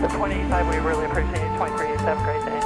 25, we really appreciate it. 23, have a great day.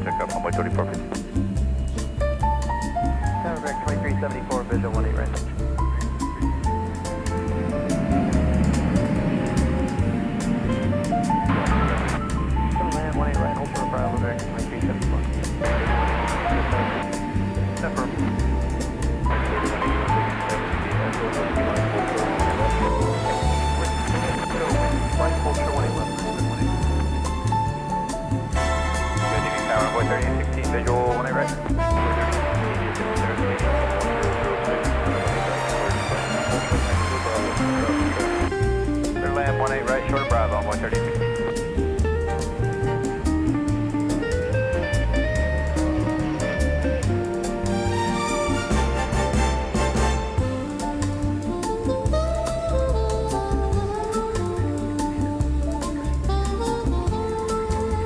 Takeoff, runway 3450. 2374, visual 18 right. Land 18 right, hold for Bravo, American 2374. Affirm. Flight hold for 18 left. Runway 3016, visual 18 right. Clear land 18 right, short of Bravo, runway 3016.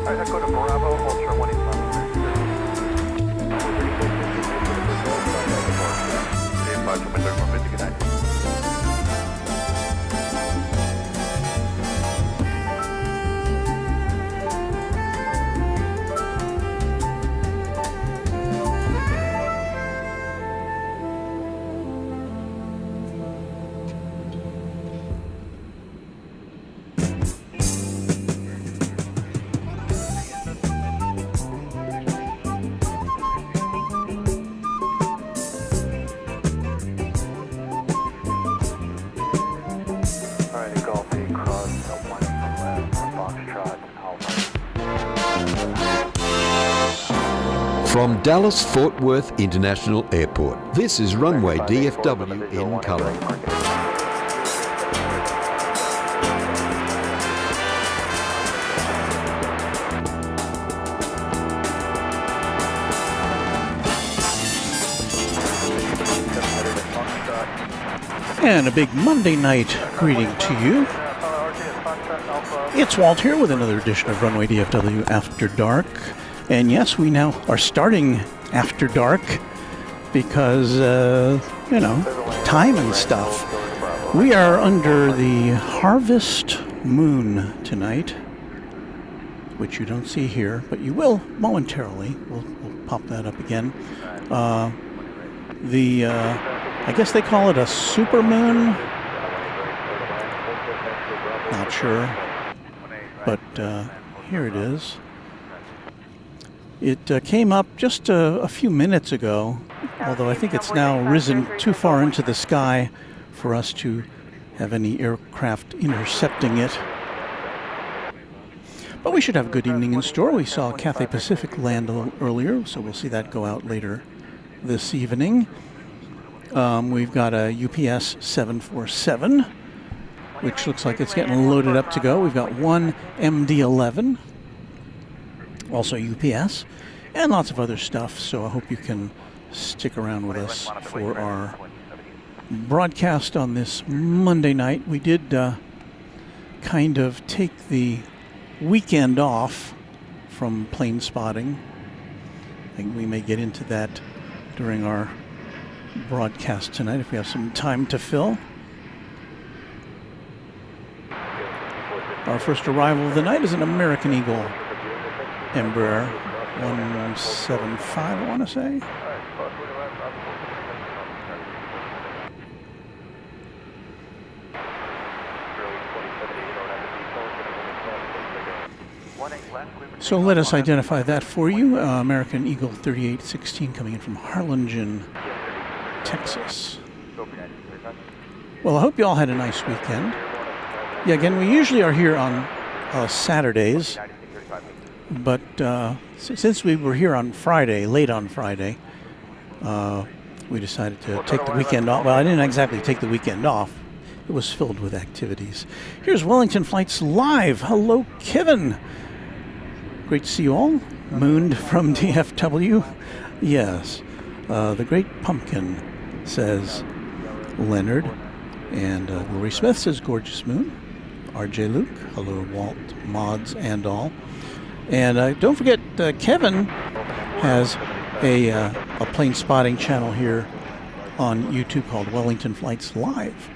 Alright, let's go to Bravo, hold for 18 left. From Dallas-Fort Worth International Airport, this is Runway DFW in colour. And a big Monday night greeting to you. It's Walt here with another edition of Runway DFW After Dark. And yes, we now are starting after dark because, time and stuff. We are under the harvest moon tonight, which you don't see here, but you will momentarily. We'll pop that up again. I guess they call it a super moon. Not sure, but here it is. It came up just a few minutes ago, although I think it's now risen too far into the sky for us to have any aircraft intercepting it. But we should have a good evening in store. We saw Cathay Pacific land a little earlier, so we'll see that go out later this evening. We've got a UPS 747, which looks like it's getting loaded up to go. We've got one MD-11. Also UPS, and lots of other stuff, so I hope you can stick around with us for our broadcast on this Monday night. We did kind of take the weekend off from plane spotting. I think we may get into that during our broadcast tonight if we have some time to fill. Our first arrival of the night is an American Eagle Embraer 175, I want to say. So let us identify that for you. American Eagle 3816 coming in from Harlingen, Texas. Well, I hope you all had a nice weekend. Yeah, again, we usually are here on Saturdays, but since we were here on Friday, late on Friday, we decided to take the weekend off. Well, I didn't exactly take the weekend off. It was filled with activities. Here's Wellington Flights Live. Hello, Kevin. Great to see you all. Mooned from DFW. Yes. The Great Pumpkin, says Leonard. And Lori Smith says, gorgeous moon. RJ Luke. Hello, Walt, mods, and all. And don't forget, Kevin has a plane spotting channel here on YouTube called Wellington Flights Live.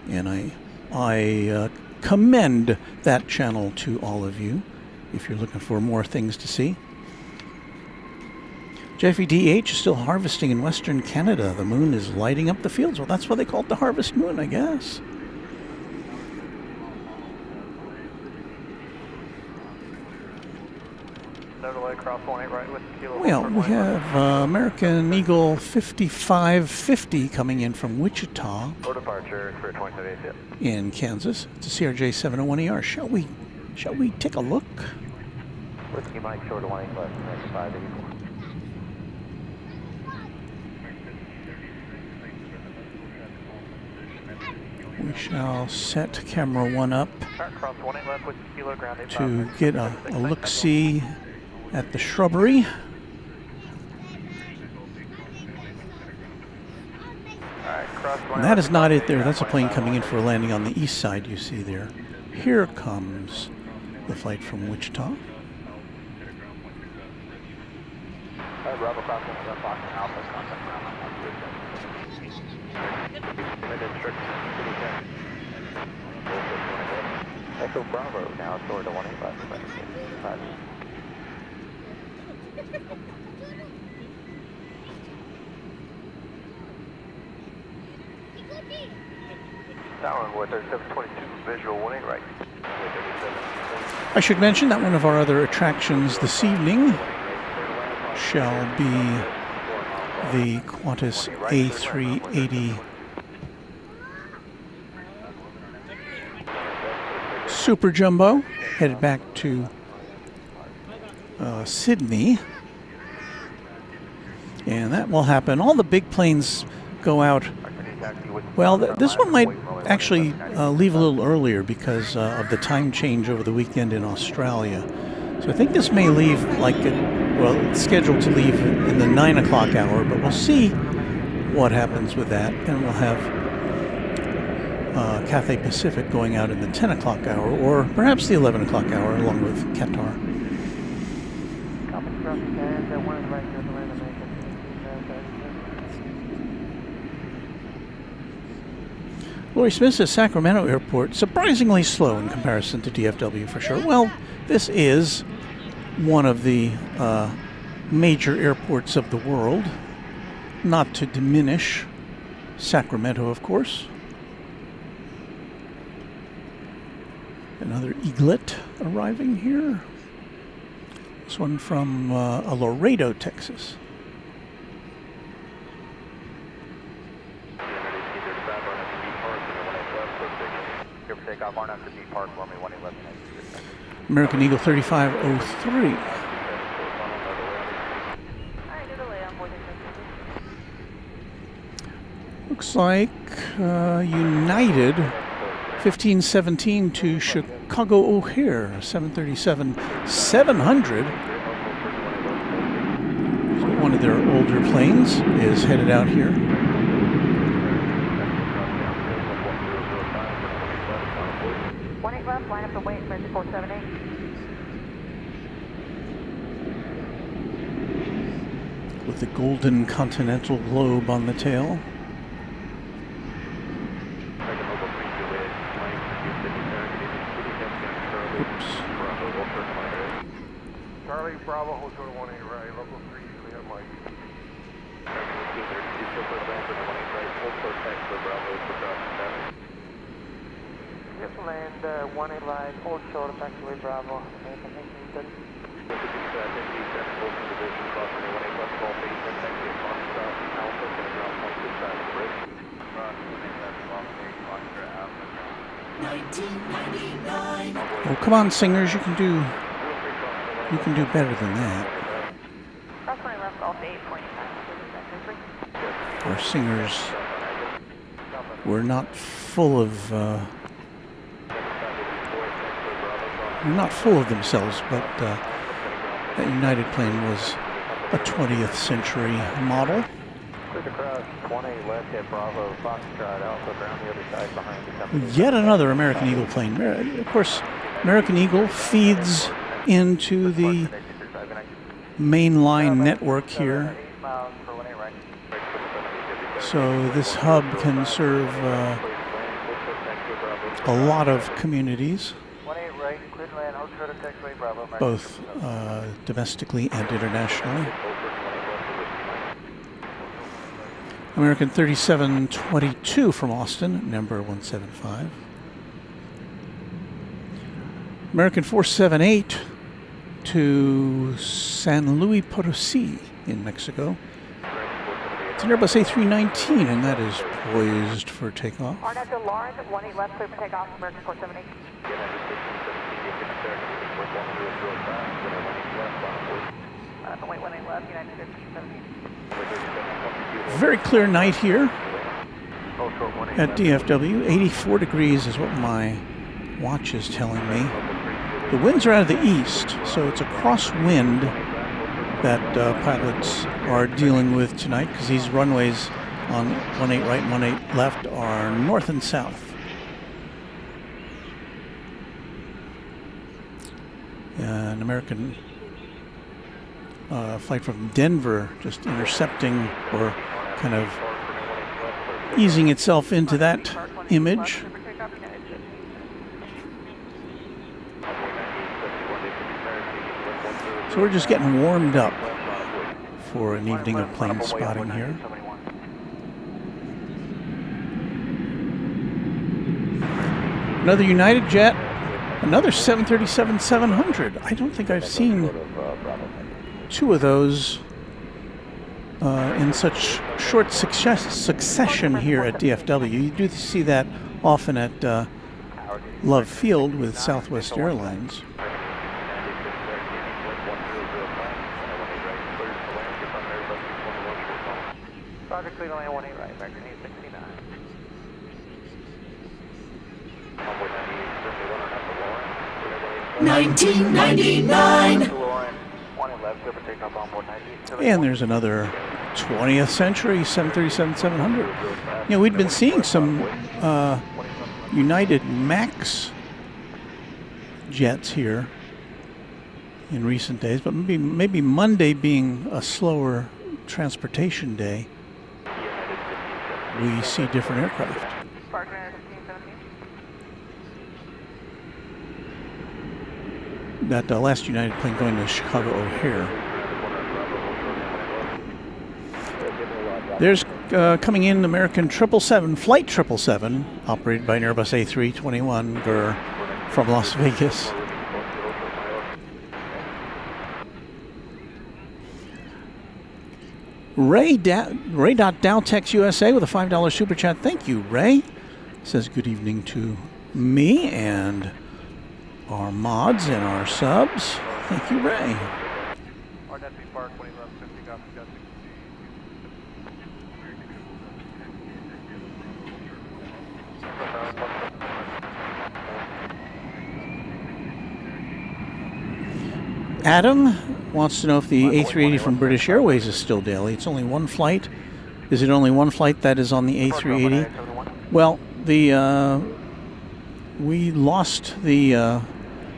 And I commend that channel to all of you if you're looking for more things to see. Jeffy DH is still harvesting in Western Canada. The moon is lighting up the fields. Well, that's why they call it the harvest moon, I guess. Well, we have American Eagle 5550 coming in from Wichita in Kansas. It's a CRJ 701ER. Shall we take a look? Whiskey Mike, short of 1 left, next 584. We shall set camera 1 up to get a look-see at the shrubbery. And that is not it there. That's a plane coming in for a landing on the east side you see there. Here comes the flight from Wichita. Echo Bravo, now short of 1 left. Tower 3722, visual 1 right. I should mention that one of our other attractions this evening shall be the Qantas A380 Super Jumbo, headed back to Sydney. And that will happen. All the big planes go out. Well, this one might actually leave a little earlier because of the time change over the weekend in Australia. So I think this may leave it's scheduled to leave in the 9 o'clock hour, but we'll see what happens with that. Then we'll have Cathay Pacific going out in the 10 o'clock hour, or perhaps the 11 o'clock hour, along with Qatar. Lori Smith says Sacramento Airport, surprisingly slow in comparison to DFW for sure. Well, this is one of the major airports of the world. Not to diminish Sacramento, of course. Another eaglet arriving here. This one from Laredo, Texas. American Eagle 3503. Looks like United 1517 to Chicago O'Hare 737-700. So one of their older planes is headed out here. Line up the wait, 478. With the golden continental globe on the tail. Oops. Charlie Bravo, Hotel 180 right, local 3, clear Mike. land 18 right, hold short of taxiway Bravo, American 1830. Oh, come on, singers, you can do better than that. Approximately left Golf 8.5. Our singers were not full of themselves, but that United plane was a 20th century model. Quick across 20 left at Bravo, Foxtrot, Alpha, around the other side behind the company. Yet another American Eagle plane. Of course, American Eagle feeds into the mainline network here. So this hub can serve a lot of communities, both domestically and internationally. American 3722 from Austin, number 175. American 478 to San Luis Potosí in Mexico. It's an Airbus A319, and that is poised for takeoff. RNAV to Lawrence, 18 left, clear for takeoff, American 478. Wait 18 left, United 1517. Very clear night here at DFW. 84 degrees is what my watch is telling me. The winds are out of the east, so it's a crosswind that pilots are dealing with tonight, because these runways on 18 right and 18 left are north and south. An American flight from Denver just intercepting, or kind of easing itself into that image. So we're just getting warmed up for an evening of plane spotting here. Another United jet, another 737-700. I don't think I've seen two of those in such short succession here at DFW. You do see that often at Love Field with Southwest Airlines. Roger, clear to land 18 right, American 869. 1999. And there's another 20th century 737-700. You know, we'd been seeing some United MAX jets here in recent days, but maybe Monday being a slower transportation day, we see different aircraft. That last United plane going to Chicago O'Hare. There's coming in American 777, Flight 777, operated by an Airbus A321 from Las Vegas. Ray.Dowtex USA with a $5 super chat. Thank you, Ray. Says good evening to me and our mods and our subs. Thank you, Ray. Adam wants to know if the A380 from British Airways is still daily. It's only one flight. Is it only one flight that is on the A380? Well, we lost the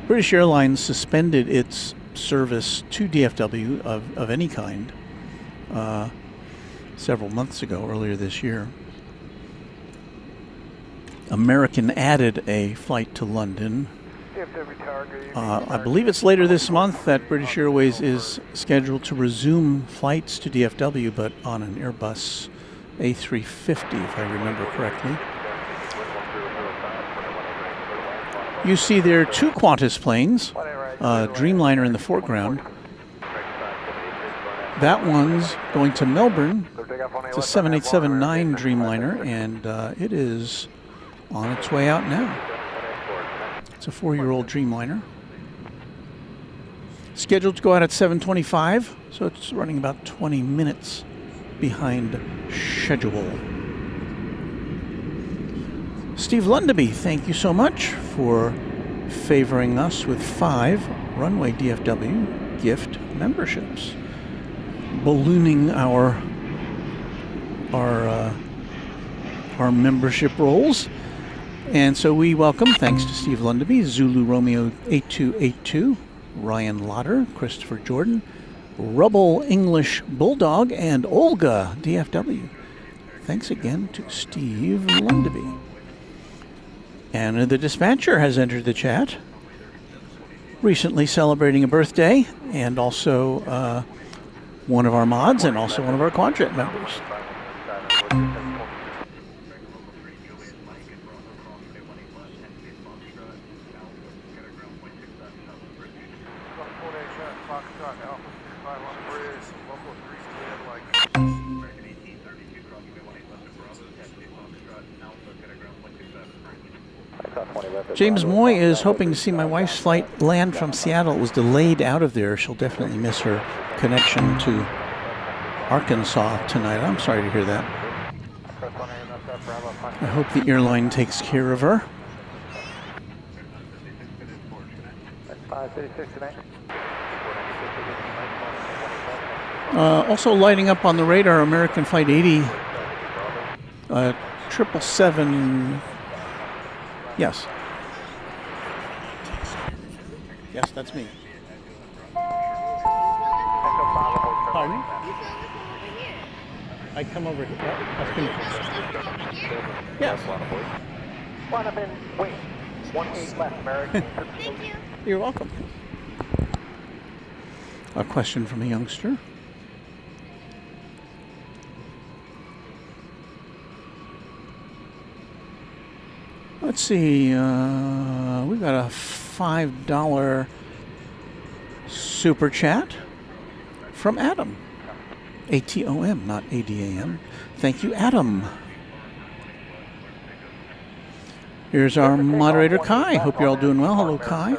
British Airlines suspended its service to DFW of any kind several months ago, earlier this year. American added a flight to London. I believe it's later this month that British Airways is scheduled to resume flights to DFW, but on an Airbus A350, if I remember correctly. You see there are two Qantas planes, Dreamliner in the foreground. That one's going to Melbourne. It's a 7879 Dreamliner, and it is on its way out now. It's a 4-year-old Dreamliner. Scheduled to go out at 7:25, so it's running about 20 minutes behind schedule. Steve Lundaby, thank you so much for favoring us with 5 Runway DFW gift memberships, ballooning our membership rolls. And so we welcome, thanks to Steve Lundaby, Zulu Romeo 8282, Ryan Lotter, Christopher Jordan, Rubble English Bulldog, and Olga DFW. Thanks again to Steve Lundaby. And the dispatcher has entered the chat, recently celebrating a birthday, and also one of our mods and also one of our Quadrant members. James Moy is hoping to see my wife's flight land from Seattle. It was delayed out of there. She'll definitely miss her connection to Arkansas tonight. I'm sorry to hear that. I hope the airline takes care of her. Also lighting up on the radar, American Flight 80, 777. Yes. Yes, that's me. Pardon me? I come over here. Yes. Wait. 18 left, American. Thank you. You're welcome. A question from a youngster. Let's see, we've got a $5 super chat from Adam. ATOM, not ADAM. Thank you, Adam. Here's our moderator, Kai. Hope you're all doing well. Hello, Kai.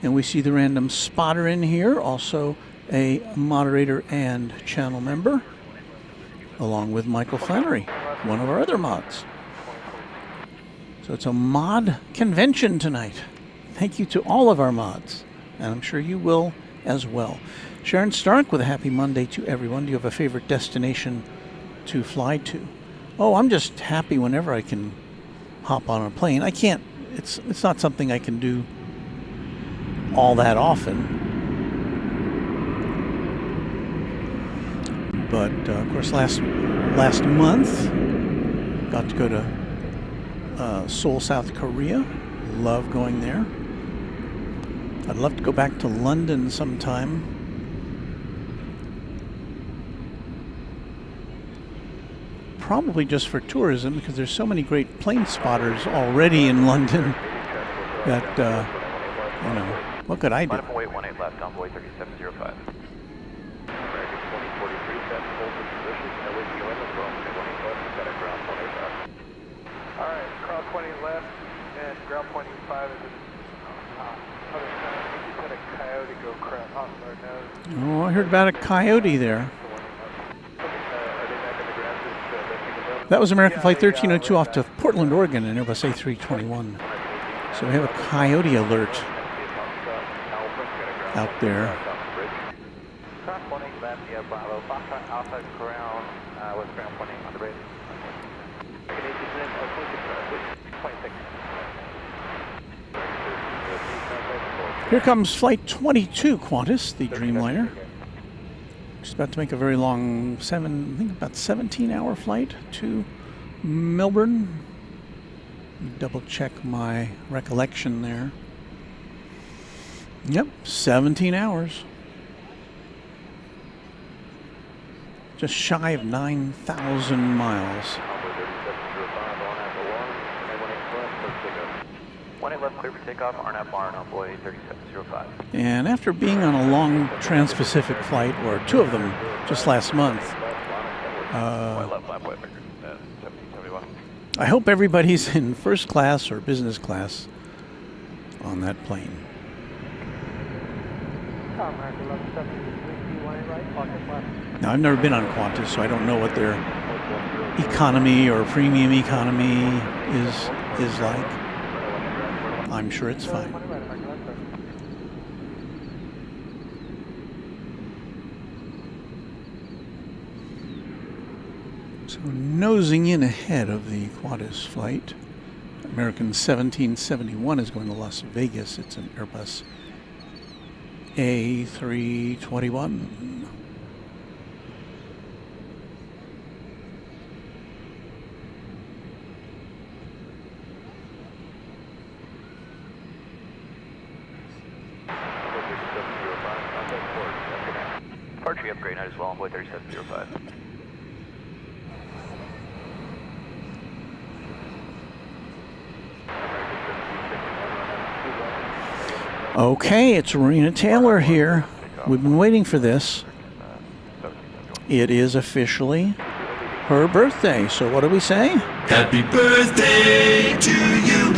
And we see the random spotter in here, also a moderator and channel member, along with Michael Flannery, one of our other mods. So it's a mod convention tonight. Thank you to all of our mods, and I'm sure you will as well. Sharon Stark with a happy Monday to everyone. Do you have a favorite destination to fly to? Oh, I'm just happy whenever I can hop on a plane. I can't, it's not something I can do all that often. But of course last month got to go to Seoul, South Korea. Love going there. I'd love to go back to London sometime. Probably just for tourism, because there's so many great plane spotters already in London that, you know, what could I do? 18 left, envoy 3705. American 2043, set hold the position, LA on the phone, 18 left, got a ground 25. Alright, crowd 20 left, and ground point 5 is other side. I think you had a coyote go crap off our nose. Oh, I heard about a coyote there. That was American Flight 1302 off to Portland, Oregon, in Airbus A321. So we have a coyote alert out there. Cross 20 left, yeah, Bravo, Foxtrot Alpha, ground, with ground pointing on the bridge. 26. Here comes Flight 22, Qantas, the Dreamliner. Just about to make a very long, I think about 17-hour flight to Melbourne. Double check my recollection there. Yep, 17 hours. Just shy of 9,000 miles. 20 left, clear for takeoff, RNAV bar, envoy 3705. And after being on a long Trans-Pacific flight, or two of them just last month, Left flat, white figure, 1771. I hope everybody's in first class or business class on that plane. Now, I've never been on Qantas, so I don't know what their economy or premium economy is like. I'm sure it's fine. So nosing in ahead of the Qantas flight, American 1771 is going to Las Vegas. It's an Airbus A321. Departure upgrade night as well, envoy 3705. Okay, it's Marina Taylor here. We've been waiting for this. It is officially her birthday, so what do we say? Happy birthday to you.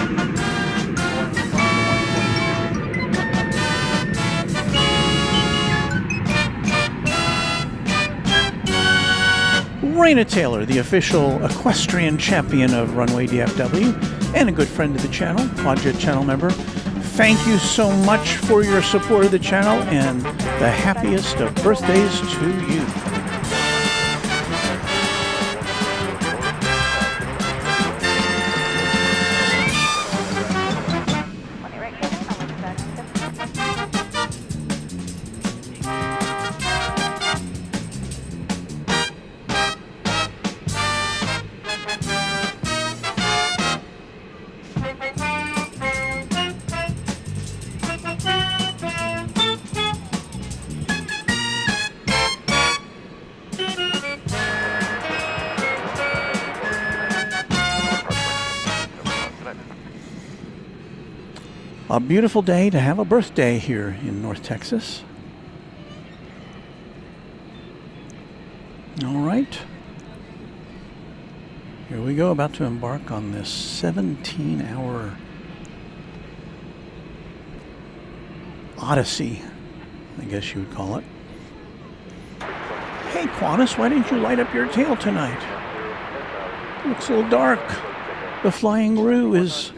Marina Taylor, the official equestrian champion of Runway DFW and a good friend of the channel, Quadjet channel member. Thank you so much for your support of the channel, and the happiest of birthdays to you. A beautiful day to have a birthday here in North Texas. All right. Here we go, about to embark on this 17-hour odyssey, I guess you would call it. Hey, Qantas, why didn't you light up your tail tonight? It looks a little dark. The flying roux is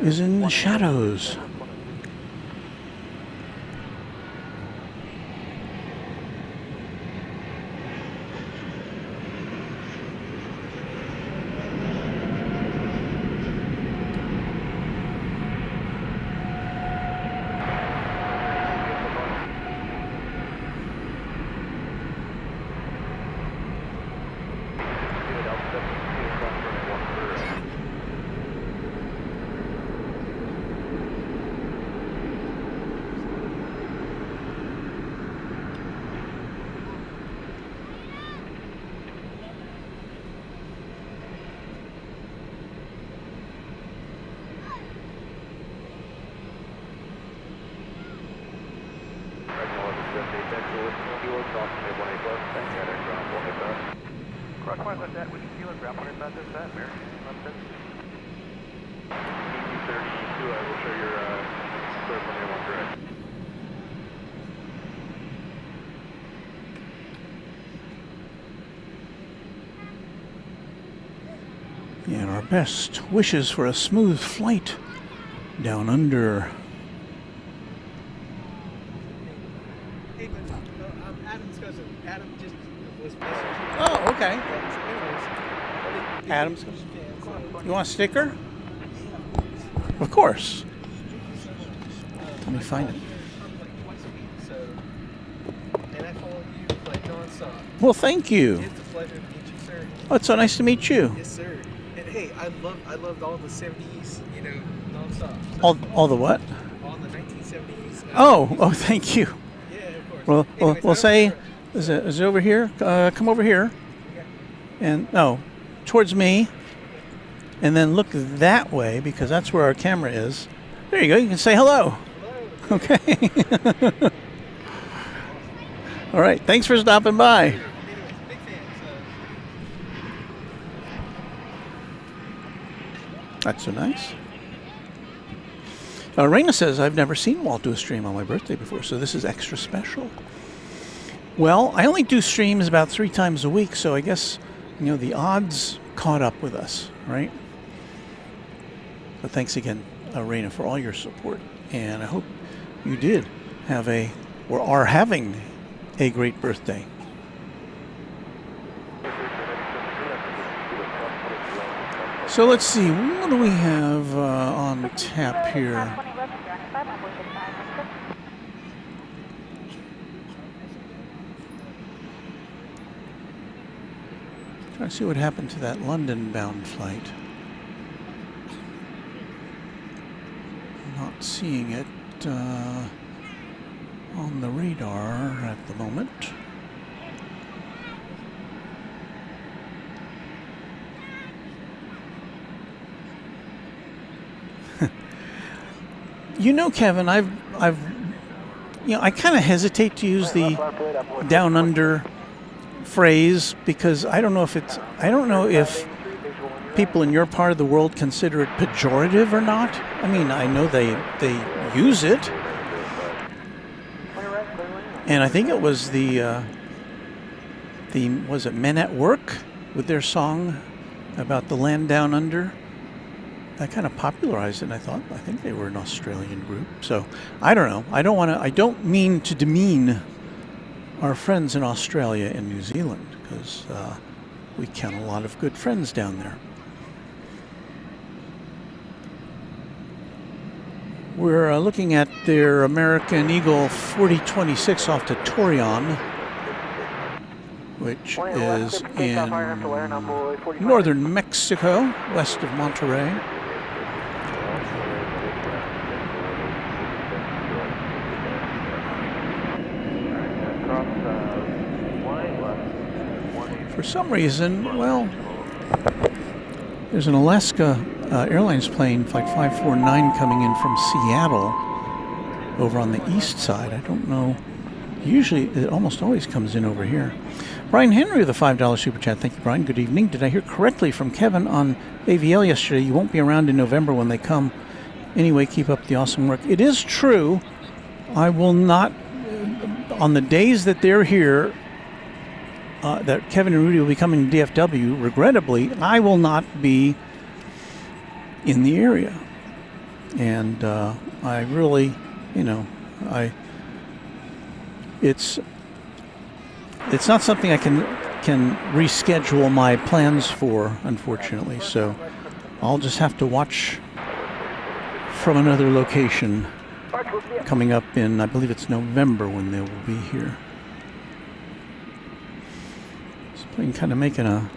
in the shadows. And our best wishes for a smooth flight down under. Adam's cousin. Adam just was Oh, okay. Adam's cousin. You want a sticker? Of course. Let me find it. And I follow you like nonstop. Well, thank you. It's a pleasure to meet you, sir. Oh, it's so nice to meet you. Yes, sir. And hey, I loved all the 70s, you know, nonstop. So All the what? all the 1970s. Oh, thank you. Yeah, of course. Well, Anyways, we'll I say, remember- is it over here? Come over here. Okay. And no, towards me. and then look that way because that's where our camera is. There you go. You can say hello. Okay. All right. Thanks for stopping by. That's so nice. Raina says, I've never seen Walt do a stream on my birthday before, so this is extra special. Well, I only do streams about 3 times a week, so I guess, you know, the odds caught up with us, right? But thanks again, Raina, for all your support. And I hope you did have or are having a great birthday. So let's see, what do we have on tap here? Try to see what happened to that London-bound flight. Not seeing it on the radar at the moment. You know, Kevin, I kind of hesitate to use the down under phrase because I don't know if people in your part of the world consider it pejorative or not. I mean, I know they use it, and I think it was was it Men at Work with their song about the land down under. That kind of popularized it, and I think they were an Australian group. So I don't know. I don't mean to demean our friends in Australia and New Zealand because we count a lot of good friends down there. We're looking at their American Eagle 4026 off to Torreon, which is in northern Mexico, west of Monterrey. For some reason, well, there's an Alaska Airlines plane, Flight 549, coming in from Seattle over on the east side. I don't know. Usually, it almost always comes in over here. Brian Henry with a $5 super chat. Thank you, Brian. Good evening. Did I hear correctly from Kevin on AVL yesterday? You won't be around in November when they come. Anyway, keep up the awesome work. It is true. I will not, on the days that they're here, that Kevin and Rudy will be coming to DFW, regrettably, I will not be in the area. And I really, it's not something I can reschedule my plans for, unfortunately. So I'll just have to watch from another location coming up in, I believe it's November when they will be here. This plane kind of making a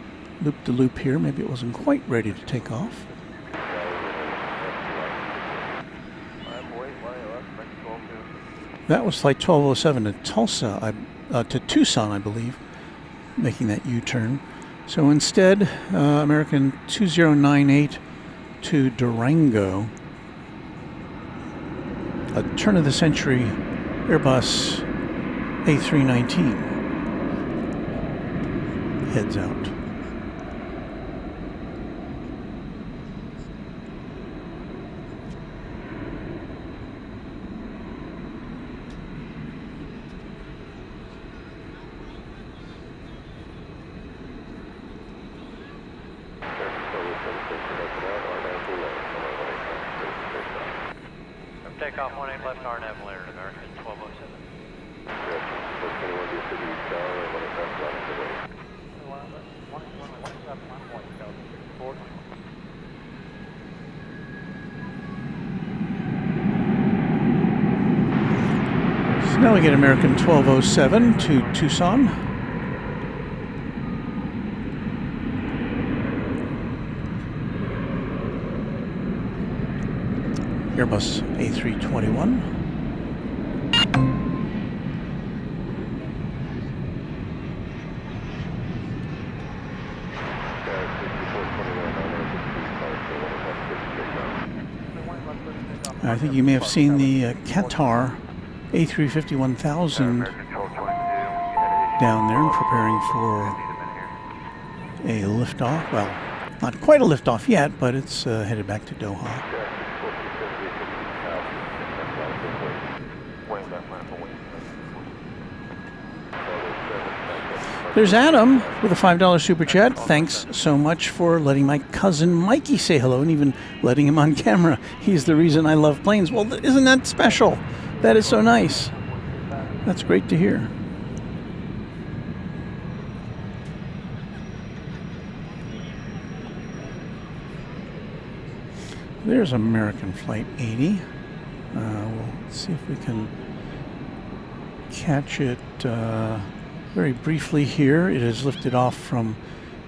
loop-de-loop here. Maybe it wasn't quite ready to take off. That was Flight 1207 to Tulsa, to Tucson, I believe, making that U-turn. So instead, American 2098 to Durango, a turn-of-the-century Airbus A319 heads out. Takeoff 18 left RNAV later, American 1207. So now we get American 1207 to Tucson. Airbus A321. I think you may have seen the Qatar A350 1000 down there preparing for a liftoff. Well, not quite a liftoff yet, but it's headed back to Doha. There's Adam with a $5 super chat. Thanks so much for letting my cousin Mikey say hello and even letting him on camera. He's the reason I love planes. Well, isn't that special? That is so nice. That's great to hear. There's American Flight 80. We'll see if we can catch it very briefly here. It is lifted off from,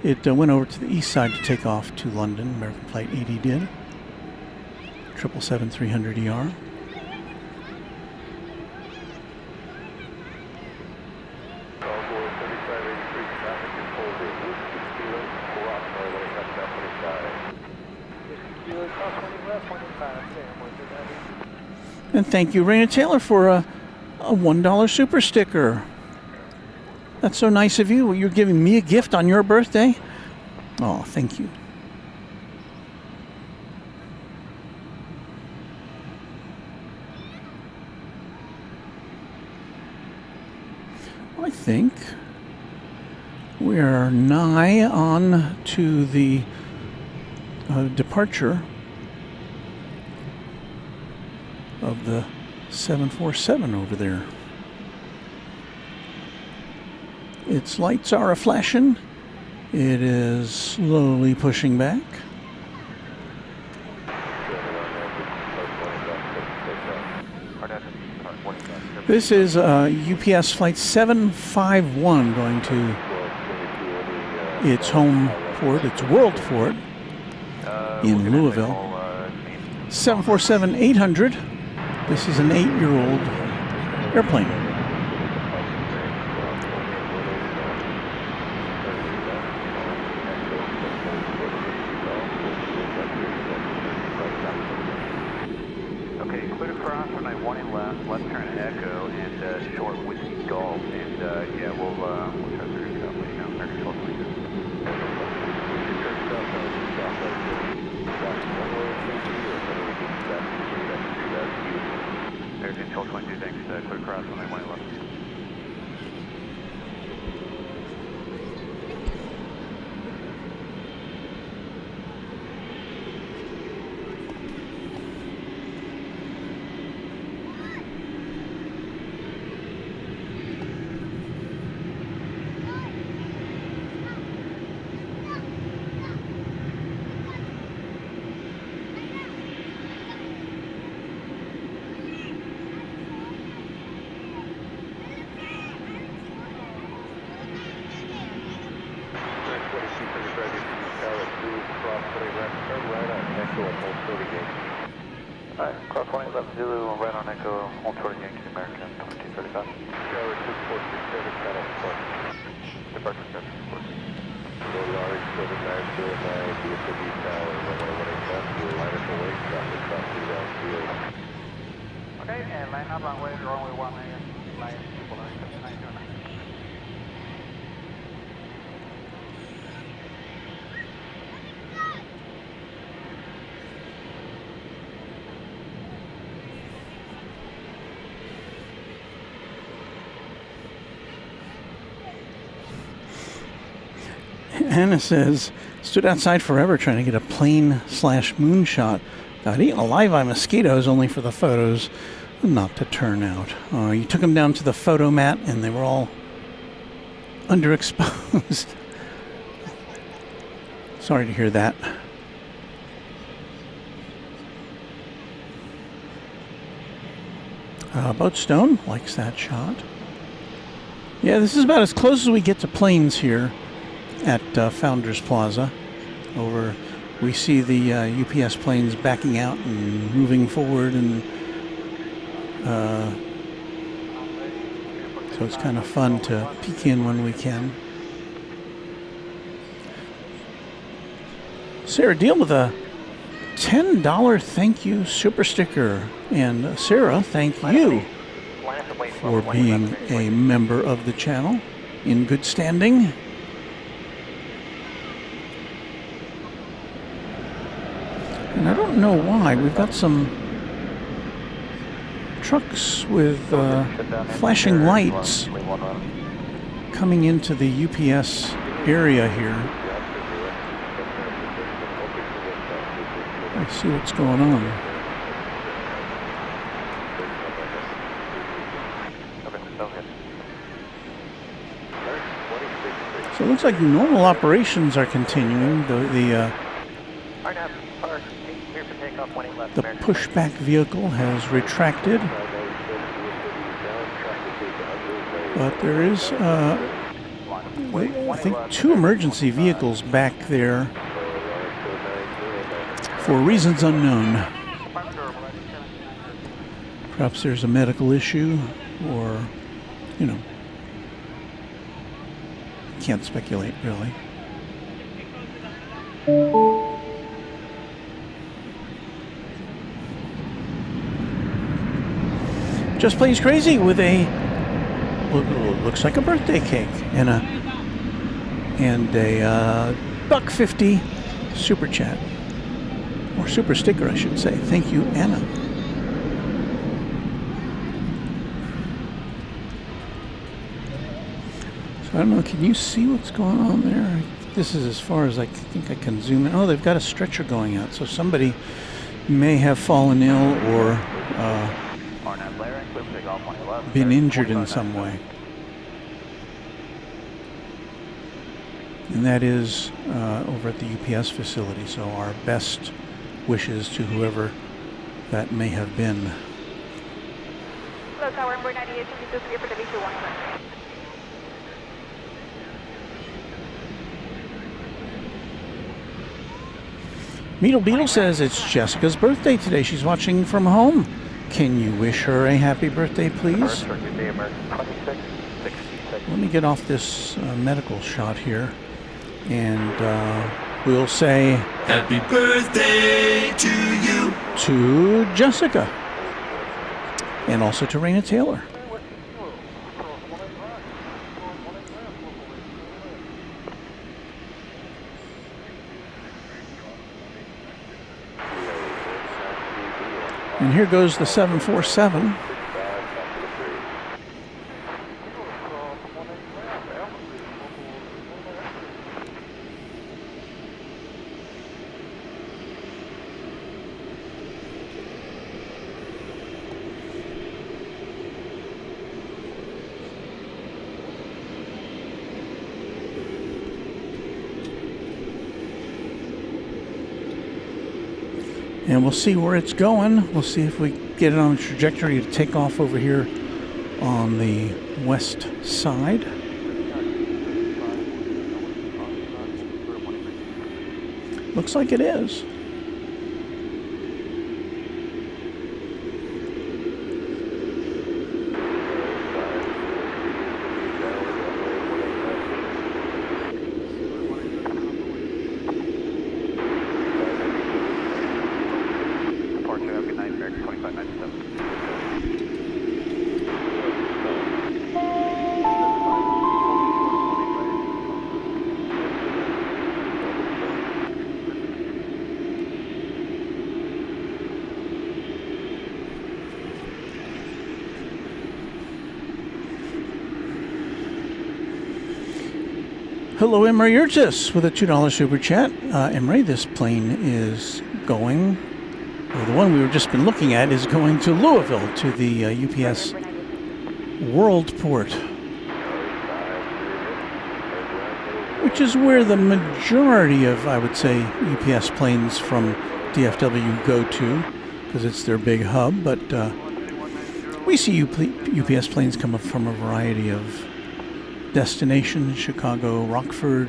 it went over to the east side to take off to London. American Flight 80 did. 777-300ER. And thank you, Raina Taylor, for a $1 super sticker. That's so nice of you. You're giving me a gift on your birthday. Oh, thank you. I think we are nigh on to the departure of the 747 over there. Its lights are a-flashing. It is slowly pushing back. This is UPS Flight 751 going to its home port, its world port in Louisville. 747-800. This is an 8-year-old airplane. Okay, clear to cross for 9-1 left turn Echo, and short Whiskey Golf, and yeah, we'll try to figure it out later. American 1222. American 1222, thanks. Clear cross on 9-1 left. Alright, cross 20 left Zulu, right on Echo, hold toward Yankee American 2235. Tower 2437, Qatar Flight. Departure schedule, of course. Lorry 7909, DFW Tower, runway 18 left, we're line up away, traffic crossing down field. Okay, and line up runway 19, line 929. Anna says, stood outside forever trying to get a plane/moon shot. Got eaten alive by mosquitoes only for the photos not to turn out. You took them down to the photo mat and they were all underexposed. Sorry to hear that. Boatstone likes that shot. Yeah, this is about as close as we get to planes here at Founders Plaza. Over, we see the UPS planes backing out and moving forward, and so it's kind of fun to peek in when we can. Sarah, deal with a $10 thank you super sticker. And Sarah, thank you for being a member of the channel in good standing. And I don't know why. We've got some trucks with flashing lights coming into the UPS area here. Let's see what's going on. So it looks like normal operations are continuing. The pushback vehicle has retracted, but there is, I think, 2 emergency vehicles back there for reasons unknown. Perhaps there's a medical issue, or, you know, can't speculate really. Just plays crazy with a looks like a birthday cake and a $1.50 super chat, or super sticker I should say. Thank you, Anna. So I don't know, can you see what's going on there? This is as far as I think I can zoom in. Oh, they've got a stretcher going out, so somebody may have fallen ill or been injured in some way. And that is over at the UPS facility, so our best wishes to whoever that may have been. Hello, Tower, number 98, for W21. Beetle says it's Jessica's birthday today. She's watching from home. Can you wish her a happy birthday, please? Let me get off this medical shot here, and we'll say Happy birthday to you. To Jessica, and also to Raina Taylor. And here goes the 747. And we'll see where it's going. We'll see if we get it on a trajectory to take off over here on the west side. Looks like it is. Hello, Emery Urtis with a $2 super chat. Emery, this plane is going, well, the one we've just been looking at is going to Louisville, to the UPS World Port, which is where the majority of, I would say, UPS planes from DFW go to, because it's their big hub. But we see UPS planes come up from a variety of destinations: Chicago, Rockford,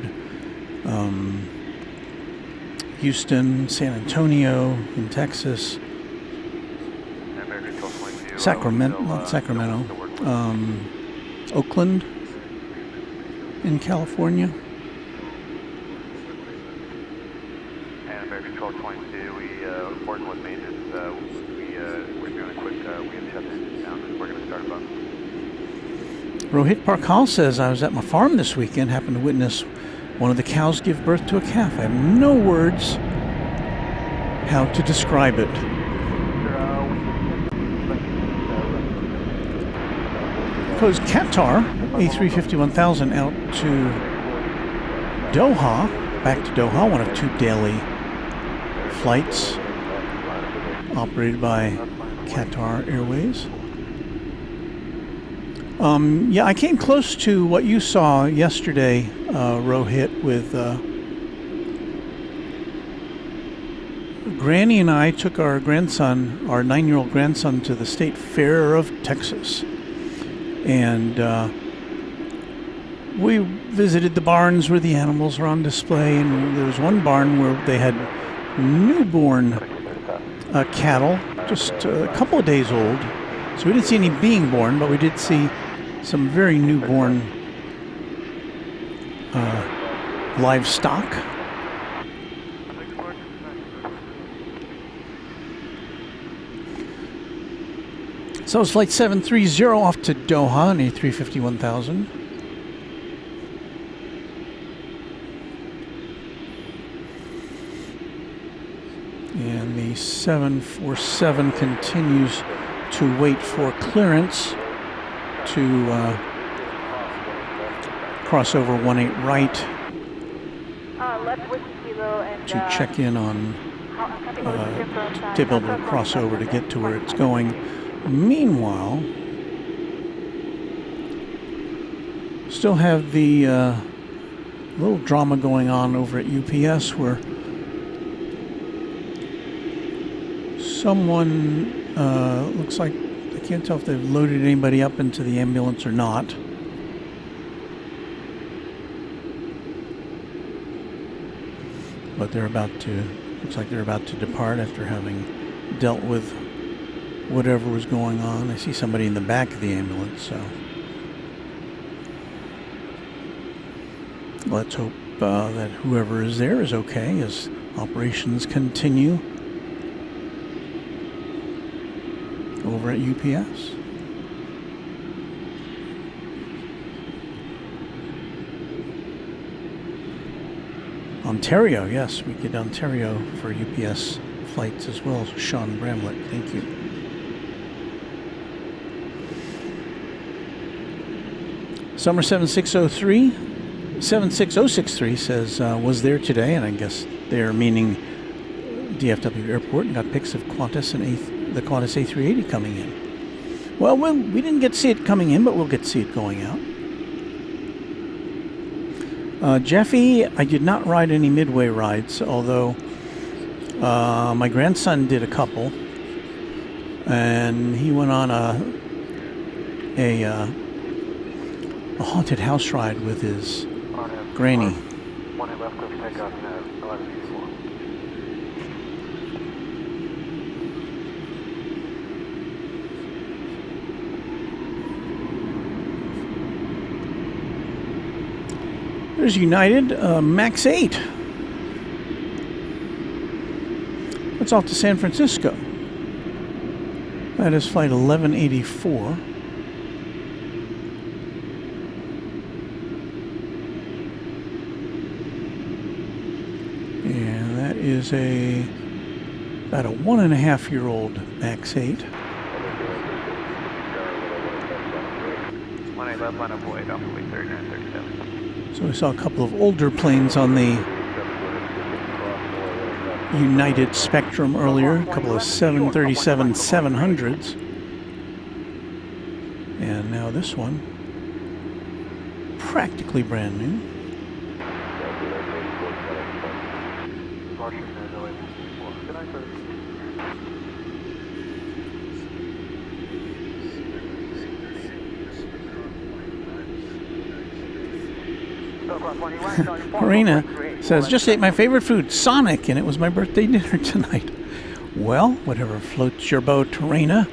Houston, San Antonio in Texas, Sacramento, not Sacramento, Oakland in California. And American 1222, we on maintenance. We're doing a quick, we have to shut the engine down. We're going to start above. Rohit Parkal says, I was at my farm this weekend, happened to witness one of the cows give birth to a calf. I have no words how to describe it. Goes Qatar A350-1000 out to Doha, back to Doha, one of 2 daily flights operated by Qatar Airways. Yeah, I came close to what you saw yesterday, Rohit, with Granny and I took our grandson, our 9-year-old grandson, to the State Fair of Texas. And we visited the barns where the animals were on display, and there was one barn where they had newborn cattle, just a couple of days old. So we didn't see any being born, but we did see some very newborn livestock. So it's flight 730 off to Doha on A350-1000. And the 747 continues to wait for clearance to cross over 18 right to check in on, to be able to cross over to get to where it's going. Meanwhile, still have the little drama going on over at UPS where someone, looks like, I can't tell if they've loaded anybody up into the ambulance or not. But they're about to, looks like they're about to depart after having dealt with whatever was going on. I see somebody in the back of the ambulance, so let's hope that whoever is there is okay as operations continue over at UPS. Ontario, yes, we get Ontario for UPS flights as well. So Sean Bramlett, thank you. Summer 76063 says, was there today, and I guess they're meaning DFW Airport, and got pics of Qantas and the Qantas A380 coming in. Well, we didn't get to see it coming in, but we'll get to see it going out. Jeffy, I did not ride any midway rides, although my grandson did a couple, and he went on a haunted house ride with his granny. There's United, Max 8. That's off to San Francisco. That is flight 1184. And that is about a 1.5-year-old Max 8. 18 left line avoid, off way 3937. So we saw a couple of older planes on the United spectrum earlier, a couple of 737-700s. And now this one, practically brand new. Marina says, just ate my favorite food, Sonic, and it was my birthday dinner tonight. Well, whatever floats your boat, Marina.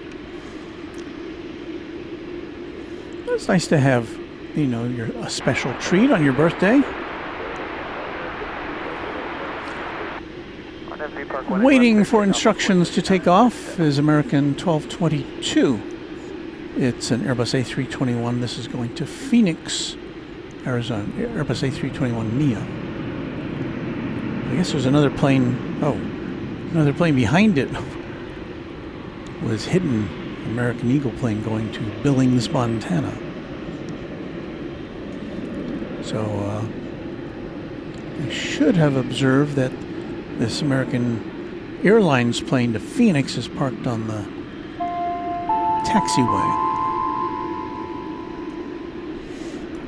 It's nice to have, you know, a special treat on your birthday. Waiting for instructions to take off is American 1222. It's an Airbus A321. This is going to Phoenix, Arizona. Airbus A321 Neo. I guess there's another plane. Oh, another plane behind it was hidden. American Eagle plane going to Billings, Montana. So I should have observed that this American Airlines plane to Phoenix is parked on the taxiway.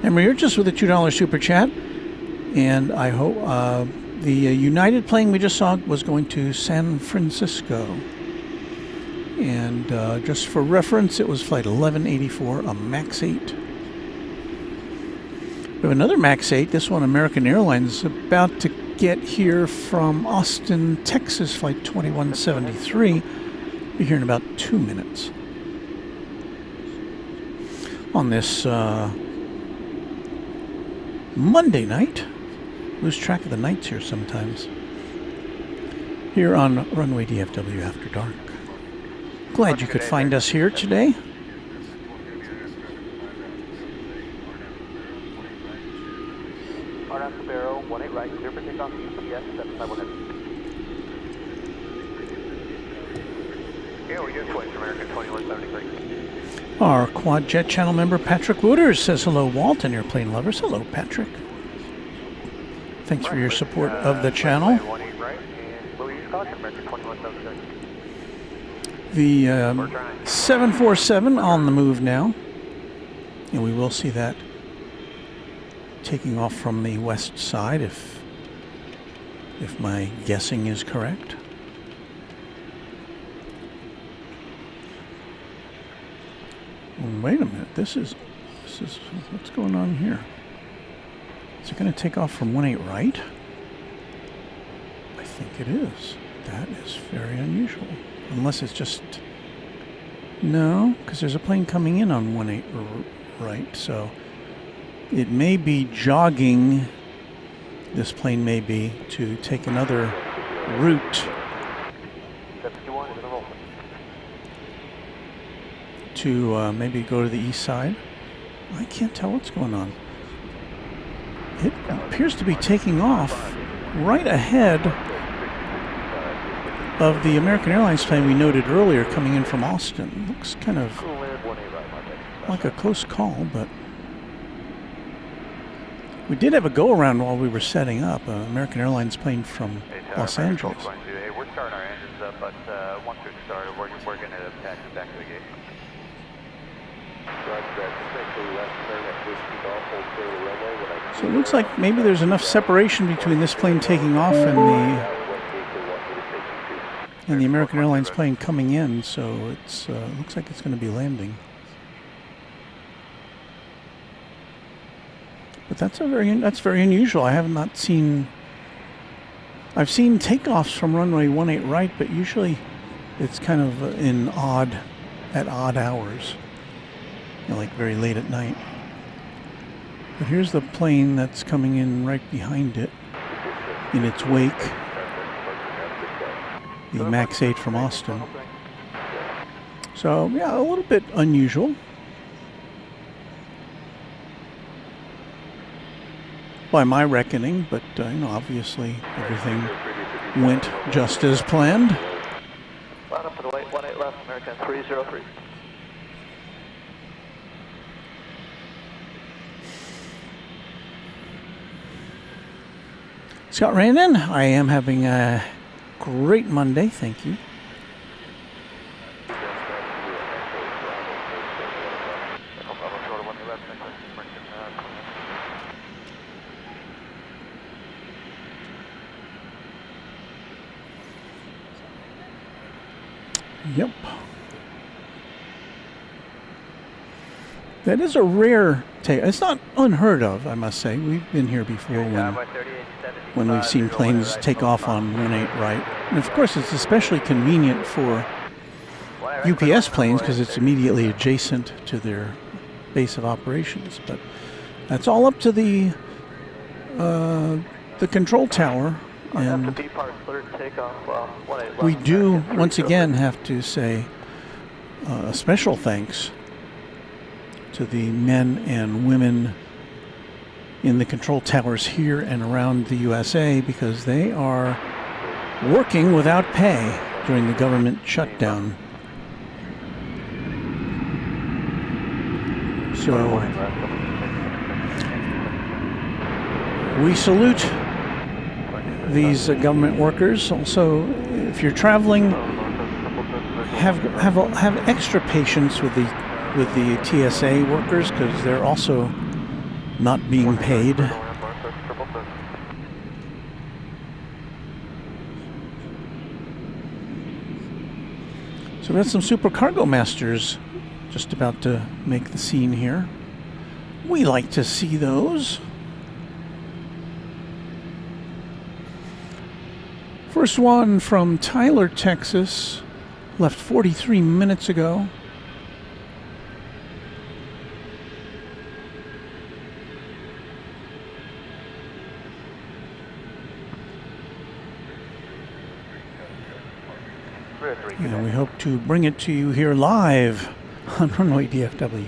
And we're just with a $2 super chat, and I hope the United plane we just saw was going to San Francisco. And just for reference, it was flight 1184, a MAX 8. We have another MAX 8, this one American Airlines, about to get here from Austin, Texas, flight 2173. Be here in about 2 minutes. On this Monday night, lose track of the nights here sometimes. Here on Runway DFW After Dark. Glad you could find us here today. Our Quad Jet channel member Patrick Wooters says hello, Walt, and airplane lovers. Hello, Patrick. Thanks for your support of the channel. The 747 on the move now, and we will see that taking off from the west side if my guessing is correct. Wait a minute, this is what's going on here? Is it going to take off from 18 right? I think it is. That is very unusual. Unless it's just... No, because there's a plane coming in on 18 right, so it may be jogging, this plane may be, to take another route to maybe go to the east side. I can't tell what's going on. It appears to be taking off right ahead of the American Airlines plane we noted earlier coming in from Austin. Looks kind of like a close call, but we did have a go-around while we were setting up, an American Airlines plane from Los Angeles. We're starting our engines up, but once we've started, we're going to taxi back to the gate. So it looks like maybe there's enough separation between this plane taking off and the American Airlines plane coming in, so it's looks like it's going to be landing. But that's very unusual. I have not seen. I've seen takeoffs from runway 18 right, but usually it's kind of at odd hours, like very late at night. But here's the plane that's coming in right behind it in its wake. The MAX 8 from Austin. So yeah, a little bit unusual. By my reckoning, but obviously everything went just as planned. Line up for the late 18 left, American 303. Scott Randon, I am having a great Monday, thank you. Yep. That is a rare take. It's not unheard of, I must say. We've been here before when we've seen planes take off on 18 right. And of course, it's especially convenient for UPS planes because it's immediately adjacent to their base of operations. But that's all up to the control tower And we do, once again, have to say a special thanks to the men and women in the control towers here and around the USA, because they are working without pay during the government shutdown. So we salute these government workers. Also, if you're traveling, have extra patience with the TSA workers, because they're also not being paid. So we have some super cargo masters just about to make the scene here. We like to see those. First one from Tyler, Texas, left 43 minutes ago. And we hope to bring it to you here live on Runway DFW.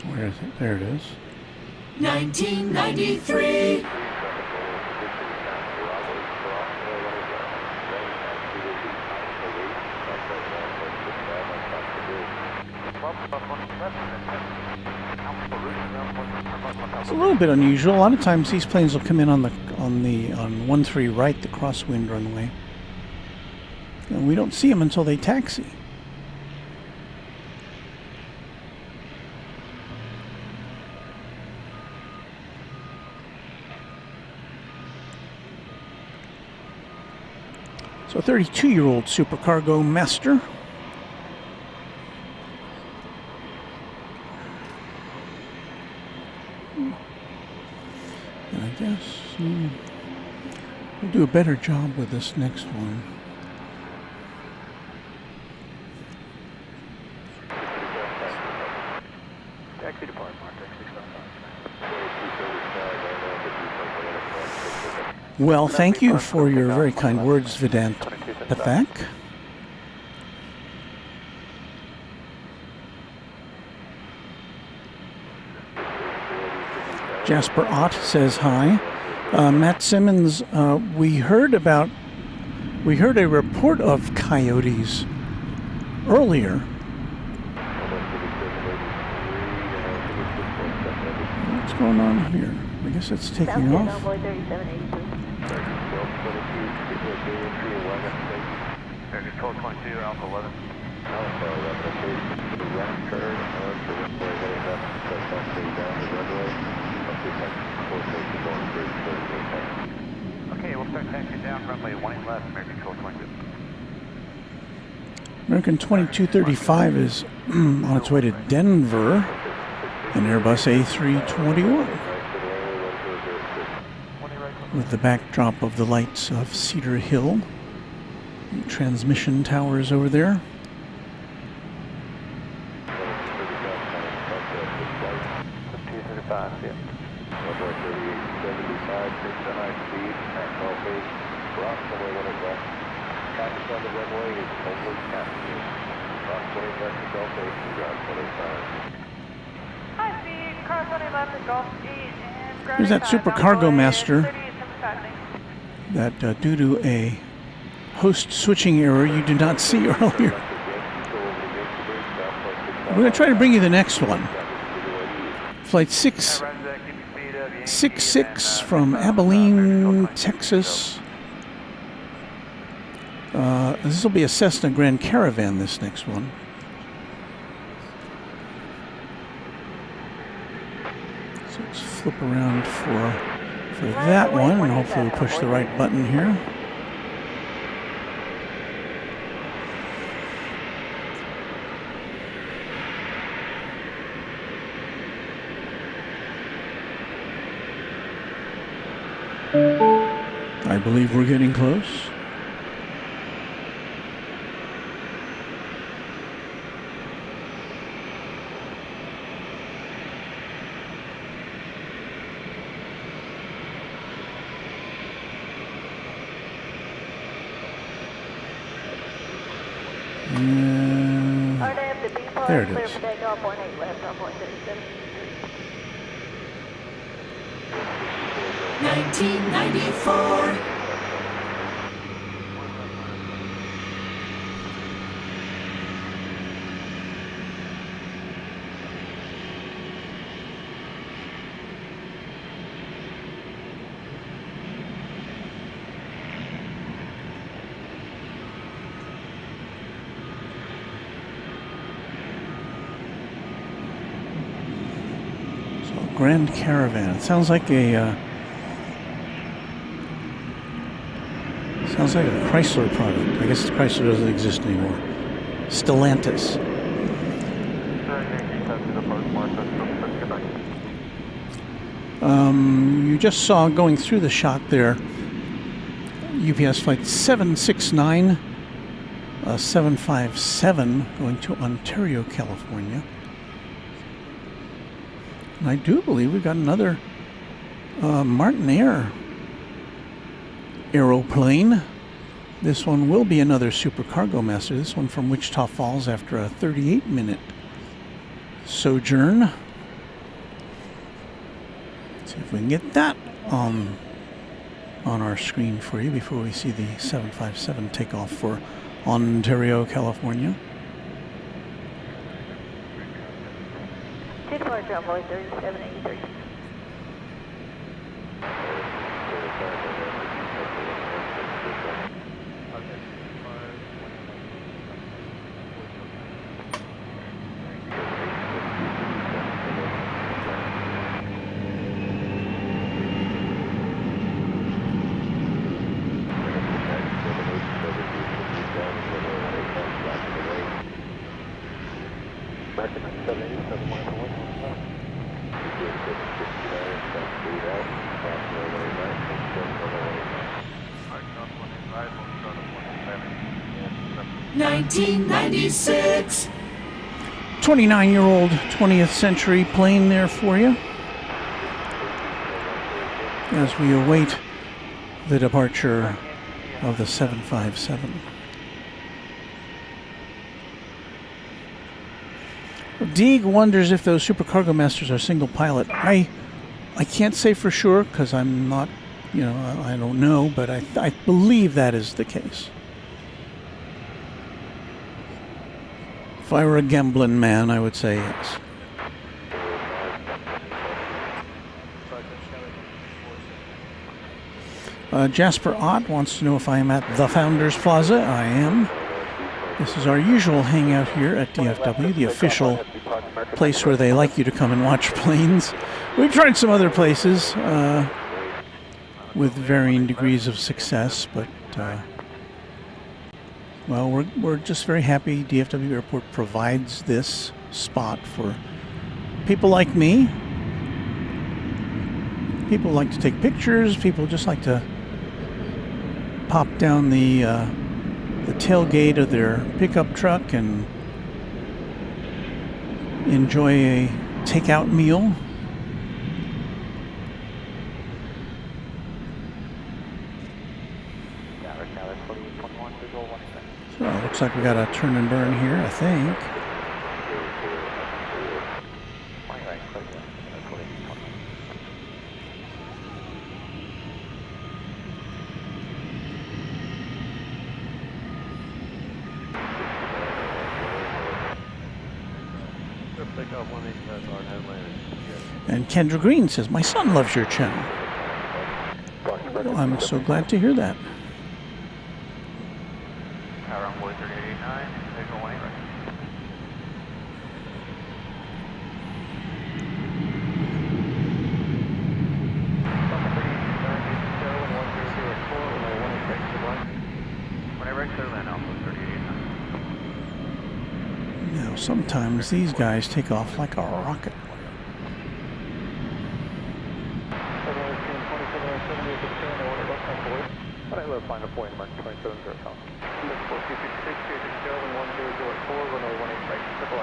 Where is it? There it is. 1993. It's a little bit unusual. A lot of times these planes will come in on 13 right, the crosswind runway, and we don't see them until they taxi. So a 32-year-old supercargo master. And I guess we'll do a better job with this next one. Taxi depart, Mark, taxi stop. Well, thank you for your very kind words, Vedant Pathak. Jasper Ott says hi. Matt Simmons, we heard a report of coyotes earlier. What's going on here? I guess it's taking off. American 1222, Alpha 11. Okay, we'll start taxiing down, runway 18 left, American 1222. American 2235 is on its way to Denver, an Airbus A321, with the backdrop of the lights of Cedar Hill. Transmission towers over there. There's that supercargo master that due to a host switching error you did not see earlier. We're going to try to bring you the next one. Flight 666 from Abilene, Texas. This will be a Cessna Grand Caravan, this next one. So let's flip around for that one, and hopefully we'll push the right button here. I believe we're getting close. There it is. 1994. Grand Caravan. It sounds like a Chrysler product. I guess Chrysler doesn't exist anymore. Stellantis. You just saw going through the shot there UPS flight 769, 757 going to Ontario, California. And I do believe we've got another Martin aeroplane. This one will be another Super Cargo Master. This one from Wichita Falls after a 38-minute sojourn. Let's see if we can get that on our screen for you before we see the 757 take off for Ontario, California. Departure envoy 3783. $1996. 29-year-old 20th century plane there for you as we await the departure of the 757. Deeg wonders if those Super Cargo Masters are single pilot. I can't say for sure because I'm not, I don't know, but I believe that is the case. If I were a gambling man, I would say yes. Jasper Ott wants to know if I am at the Founders Plaza. I am. This is our usual hangout here at DFW, the official place where they like you to come and watch planes. We've tried some other places with varying degrees of success, but well, we're just very happy DFW Airport provides this spot for people like me. People like to take pictures. People just like to pop down the tailgate of their pickup truck and enjoy a takeout meal. So it looks like we got a turn and burn here, I think. And Kendra Green says, my son loves your channel. Well, I'm so glad to hear that. Runway 3889, visual 1 right. Whenever I clear land, Alpha 3889. Now, sometimes these guys take off like a rocket. Alright, let's find a point, Mark 27 0 south. Look for 256, Kelvin 1004, runway 18 right, triple A.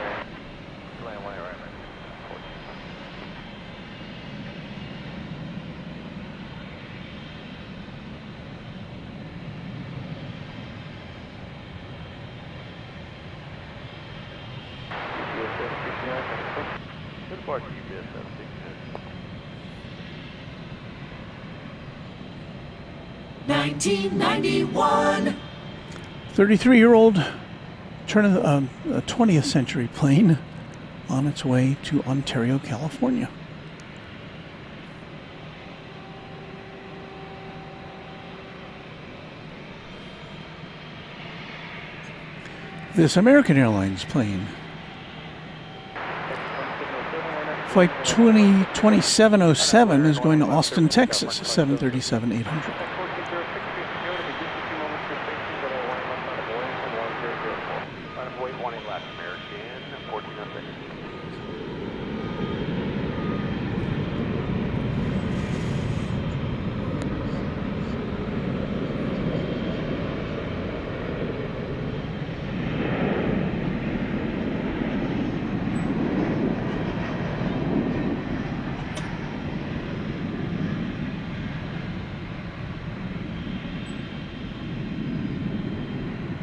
Land 1 right, man. Good part of UBS 766. 1991. 33-year-old turn of the 20th century plane on its way to Ontario, California. This American Airlines plane, Flight 2707, is going to Austin, Texas, 737-800. Wait, 1 in last American, 1406.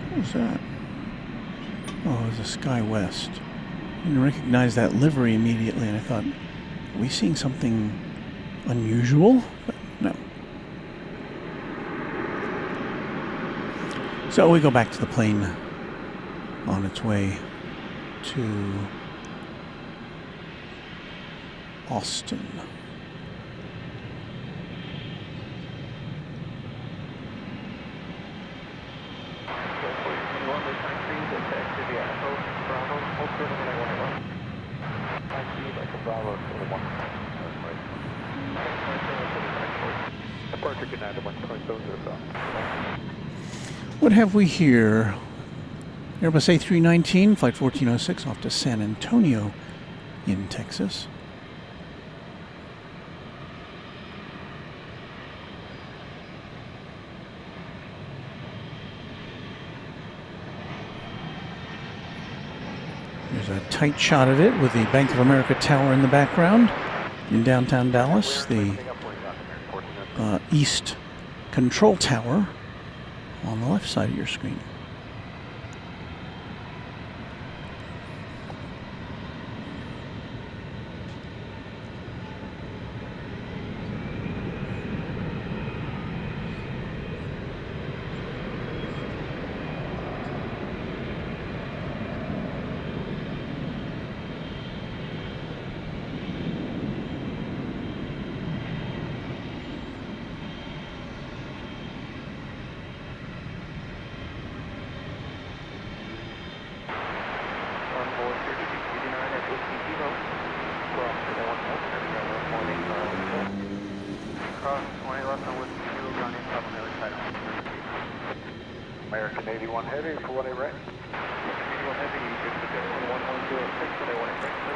What was that? Oh, it was a Sky West. I didn't recognize that livery immediately, and I thought, are we seeing something unusual? But no. So we go back to the plane on its way to Austin. What have we here? Airbus A319, Flight 1406, off to San Antonio in Texas. There's a tight shot of it with the Bank of America Tower in the background in downtown Dallas. The East Control Tower on the left side of your screen. American 81 heavy for 1 right. 81 heavy,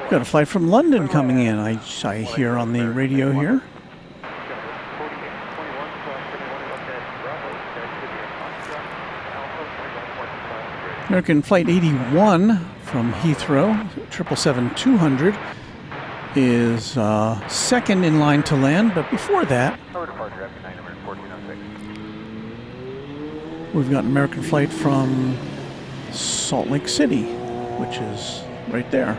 got a flight from London coming in, I hear on the radio here. American Flight 81 from Heathrow, 777-200, is second in line to land, but before that, we've got an American flight from Salt Lake City, which is right there.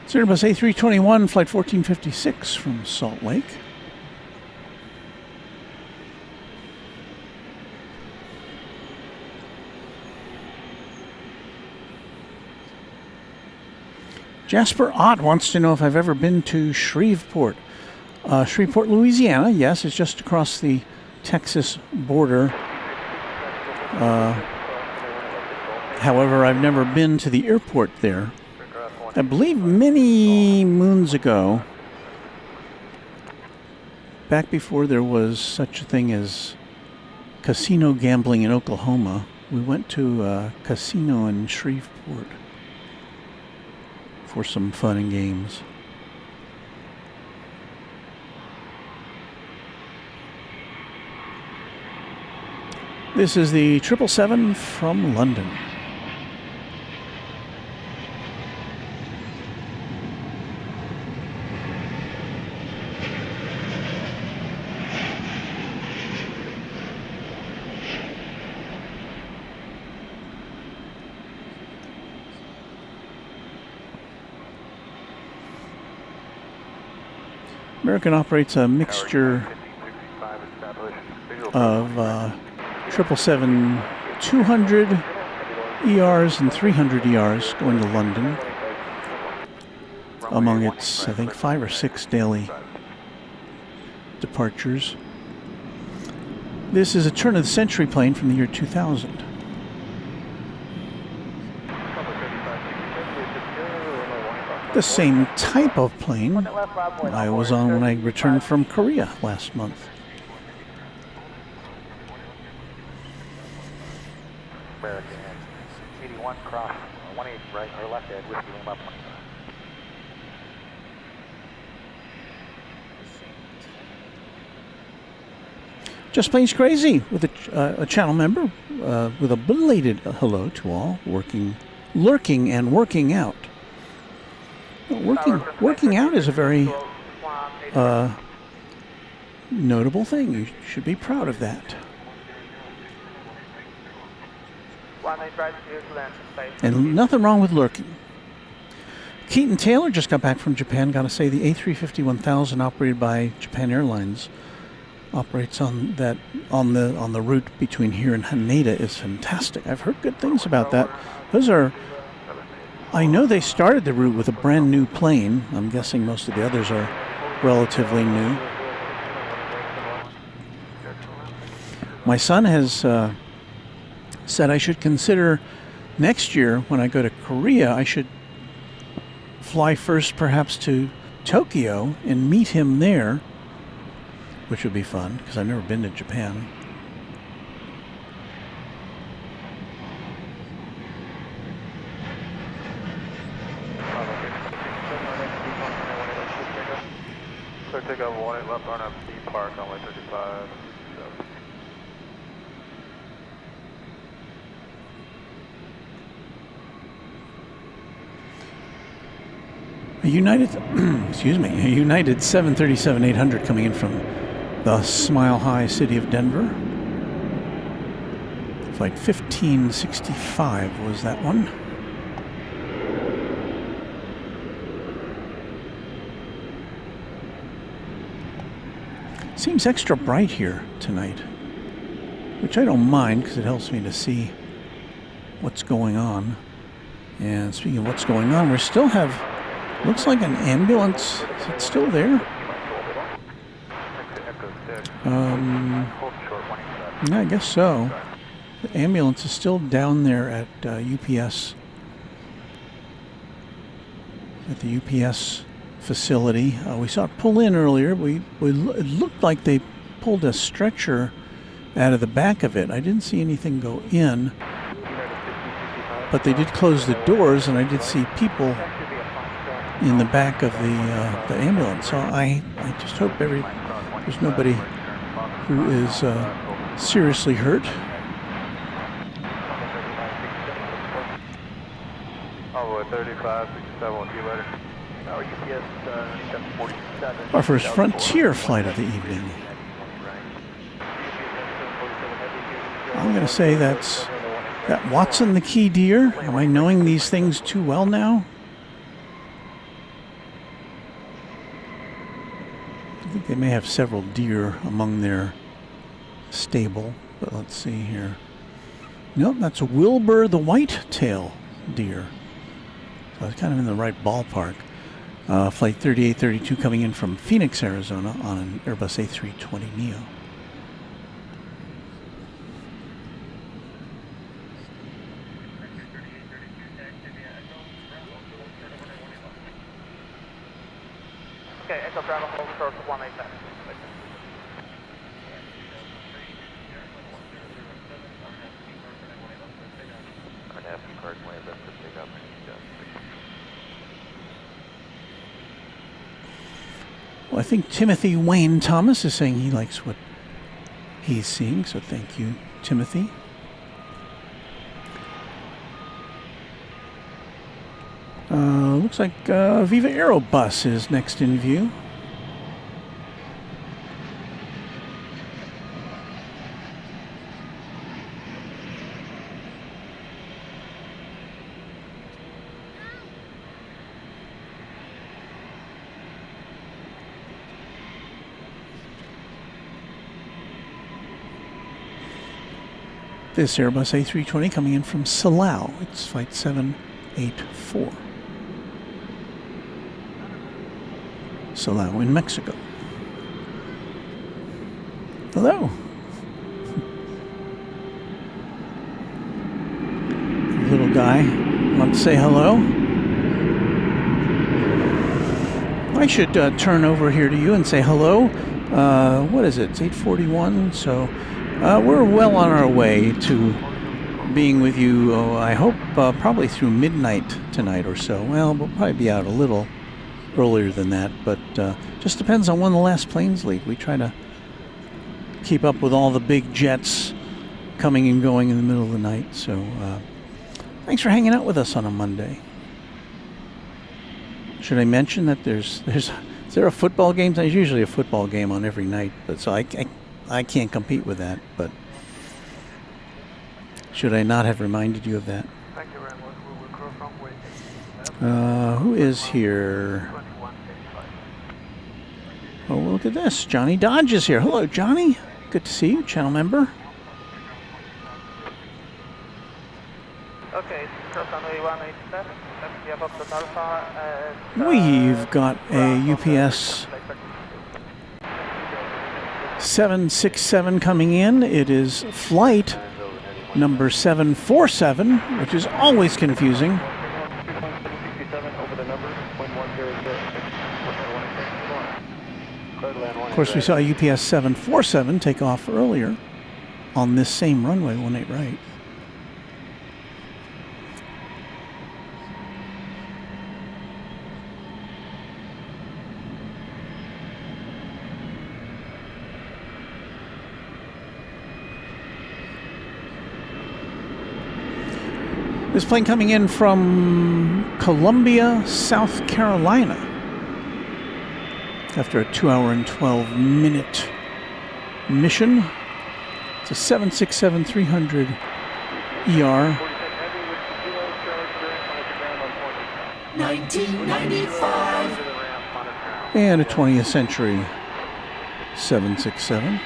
It's Airbus A321, Flight 1456 from Salt Lake. Jasper Ott wants to know if I've ever been to Shreveport. Shreveport, Louisiana, yes, it's just across the Texas border. However, I've never been to the airport there. I believe many moons ago, back before there was such a thing as casino gambling in Oklahoma, we went to a casino in Shreveport for some fun and games. This is the 777 from London. American operates a mixture of 777-200 ERs and 300 ERs going to London among its, I think, 5 or 6 daily departures. This is a turn-of-the-century plane from the year 2000. The same type of plane I was on when I returned from Korea last month. American 81 cross 18 right or left head whiskey Lima 25. Just Plains Crazy with a channel member with a belated hello to all lurking and working out. Working out is a very notable thing. You should be proud of that. And nothing wrong with lurking. Keaton Taylor just got back from Japan. Gotta say, the A350-1000 operated by Japan Airlines operates on the route between here and Haneda is fantastic. I've heard good things about that. I know they started the route with a brand new plane. I'm guessing most of the others are relatively new. My son has said I should consider next year when I go to Korea, I should fly first perhaps to Tokyo and meet him there, which would be fun because I've never been to Japan. So take off 18 left on up B Park on way 35. A United 737-800 coming in from the Smile High city of Denver. Flight 1565 was that one. Seems extra bright here tonight, which I don't mind because it helps me to see what's going on. And speaking of what's going on, we still have, looks like an ambulance. Is it still there? Yeah, I guess so. The ambulance is still down there at UPS, at the UPS facility. We saw it pull in earlier. It looked like they pulled a stretcher out of the back of it. I didn't see anything go in, but they did close the doors, and I did see people in the back of the ambulance. So I just hope there's nobody who is seriously hurt. Oh, 35, 67, will you later? Our first Frontier flight of the evening. I'm going to say that Watson the Key Deer. Am I knowing these things too well now? I think they may have several deer among their stable, but let's see here. Nope, that's Wilbur the white-tail deer. So I was kind of in the right ballpark. Flight 3832 coming in from Phoenix, Arizona on an Airbus A320neo. Okay, Echo Bravo, hold short 187. card way left to pick up and Well, I think Timothy Wayne Thomas is saying he likes what he's seeing, so thank you, Timothy. Looks like Viva Aerobus is next in view. This Airbus A320 coming in from Silao. It's flight 784. Silao in Mexico. Hello. Little guy want to say hello? I should turn over here to you and say hello. What is it? It's 8:41, so we're well on our way to being with you, I hope, probably through midnight tonight or so. Well, we'll probably be out a little earlier than that, but just depends on when the last planes leave. We try to keep up with all the big jets coming and going in the middle of the night, so thanks for hanging out with us on a Monday. Should I mention that is there a football game? There's usually a football game on every night, but so I can't compete with that, but should I not have reminded you of that? Thank you very much. We will cross runway. Who is here? Oh, look at this. Johnny Dodge is here. Hello, Johnny. Good to see you, channel member. Okay, cross runway 187. We've got a UPS 767 coming in. It is flight number 747, which is always confusing. Of course, we saw a UPS 747 take off earlier on this same runway, 18 right. This plane coming in from Columbia, South Carolina, after a 2-hour and 12-minute mission. It's a 767-300 ER. 1995. And a 20th century 767.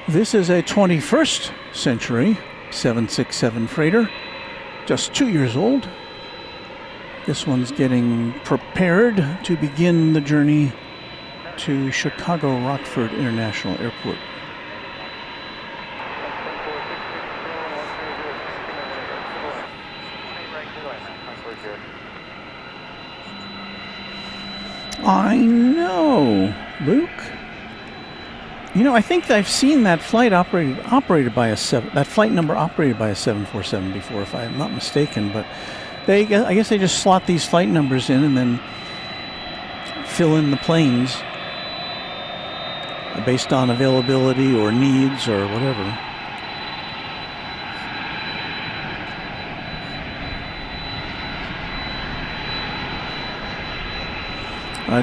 This is a 21st century 767 freighter, just 2 years old. This one's getting prepared to begin the journey to Chicago Rockford International Airport. I know, Luke. You know, I think I've seen that flight operated by that flight number operated by a 747 before, if I'm not mistaken. But I guess they just slot these flight numbers in and then fill in the planes based on availability or needs or whatever.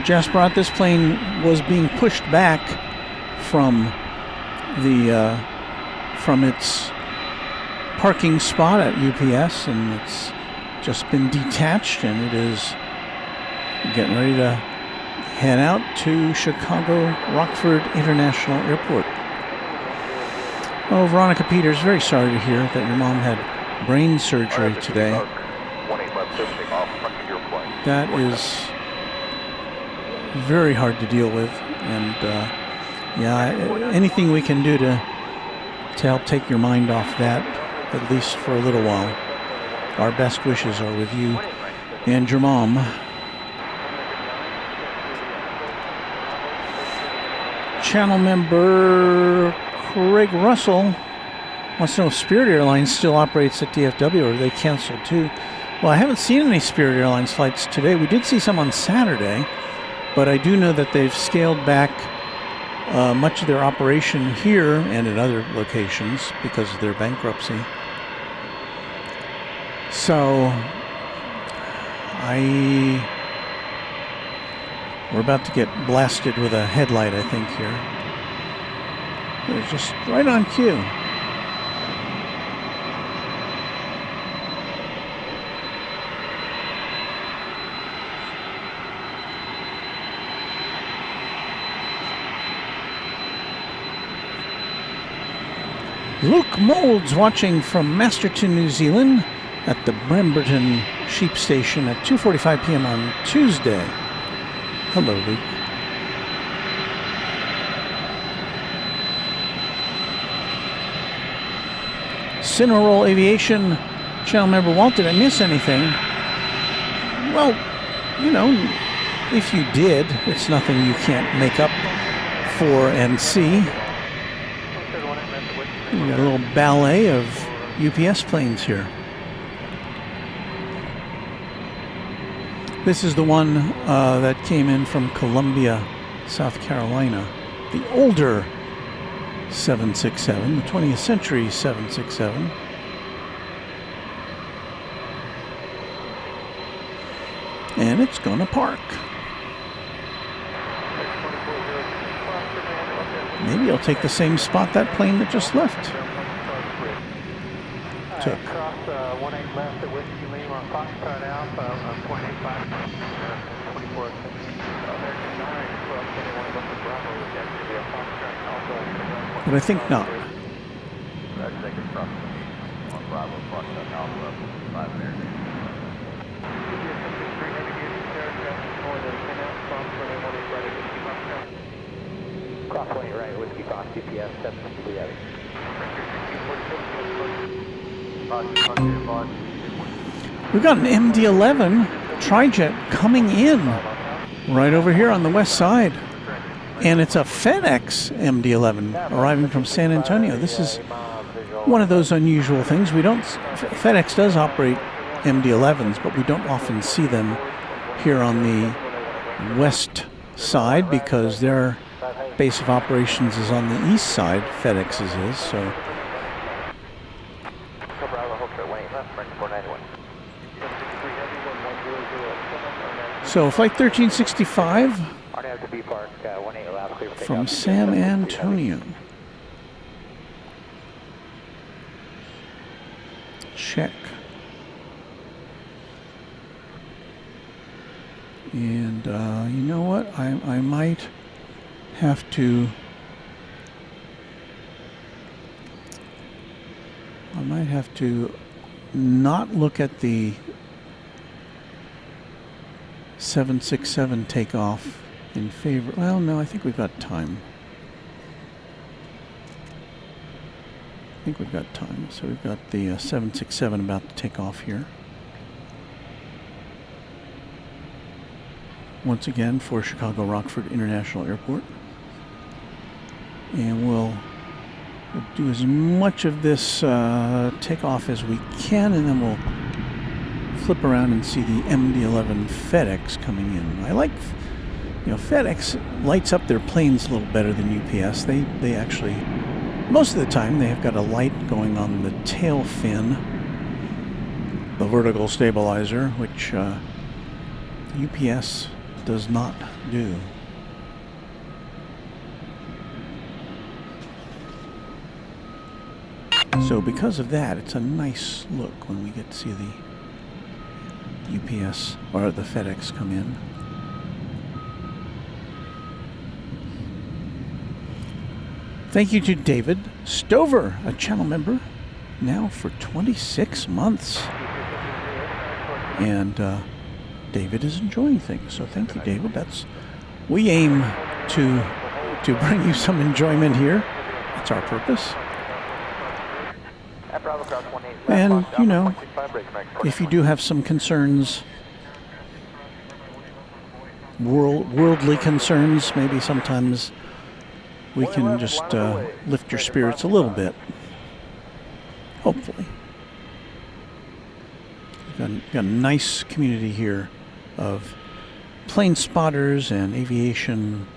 Jasper, this plane was being pushed back from its parking spot at UPS, and it's just been detached, and it is getting ready to head out to Chicago Rockford International Airport. Oh, Veronica Peters, very sorry to hear that your mom had brain surgery today. That is very hard to deal with, and yeah, anything we can do to help take your mind off that at least for a little while. Our best wishes are with you and your mom. Channel member Craig Russell wants to know if Spirit Airlines still operates at DFW, or are they canceled too? Well, I haven't seen any Spirit Airlines flights today. We did see some on Saturday, but I do know that they've scaled back much of their operation here and in other locations because of their bankruptcy. So, we're about to get blasted with a headlight, I think, here. They're just right on cue. Luke Moulds watching from Masterton, New Zealand at the Bramberton Sheep Station at 2:45 p.m. on Tuesday. Hello, Luke. Cineroll Aviation channel member Walt, did I miss anything? Well, you know, if you did, it's nothing you can't make up for and see. We got a little ballet of UPS planes here. This is the one that came in from Columbia, South Carolina. The older 767, the 20th century 767. And it's gonna park. Maybe I'll take the same spot that plane that just left took. Cross 18 left at Whiskey Lima, Foxtrot Alpha on 0.85, 24, American 9, 1221 Left Bravo, which has to be a Foxtrot Alpha. But I think not. Bravo, Foxtrot Alpha, 5 American. Cross 20 right, Whiskey Fox, GPS 763. We've got an MD-11 Trijet coming in right over here on the west side. And it's a FedEx MD-11 arriving from San Antonio. This is one of those unusual things. FedEx does operate MD-11s, but we don't often see them here on the west side because their base of operations is on the east side, FedEx's is, so. So flight 1365 from San Antonio. Check. And you know what? I might have to not look at the 767 takeoff in favor. Well, no, I think we've got time. So we've got the 767 about to take off here. Once again for Chicago Rockford International Airport. And we'll do as much of this takeoff as we can, and then we'll flip around and see the MD-11 FedEx coming in. I like, FedEx lights up their planes a little better than UPS. They actually, most of the time, they have got a light going on the tail fin, the vertical stabilizer, which UPS does not do. So because of that, it's a nice look when we get to see the UPS or the FedEx come in. Thank you to David Stover, a channel member now for 26 months. And David is enjoying things, so thank you, David. We aim to bring you some enjoyment here. That's our purpose. And, you know, if you do have some concerns, worldly concerns, maybe sometimes we can just lift your spirits a little bit. Hopefully. We've got a nice community here of plane spotters and aviation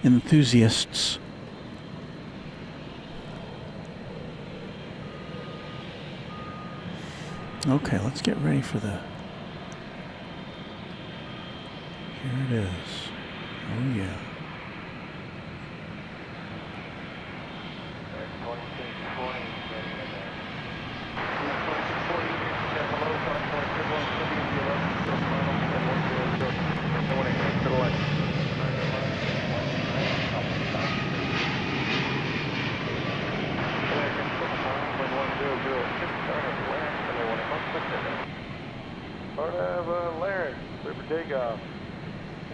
enthusiasts. Okay, let's get ready for the... Here it is. Oh yeah. Takeoff.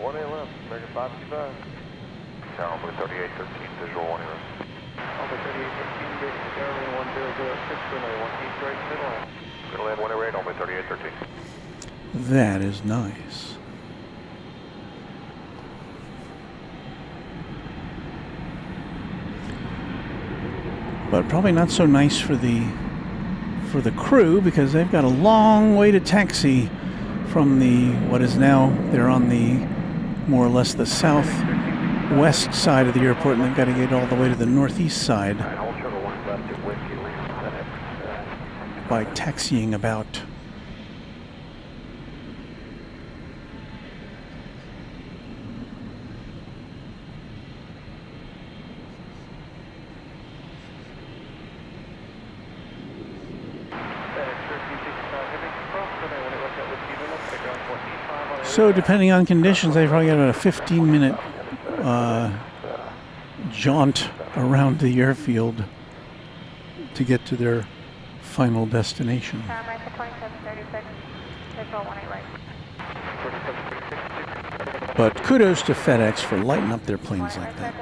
1 a.m. American 555. Tower 3813, visual 1 a.m. Alpha 3813, base Airline 1006, runway 18 straight, middle line. Middle line 1 8, only 3813. That is nice. But probably not so nice for the crew, because they've got a long way to taxi from the, what is now, they're on the more or less the southwest side of the airport, and they've got to get all the way to the northeast side by taxiing about. So depending on conditions, they've probably got about a 15-minute jaunt around the airfield to get to their final destination. But kudos to FedEx for lighting up their planes like that.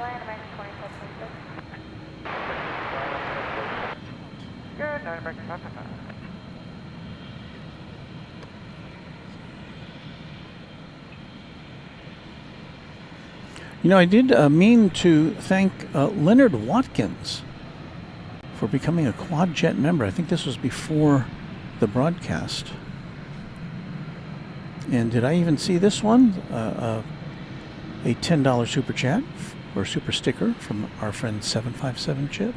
You know, I did mean to thank Leonard Watkins for becoming a Quad Jet member. I think this was before the broadcast. And did I even see this one? A $10 super chat or super sticker from our friend 757 Chip.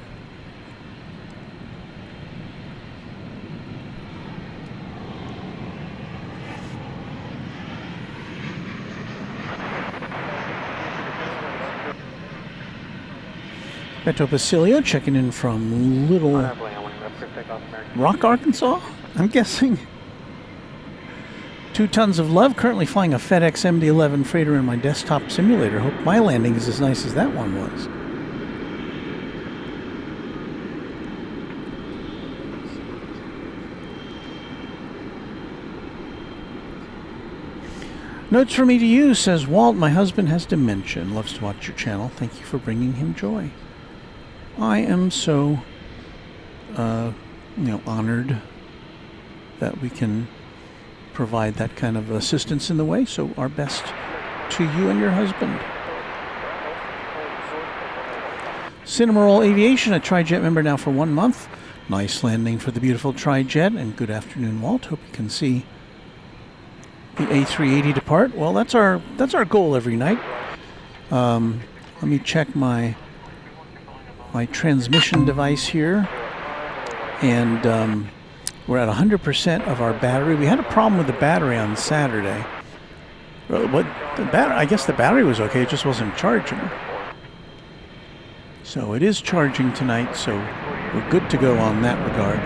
Beto Basilio checking in from Little Rock, Arkansas, I'm guessing. 2 tons of love. Currently flying a FedEx MD-11 freighter in my desktop simulator. Hope my landing is as nice as that one was. Notes for me to use, says Walt. My husband has dementia and loves to watch your channel. Thank you for bringing him joy. I am so, honored that we can provide that kind of assistance in the way. So our best to you and your husband. Cinemarol Aviation, a Tri-Jet member now for 1 month. Nice landing for the beautiful Tri-Jet, and good afternoon, Walt. Hope you can see the A380 depart. Well, that's our goal every night. Let me check my transmission device here, and we're at 100% of our battery. We had a problem with the battery on Saturday. I guess the battery was okay, it just wasn't charging. So it is charging tonight, so we're good to go on that regard.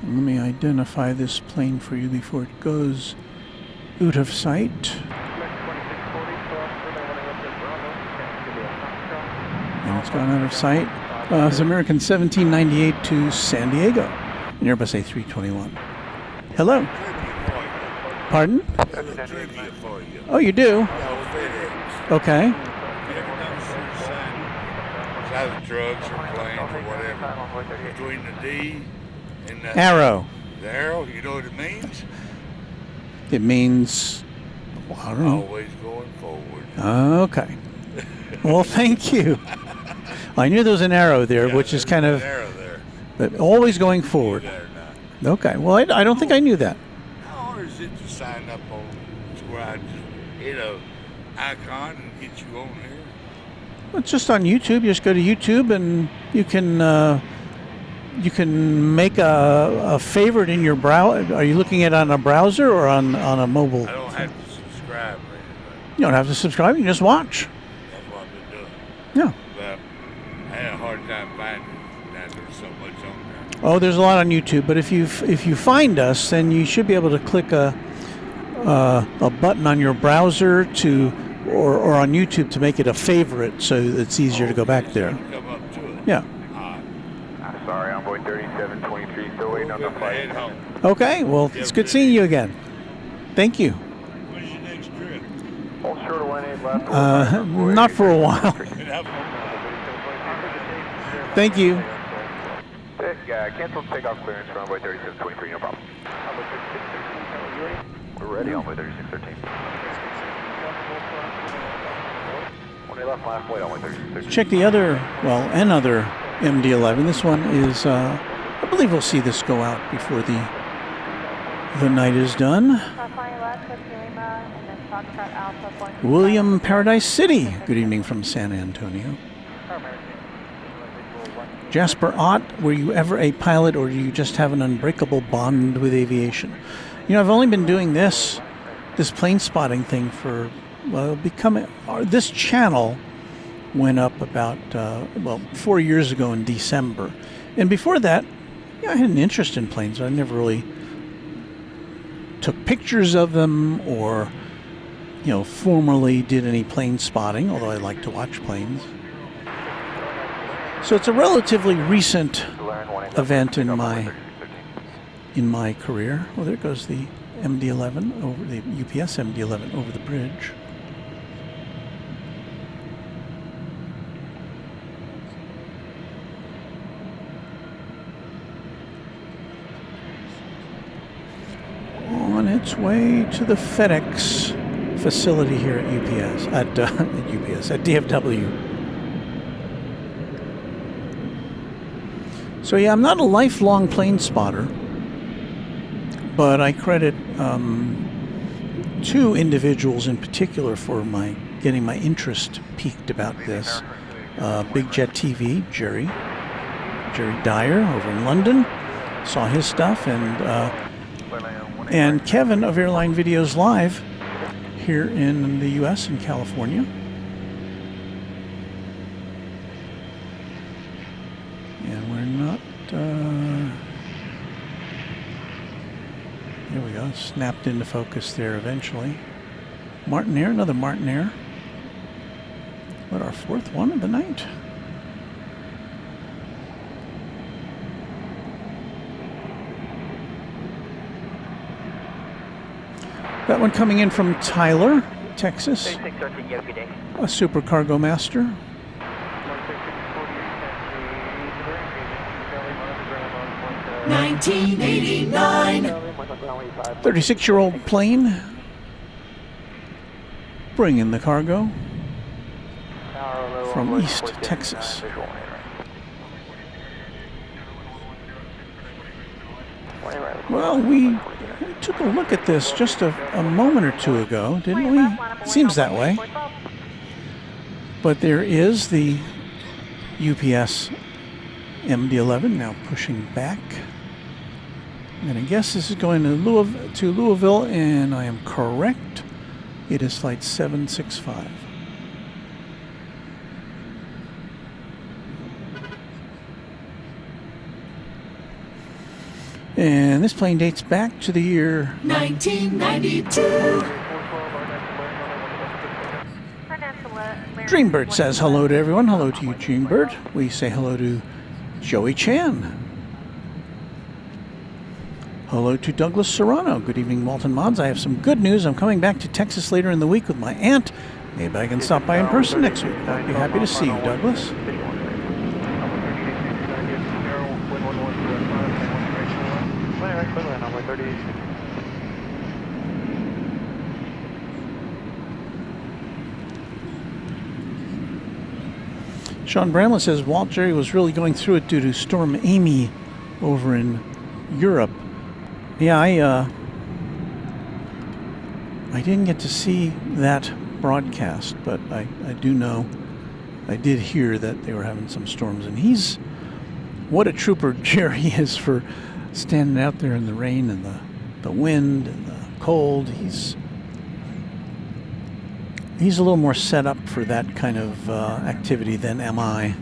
Let me identify this plane for you before it goes out of sight. And it's gone out of sight. It's American 1798 to San Diego, an Airbus A321. Hello. Pardon? Trivia for you. Oh, you do? FedEx. Okay. You ever notice there's a sign it's either drugs or planes or whatever between the D and the Arrow. The arrow, you know what it means? It means, well, I don't know. Always going forward. Okay. Well, thank you. I knew there was an arrow there, which is kind of, An arrow there. but always going forward. That or not. Okay. Well, I don't think I knew that. Or is it to sign up on where I just hit a icon and get you on here? It's just on YouTube. You just go to YouTube and you can make a favorite in your browser. Are you looking at it on a browser or on a mobile? I don't have to subscribe or anything. You don't have to subscribe. You can just watch. That's what I've been doing. Yeah. But I had a hard time finding that there's so much on there. Oh, there's a lot on YouTube. But if you find us, then you should be able to click a button on your browser to or on YouTube to make it a favorite, so it's easier to go back there. Come up to it. Yeah. Sorry, Envoy 3723, still waiting on the flight. Head home. Okay. Well, it's good seeing you again. Thank you. When's your next trip? Hold short of 18 left. Not for a while. Thank you. Cancel takeoff clearance for Envoy 3723, no problem. We're ready, Envoy 3613. When they left last flight, Envoy 3613. Check the other, another MD-11. This one is, I believe we'll see this go out before the night is done. William Paradise City. Good evening from San Antonio. Jasper Ott, were you ever a pilot or do you just have an unbreakable bond with aviation? You know, I've only been doing this plane spotting thing for, this channel went up about, 4 years ago in December. And before that, I had an interest in planes. I never really took pictures of them or, formally did any plane spotting, although I like to watch planes. So it's a relatively recent event in my career. Well, there goes the MD-11 over the UPS MD-11 over the bridge. On its way to the FedEx facility here at UPS at DFW. So yeah, I'm not a lifelong plane spotter, but I credit two individuals in particular for getting my interest peaked about this. Big Jet TV, Jerry Dyer over in London, saw his stuff, and Kevin of Airline Videos Live here in the U.S. in California. And we're not, there we go, snapped into focus there eventually. Martinair, another Martinair. What, our fourth one of the night? That one coming in from Tyler, Texas. A Super Cargo Master. 1989. 36-year-old plane. Bringing the cargo from East Texas. Well, we took a look at this just a moment or two ago, didn't we? Seems that way. But there is the UPS MD-11 now pushing back. And I guess this is going to Louisville, and I am correct. It is flight 765. And this plane dates back to the year 1992. Dreambird says hello to everyone. Hello to you, Dreambird. We say hello to Joey Chan. Hello to Douglas Serrano. Good evening, Walton Mods. I have some good news. I'm coming back to Texas later in the week with my aunt. Maybe I can stop by in person next week. I'd be happy to see you, Douglas. Sean Bramlett says Walt Jerry was really going through it due to Storm Amy over in Europe. Yeah, I didn't get to see that broadcast, but I do know, I did hear that they were having some storms, and what a trooper Jerry is for standing out there in the rain and the wind and the cold. He's a little more set up for that kind of activity than am I.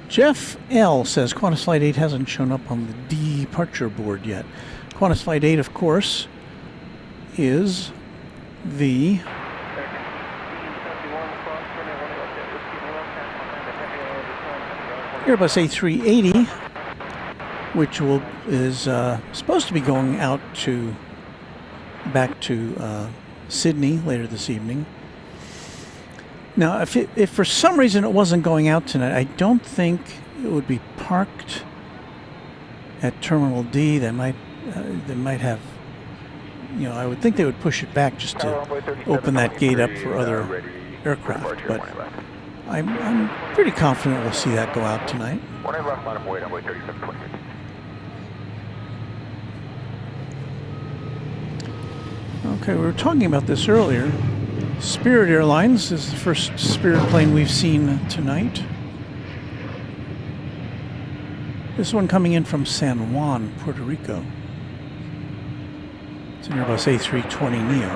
Jeff L. says Qantas Flight 8 hasn't shown up on the departure board yet. Qantas Flight 8, of course, is the Airbus A380, which is supposed to be going out back to Sydney later this evening. Now, if for some reason it wasn't going out tonight, I don't think it would be parked at Terminal D. They might have, I would think they would push it back just to open that gate up for other aircraft. But I'm pretty confident we'll see that go out tonight. Okay, we were talking about this earlier. Spirit Airlines is the first Spirit plane we've seen tonight. This one coming in from San Juan, Puerto Rico. It's an Airbus A320 Neo.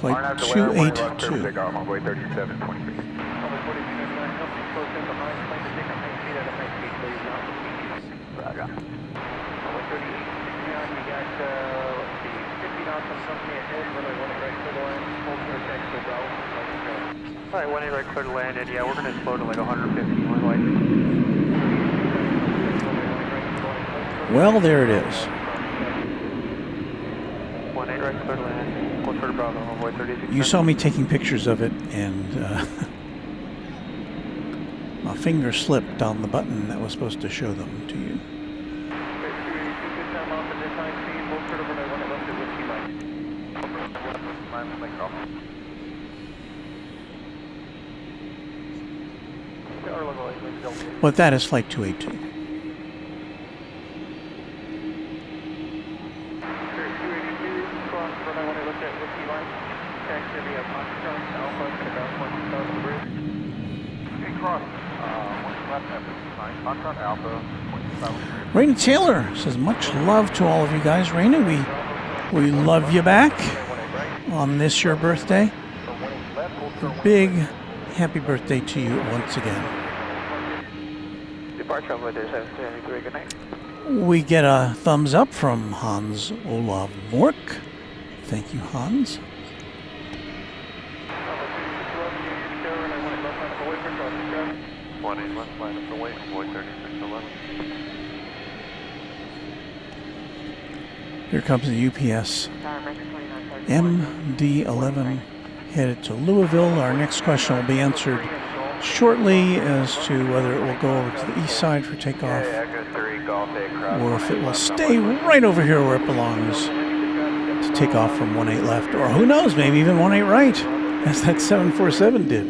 Flight 282. Alright, 18 right clear to land, and yeah, we're going to slow to like 115. Well, there it is. 18 right clear to land, clear to Bravo, runway 36. You saw me taking pictures of it, and my finger slipped on the button that was supposed to show them to you. But that is Flight 282. Raina Taylor says, much love to all of you guys. Raina, we love you back on this your birthday. A big happy birthday to you once again. Good night. We get a thumbs up from Hans Olav Mork. Thank you, Hans. Here comes the UPS MD-11 headed to Louisville. Our next question will be answered shortly as to whether it will go over to the east side for takeoff or if it will stay right over here where it belongs to take off from 18 left, or who knows, maybe even 18 right, as that 747 did.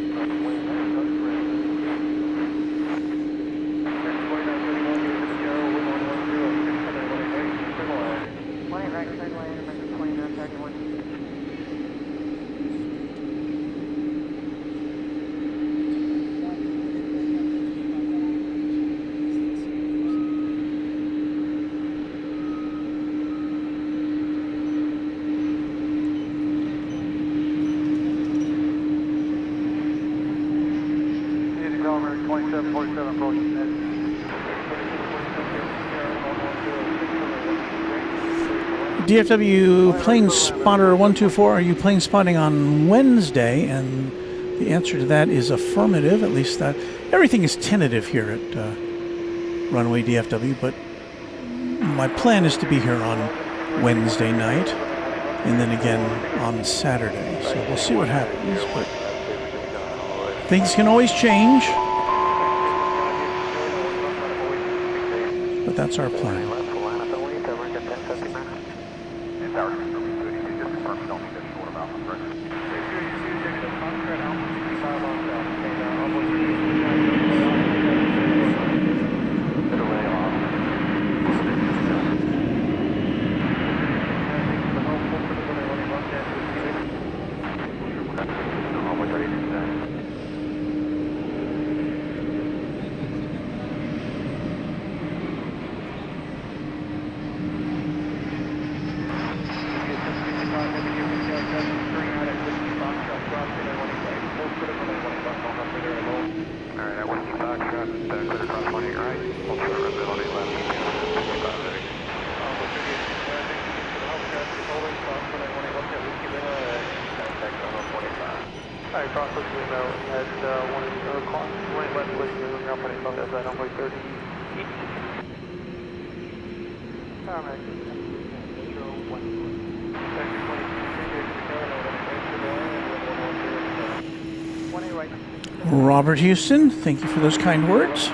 DFW plane spotter 124, are you plane spotting on Wednesday? And the answer to that is affirmative. At least that everything is tentative here at Runway DFW, but my plan is to be here on Wednesday night and then again on Saturday. So we'll see what happens, but things can always change. But that's our plan. Robert Houston, thank you for those kind words.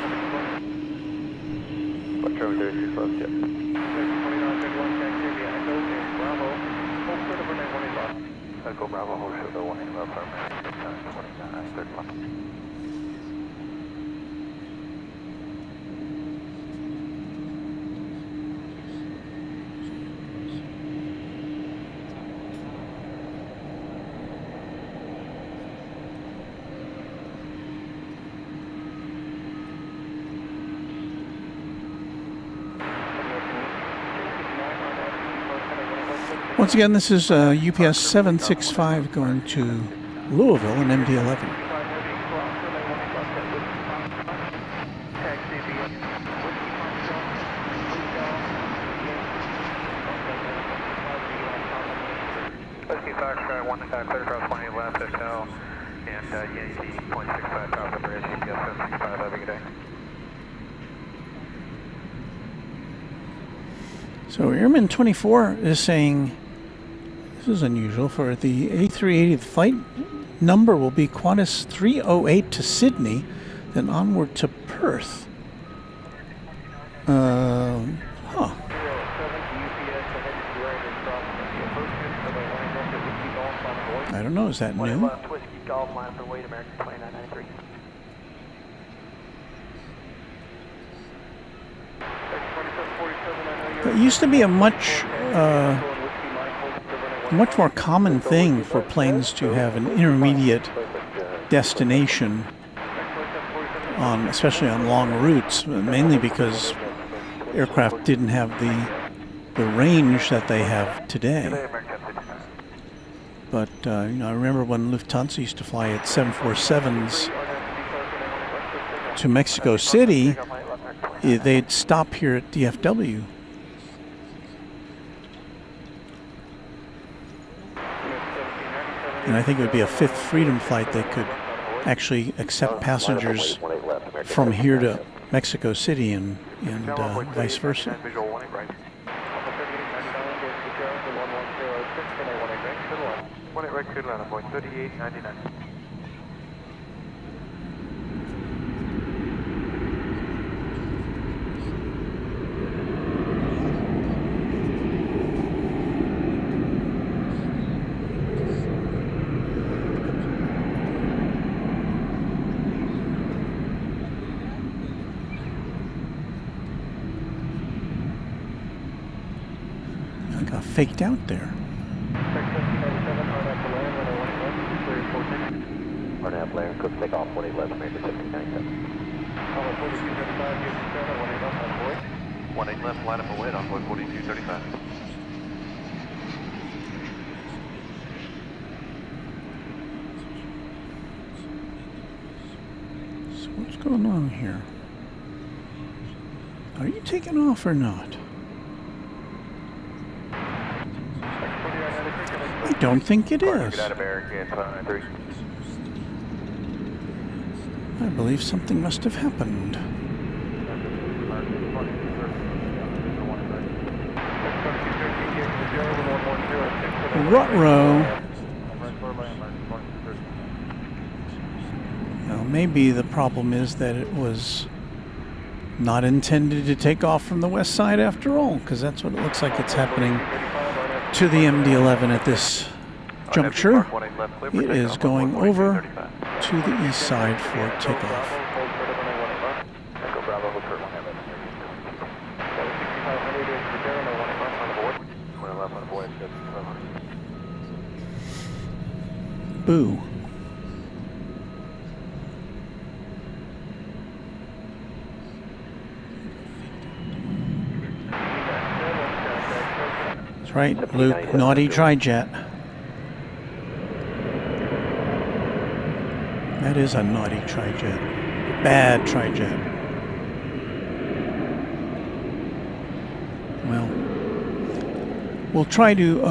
Once again, this is UPS 765 going to Louisville and MD-11. Whiskey Foxtrot 1 clear across 20 left hotel and Yankee 0.65 Alpha Bridge, UPS 765, have a good day. So Airman 24 is saying, this is unusual, for the A380, the flight number will be Qantas 308 to Sydney, then onward to Perth. I don't know, is that new? It used to be a much more common thing for planes to have an intermediate destination on, especially on long routes, mainly because aircraft didn't have the range that they have today. But you know, I remember when Lufthansa used to fly at 747s to Mexico City, they'd stop here at DFW. And I think it would be a fifth Freedom flight that could actually accept passengers from here to Mexico City and vice versa. Faked out there. RNAV land, cook takeoff 18 left, American 1797. 18 left, line up away, envoy 4235. So what's going on here? Are you taking off or not? I don't think it is. Qantas American 593. I believe something must have happened. Ruh-roh. Now, maybe the problem is that it was not intended to take off from the west side after all, because that's what it looks like it's happening to the MD-11 at this juncture. It is going over to the east side for takeoff. Boo. That's right, Luke. Naughty tri-jet. That is a naughty tri-jet. Bad tri-jet. Well, we'll try to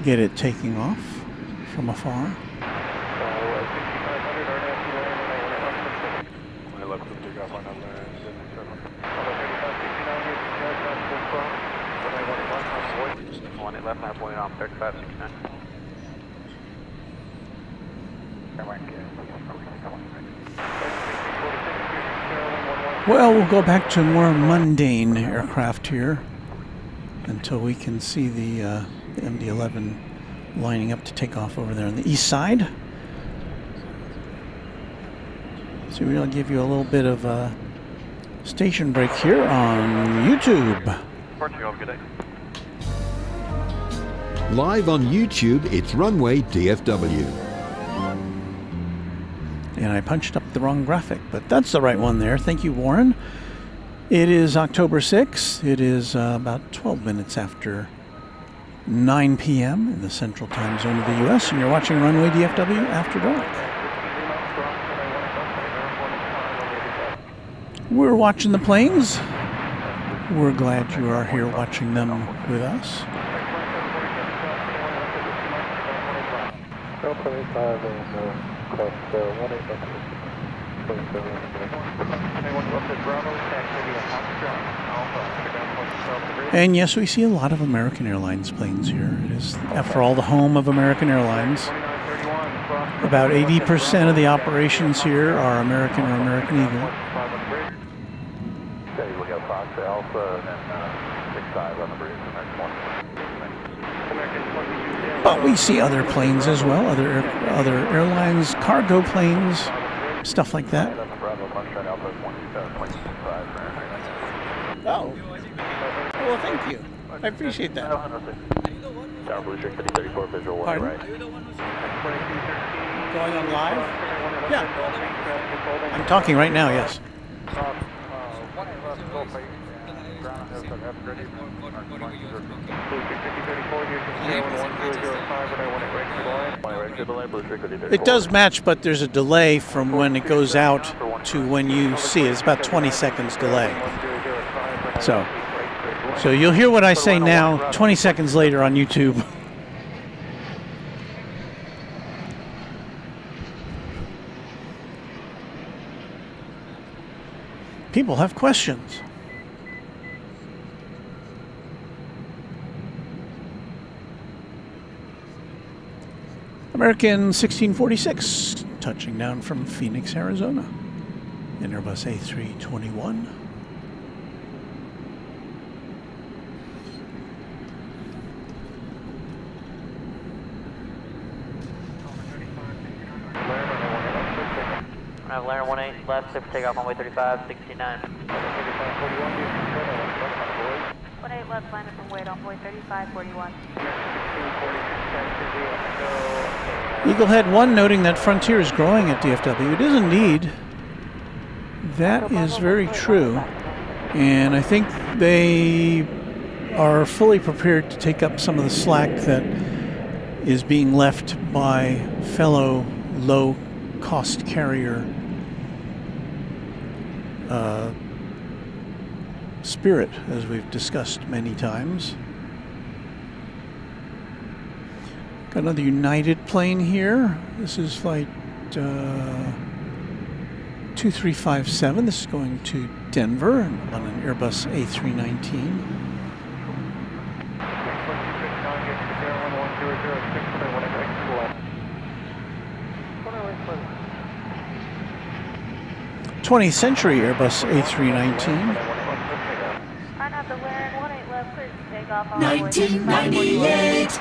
get it taking off from afar. Left 9 point on 3569. Well, we'll go back to more mundane aircraft here until we can see the MD-11 lining up to take off over there on the east side. So we'll give you a little bit of a station break here on YouTube. Portugal, good day. Live on YouTube, it's Runway DFW. And I punched up the wrong graphic, but that's the right one there. Thank you, Warren. It is October 6th. It is about 12 minutes after 9 p.m. in the central time zone of the U.S., and you're watching Runway DFW After Dark. We're watching the planes. We're glad you are here watching them with us. And yes, we see a lot of American Airlines planes here. It is, after all, the home of American Airlines. About 80% of the operations here are American or American Eagle. But we see other planes as well, other airlines, cargo planes, stuff like that. Oh, well, thank you. I appreciate that. Pardon? Going on live? Yeah. I'm talking right now, yes. It does match, but there's a delay from when it goes out to when you see it. It's about 20 seconds delay. So you'll hear what I say now 20 seconds later on YouTube. People have questions. American 1646, touching down from Phoenix, Arizona, in Airbus A321. Ladder 18 left, clear for takeoff on way 35, 69. 18 left, line up and wait on boy 3541. Eaglehead 1 noting that Frontier is growing at DFW. It is indeed. That is very true. And I think they are fully prepared to take up some of the slack that is being left by fellow low-cost carrier Spirit, as we've discussed many times. Got another United plane here. This is flight 2357. This is going to Denver on an Airbus A319. '20th century Airbus A319. 1998.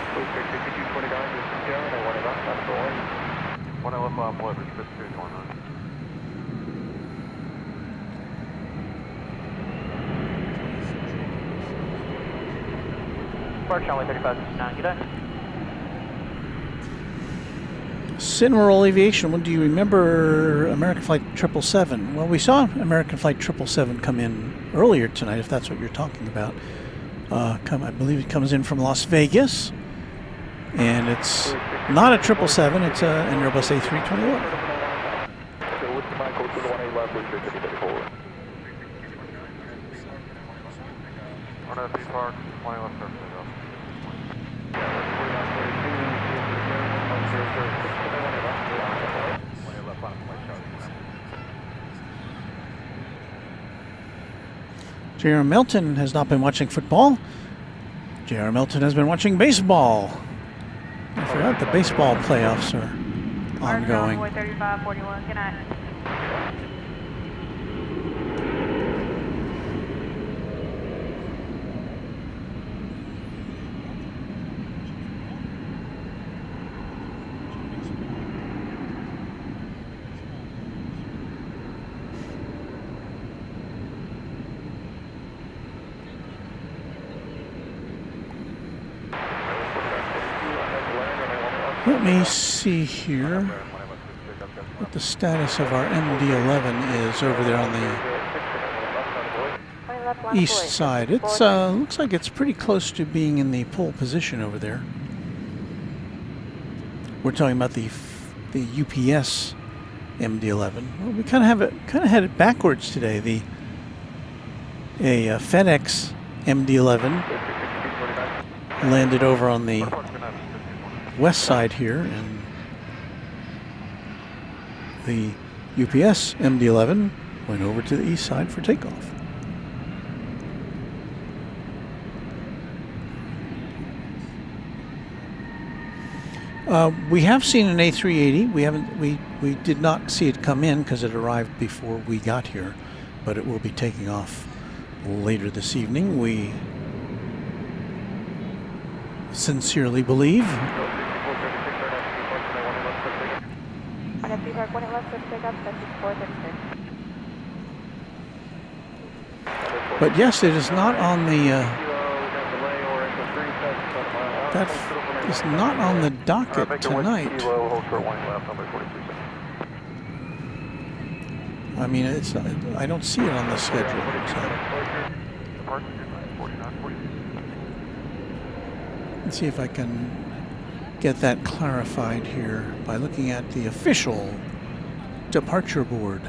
Runway 3569, good day. Cineral Aviation, well, do you remember American Flight 777? Well, we saw American Flight 777 come in earlier tonight, if that's what you're talking about. I believe it comes in from Las Vegas, and it's not a 777, it's an Airbus A321. J.R. Melton has not been watching football. J.R. Melton has been watching baseball. I forgot the baseball playoffs are ongoing. 3541, good night. Let me see here what the status of our MD-11 is over there on the east side. It's looks like it's pretty close to being in the pole position over there. We're talking about the UPS MD-11. Well, we kind of had it backwards today. A FedEx MD-11 landed over on the west side here, and the UPS MD-11 went over to the east side for takeoff. We have seen an A380. We did not see it come in because it arrived before we got here, but it will be taking off later this evening, we sincerely believe. But yes, it is not on the that is not on the docket tonight. I mean, it's I don't see it on the schedule. So. Let's see if I can get that clarified here by looking at the official departure board.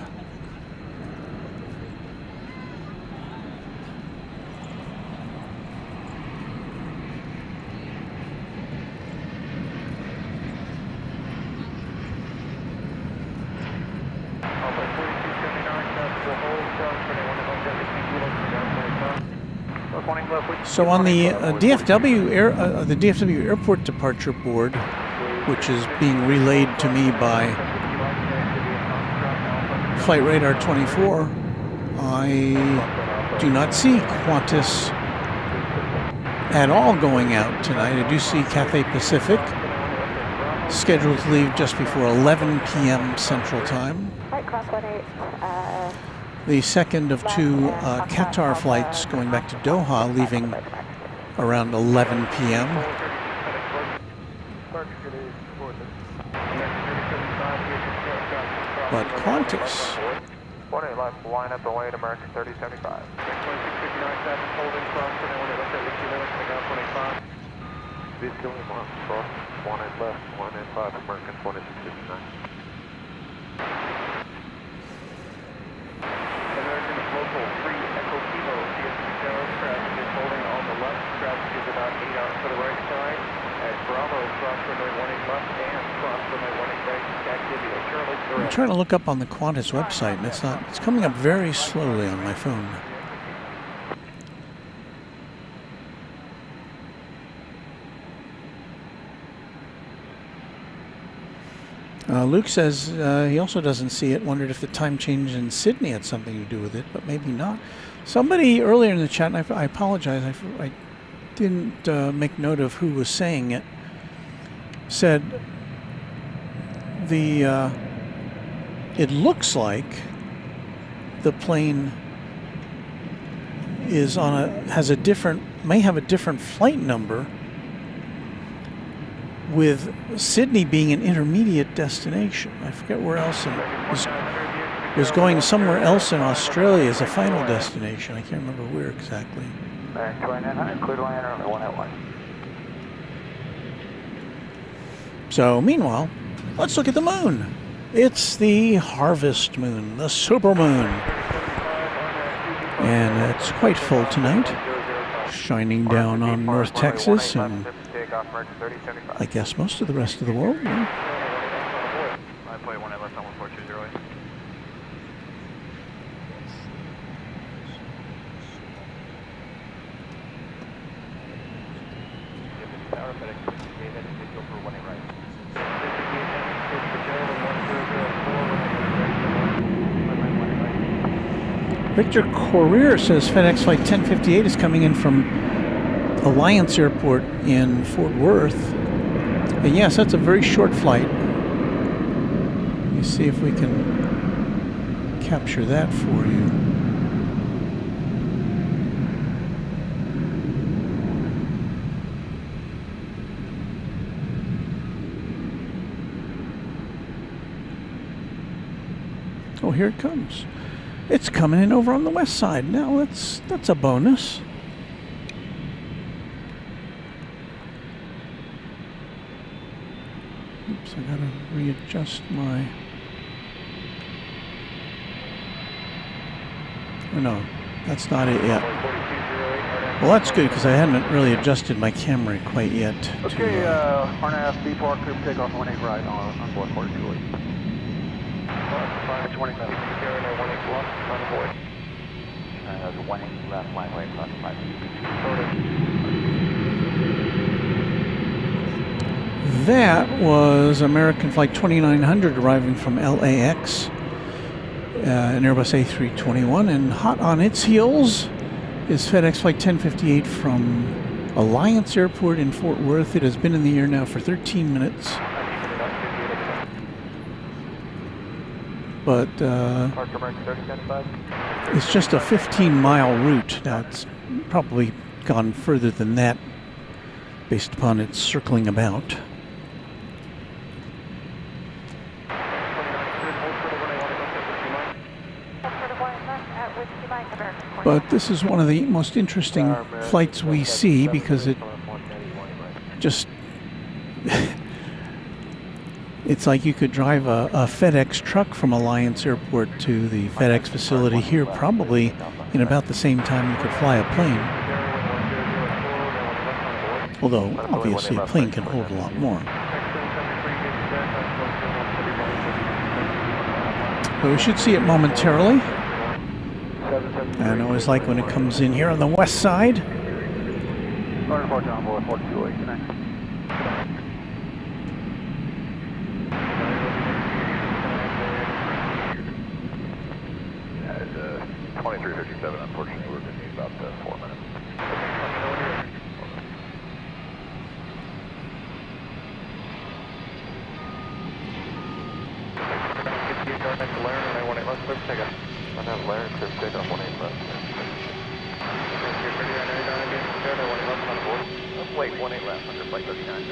So on the DFW Airport departure board, which is being relayed to me by Flight Radar 24, I do not see Qantas at all going out tonight. I do see Cathay Pacific scheduled to leave just before 11 p.m. Central Time. The second of two Qatar flights going back to Doha, leaving around 11 p.m. But Qantas. Line up the way at American 3075. One and left, 1 and 5, American 2659. American local 3 Echo Kilo, I'm trying to look up on the Qantas website, and it's coming up very slowly on my phone. Luke says he also doesn't see it. Wondered if the time change in Sydney had something to do with it, but maybe not. Somebody earlier in the chat, and I apologize, I didn't make note of who was saying it, said it looks like the plane is may have a different flight number, with Sydney being an intermediate destination. I forget where else was going somewhere else in Australia as a final destination. I can't remember where exactly. So meanwhile, let's look at the moon. It's the harvest moon, the super moon. And it's quite full tonight, shining down on North Texas and I guess most of the rest of the world. Yeah. I play one at left on 1420. Victor Courier says FedEx Flight 1058 is coming in from Alliance Airport in Fort Worth. And yes, that's a very short flight. Let me see if we can capture that for you. Oh, here it comes. It's coming in over on the west side. Now that's a bonus. Oops, I gotta readjust my... Oh no, that's not it yet. Well, that's good because I hadn't really adjusted my camera quite yet. Okay, RNAF B4 group takeoff 18 right on board 42. 520 minutes. 18 left on board. That's 18 left, line right, plus 5. That was American Flight 2900 arriving from LAX, an Airbus A321, and hot on its heels is FedEx Flight 1058 from Alliance Airport in Fort Worth. It has been in the air now for 13 minutes. But it's just a 15-mile route. Now, it's probably gone further than that based upon its circling about. But this is one of the most interesting flights we see because it just... It's like you could drive a FedEx truck from Alliance Airport to the FedEx facility here probably in about the same time you could fly a plane. Although, obviously, a plane can hold a lot more. But we should see it momentarily. And I always like when it comes in here on the west side. Unfortunately, we're going to need about 4 minutes. Wait, 18 left, under flight 39.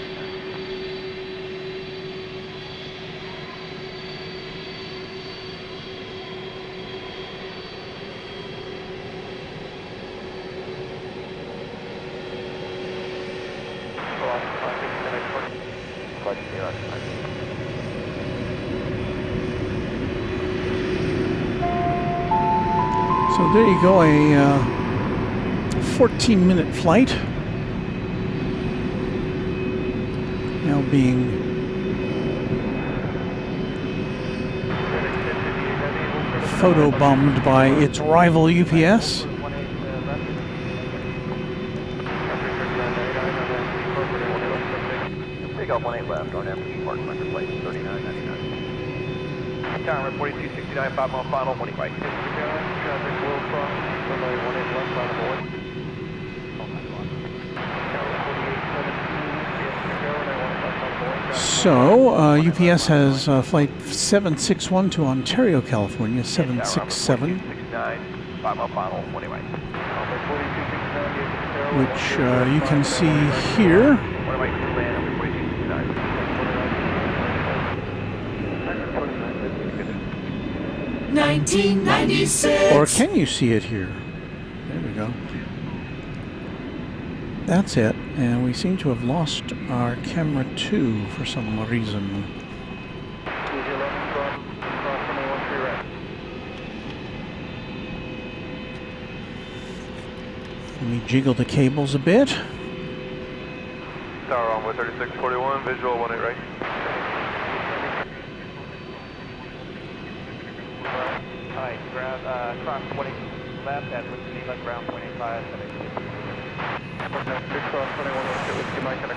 So there you go, a 14-minute flight. Now being photobombed by its rival UPS. Takeoff 18 left on empty, departure record flight 3999. Tower 4269, 5 mile final, 20 right. Traffic will cross, runway 18 left, final board. So, UPS has flight 761 to Ontario, California, 767, which you can see here. 1996. Or can you see it here? There we go. That's it, and we seem to have lost our camera 2 for some reason. Let me jiggle the cables a bit. Tower runway 3641, visual 18 right. Alright, ground, cross 20 left at Geneva, ground 0.85.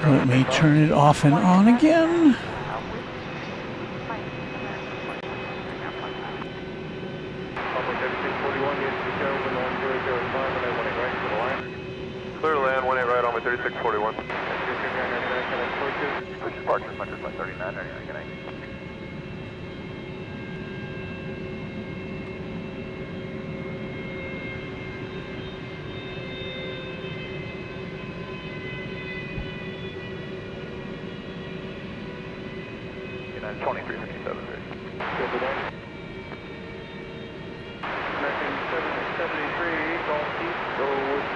Let me turn it off and on again. Clear land 18 right on my 3641. Push departure, departure flight 3999. United 2357. American 773, Golf East, go with,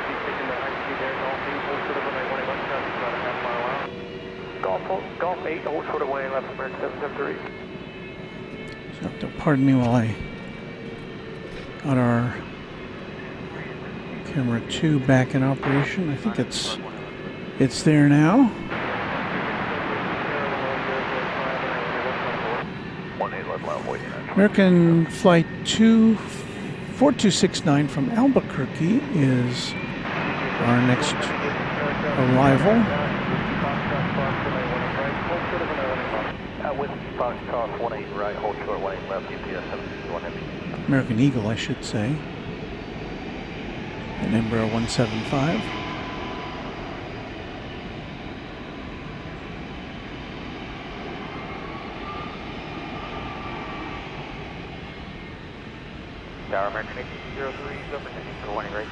keep taking the high speed there, Golf East, hold short of runway 18 left, traffic about a half mile out. Golf 8, hold short of 18 left, American 773. So, pardon me while I got our camera 2 back in operation. I think it's there now. American Flight 4269 from Albuquerque is our next arrival. With Foxtrot 18 right, hold short 18 left, UPS 761 heavy. American Eagle, I should say. And Embraer 175. Tower American 1803, over heading for 18 right.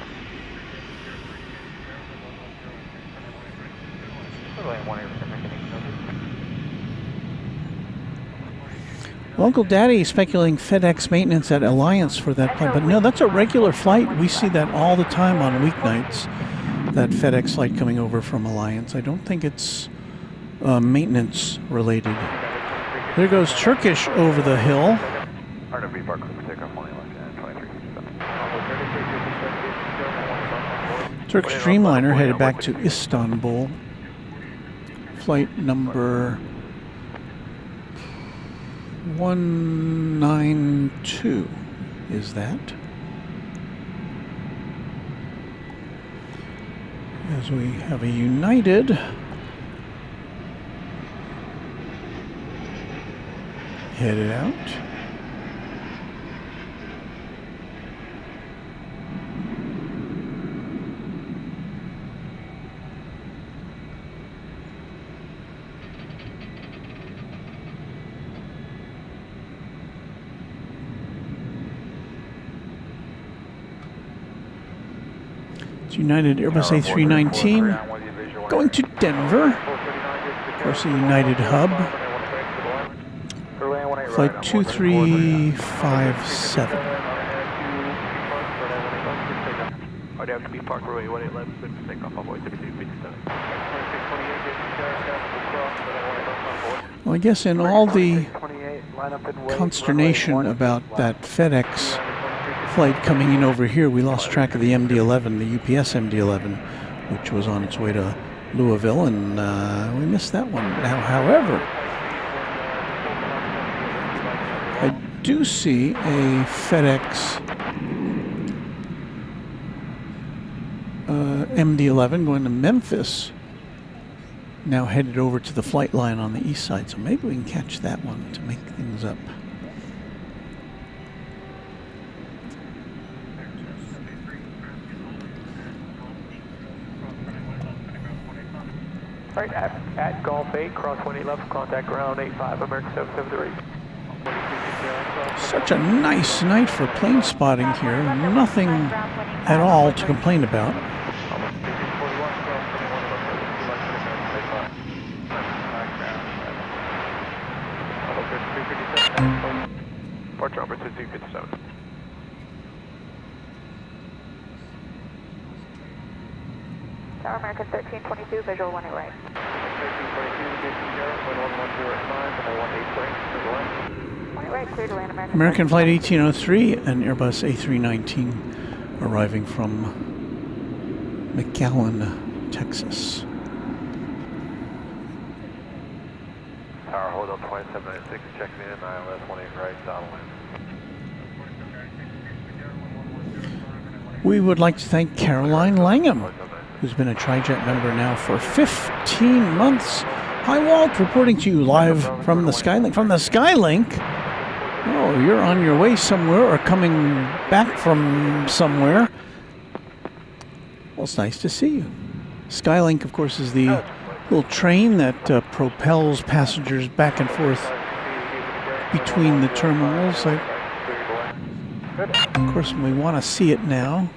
Well, Uncle Daddy is speculating FedEx maintenance at Alliance for that plane, but no, that's a regular flight. We see that all the time on weeknights, that FedEx flight coming over from Alliance. I don't think it's maintenance related. There goes Turkish over the hill. RW Park for takeoff 20 left and 23. Turkish Dreamliner headed back to Istanbul. Flight number 192 is that. As we have a United headed out. United Airbus A319 going to Denver. Of course, a United hub. Flight 2357. I'd have to be parked runway 18 left, but takeoff on board 3257. Well, I guess in all the consternation about that FedEx flight coming in over here, we lost track of the MD-11, the UPS MD-11, which was on its way to Louisville, and we missed that one. Now, however, I do see a FedEx MD-11 going to Memphis, now headed over to the flight line on the east side, so maybe we can catch that one to make things up. All right, at Golf 8, cross 18 left, contact ground 85, American 773. Such a nice night for plane spotting here. Nothing at all to complain about. Departure number 2257. Tower American 1322, visual 18 right. 18 right, clear to land American Flight 1803 and Airbus A319 arriving from McAllen, Texas. Tower, hold up 2796, checking in, ILS 18 right, solid land. We would like to thank Caroline Langham, who's been a TriJet member now for 15 months. Hi, Walt, reporting to you live from the Skylink. From the Skylink? Oh, you're on your way somewhere or coming back from somewhere. Well, it's nice to see you. Skylink, of course, is the little train that propels passengers back and forth between the terminals. Of course, we want to see it now.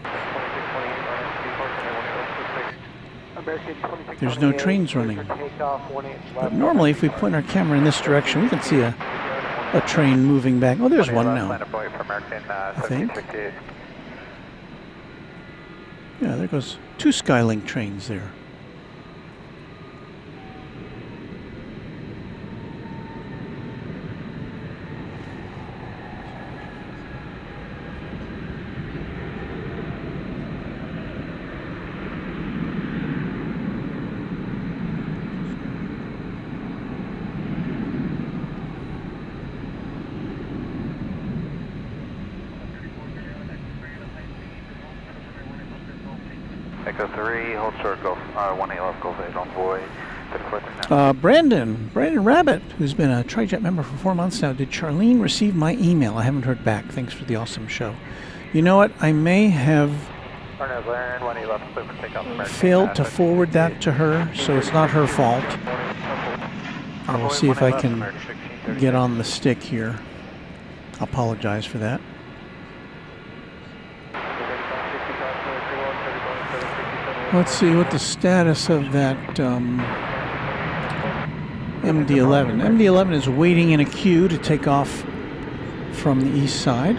There's no trains running. But normally, if we point our camera in this direction, we can see a train moving back. Oh, there's one now, I think. Yeah, there goes 2 Skylink trains there. Echo 3, hold short, Gulf, 18 left, Gulf 8 on boy. Brandon Rabbit, who's been a TriJet member for 4 months now. Did Charlene receive my email? I haven't heard back. Thanks for the awesome show. You know what? I may have failed to forward that to her, so it's not her fault. I will see if I can get on the stick here. I apologize for that. Let's see what the status of that MD-11. MD-11 is waiting in a queue to take off from the east side.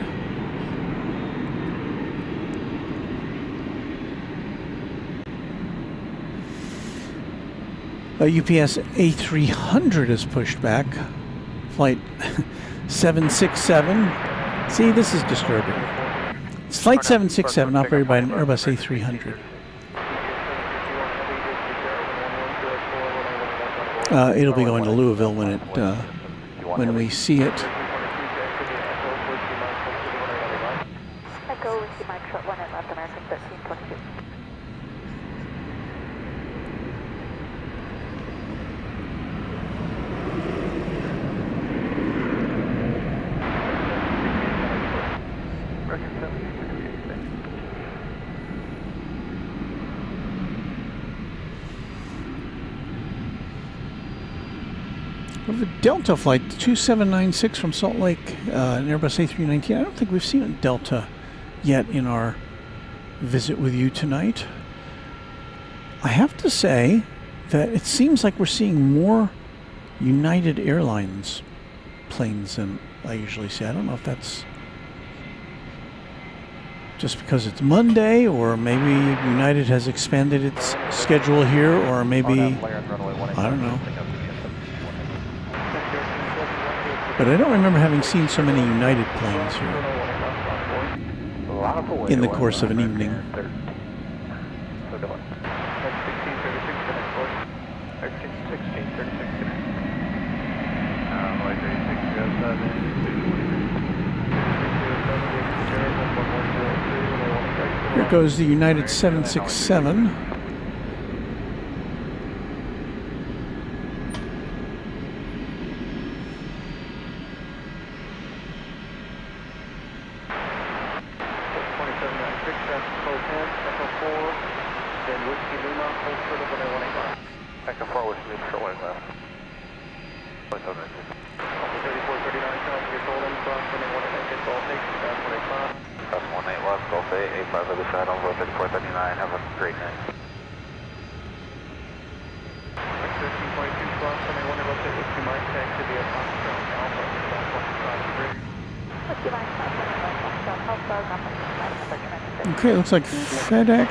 A UPS A300 is pushed back. Flight 767. See, this is disturbing. It's Flight 767 operated by an Airbus A300. It'll be going to Louisville when we see it. Echo, receive my short 1 at left, American 1322. The Delta flight 2796 from Salt Lake, an Airbus A319. I don't think we've seen a Delta yet in our visit with you tonight. I have to say that it seems like we're seeing more United Airlines planes than I usually see. I don't know if that's just because it's Monday, or maybe United has expanded its schedule here, or maybe, I don't know. But I don't remember having seen so many United planes here in the course of an evening. Here goes the United 767. Okay, looks like FedEx.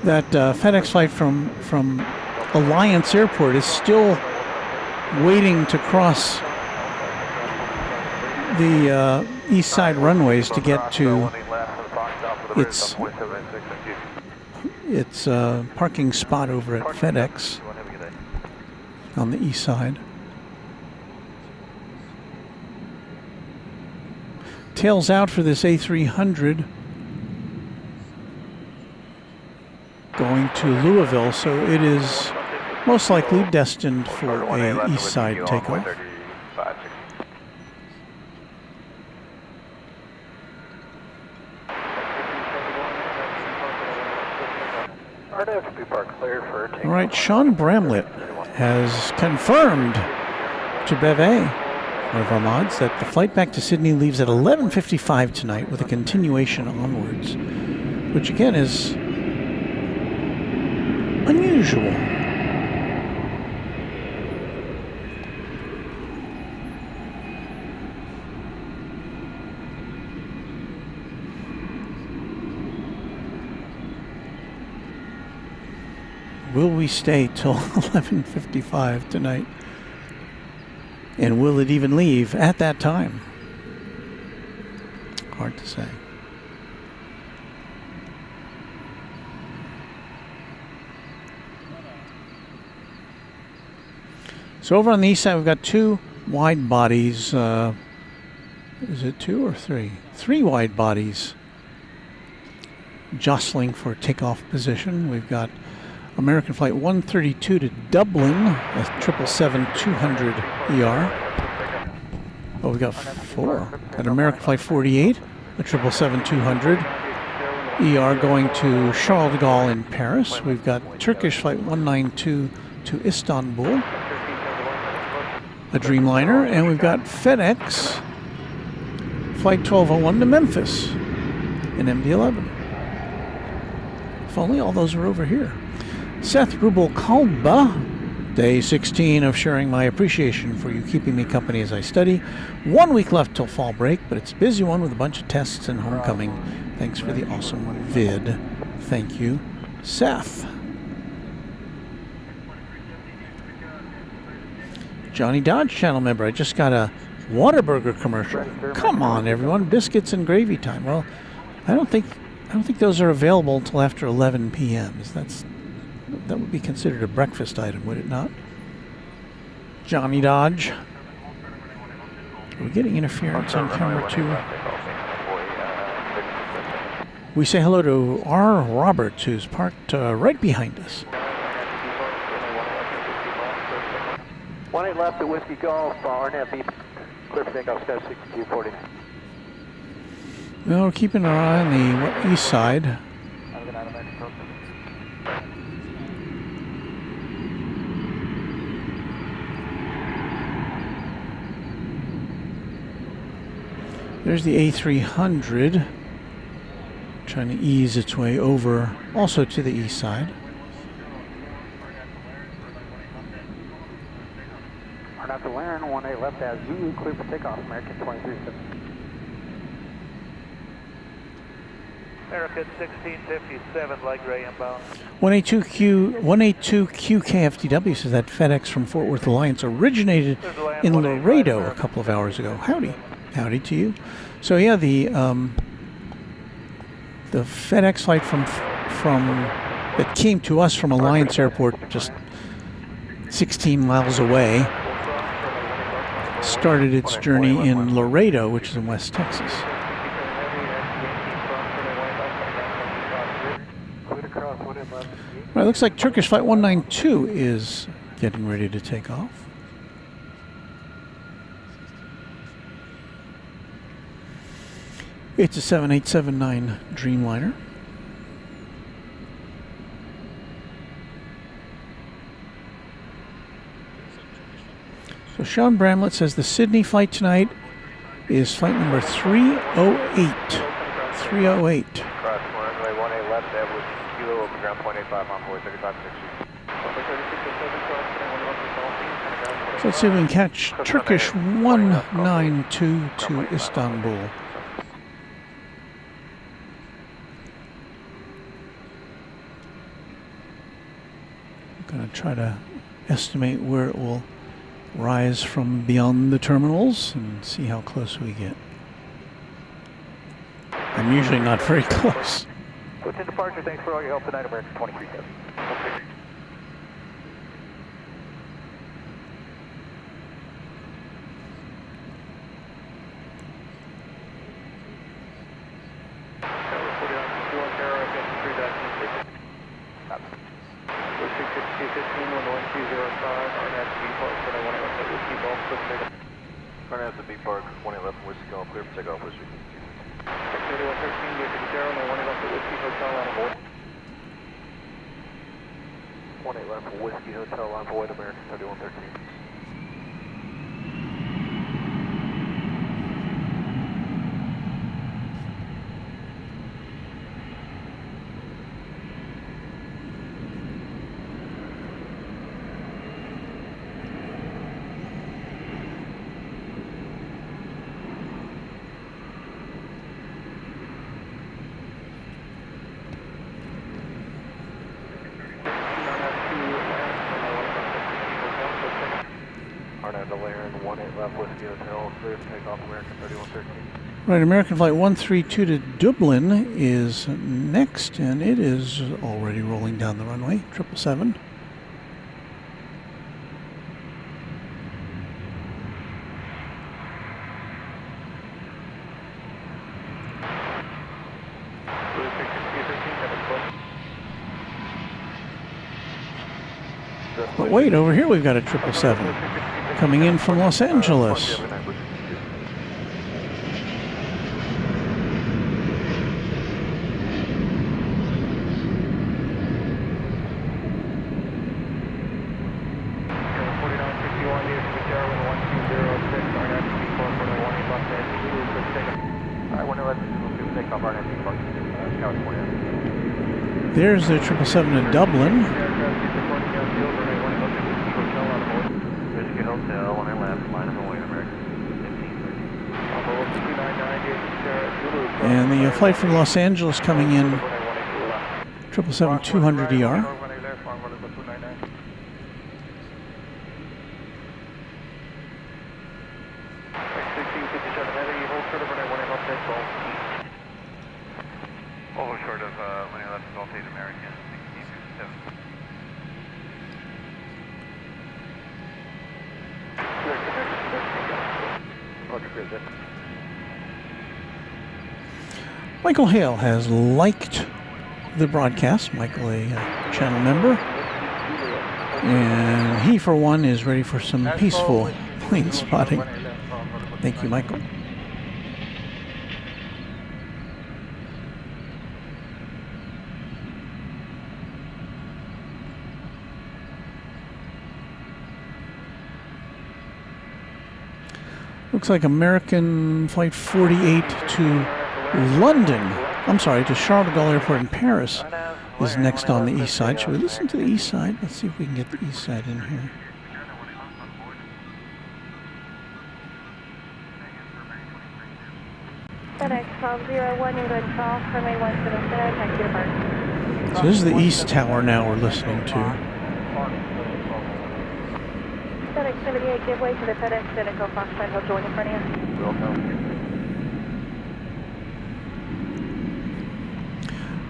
That FedEx flight from Alliance Airport is still waiting to cross the east side runways to get to its parking spot over at FedEx on the east side. Tails out for this A300 going to Louisville, so it is most likely destined for a east side takeoff. All right, Sean Bramlett has confirmed to Beve, one of our mods, that the flight back to Sydney leaves at 11:55 tonight with a continuation onwards, which again is unusual. Will we stay till 11:55 tonight? And will it even leave at that time? Hard to say. So over on the east side, we've got two wide bodies. Is it two or three? Three wide bodies jostling for takeoff position. We've got American Flight 132 to Dublin, a 777-200 ER. Oh, we got four. Got American Flight 48, a 777-200 ER going to Charles de Gaulle in Paris. We've got Turkish Flight 192 to Istanbul, a Dreamliner, and we've got FedEx Flight 1201 to Memphis, an MD-11. If only all those were over here. Seth Rubel-Kalba, day 16 of sharing my appreciation for you keeping me company as I study. 1 week left till fall break, but it's a busy one with a bunch of tests and homecoming. Thanks for the awesome vid. Thank you, Seth. Johnny Dodge channel member, I just got a Whataburger commercial. Come on, everyone, biscuits and gravy time. Well, I don't think those are available until after 11 p.m. That would be considered a breakfast item, would it not? Johnny Dodge. We're getting interference on camera too. We say hello to R. Roberts, who's parked right behind us. 18 left at Whiskey Golf, RNAV beep. Clear for takeoff, sky 6240. Well, we're keeping our eye on the east side. There's the A300 trying to ease its way over also to the east side. Dr. Laren, 18 left as Zulu, clear for takeoff, American 2370. American 1657, leg gray inbound. 182QKFTW says that FedEx from Fort Worth Alliance originated in Laredo a couple of hours ago. Howdy. Howdy to you. So yeah, the FedEx flight from that came to us from Alliance Airport, just 16 miles away, started its journey in Laredo, which is in West Texas. Well, it looks like Turkish Flight 192 is getting ready to take off. It's a 7879 Dreamliner. So Sean Bramlett says the Sydney flight tonight is flight number 308. 308. Cross runway 18 left, that was kilo over ground 0.85 on board 3560. So let's see if we can catch Turkish 192 to Istanbul. I'm going to try to estimate where it will rise from beyond the terminals and see how close we get. I'm usually not very close. What's in departure? Thanks for all your help tonight, American 237. Qantas A380 Park 111 Whiskey Golf, clear for takeoff, Whiskey. 3113, get to the Darrow, and 111 Whiskey Hotel on board. 111 Whiskey Hotel on board, American 3113. Right, American Flight 132 to Dublin is next, and it is already rolling down the runway, 777. But wait, over here we've got a 777 coming in from Los Angeles. There's the 777 to Dublin. And the flight from Los Angeles coming in, 777-200ER. Over short of 111 Golf 8 American, 1657. Michael Hale has liked the broadcast. Michael, a channel member. And he, for one, is ready for some peaceful plane spotting. Thank you, Michael. Looks like American Flight 48 to London. I'm sorry, to Charles de Gaulle Airport in Paris is next on the east side. Should we listen to the east side? Let's see if we can get the east side in here. FedEx 1201 England Charles, runway 17, taxi to Perth. So this is the east tower now we're listening to. FedEx 78, give way to the FedEx Cynical Foxtrot, he'll join in front of you.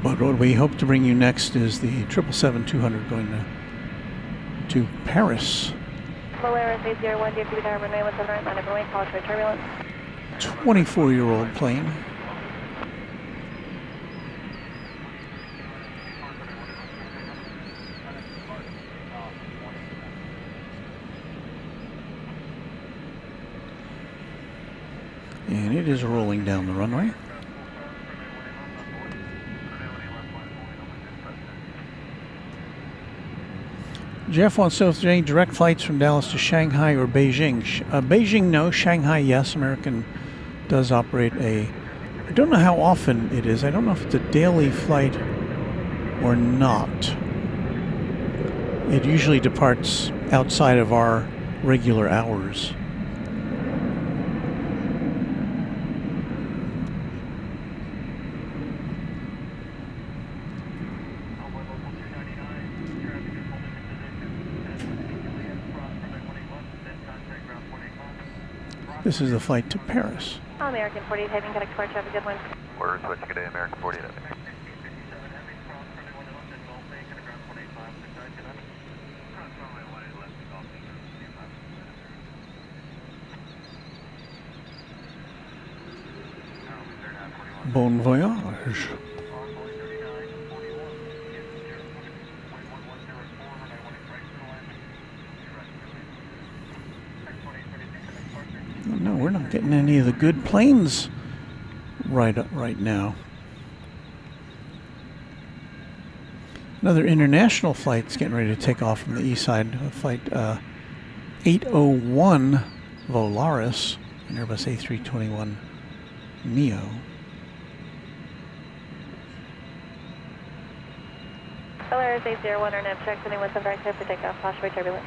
But what we hope to bring you next is the 777-200 going to Paris. Polaris 801 DFW Tower, runway 17 right, line up runway, call for turbulence. 24-year-old plane. And it is rolling down the runway. Jeff wants to know if there's any direct flights from Dallas to Shanghai or Beijing. Beijing, no. Shanghai, yes. American does operate a... I don't know how often it is. I don't know if it's a daily flight or not. It usually departs outside of our regular hours. This is the flight to Paris. American 48, having got a car traffic, good one. We're switching today, American 48. Bon voyage. No, we're not getting any of the good planes right now. Another international flight's getting ready to take off from the east side. Flight 801 Volaris, an Airbus A321 Neo. Polaris 801 or nav check, 21 right clear for takeoff, flash away turbulence.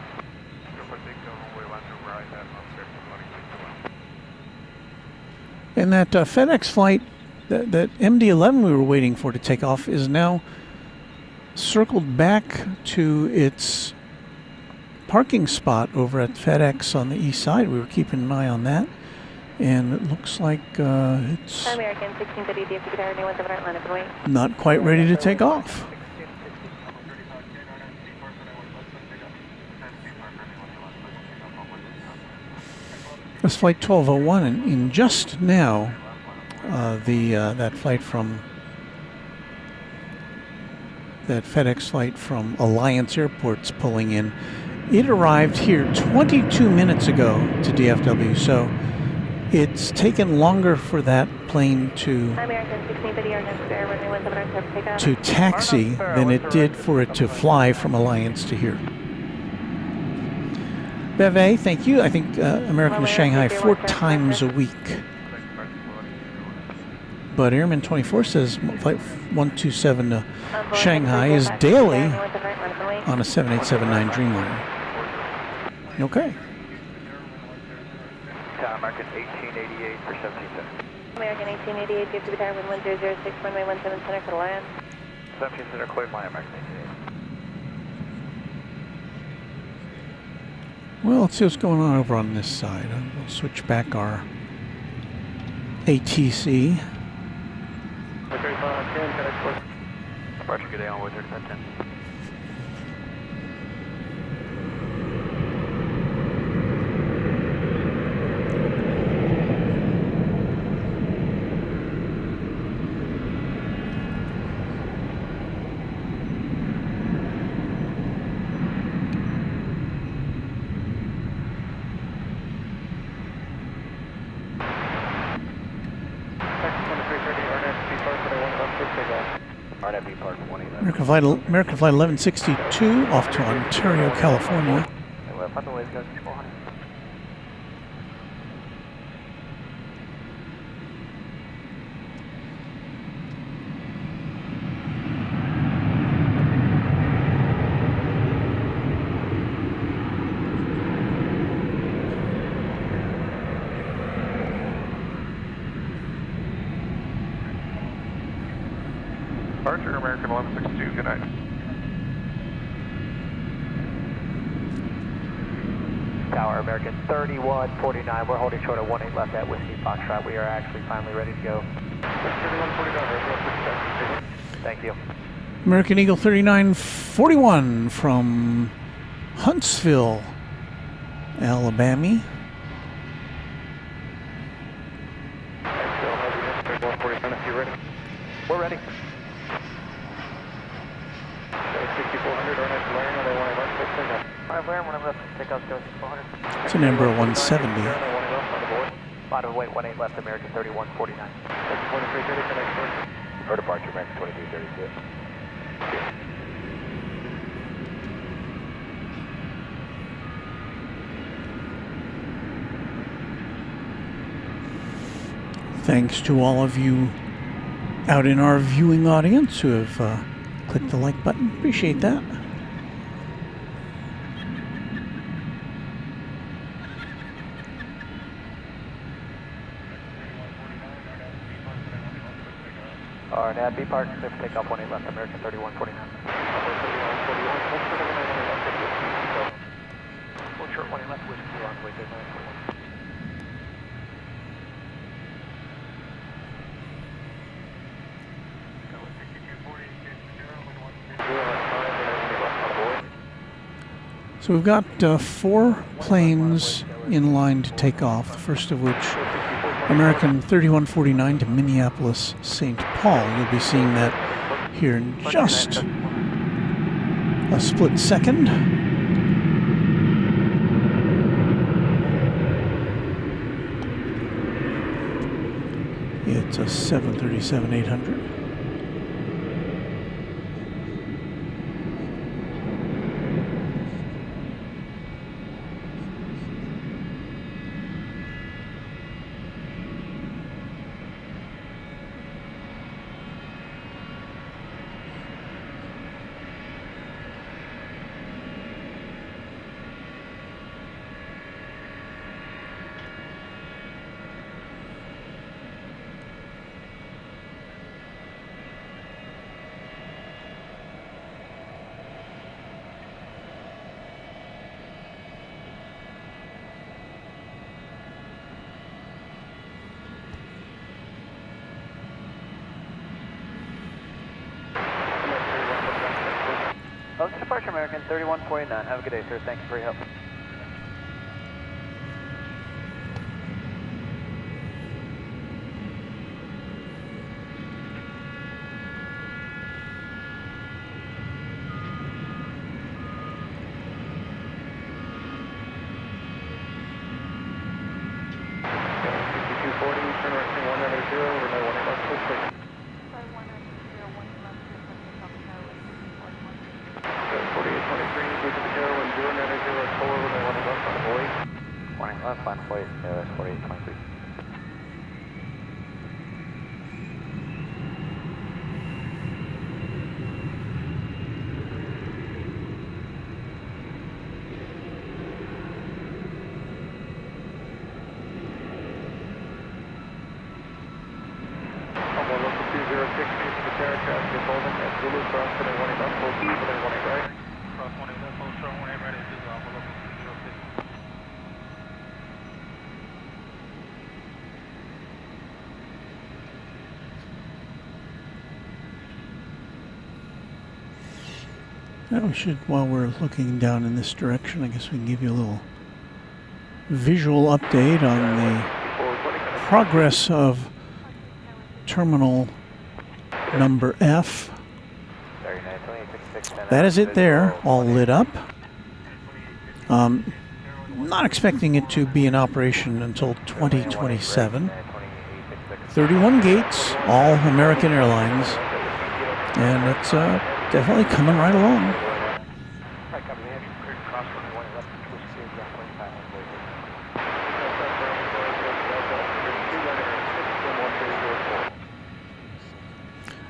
And that FedEx flight, that MD-11 we were waiting for to take off, is now circled back to its parking spot over at FedEx on the east side. We were keeping an eye on that, and it looks like it's American 1630 DFW Tower, 17 right, line up runway. not quite ready to take off. That's flight 1201, and in just now, that flight from that FedEx flight from Alliance Airport's pulling in. It arrived here 22 minutes ago to DFW, so it's taken longer for that plane to taxi than it did for it to fly from Alliance to here. Beve, thank you. I think American to Shanghai 4 times a week. But Airman 24 says flight 127 to Shanghai is daily on a 7879 Dreamliner. Okay. American 1888 for 17 American 1888, DFW Tower, 1006, runway 17 center for the land. 17 center, clear line, American 1888. Well, let's see what's going on over on this side. We'll switch back our ATC. Departure, good day on 3510. American Flight 1162 off to Ontario, California. Departure, American 1162, good night. Tower, American 3149, we're holding short of 18 left at Whiskey Foxtrot. We are actually finally ready to go. 3149, thank you. American Eagle 3941 from Huntsville, Alabama. We're ready. 6400, or next layering, or they want to left, let's take off. Alright, layering, when I'm left, takeoff, go 6400. It's an Embraer 170. Bottom of weight, 18 left, American 3149. 2330 for next one. For departure, American 2336. Thanks to all of you out in our viewing audience who have clicked the like button. Appreciate that. Alright, add B park, clear for takeoff, 18 left, American 3149. Full short, 18 left, whiskey, runway 3941. So we've got 4 planes in line to take off, the first of which American 3149 to Minneapolis, St. Paul. You'll be seeing that here in just a split second. It's a 737-800. Oaks departure, American 3149. Have a good day, sir. Thank you for your help. Now we should, while we're looking down in this direction, I guess we can give you a little visual update on the progress of terminal number F. That is it there, all lit up. Not expecting it to be in operation until 2027. 31 gates, all American Airlines, and it's definitely coming right along.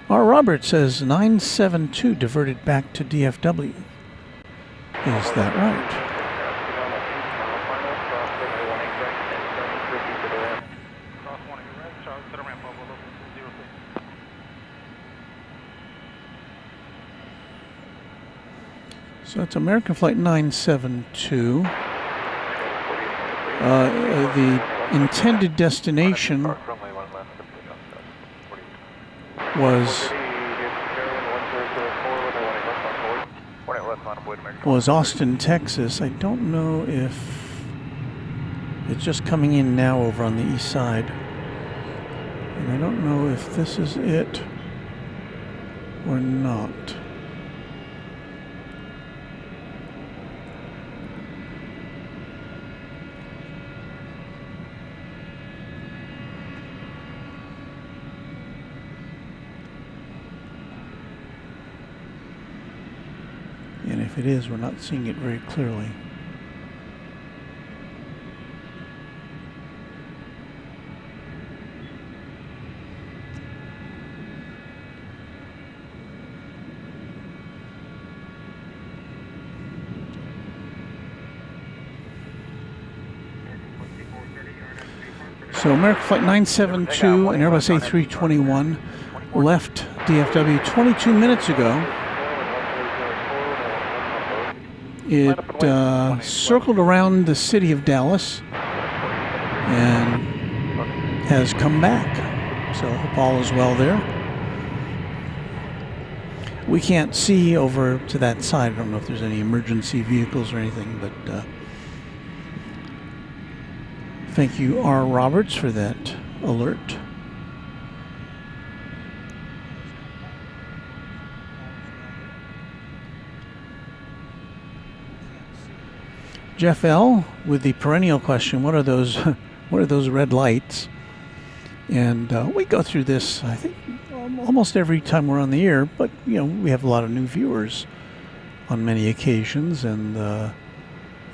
R. Robert says 972 diverted back to DFW. Is that right? So it's American Flight 972. The intended destination was Austin, Texas. I don't know if It's just coming in now over on the east side. And I don't know if this is it or not. And if it is, we're not seeing it very clearly. So American Flight 972 and Airbus A321 left DFW 22 minutes ago. It circled around the city of Dallas and has come back. So I hope all is well there. We can't see over to that side. I don't know if there's any emergency vehicles or anything, but thank you, R. Roberts, for that alert. Jeff L. with the perennial question: what are those? What are those red lights? And we go through this, I think, almost every time we're on the air. But you know, we have a lot of new viewers on many occasions, and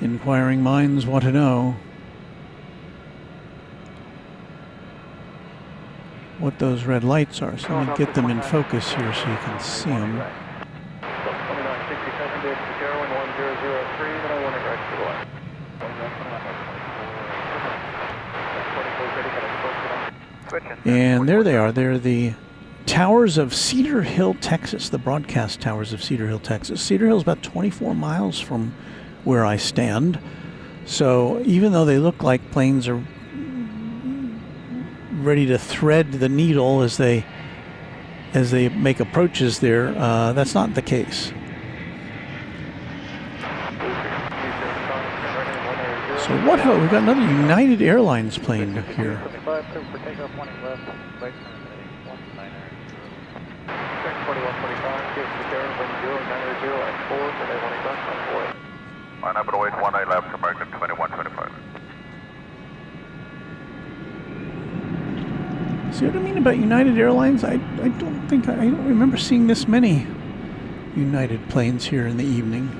inquiring minds want to know what those red lights are. So let me get them in focus here so you can see them. And there they are. They're the towers of Cedar Hill, Texas, the broadcast towers of Cedar Hill, Texas. Cedar Hill is about 24 miles from where I stand. So even though they look like planes are ready to thread the needle as they make approaches there, that's not the case. So what? We've got another United Airlines plane here. Line up and wait 18 lapse American 2125. See what I mean about United Airlines? I don't remember seeing this many United planes here in the evening.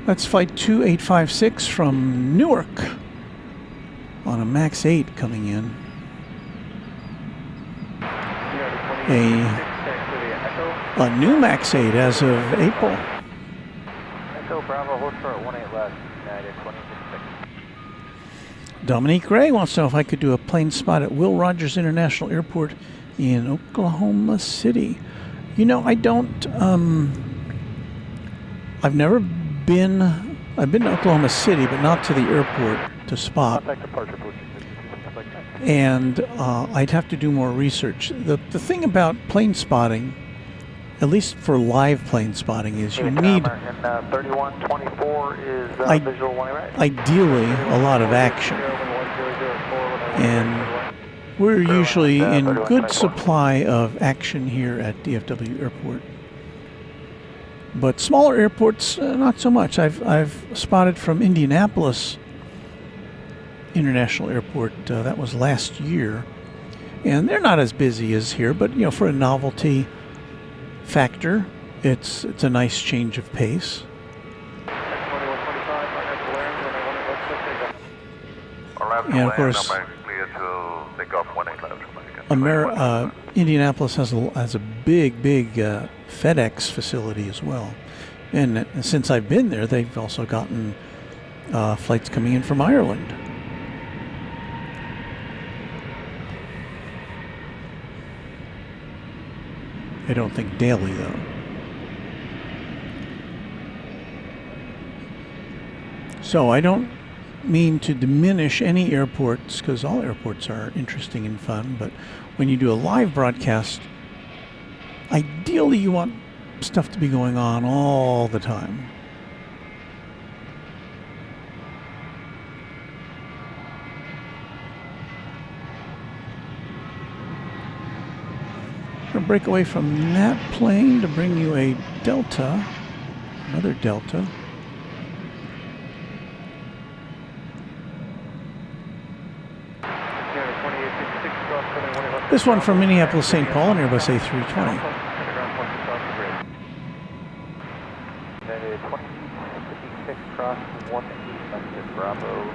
That's Flight 2856 from Newark on a MAX 8 coming in. A new MAX 8 as of April. Echo Bravo, hold short 18 left, United 266. Dominique Gray wants to know if I could do a plane spot at Will Rogers International Airport in Oklahoma City. You know, I don't, I've never been, I've been to Oklahoma City, but not to the airport to spot. And I'd have to do more research. The thing about plane spotting, at least for live plane spotting, is you need, 3124 is visual one right. Ideally, a lot of action. And we're usually in good supply of action here at DFW Airport. But smaller airports, not so much. I've spotted from Indianapolis International Airport, that was last year, and they're not as busy as here, but you know, for a novelty factor, it's a nice change of pace. And of course, Indianapolis has a big FedEx facility as well, and since I've been there, they've also gotten flights coming in from Ireland. I don't think daily, though. So I don't mean to diminish any airports, because all airports are interesting and fun, but when you do a live broadcast, ideally you want stuff to be going on all the time. We'll break away from that plane to bring you a Delta, another Delta. This one from Minneapolis, St. Paul, an Airbus A320. Cross 1 Bravo,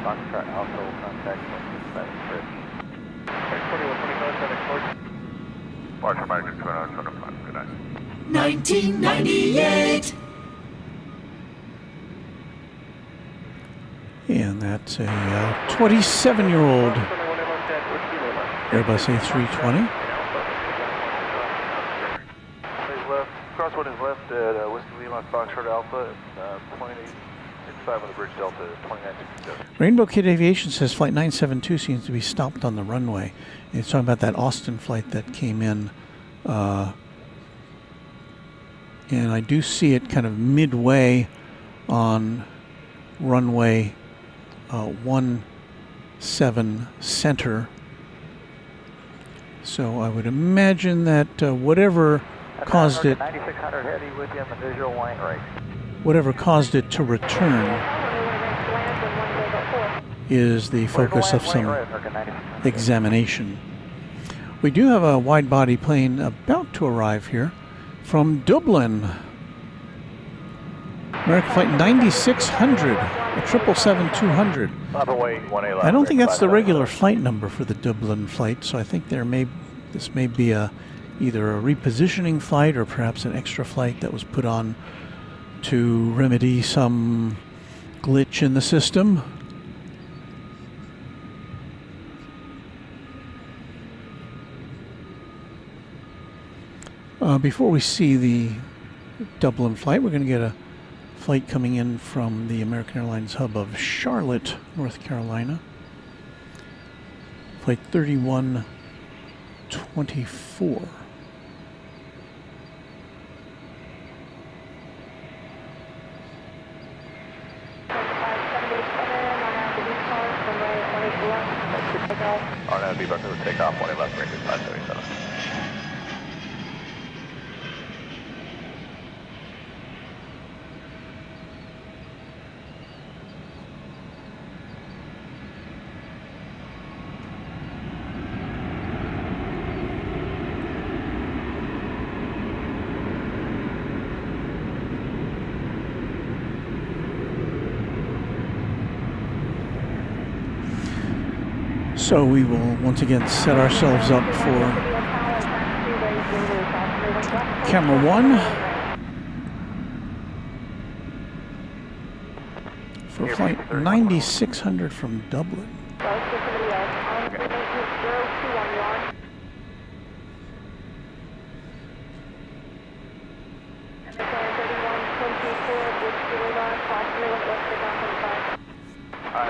Foxtrot Alpha, contact 2125, March American 205, good night. 1998. And that's a 27-year-old Airbus A320. Crosswind is left at Whiskey Lima Foxtrot Alpha, 2865 on the bridge Delta, 2967. Rainbow Kid Aviation says Flight 972 seems to be stopped on the runway. And it's talking about that Austin flight that came in. And I do see it kind of midway on runway 17 center. So I would imagine that whatever caused it, whatever caused it to return is the focus of some examination. We do have a wide body plane about to arrive here from Dublin. American Flight 9600, a 777-200. I don't think that's the regular flight number for the Dublin flight, so I think this may be either a repositioning flight or perhaps an extra flight that was put on to remedy some glitch in the system. Before we see the Dublin flight, we're going to get a flight coming in from the American Airlines hub of Charlotte, North Carolina. Flight 3124. RNAV back to the takeoff, 1 left, range 577. So we will once again set ourselves up for camera 1 for flight 9600 from Dublin.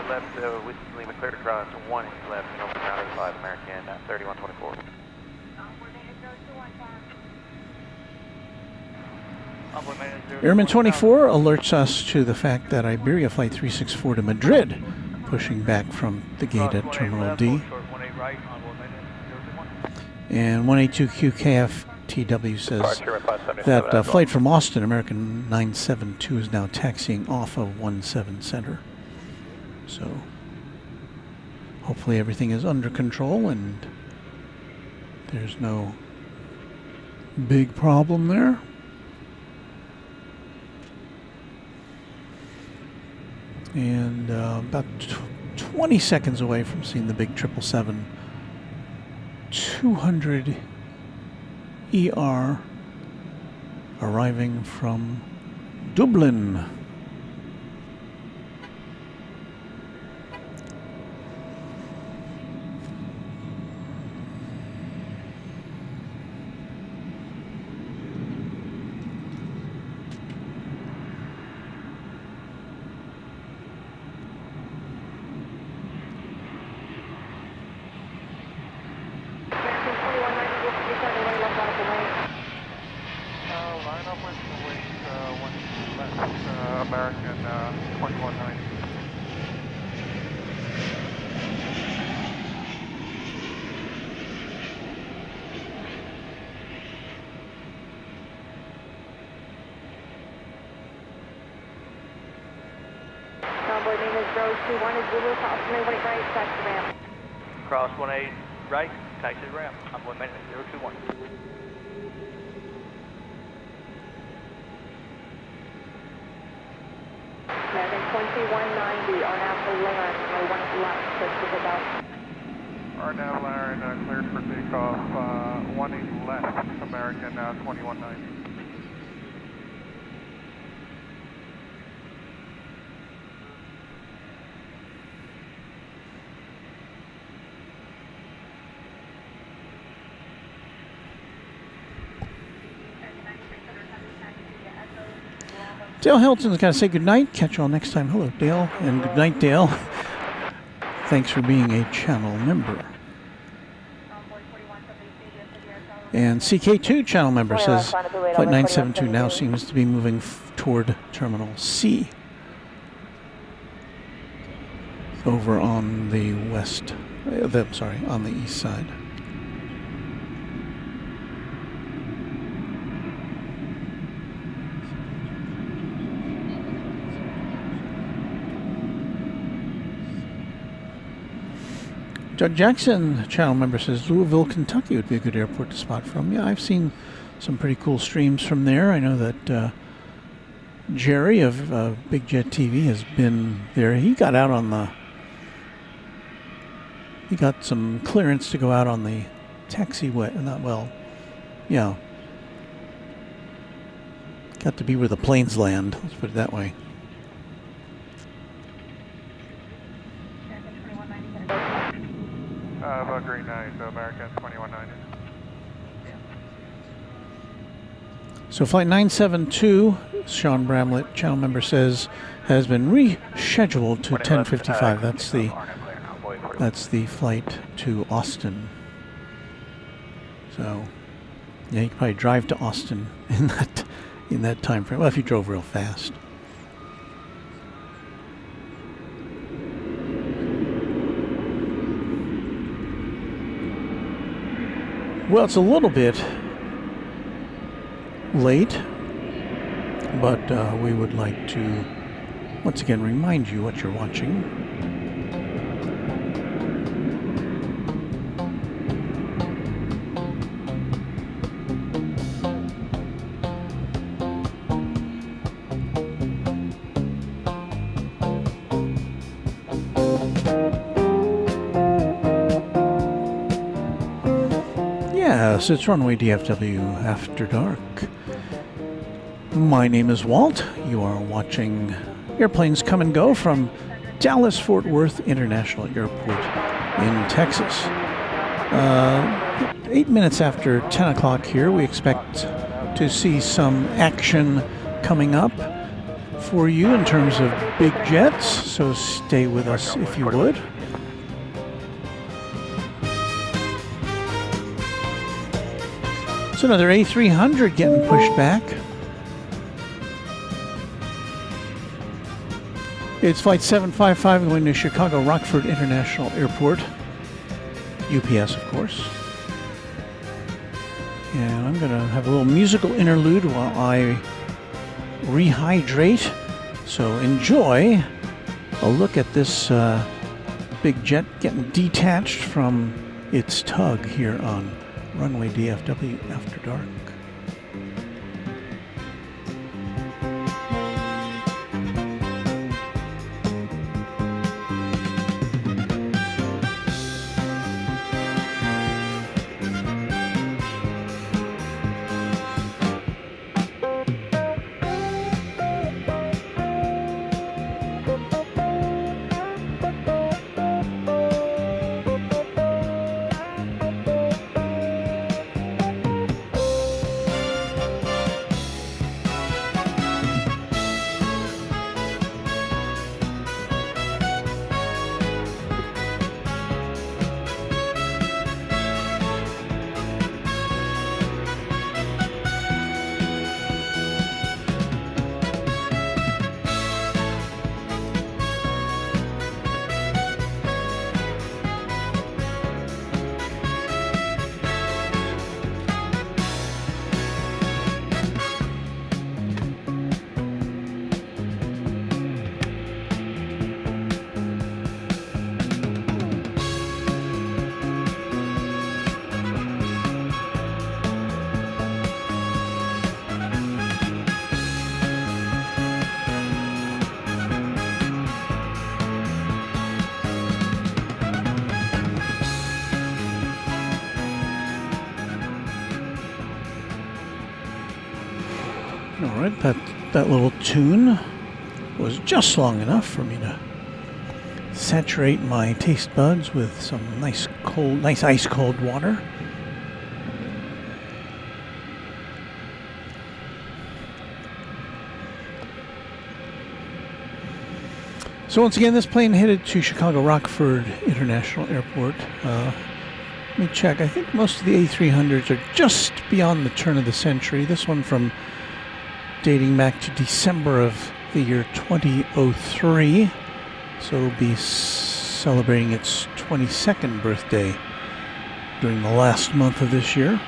Left, Whiskey Lima cleared across 1 left, North Carolina 5 American 3124. Airman 24 alerts us to the fact that Iberia Flight 364 to Madrid, pushing back from the gate at Terminal D. And 182QKF-TW says that flight from Austin, American 972, is now taxiing off of 17 Center. So hopefully everything is under control and there's no big problem there. And about 20 seconds away from seeing the big 777-200 ER arriving from Dublin. American 2190. Convoy name is Rose 21 is Zulu, cross runway 18 right, taxi ramp. Cross 18 right, taxi ramp. Convoy maintenance 021. American 2190, RNAV Laren, runway 1 left, push to the belt. RNAV Laren cleared for takeoff, 18 left, American 2190. Dale Hilton's got to say goodnight. Catch you all next time. Hello, Dale, and good night, Dale. Thanks for being a channel member. And CK2 channel member says Flight 972 now seems to be moving toward Terminal C. Over on the west, on the east side. Doug Jackson, channel member, says Louisville, Kentucky would be a good airport to spot from. Yeah, I've seen some pretty cool streams from there. I know that Jerry of Big Jet TV has been there. He got out on the... He got some clearance to go out on the taxiway. Yeah. Got to be where the planes land, let's put it that way. Green 9, so American 2190. So Flight 972, Sean Bramlett, channel member, says has been rescheduled to 10:55. That's the flight to Austin. So yeah, you could probably drive to Austin in that time frame. Well, if you drove real fast. Well, it's a little bit late, but we would like to once again remind you what you're watching. Yes, it's Runway DFW After Dark. My name is Walt. You are watching airplanes come and go from Dallas-Fort Worth International Airport in Texas. 8 minutes after 10 o'clock here, we expect to see some action coming up for you in terms of big jets, so stay with us if you would. So another A300 getting pushed back. It's Flight 755 going to Chicago Rockford International Airport. UPS, of course. And I'm going to have a little musical interlude while I rehydrate. So enjoy a look at this big jet getting detached from its tug here on Runway DFW After Dark. right, that little tune was just long enough for me to saturate my taste buds with some nice ice cold water. So once again, this plane headed to Chicago Rockford International Airport. Let me check. I think most of the A300s are just beyond the turn of the century. This one from dating back to December of the year 2003. So it'll be celebrating its 22nd birthday during the last month of this year.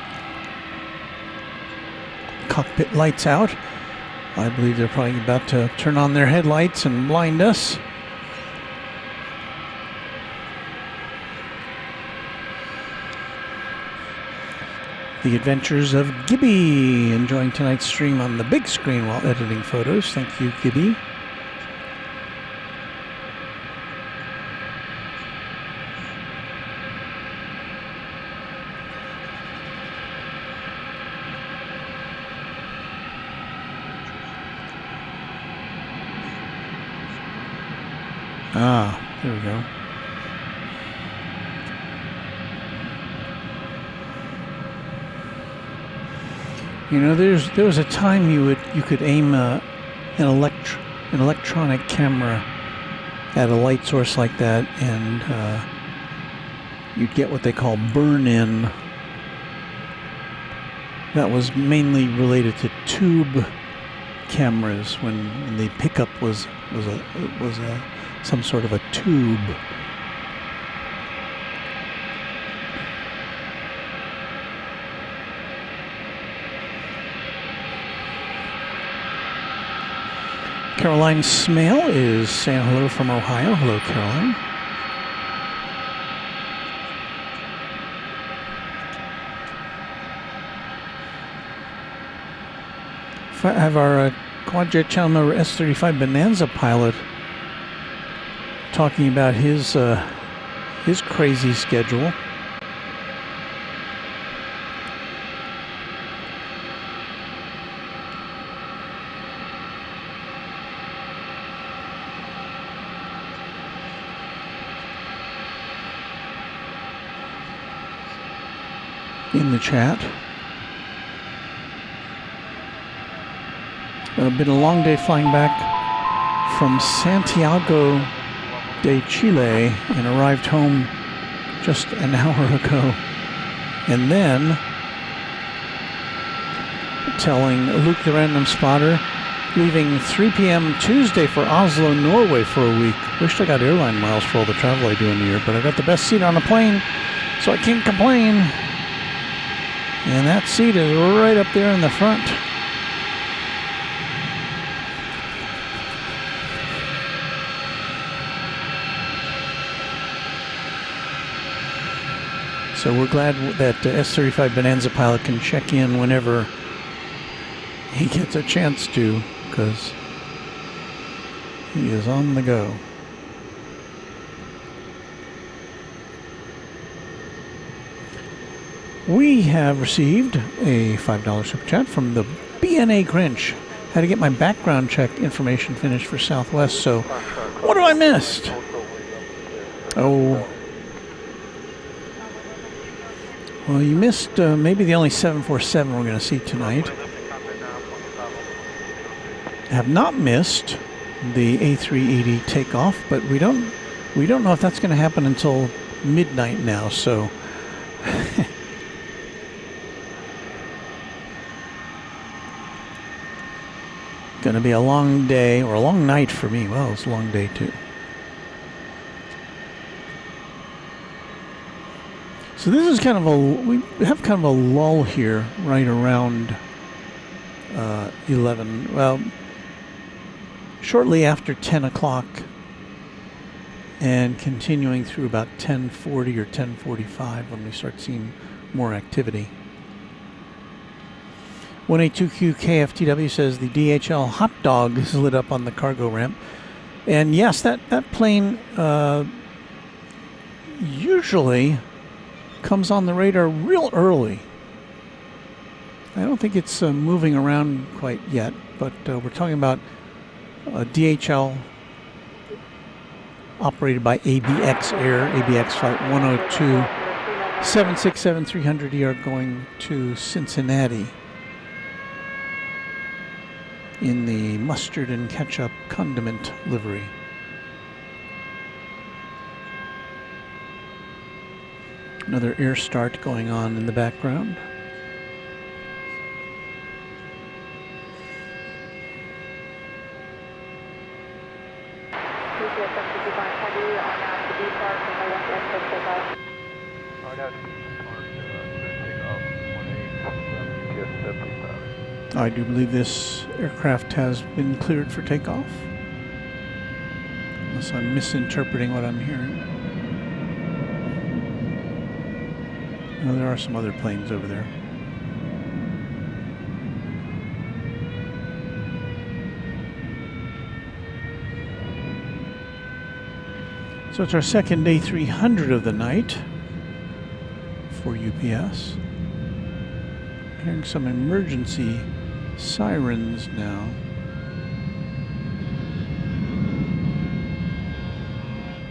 Cockpit lights out. I believe they're probably about to turn on their headlights and blind us. The adventures of Gibby, enjoying tonight's stream on the big screen while editing photos. Thank you, Gibby. Ah, there we go. You know, there was a time you could aim an electronic camera at a light source like that, and you'd get what they call burn-in. That was mainly related to tube cameras when the pickup was some sort of a tube. Caroline Smale is saying hello from Ohio. Hello, Caroline. I have our Quadjet Channel member S35 Bonanza pilot talking about his crazy schedule. In the chat. Been a long day flying back from Santiago de Chile and arrived home just an hour ago. And then telling Luke the Random Spotter, leaving 3 p.m. Tuesday for Oslo, Norway for a week. Wished I got airline miles for all the travel I do in a year, but I got the best seat on the plane, so I can't complain. And that seat is right up there in the front. So we're glad that S35 Bonanza pilot can check in whenever he gets a chance to, because he is on the go. We have received a $5 super chat from the BNA Grinch. Had to get my background check information finished for Southwest, so what have I missed? Oh. Well, you missed maybe the only 747 we're going to see tonight. Have not missed the A380 takeoff, but we don't know if that's going to happen until midnight now, so going to be a long day, or a long night for me. Well, it's a long day too. So this is kind of we have kind of a lull here right around 11, well, shortly after 10 o'clock and continuing through about 10:40 or 10:45 when we start seeing more activity. 182Q KFTW says the DHL hot dog is lit up on the cargo ramp. And yes, that plane usually comes on the radar real early. I don't think it's moving around quite yet. but we're talking about DHL operated by ABX Air, ABX Flight 102, 767-300ER going to Cincinnati in the mustard and ketchup condiment livery. Another air start going on in the background. I do believe this aircraft has been cleared for takeoff, unless I'm misinterpreting what I'm hearing. No, there are some other planes over there. So it's our second A300 of the night for UPS. Hearing some emergency sirens now.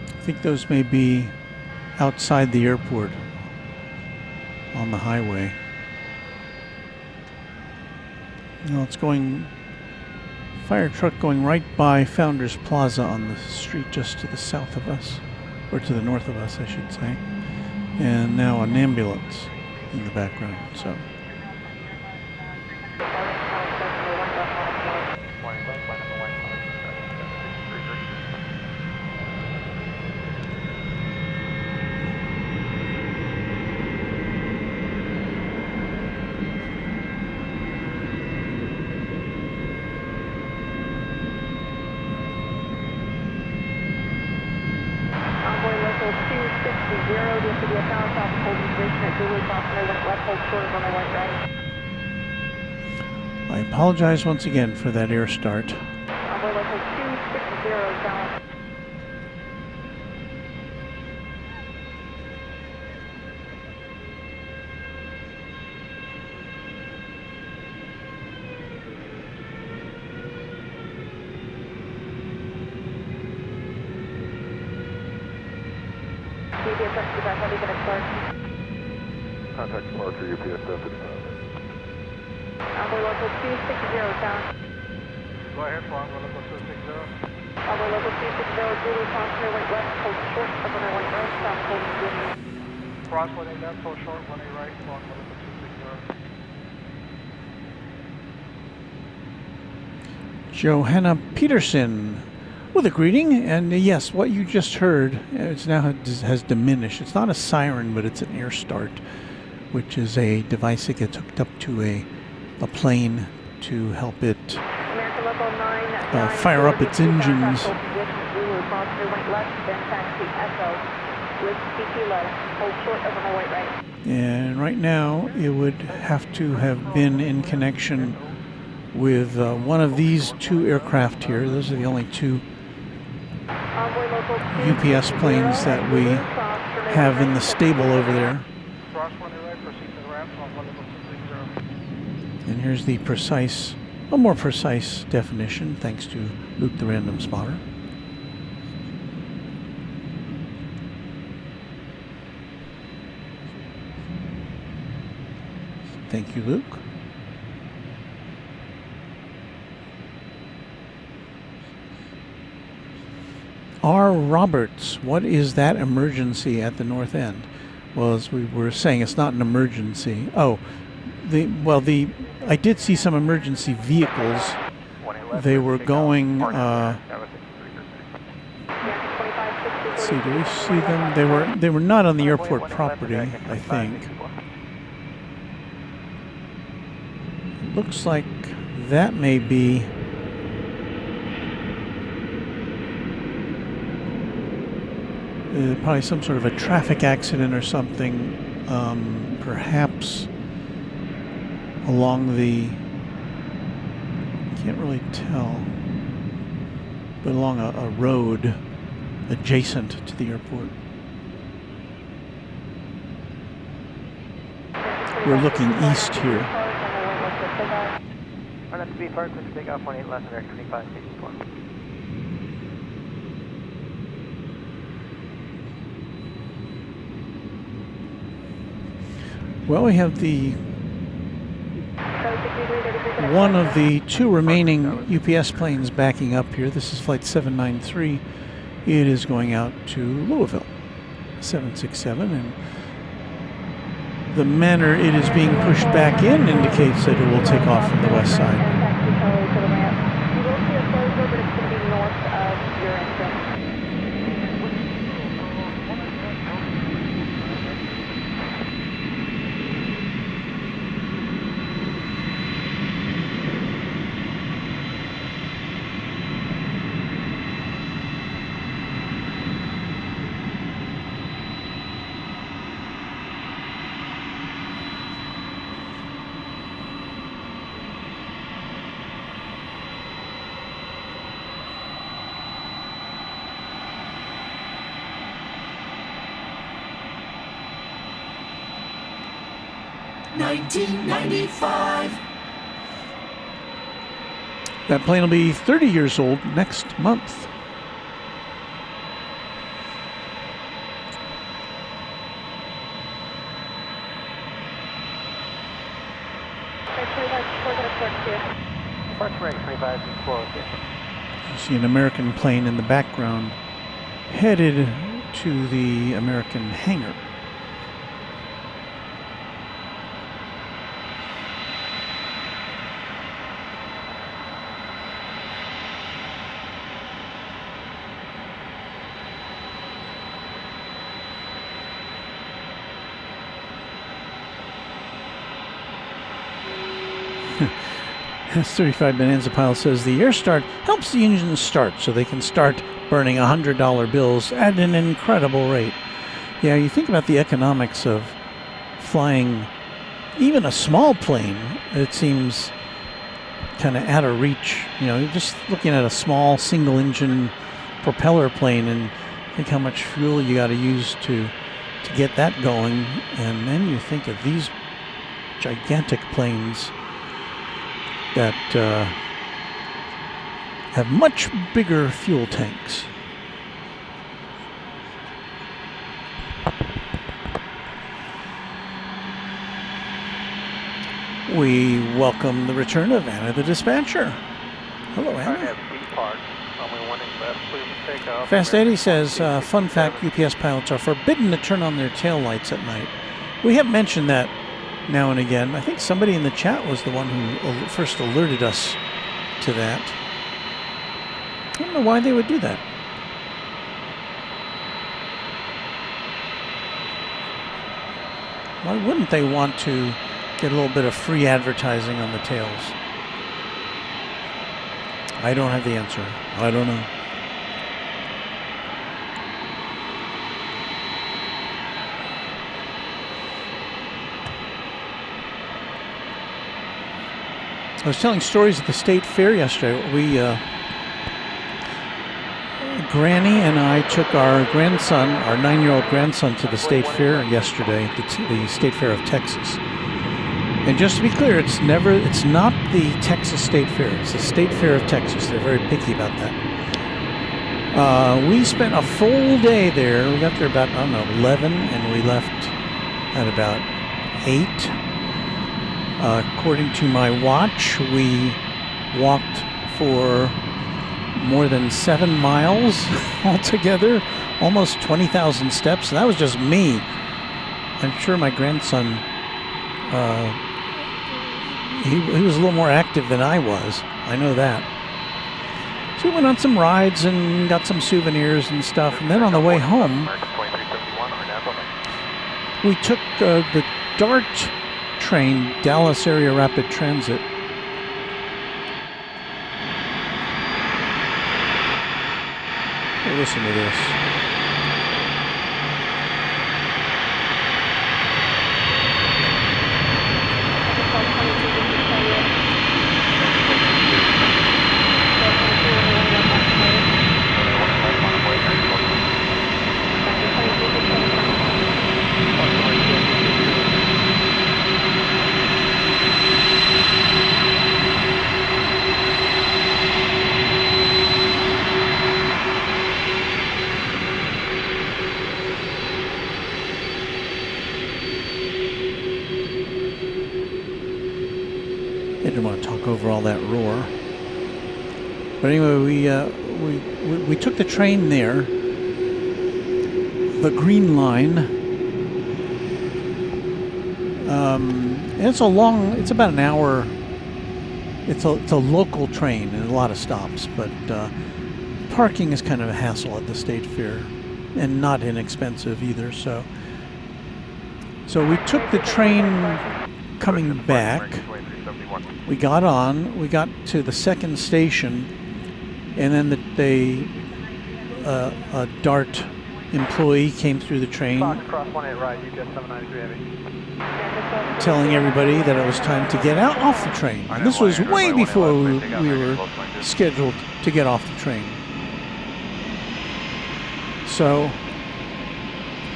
I think those may be outside the airport on the highway. No, it's going, fire truck going right by Founders Plaza on the street just to the south of us, or to the north of us, I should say. And now an ambulance in the background, so. I apologize once again for that air start. Contact departure UPS 75. Envoy local 260 down. Go ahead for Envoy local 260. Envoy local 260, Zulu passenger went left, hold short, runway right, stop holding Zulu. Cross 18 left, hold short, 18 right, for Envoy local 260. Johanna Peterson with a greeting, and yes, what you just heard, it's now has diminished. It's not a siren, but it's an air start, which is a device that gets hooked up to a plane to help it fire up its engines. And right now, it would have to have been in connection with one of these two aircraft here. Those are the only two UPS planes that we have in the stable over there. And here's the precise, a more precise definition, thanks to Luke the Random Spotter. Thank you, Luke. R. Roberts, what is that emergency at the north end? Well, as we were saying, it's not an emergency. Oh, I did see some emergency vehicles. They were going, let's see, do we see them? They were not on the airport property, I think. It looks like that may be probably some sort of a traffic accident or something, perhaps along the, can't really tell, but along a road adjacent to the airport. We're looking east here. Turn left to be Perth, clear takeoff, 18 left, American 25, station 4. Well, we have the one of the two remaining UPS planes backing up here. This is Flight 793. It is going out to Louisville, 767, and the manner it is being pushed back in indicates that it will take off from the west side. You will see a closure, but it's going to be north of your entrance. 1995. That plane will be 30 years old next month. You see an American plane in the background headed to the American hangar. S35 Bonanza pilot says the air start helps the engines start so they can start burning $100 bills at an incredible rate. Yeah, you think about the economics of flying even a small plane, it seems kind of out of reach. You know, you're just looking at a small single engine propeller plane and think how much fuel you got to use to get that going. And then you think of these gigantic planes that have much bigger fuel tanks. We welcome the return of Anna the Dispatcher. Hello, Anna. Fast Eddie says, fun fact, UPS pilots are forbidden to turn on their tail lights at night. We have mentioned that now and again. I think somebody in the chat was the one who first alerted us to that. I don't know why they would do that. Why wouldn't they want to get a little bit of free advertising on the tails? I don't have the answer. I don't know. I was telling stories at the State Fair yesterday. Granny and I took our grandson, our 9-year-old grandson, to the State Fair yesterday, the State Fair of Texas. And just to be clear, it's not the Texas State Fair. It's the State Fair of Texas. They're very picky about that. We spent a full day there. We got there about, 11, and we left at about 8. According to my watch, we walked for more than 7 miles altogether, almost 20,000 steps. And that was just me. I'm sure my grandson, he was a little more active than I was. I know that. So we went on some rides and got some souvenirs and stuff. And then on the way home, we took the DART train, Dallas Area Rapid Transit. Well, listen to this. took over all that roar. But anyway, we took the train there, the Green Line. And it's about an hour. It's a local train and a lot of stops, but parking is kind of a hassle at the State Fair, and not inexpensive either. So we took the train coming back. We got on. We got to the second station, and then a DART employee came through the train, telling everybody that it was time to get out off the train. And this was way before we were scheduled to get off the train. So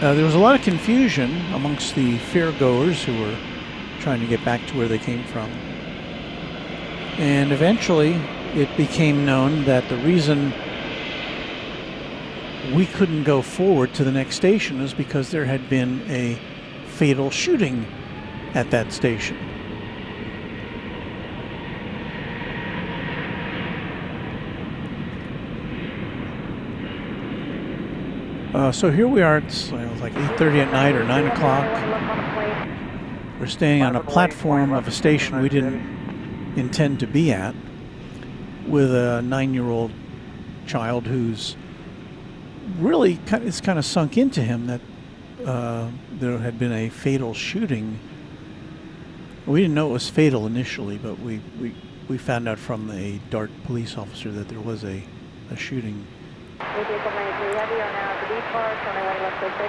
there was a lot of confusion amongst the fairgoers who were trying to get back to where they came from. And eventually it became known that the reason we couldn't go forward to the next station is because there had been a fatal shooting at that station. So here we are. It's like 8:30 at night or 9 o'clock. We're staying on a platform of a station we didn't intend to be at, with a 9-year-old child who's really it's kind of sunk into him that there had been a fatal shooting. We didn't know it was fatal initially, but we found out from a DART police officer that there was a shooting.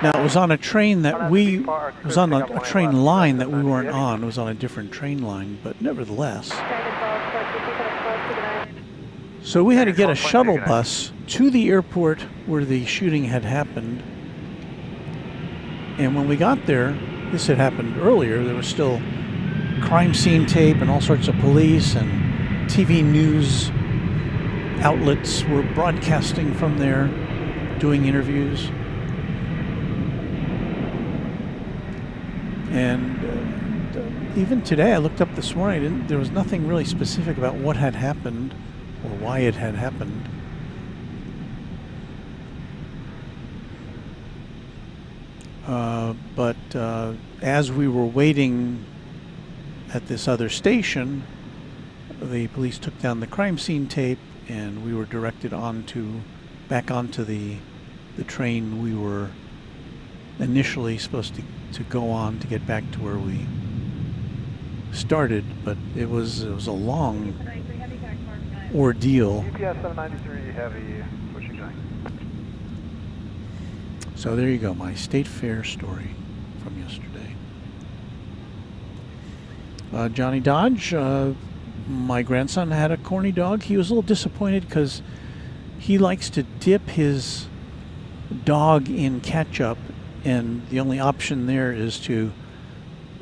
Now it was on a train that it was on a train line that we weren't on. It was on a different train line, but nevertheless. So we had to get a shuttle bus to the airport where the shooting had happened. And when we got there, this had happened earlier, there was still crime scene tape and all sorts of police, and TV news outlets were broadcasting from there, doing interviews. And even today, I looked up this morning, there was nothing really specific about what had happened or why it had happened. But as we were waiting at this other station, the police took down the crime scene tape, and we were directed back onto the train we were initially supposed to go on to get back to where we started. But it was a long ordeal. UPS 793 heavy, switching going. So there you go, my State Fair story from yesterday. Johnny Dodge, my grandson had a corny dog. He was a little disappointed because he likes to dip his dog in ketchup, and the only option there is to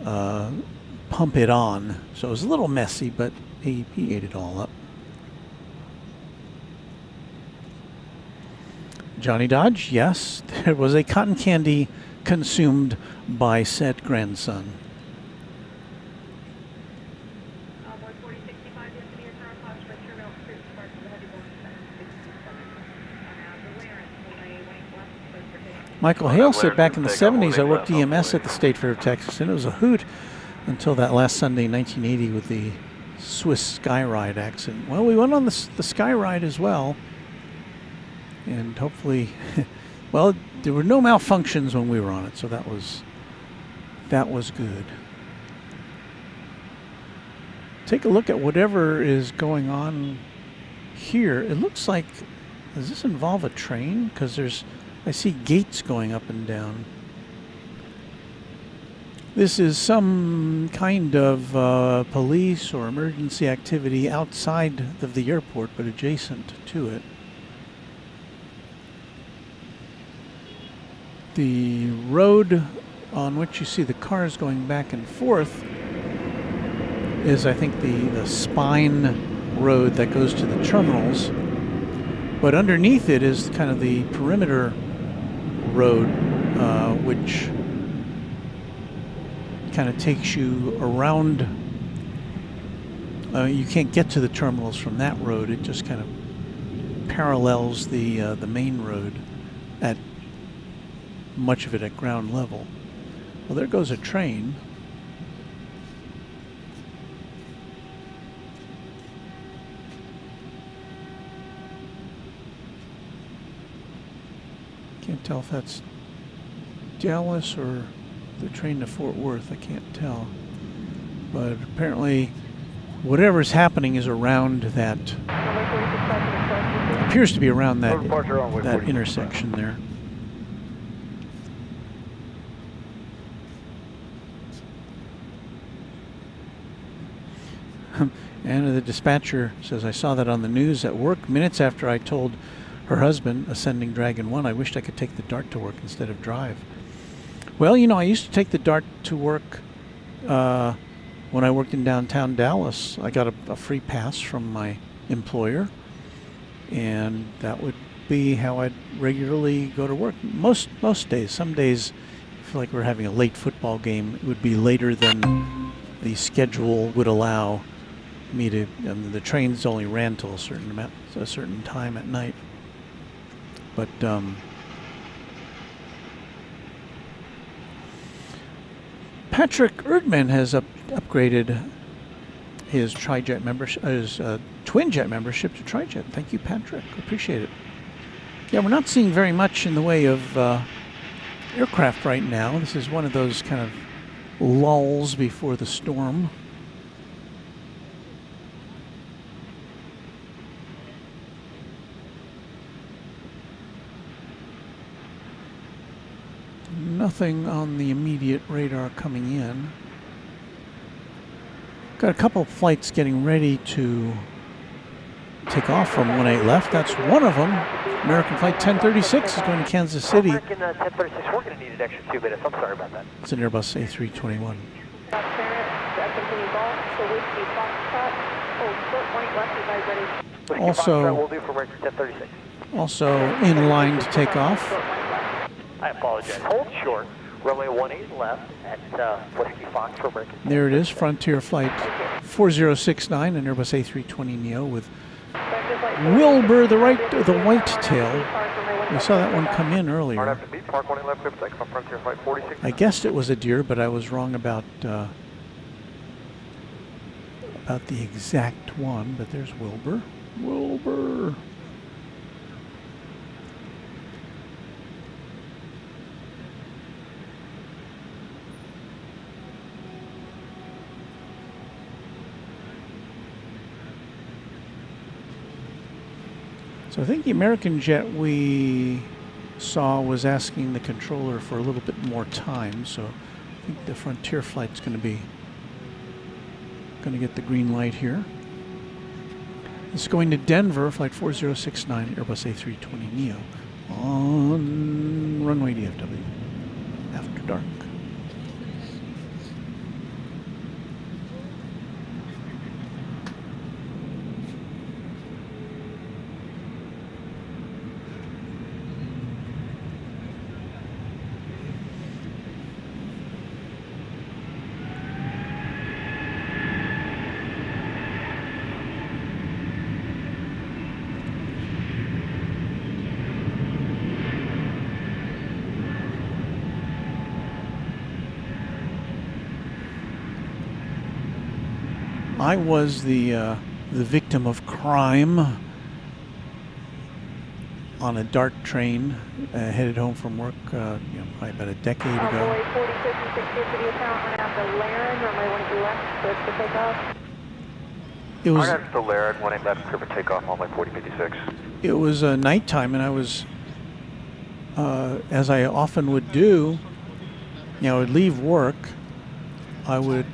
pump it on. So it was a little messy, but he ate it all up. Johnny Dodge, yes, there was a cotton candy consumed by said grandson. Michael Hale said back in the 70s I worked EMS at the State Fair of Texas, and it was a hoot until that last Sunday in 1980 with the Swiss Skyride accident. Well, we went on the Skyride as well, and hopefully, well, there were no malfunctions when we were on it, so that was good. Take a look at whatever is going on here. It looks like, does this involve a train? Because I see gates going up and down. This is some kind of police or emergency activity outside of the airport, but adjacent to it. The road on which you see the cars going back and forth is, I think, the spine road that goes to the terminals. But underneath it is kind of the perimeter road, which kind of takes you around You can't get to the terminals from that road. It just kind of parallels the main road, at much of it at ground level. Well, there goes a train. Can't tell if that's Dallas or the train to Fort Worth. I can't tell. But apparently, whatever's happening is around that. Appears to be around that intersection there. And the dispatcher says, I saw that on the news at work minutes after I told her husband, ascending Dragon 1, I wished I could take the Dart to work instead of drive. Well, you know, I used to take the Dart to work when I worked in downtown Dallas. I got a free pass from my employer, and that would be how I'd regularly go to work. Most days. Some days, I feel like we're having a late football game. It would be later than the schedule would allow me to. The trains only ran till a certain time at night. But Patrick Erdman has upgraded his Tri-Jet membership, his Twin Jet membership to Tri-Jet. Thank you, Patrick. Appreciate it. Yeah, we're not seeing very much in the way of aircraft right now. This is one of those kind of lulls before the storm. Nothing on the immediate radar coming in. Got a couple of flights getting ready to take off from 18 left. That's one of them. American Flight 1036 is going to Kansas City. American 1036, we're going to need an extra 2 minutes. I'm sorry about that. It's an Airbus A321. Also in line to take off. I apologize. Hold short. Runway 18 left at Whiskey Fox for American. There it is, Frontier Flight 4069, an Airbus A320neo with Wilbur, the white tail. We saw that one come in earlier. I guessed it was a deer, but I was wrong about the exact one. But there's Wilbur. Wilbur. So I think the American jet we saw was asking the controller for a little bit more time, so I think the Frontier flight's going to get the green light here. It's going to Denver, Flight 4069, Airbus A320neo on Runway DFW after dark. I was the victim of crime on a Dart train headed home from work, probably about a decade ago. It was It was nighttime, and I was, as I often would do, I would leave work. I would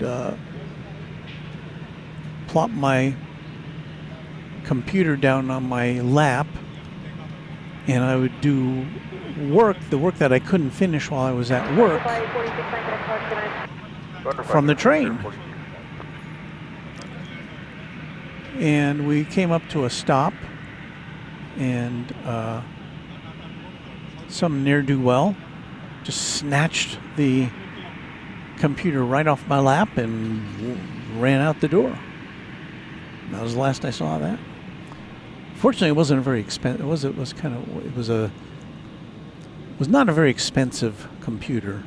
plop my computer down on my lap, and I would do the work that I couldn't finish while I was at work from the train. And we came up to a stop, and some ne'er-do-well just snatched the computer right off my lap and ran out the door. That was the last I saw of that. Fortunately, it wasn't a very expensive. It was not a very expensive computer,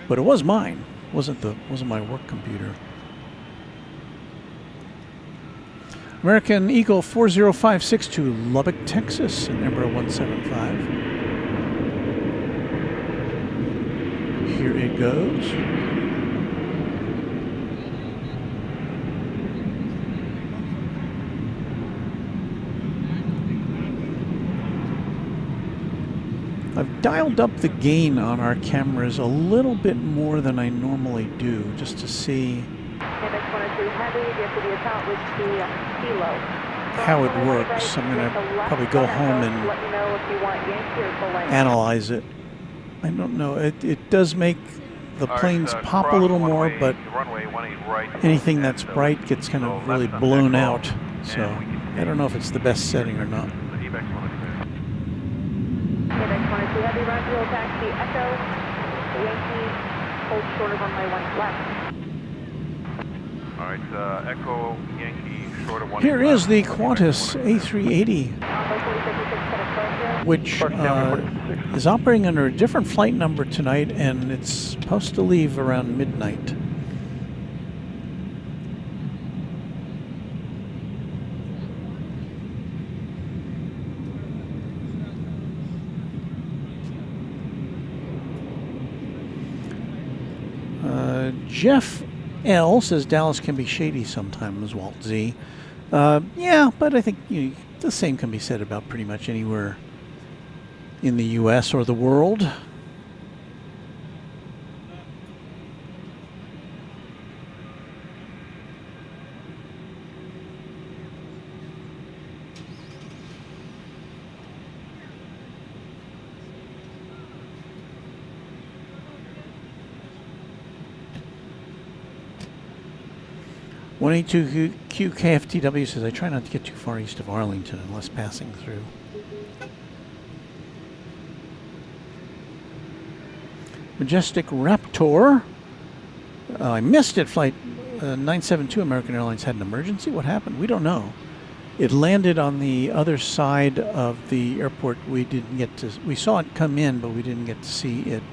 but it was mine. Wasn't my work computer. American Eagle 40562 to Lubbock, Texas, and Embraer 175. Here it goes. I've dialed up the gain on our cameras a little bit more than I normally do, just to see how it works. I'm going to probably go home and analyze it. I don't know. It does make the planes pop a little more, but anything that's bright gets kind of really blown out. So I don't know if it's the best setting or not. Heavy run, fuel taxi, Echo, Yankee, hold short of runway 1 left. All right, Echo, Yankee, short of 1. Here is the Qantas A380, which is operating under a different flight number tonight, and it's supposed to leave around midnight. Jeff L says Dallas can be shady sometimes, Walt Z. Yeah, but I think the same can be said about pretty much anywhere in the U.S. or the world. QKFTW says, I try not to get too far east of Arlington unless passing through. Majestic Raptor. I missed it. Flight 972 American Airlines had an emergency. What happened? We don't know. It landed on the other side of the airport. We didn't get to. We saw it come in, but we didn't get to see it.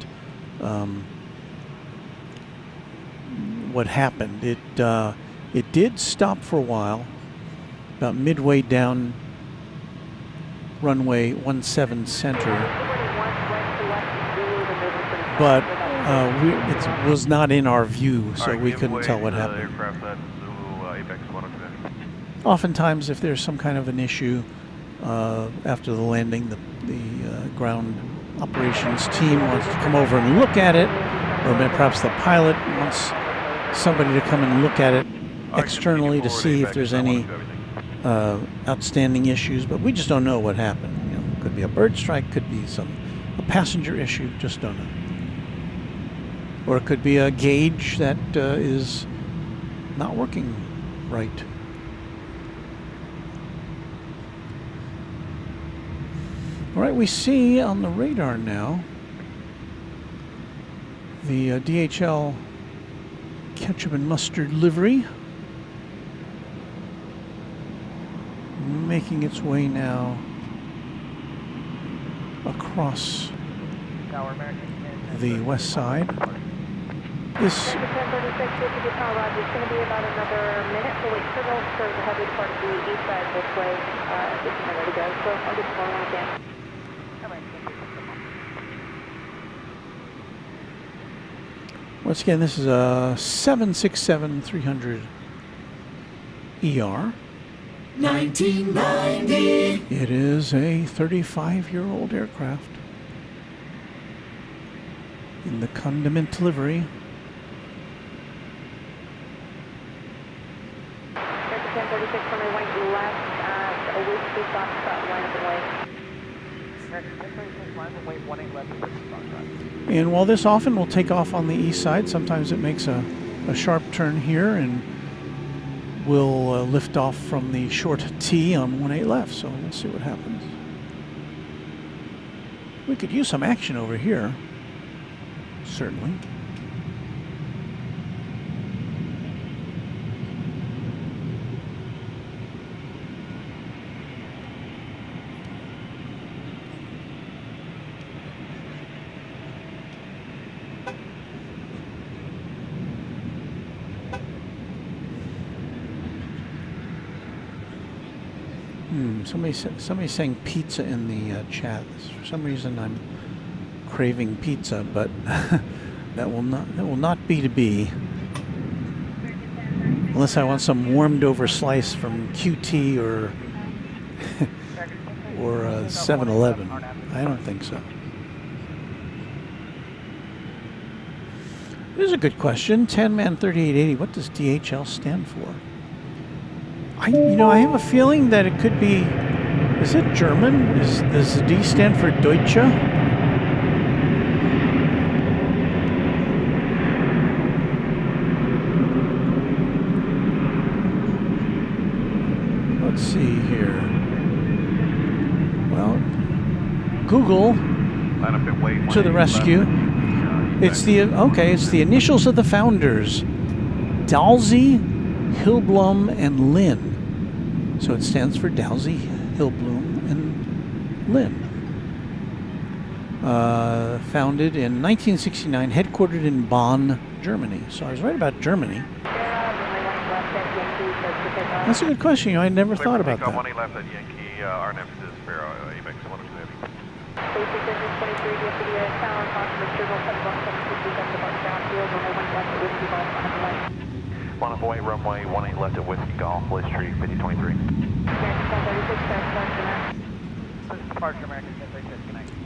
What happened? It did stop for a while, about midway down runway 17 center, but it was not in our view, so we couldn't tell what happened. Oftentimes, if there's some kind of an issue after the landing, the ground operations team wants to come over and look at it, or perhaps the pilot wants somebody to come and look at it externally to see if there's any outstanding issues, but we just don't know what happened. Could be a bird strike, could be a passenger issue, just don't know. Or it could be a gauge that is not working right. All right, we see on the radar now the DHL ketchup and mustard livery making its way now across the west side. This it's going to be about another minute to wait for the heavy part of the east side this way. Just a minute ago, so I'll get going when I can. Once again, this is a 767-300 ER. 1990. It is a 35-year-old aircraft in the condiment livery. And while this often will take off on the east side, sometimes it makes a sharp turn here and will lift off from the short T on 18 left. So we'll see what happens. We could use some action over here, certainly. Somebody's saying pizza in the chat. For some reason, I'm craving pizza, but that will not be to be. Unless I want some warmed over slice from QT or 7-Eleven. I don't think so. This is a good question. 10-man 3880. What does DHL stand for? I have a feeling that it could be. Is it German? Does the D stand for Deutsche? Let's see here. Well, Google to the rescue. It's the initials of the founders, Dalsey, Hillblom, and Lynn. So it stands for Dalsey, Hillblom, and Lynn. Founded in 1969, headquartered in Bonn, Germany. So I was right about Germany. That's a good question. I never thought about that. One up away, runway 18 left at Whiskey Golf, Bliss Street, 5023.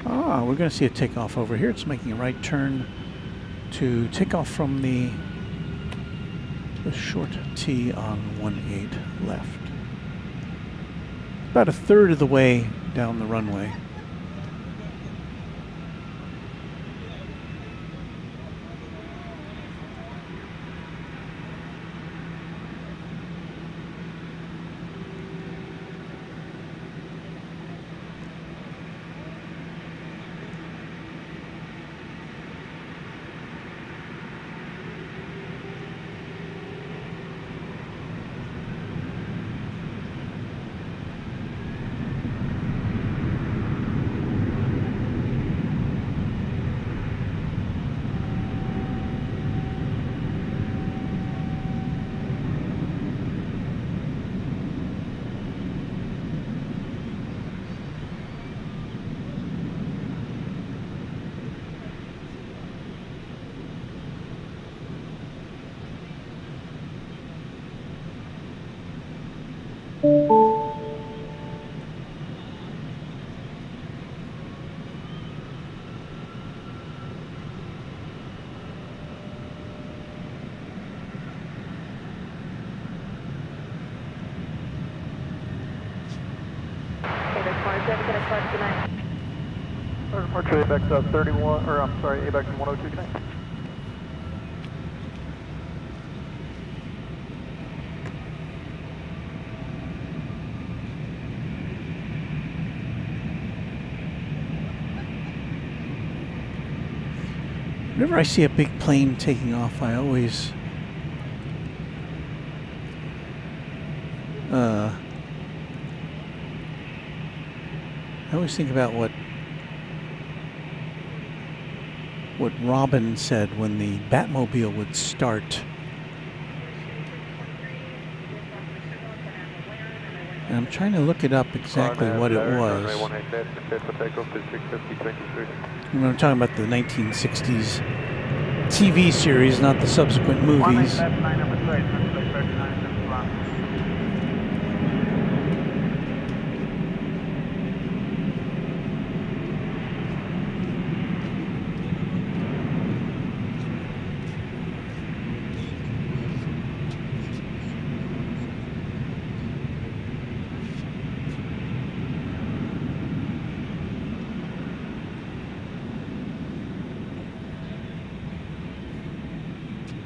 Ah, we're going to see a takeoff over here. It's making a right turn to take off from the short T on 18 left. About a third of the way down the runway. Departure ABEX 31, or I'm sorry, ABEX 102 connect. Whenever I see a big plane taking off, I always think about what Robin said when the Batmobile would start. And I'm trying to look it up exactly what it was. And I'm talking about the 1960s TV series, not the subsequent movies.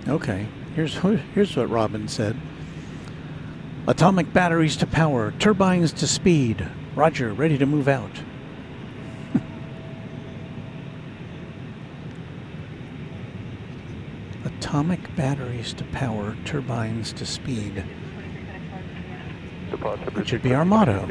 Okay, here's what Robin said. Atomic batteries to power, turbines to speed. Roger, ready to move out. Atomic batteries to power, turbines to speed. That should be our motto.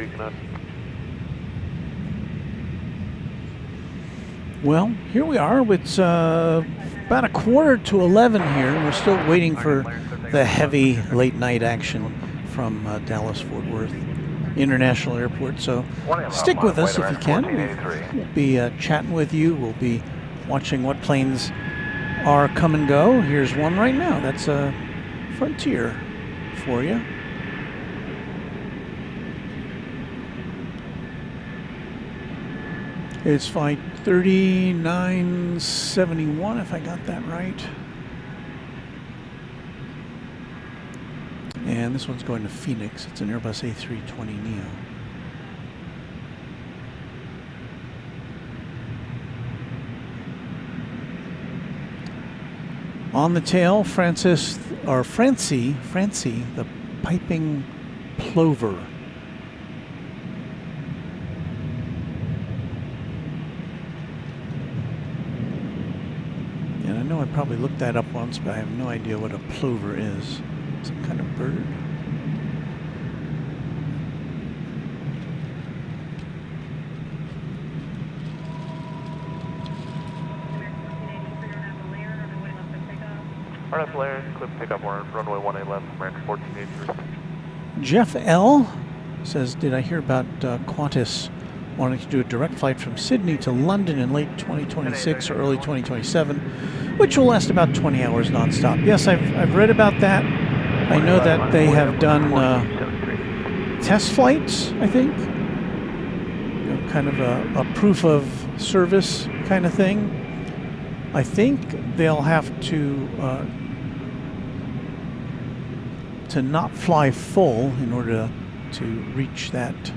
Well, here we are. It's about 11:15 here, and we're still waiting for the heavy late night action from Dallas-Fort Worth International Airport. So stick with us if you can. We'll be chatting with you. We'll be watching what planes are come and go. Here's one right now. That's a Frontier for you. It's flight 3971, if I got that right. And this one's going to Phoenix. It's an Airbus A320 Neo. On the tail, Francie, the piping plover. And I know I probably looked that up once, but I have no idea what a plover is. Some kind of bird. RF Blair, clip takeoff, runway 18 left, American 1483. Jeff L. says, did I hear about Qantas wanting to do a direct flight from Sydney to London in late 2026 or early 2027, which will last about 20 hours nonstop? Yes, I've read about that. I know that they have done test flights, I think. You know, kind of a proof of service kind of thing. I think they'll have to not fly full in order to reach that,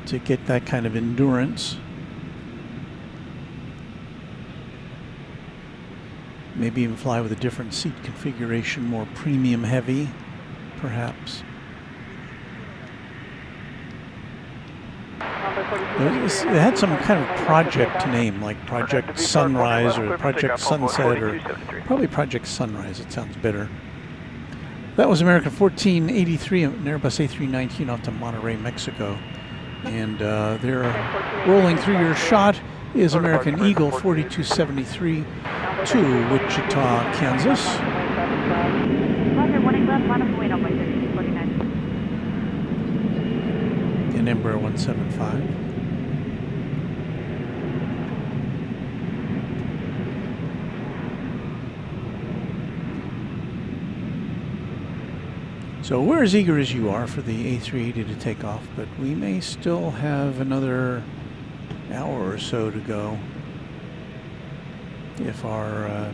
to get that kind of endurance. Maybe even fly with a different seat configuration, more premium heavy, perhaps. It had some kind of project name, like Project Sunrise or Project Sunset, or probably Project Sunrise. It sounds better. That was American 1483, an Airbus A319 off to Monterrey, Mexico. And they're rolling through your shot is American Eagle 4273 to Wichita, Kansas. And Embraer 175. So we're as eager as you are for the A380 to take off, but we may still have another hour or so to go if our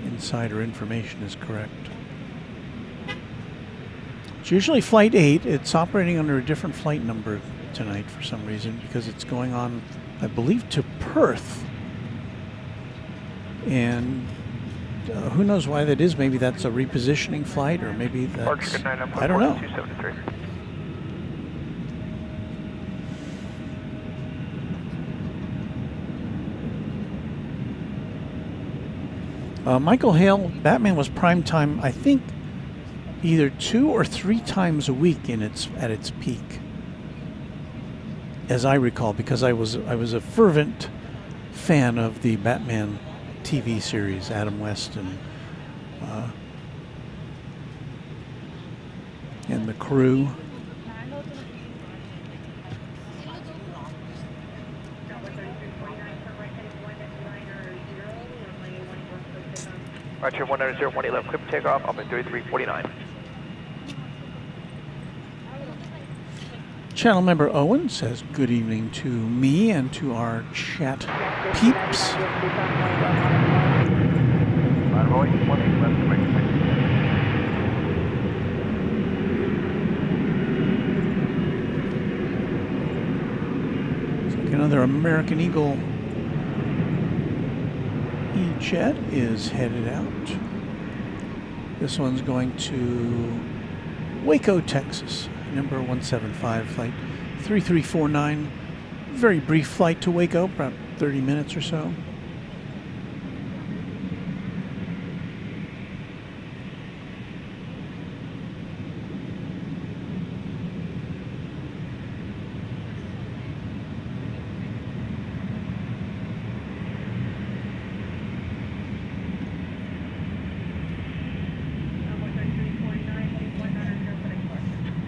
insider information is correct. It's usually Flight 8. It's operating under a different flight number tonight for some reason, because it's going on, I believe, to Perth. And who knows why that is? Maybe that's a repositioning flight, or maybe that's, I don't know. Michael Hale, Batman was prime time, I think, either 2 or 3 times a week at its peak, as I recall, because I was a fervent fan of the Batman TV series, Adam West and the crew. Roger, 190, 111, clip takeoff, up at 3349. Channel member Owen says good evening to me and to our chat peeps. Looks like another American Eagle E-Jet is headed out. This one's going to Waco, Texas. Number 175, flight 3349. Very brief flight to Waco, about 30 minutes or so.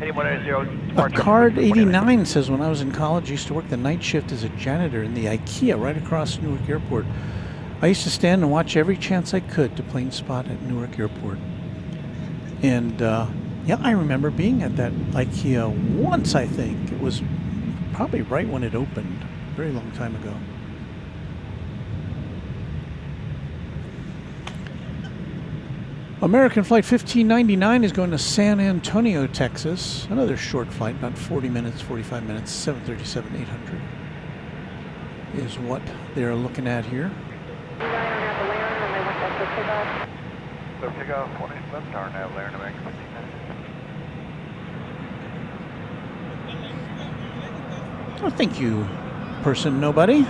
A card 89 says, when I was in college, I used to work the night shift as a janitor in the IKEA right across Newark Airport. I used to stand and watch every chance I could to plane spot at Newark Airport. And yeah, I remember being at that IKEA once, I think. It was probably right when it opened, a very long time ago. American Flight 1599 is going to San Antonio, Texas. Another short flight, about 40 minutes, 45 minutes, 737-800 is what they're looking at here. So takeoff 20 left, hour nav, Larry, American 15. Oh, thank you, person nobody.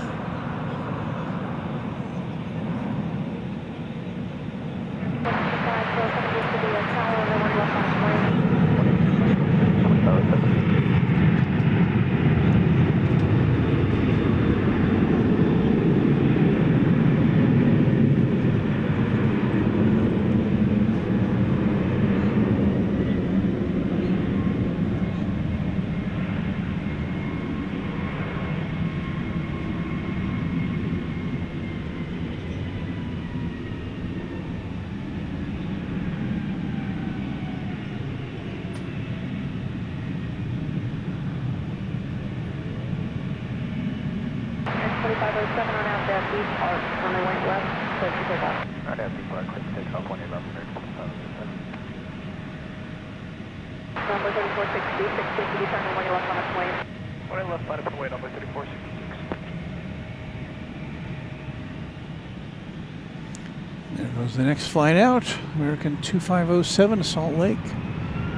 There goes the next flight out. American 2507 to Salt Lake.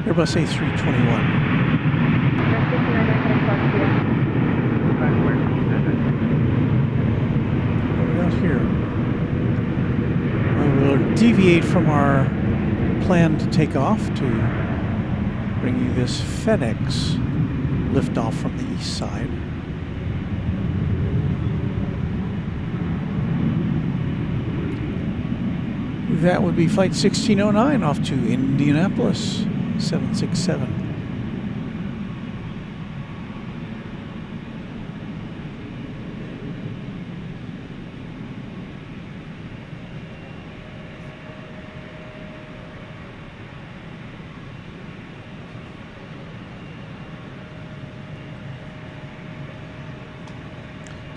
Airbus A321. Out here. We will deviate from our plan to take off to bring you this FedEx liftoff from the east side. That would be Flight 1609 off to Indianapolis, 767.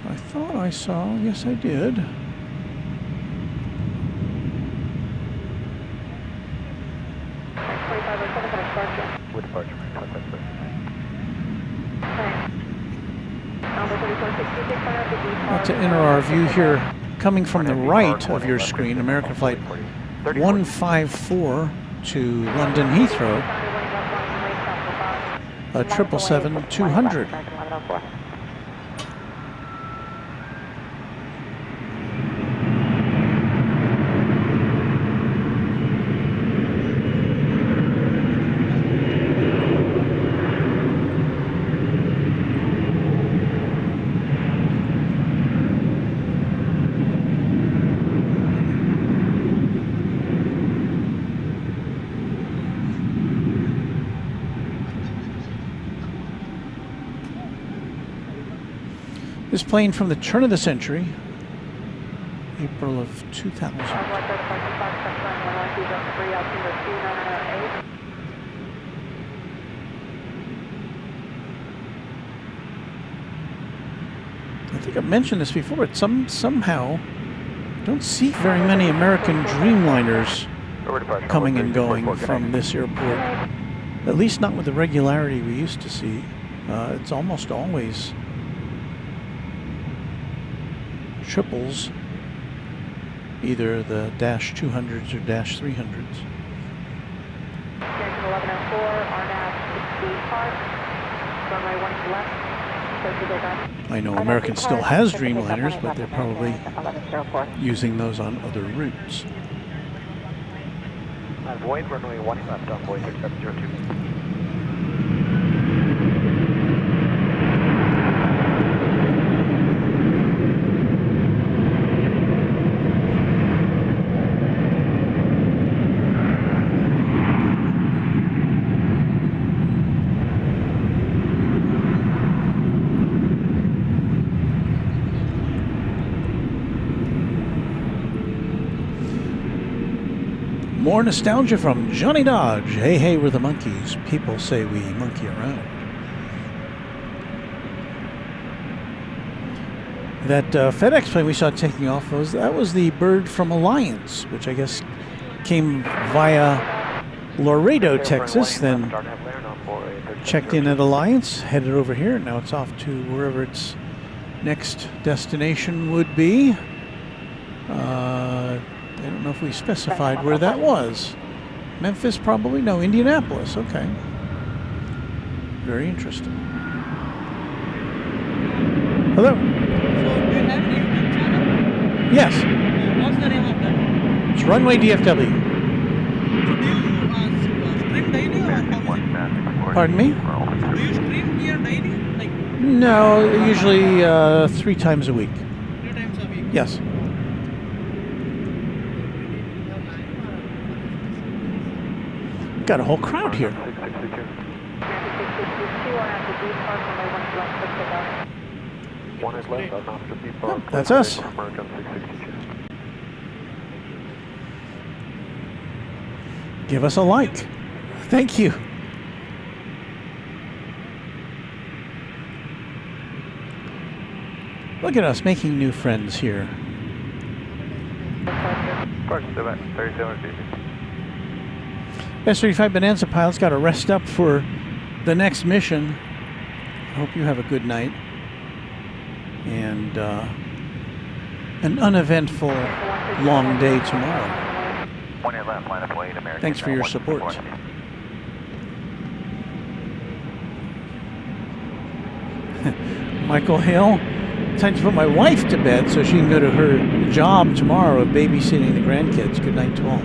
I thought I saw, yes I did. With departure, To enter our view here, coming from the right of your screen, American Flight 154 to London Heathrow, a 777-200. This plane from the turn of the century, April of 2000. I think I've mentioned this before, but somehow don't see very many American Dreamliners coming and going from this airport. At least not with the regularity we used to see. It's almost always triples, either the Dash 200s or Dash 300s. I know American still has Dreamliners, but they're probably using those on other routes. Void runway 1 left on Void 3702. More nostalgia from Johnny Dodge. Hey, hey, we're the monkeys. People say we monkey around. That FedEx plane we saw taking off, that was the bird from Alliance, which I guess came via Laredo, Texas, then checked in at Alliance, headed over here. Now it's off to wherever its next destination would be. I don't know if we specified where that was. Memphis, probably? No, Indianapolis. Okay. Very interesting. Hello. So, do you have a YouTube channel? Yes. What's the name of that? It's Runway DFW. So, do you stream daily or how is it? Pardon me? So, do you stream here daily? Like No, usually 3 times a week. 3 times a week? Yes. Got a whole crowd here. One is left on after people. That's us. American 662. Give us a like. Thank you. Look at us making new friends here. S-35 Bonanza pilots got to rest up for the next mission. I hope you have a good night. And an uneventful long day tomorrow. Thanks for your support. Michael Hill, time to put my wife to bed so she can go to her job tomorrow of babysitting the grandkids. Good night to all.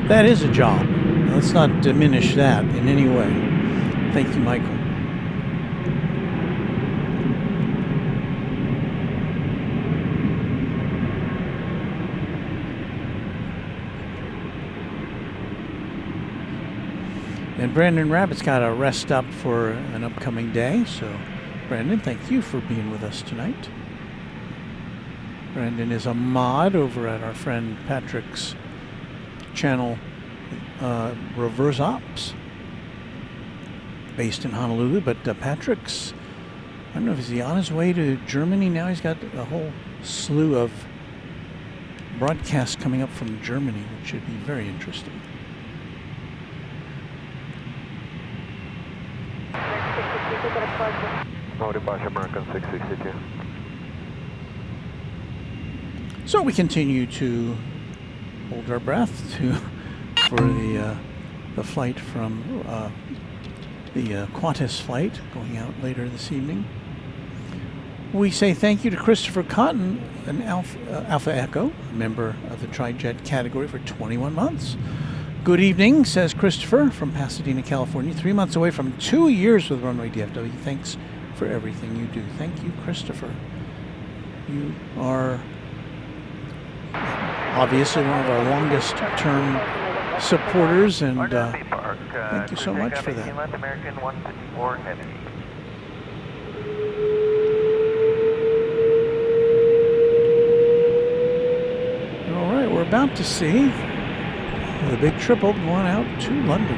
That is a job. Let's not diminish that in any way. Thank you, Michael. And Brandon Rabbit's got to rest up for an upcoming day. So, Brandon, thank you for being with us tonight. Brandon is a mod over at our friend Patrick's channel, Reverse Ops, based in Honolulu. But Patrick's, I don't know if he's on his way to Germany now. He's got a whole slew of broadcasts coming up from Germany, which should be very interesting. No departure, American 662. So we continue to hold our breath for the flight from the Qantas flight going out later this evening. We say thank you to Christopher Cotton, an Alpha Echo, a member of the Tri-Jet category for 21 months. Good evening, says Christopher from Pasadena, California. 3 months away from 2 years with Runway DFW. Thanks for everything you do. Thank you, Christopher. You are obviously one of our longest term supporters, and thank you so much for that. American 154 heavy. All right, we're about to see the big triple going out to London.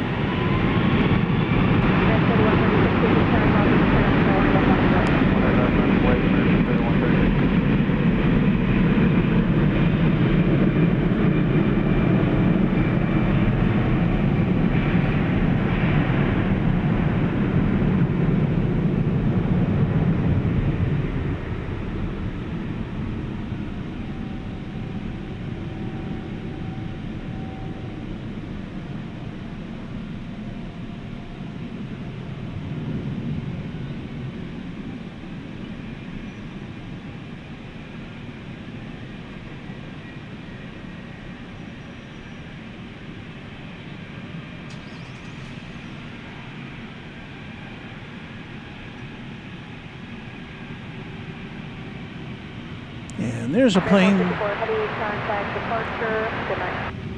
And there's a plane.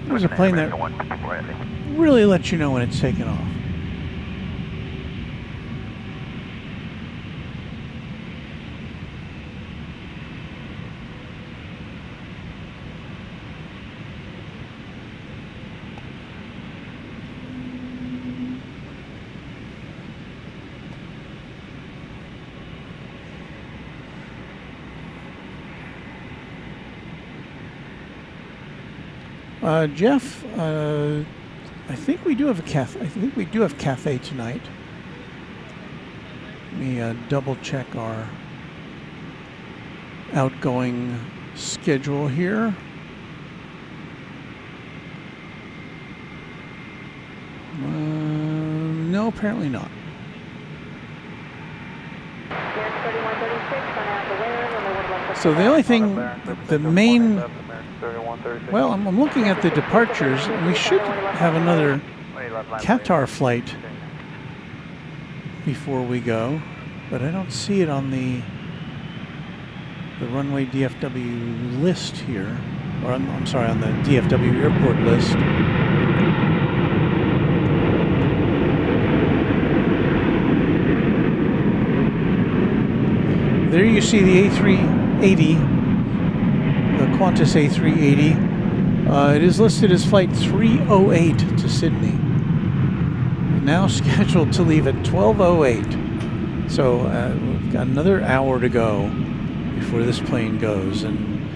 There's a plane that really lets you know when it's taking off. Jeff, I think we do have a cafe. I think we do have cafe tonight. Let me double check our outgoing schedule here. No, apparently not. So the only thing, the main, well, I'm looking at the departures, and we should have another Qatar flight before we go, but I don't see it on the Runway DFW list here, or I'm sorry, on the DFW Airport list. There you see the A380, the Qantas A380. It is listed as flight 308 to Sydney. Now scheduled to leave at 12:08. So we've got another hour to go before this plane goes, and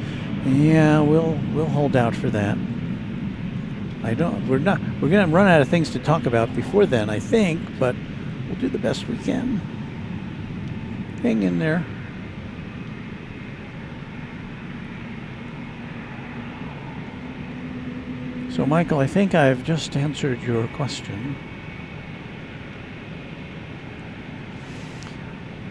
yeah, we'll hold out for that. We're gonna run out of things to talk about before then, I think, but we'll do the best we can. Hang in there. So, Michael, I think I've just answered your question.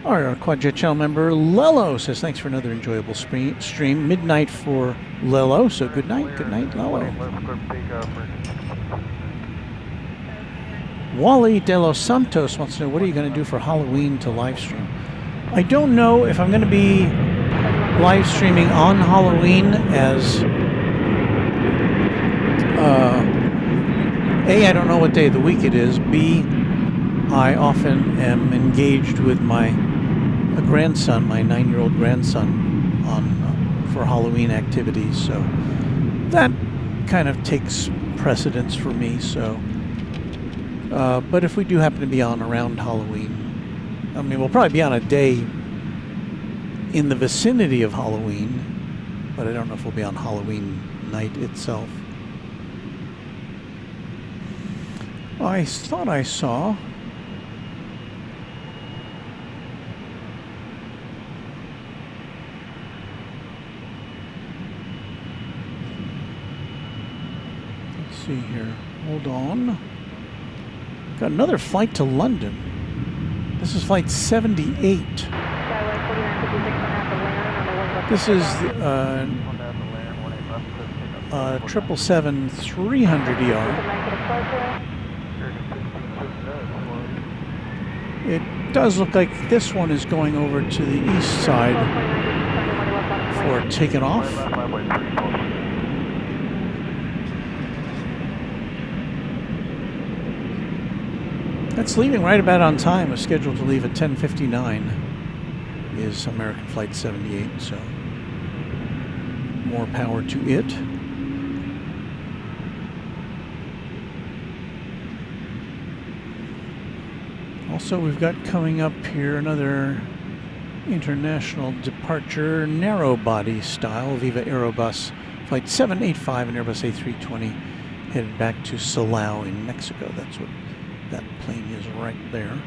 Our Quadjet channel member Lello says thanks for another enjoyable stream. Midnight for Lello, so good night, Lello. Wally De Los Santos wants to know, what are you going to do for Halloween to live stream? I don't know if I'm going to be live streaming on Halloween, as A, I don't know what day of the week it is. B, I often am engaged with my grandson, my 9-year-old grandson, for Halloween activities. So that kind of takes precedence for me. So, but if we do happen to be on around Halloween, I mean, we'll probably be on a day in the vicinity of Halloween, but I don't know if we'll be on Halloween night itself. I thought I saw let's see here. Hold on. Got another flight to London. This is flight 78. This is 777-300ER. It does look like this one is going over to the east side for taking off. That's leaving right about on time. It's scheduled to leave at 10:59 is American Flight 78, so more power to it. Also, we've got coming up here another international departure, narrow body style, Viva Aerobus Flight 785 and Airbus A320 headed back to Silao in Mexico. That's what that plane is right there.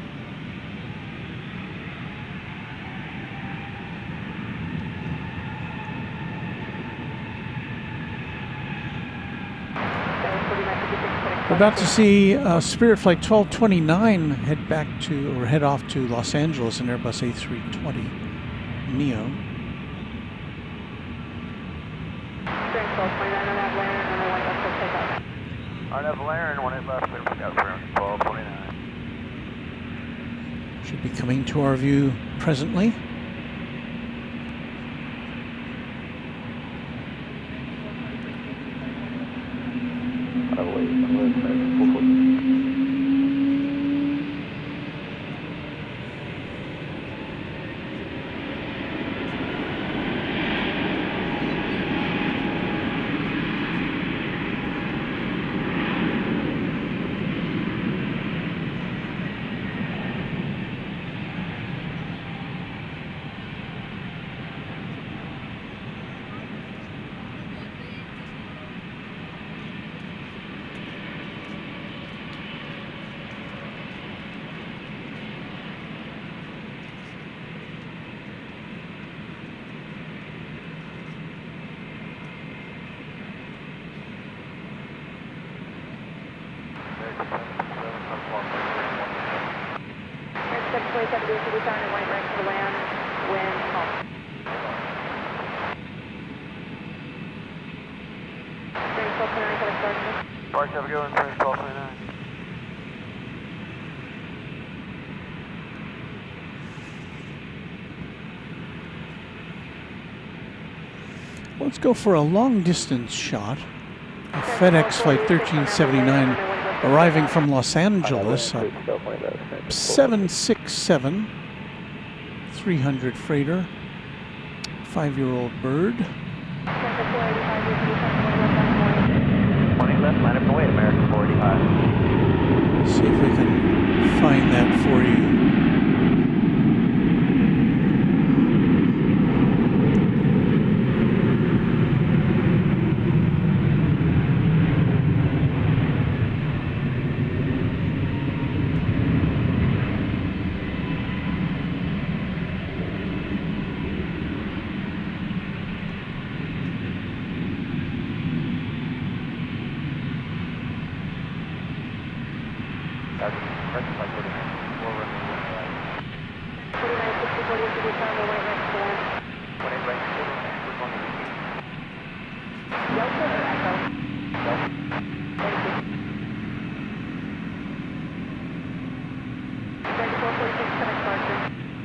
We're about to see Spirit Flight 1229 head off to Los Angeles in Airbus A320 Neo. Should be coming to our view presently. be found in white right to land when home. Range 1229, can I start? Park, have a good one, range 1229. Let's go for a long distance shot. A FedEx Flight 1379 arriving from Los Angeles, a 767 300 freighter, 5-year-old bird. 20 left, line up and wait, American 485. See if we can find that for you.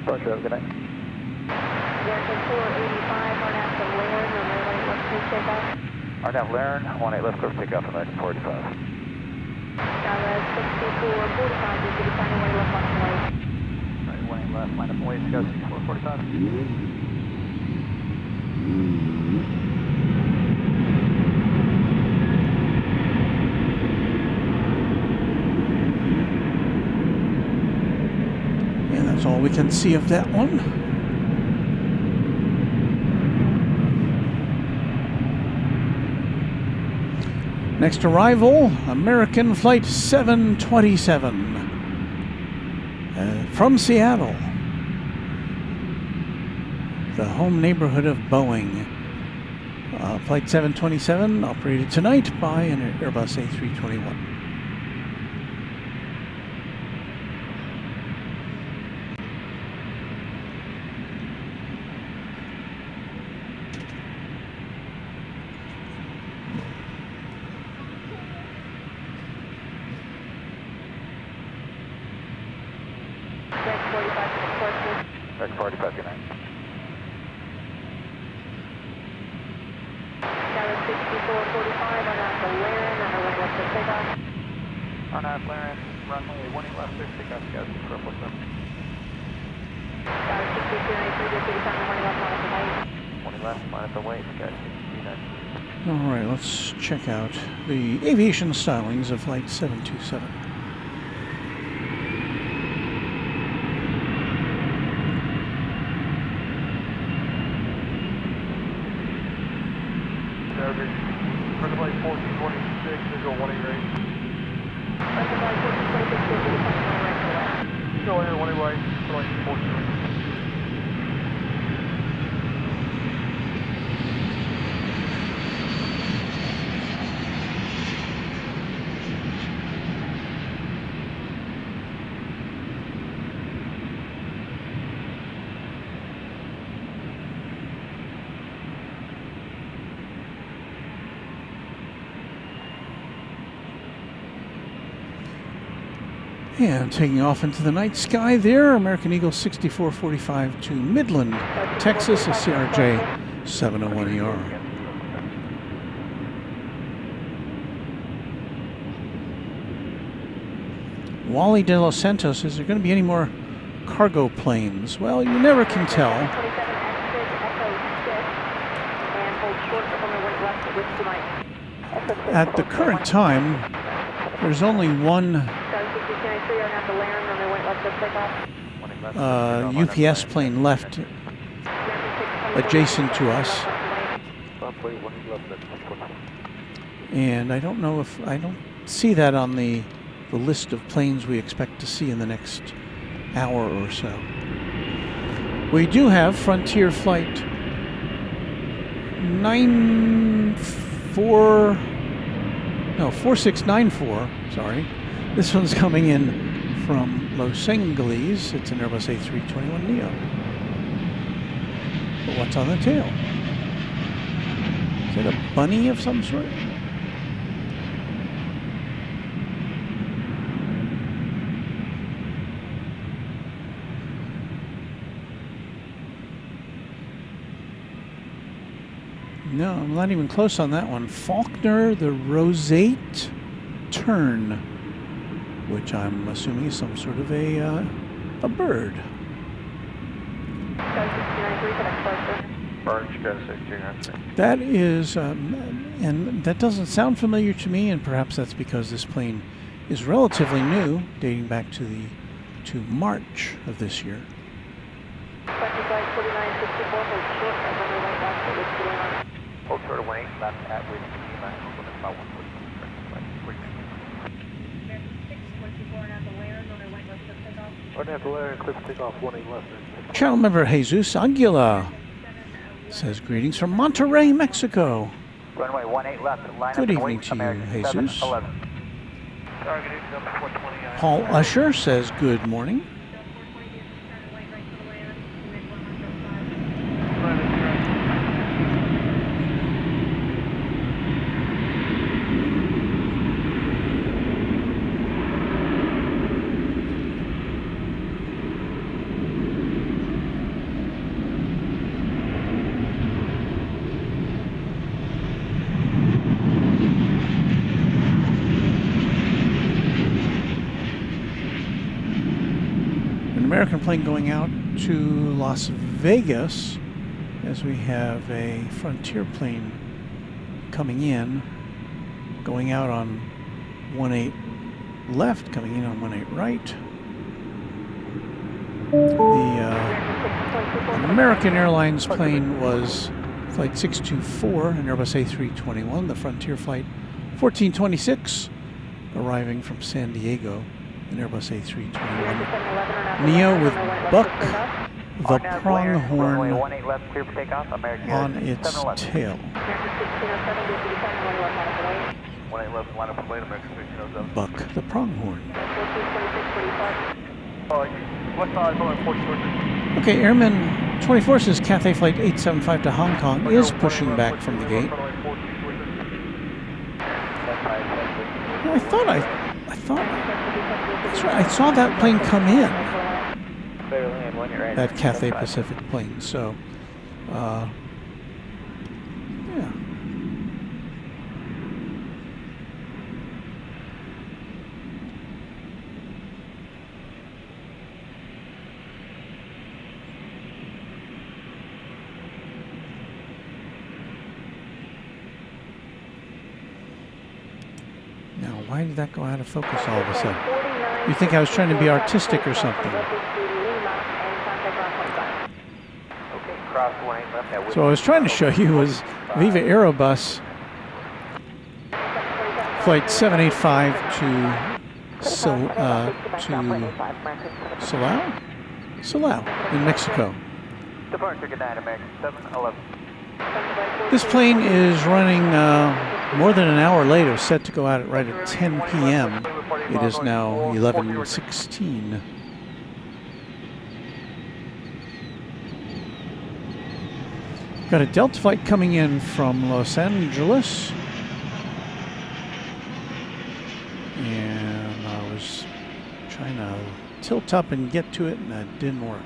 Roger, good night. American 485, RNAV to Laren, runway left clear takeoff. RNAV Laren, 18 left clear takeoff, American 485. Dallas 6445, you should be finding way left on the way. Right, 18 left, line up and wait, Scott 6445. That's all we can see of that one. Next arrival, American Flight 727 from Seattle, the home neighborhood of Boeing. Flight 727 operated tonight by an Airbus A321. American 45, good night. Dallas 6445, RNAV to Laren, runway left clear takeoff. RNAV Laren, runway 18 left clear takeoff, Scott 6447. Dallas 6293, you should be finding way left on the way. 20 left, line up and wait, Scott 69. All right, let's check out the aviation stylings of Flight 727. Flight 1426, visual 18 range. Flight 1426, you should be finding way right to the left. Go ahead, 18 right, flight 14. And taking off into the night sky there, American Eagle 6445 to Midland, Texas, a CRJ 701ER. Wally De Los Santos, is there going to be any more cargo planes? Well, you never can tell. At the current time, there's only one UPS plane left adjacent to us. And I don't know if, I don't see that on the list of planes we expect to see in the next hour or so. We do have Frontier Flight 4694, sorry. This one's coming in from Los Angeles. It's an Airbus A321neo. But what's on the tail? Is it a bunny of some sort? No, I'm not even close on that one. Faulkner, the roseate tern, which I'm assuming is some sort of a bird. That is, and that doesn't sound familiar to me, and perhaps that's because this plane is relatively new, dating back to March of this year. Hold short of 18 left at with about 1 Channel member Jesus Aguila says greetings from Monterrey, Mexico. Runway 18 left. Line Good up and evening wait, to you, American Jesus. 711. Paul Usher says good morning. American plane going out to Las Vegas as we have a Frontier plane coming in, going out on 18 left, coming in on 18 right. The American Airlines plane was Flight 624, an Airbus A321, the Frontier Flight 1426, arriving from San Diego, an Airbus A321 Neo with Buck the pronghorn on its tail. Buck the pronghorn. Okay, Airman 24 says Cathay Flight 875 to Hong Kong is pushing back from the gate. Well, I saw that plane come in. That Cathay Pacific plane. So, yeah. Now, why did that go out of focus all of a sudden? You think I was trying to be artistic or something? So what I was trying to show you was Viva Aerobus Flight 785 to Silao in Mexico. This plane is running more than an hour late. It was set to go out right at 10 p.m. It is now 11:16. Got a Delta flight coming in from Los Angeles. And I was trying to tilt up and get to it, and that didn't work.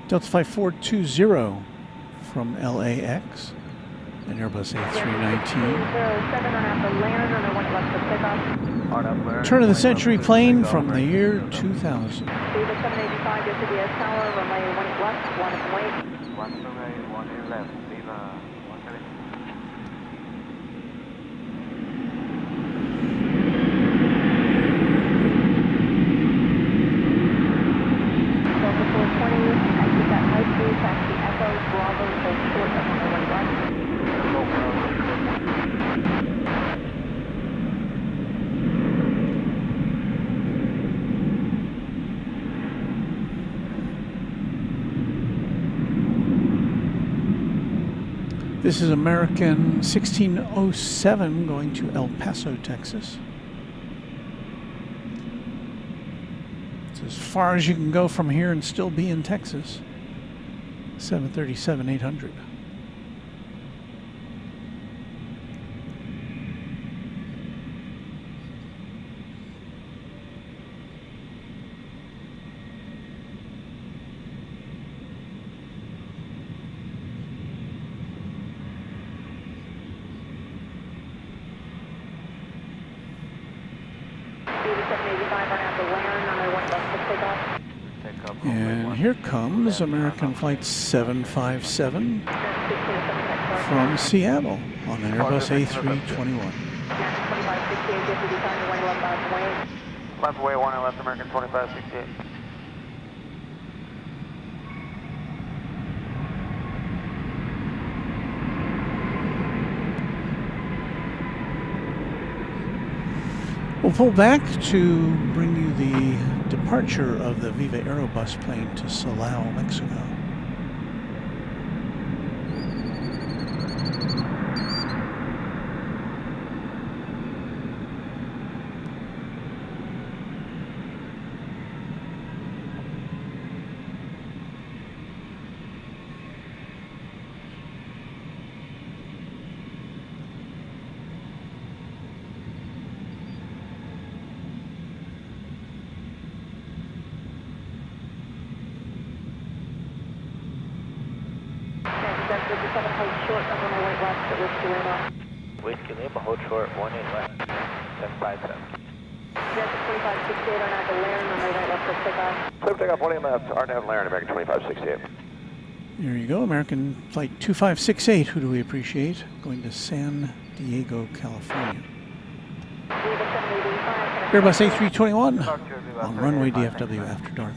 Delta Flight 420 from LAX, an Airbus A319. Turn of the century plane from the year 2000. This is American 1607 going to El Paso, Texas. It's as far as you can go from here and still be in Texas. 737-800. And here comes American Flight 757 from Seattle on an Airbus A321. Left away 1 and left American 2568. We'll pull back to bring you the departure of the Viva Aerobus plane to Silao, Mexico. Whiskey Lima, hold short, 18 left, 757. Delta 2568 on the Laren, on the right left for takeoff. Clear takeoff, 18 left, RNAV Laren, American 2568. There you go, American Flight 2568. Who do we appreciate? Going to San Diego, California. Airbus A321 on Runway DFW after dark.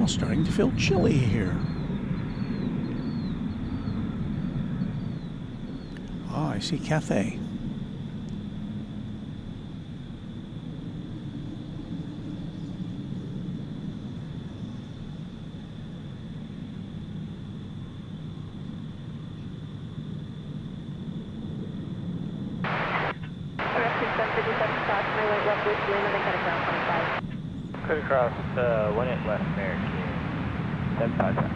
Starting to feel chilly here. Ah, I see Cathay. Clear across 18 left American. 757.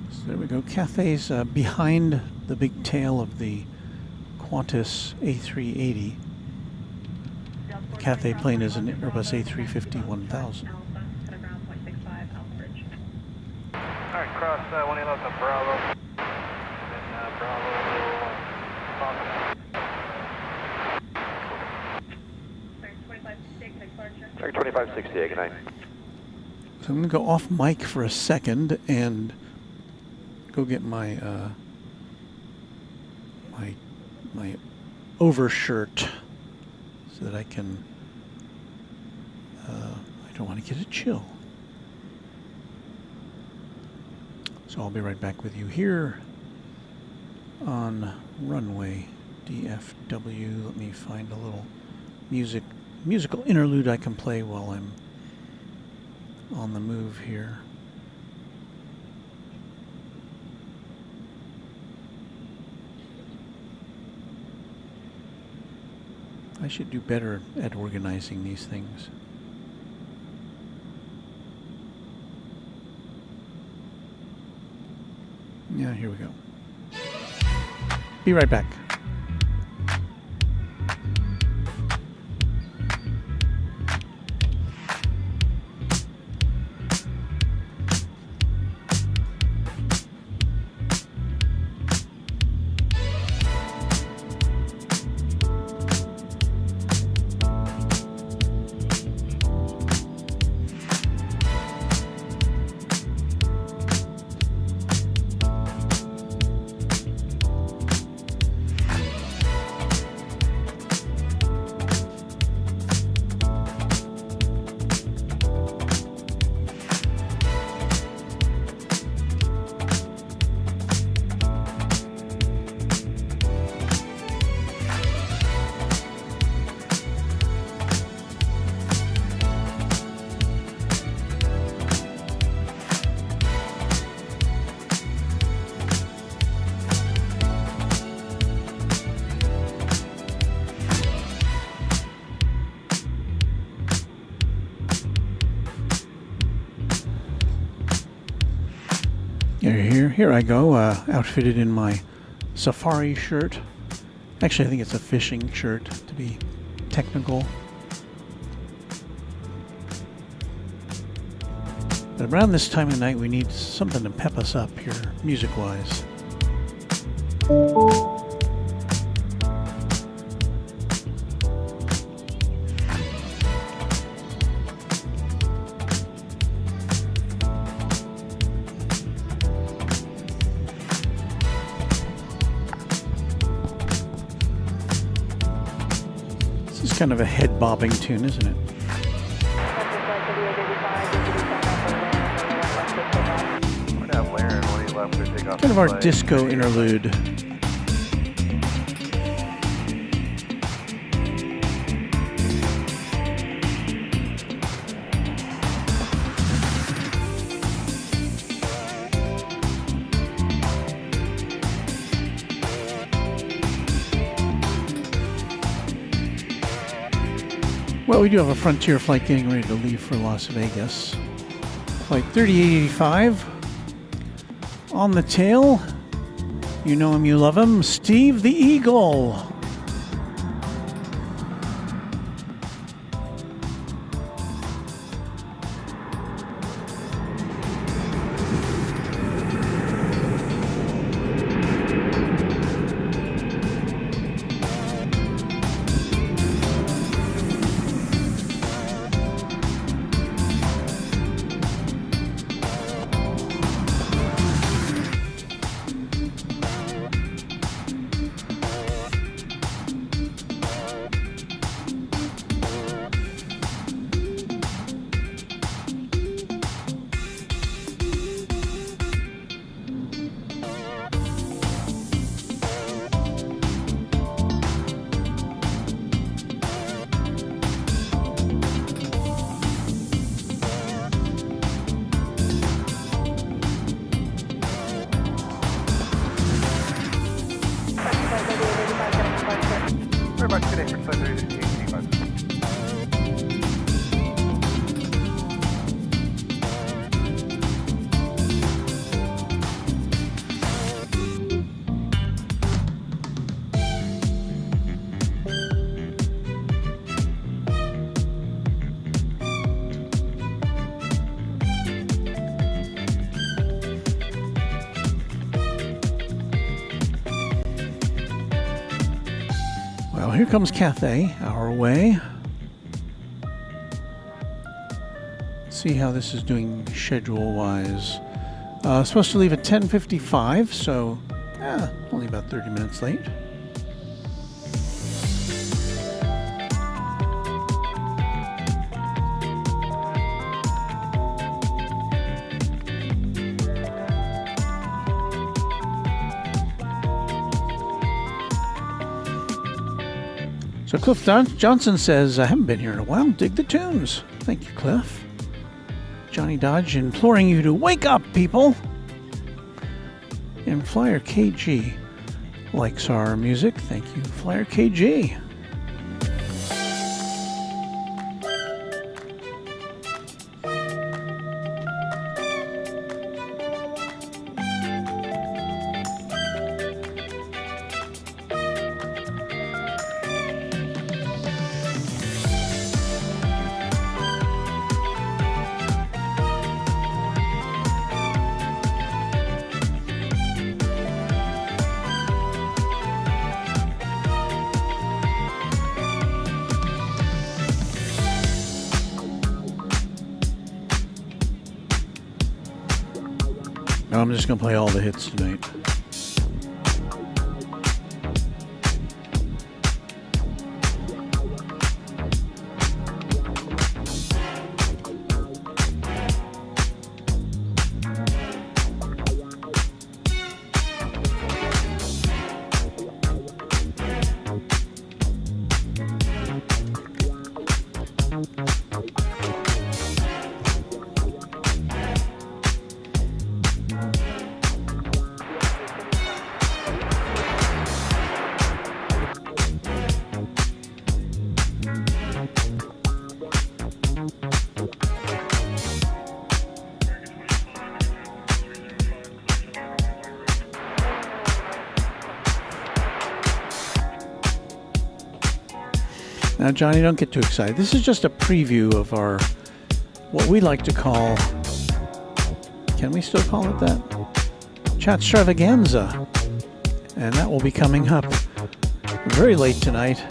So there we go. Cathay's behind the big tail of the Qantas A380. The Cathay plane is an Airbus A350-1000. Alright, cross 18 left on Bravo. And Bravo. Sorry, 2568, good night. So I'm going to go off mic for a second and go get my my overshirt so that I can. I don't want to get a chill. So I'll be right back with you here on Runway DFW. Let me find a little musical interlude I can play while I'm on the move here. I should do better at organizing these things. Yeah, here we go. Be right back. here I go, outfitted in my safari shirt. Actually, I think it's a fishing shirt, to be technical. But around this time of night, we need something to pep us up here, music-wise. This is kind of a head-bobbing tune, isn't it? Kind of our disco interlude. Well, we do have a Frontier flight getting ready to leave for Las Vegas. Flight 3885. On the tail, you know him, you love him, Steve the Eagle. Here comes Cathay, our way. Let's see how this is doing schedule-wise. Supposed to leave at 10:55, so only about 30 minutes late. So Cliff Johnson says, I haven't been here in a while. Dig the tunes. Thank you, Cliff. Johnny Dodge imploring you to wake up, people. And Flyer KG likes our music. Thank you, Flyer KG. I'm just going to play all the hits tonight. Now, Johnny, don't get too excited. This is just a preview of our, what we like to call, can we still call it that? Extravaganza. And that will be coming up very late tonight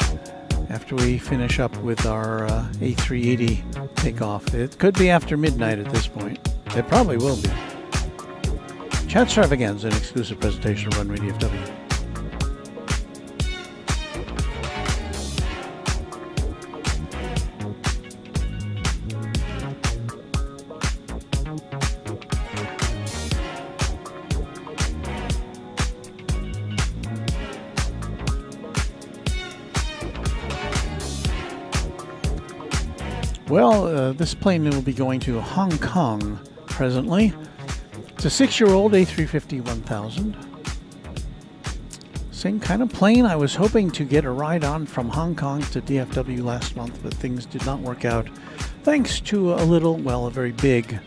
after we finish up with our A380 takeoff. It could be after midnight at this point. It probably will be. Extravaganza, an exclusive presentation of Runway DFW. Well, this plane will be going to Hong Kong presently. It's a 6-year-old A350-1000. Same kind of plane. I was hoping to get a ride on from Hong Kong to DFW last month, but things did not work out thanks to a very big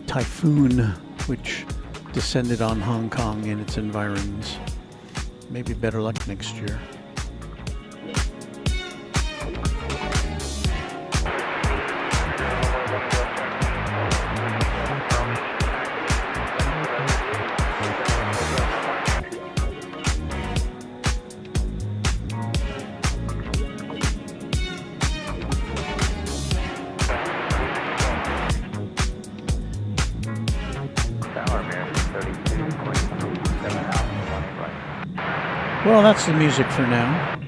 typhoon which descended on Hong Kong and its environs. Maybe better luck next year. Well, that's the music for now.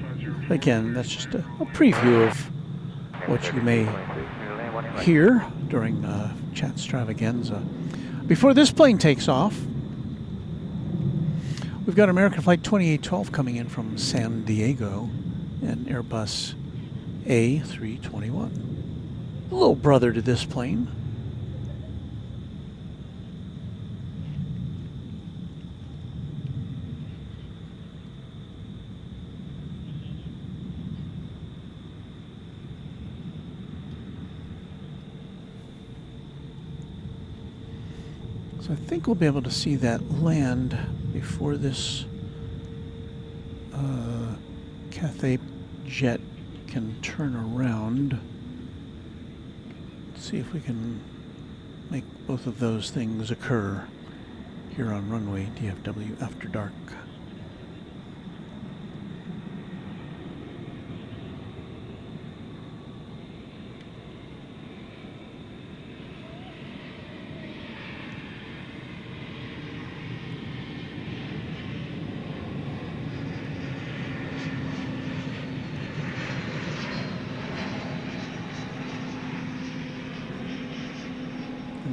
Again, that's just a preview of what you may hear during Extravaganza. Before this plane takes off, we've got American Flight 2812 coming in from San Diego and Airbus A321. The little brother to this plane. So I think we'll be able to see that land before this Cathay jet can turn around. Let's see if we can make both of those things occur here on Runway DFW After Dark.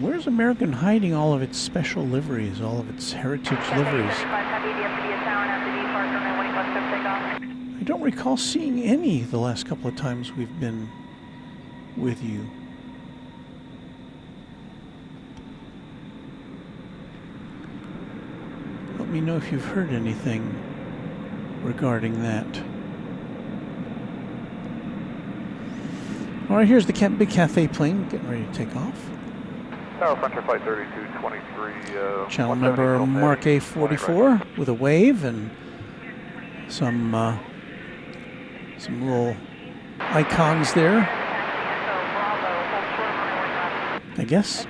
Where's American hiding all of its special liveries, all of its heritage liveries? I don't recall seeing any the last couple of times we've been with you. Let me know if you've heard anything regarding that. All right, here's the big Cathay plane getting ready to take off. Tower Frontier Flight 3223. Channel number Mark A44 with a wave and some little icons there. I guess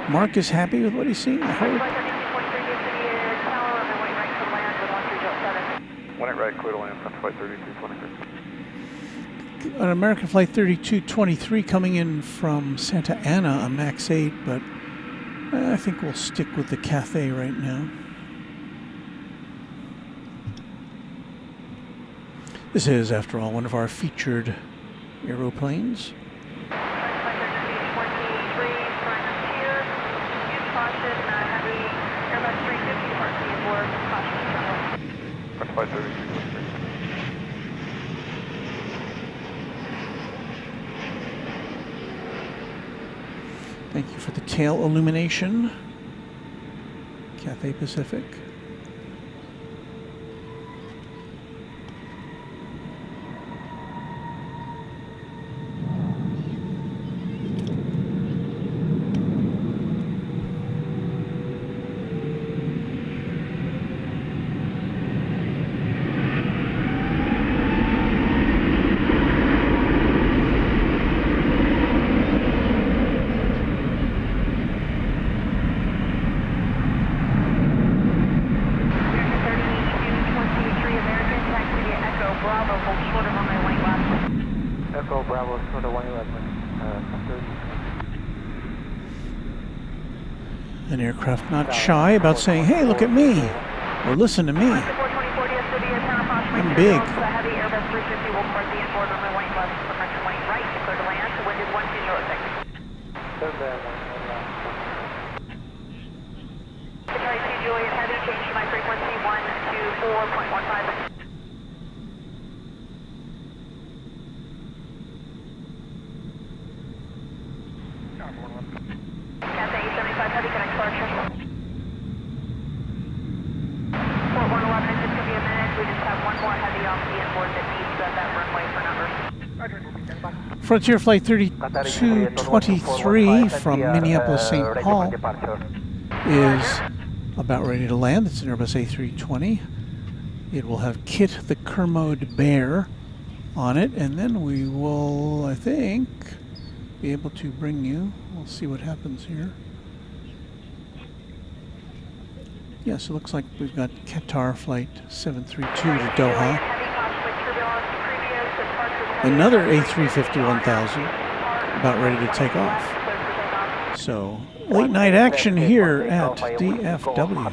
Mark is happy with what he's seeing, I hope. One at right, clear to land, Frontier Flight 3223. An American Flight 3223 coming in from Santa Ana, a MAX 8, but I think we'll stick with the Cathay right now. This is, after all, one of our featured aeroplanes. Flight 3223. Thank you for the tail illumination, Cathay Pacific. short of runway 1 left. Echo Bravo, short of 111. An aircraft not shy about saying, hey, look at me, or listen to me. I'm big. Heavy Airbus 350 will port the inboard runway 1 left, departure 1 right, clear to land, wind is 120. Qatar A380 Juliet Heavy, change to my frequency 124.15. Qantas A380 Heavy, connect departure. Port 111, it's just going to be a minute. We just have one more heavy off the inboard that needs that runway for numbers. Frontier Flight 3223 from Minneapolis, St. Paul is about ready to land. It's an Airbus A320. It will have Kit the Kermode Bear on it, and then we will, I think, be able to bring you. We'll see what happens here. Yes, it looks like we've got Qatar Flight 732 to Doha. Another A350-1000 about ready to take off. So, late night action here at DFW.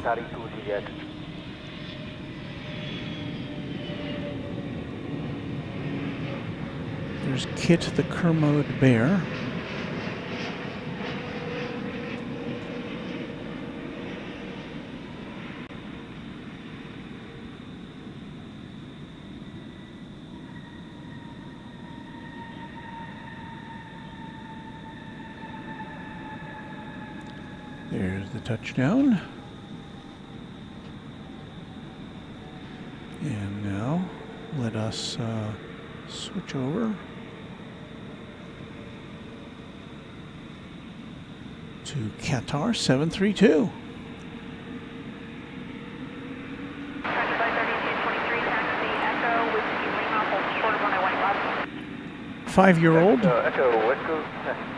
There's Kit the Kermode Bear. There's the touchdown. And now let us switch over to Qatar 732. 5-year-old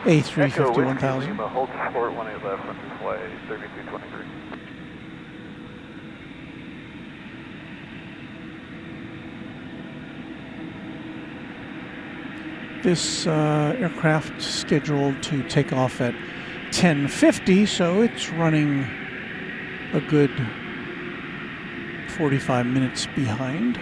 A350-1000. Hold support 18 left, frontier flight 3223. This aircraft scheduled to take off at 10:50, so it's running a good 45 minutes behind.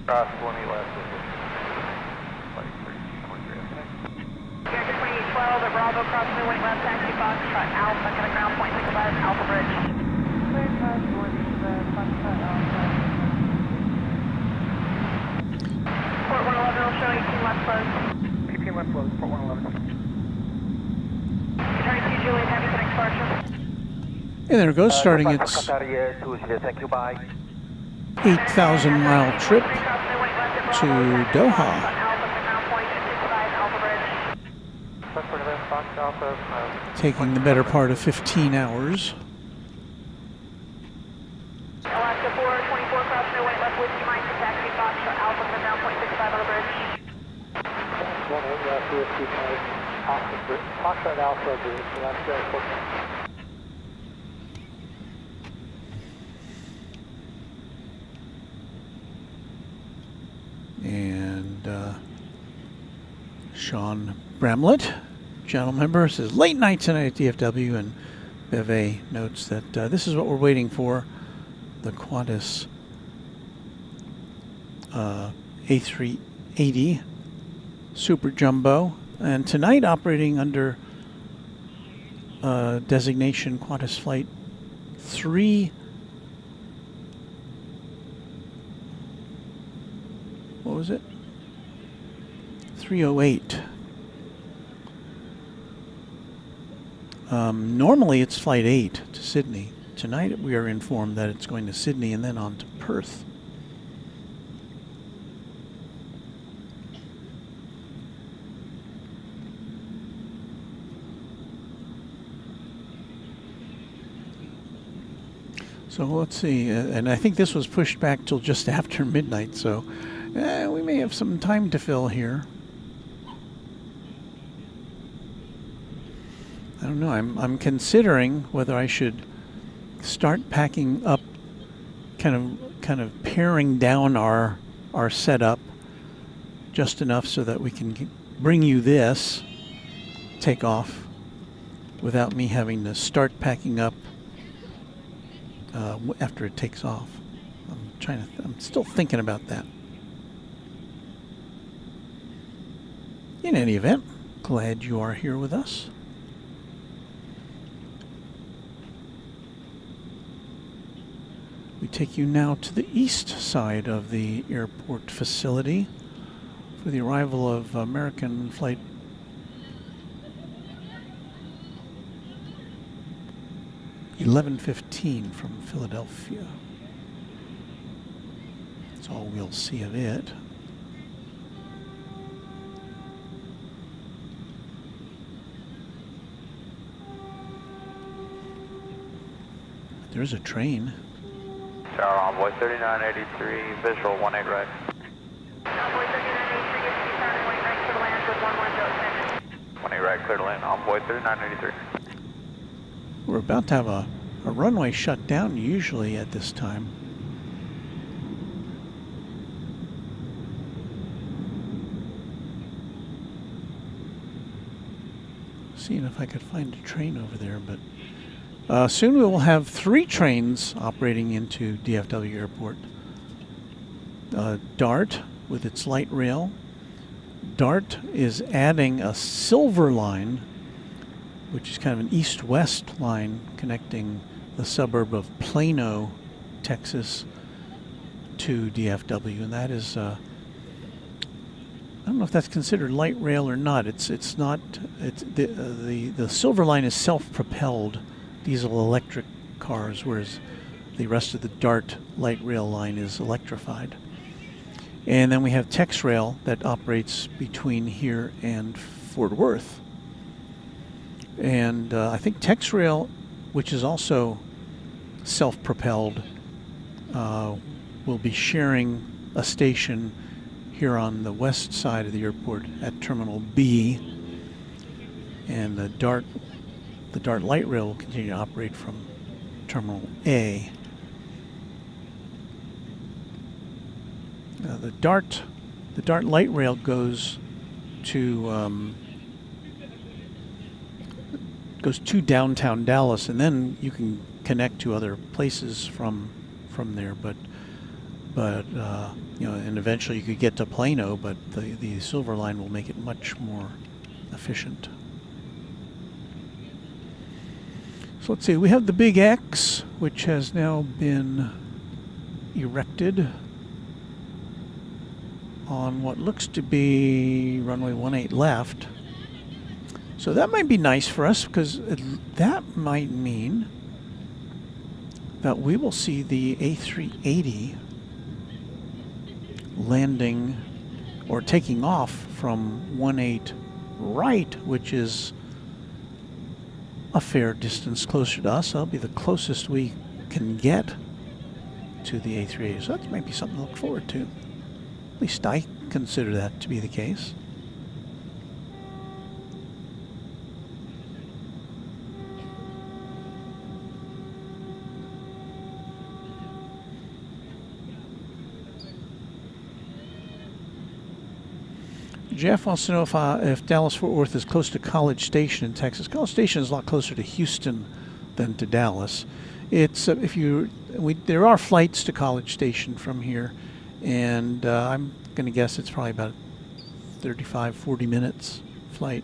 Cross 20 left. Flight 323. Character 2812 at Bravo, cross the wing left, taxi Foxtrot Alpha, kind of ground point 65, Alpha Bridge. Clear cross 1, Foxtrot Alpha. Port 111 will show 18 left close. 18 left close, Port 111. Qatar A380 Juliet Heavy, connect departure. And there it goes, starting its 8,000-mile trip to Doha, taking the better part of 15 hours. Alaska 424, cross no way left whiskey Mike, taxi Foxtrot Alpha, from ground point 65 on the bridge. 18 left whiskey Mike, Foxtrot Alpha, bridge, left airport. And Sean Bramlett, channel member, says late night tonight at DFW, and Beve notes that this is what we're waiting for, the Qantas A380 Super Jumbo, and tonight operating under designation Qantas Flight 3. What was it? 308. Normally it's Flight 8 to Sydney. Tonight we are informed that it's going to Sydney and then on to Perth. So let's see, and I think this was pushed back till just after midnight, so we may have some time to fill here. I don't know, I'm considering whether I should start packing up, kind of paring down our setup just enough so that we can bring you this takeoff without me having to start packing up after it takes off. I'm still thinking about that. In any event, glad you are here with us. We take you now to the east side of the airport facility for the arrival of American Flight 1115 from Philadelphia. That's all we'll see of it. There's a train. Tower Envoy 3983, visual 18 right. Envoy 3983, gets to turn 18 right to the land with 110. 18 right, clear to land, Envoy 3983. We're about to have a runway shut down usually at this time. Seeing if I could find a train over there, but soon we will have 3 trains operating into DFW Airport. DART with its light rail. DART is adding a silver line, which is kind of an east-west line connecting the suburb of Plano, Texas, to DFW, and that is I don't know if that's considered light rail or not. It's not. It's the silver line is self-propelled diesel electric cars, whereas the rest of the DART light rail line is electrified. And then we have TexRail that operates between here and Fort Worth. And I think TexRail, which is also self-propelled, will be sharing a station here on the west side of the airport at Terminal B. And the DART light rail will continue to operate from Terminal A. The DART light rail goes to downtown Dallas, and then you can connect to other places from there. But you know, and eventually you could get to Plano. But the Silver Line will make it much more efficient. So let's see. We have the Big X, which has now been erected on what looks to be runway 18 left. So that might be nice for us, because that might mean that we will see the A380 landing or taking off from 18 right, which is a fair distance closer to us. That'll be the closest we can get to the A380. So that might be something to look forward to. At least I consider that to be the case. Jeff wants to know if Dallas-Fort Worth is close to College Station in Texas. College Station is a lot closer to Houston than to Dallas. It's there are flights to College Station from here, and I'm going to guess it's probably about 35, 40 minutes flight.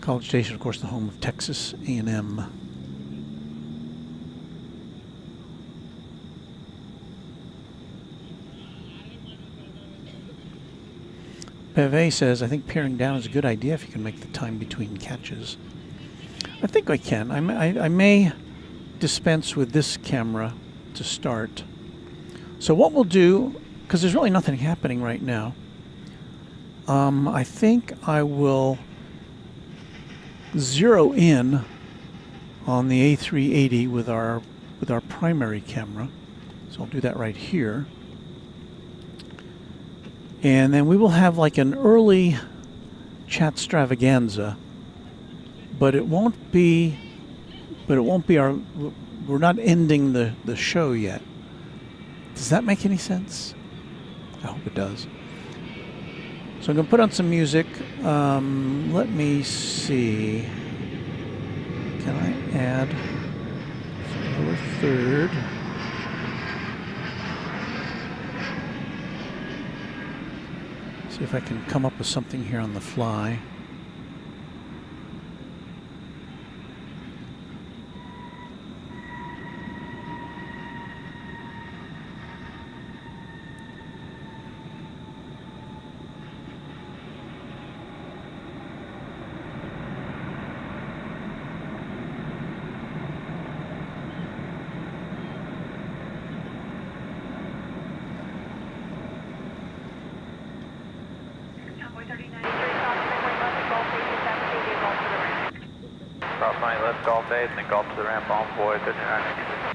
College Station, of course, the home of Texas A&M. Peve says, I think peering down is a good idea if you can make the time between catches. I think I can. I may dispense with this camera to start. So what we'll do, because there's really nothing happening right now, I think I will zero in on the A380 with our primary camera. So I'll do that right here. And then we will have like an early chat extravaganza, but it won't be our, we're not ending the show yet. Does that make any sense? I hope it does. So I'm going to put on some music. Let me see. Can I add lower third? See if I can come up with something here on the fly. Left Golf 8 and then Golf to the ramp on board 39.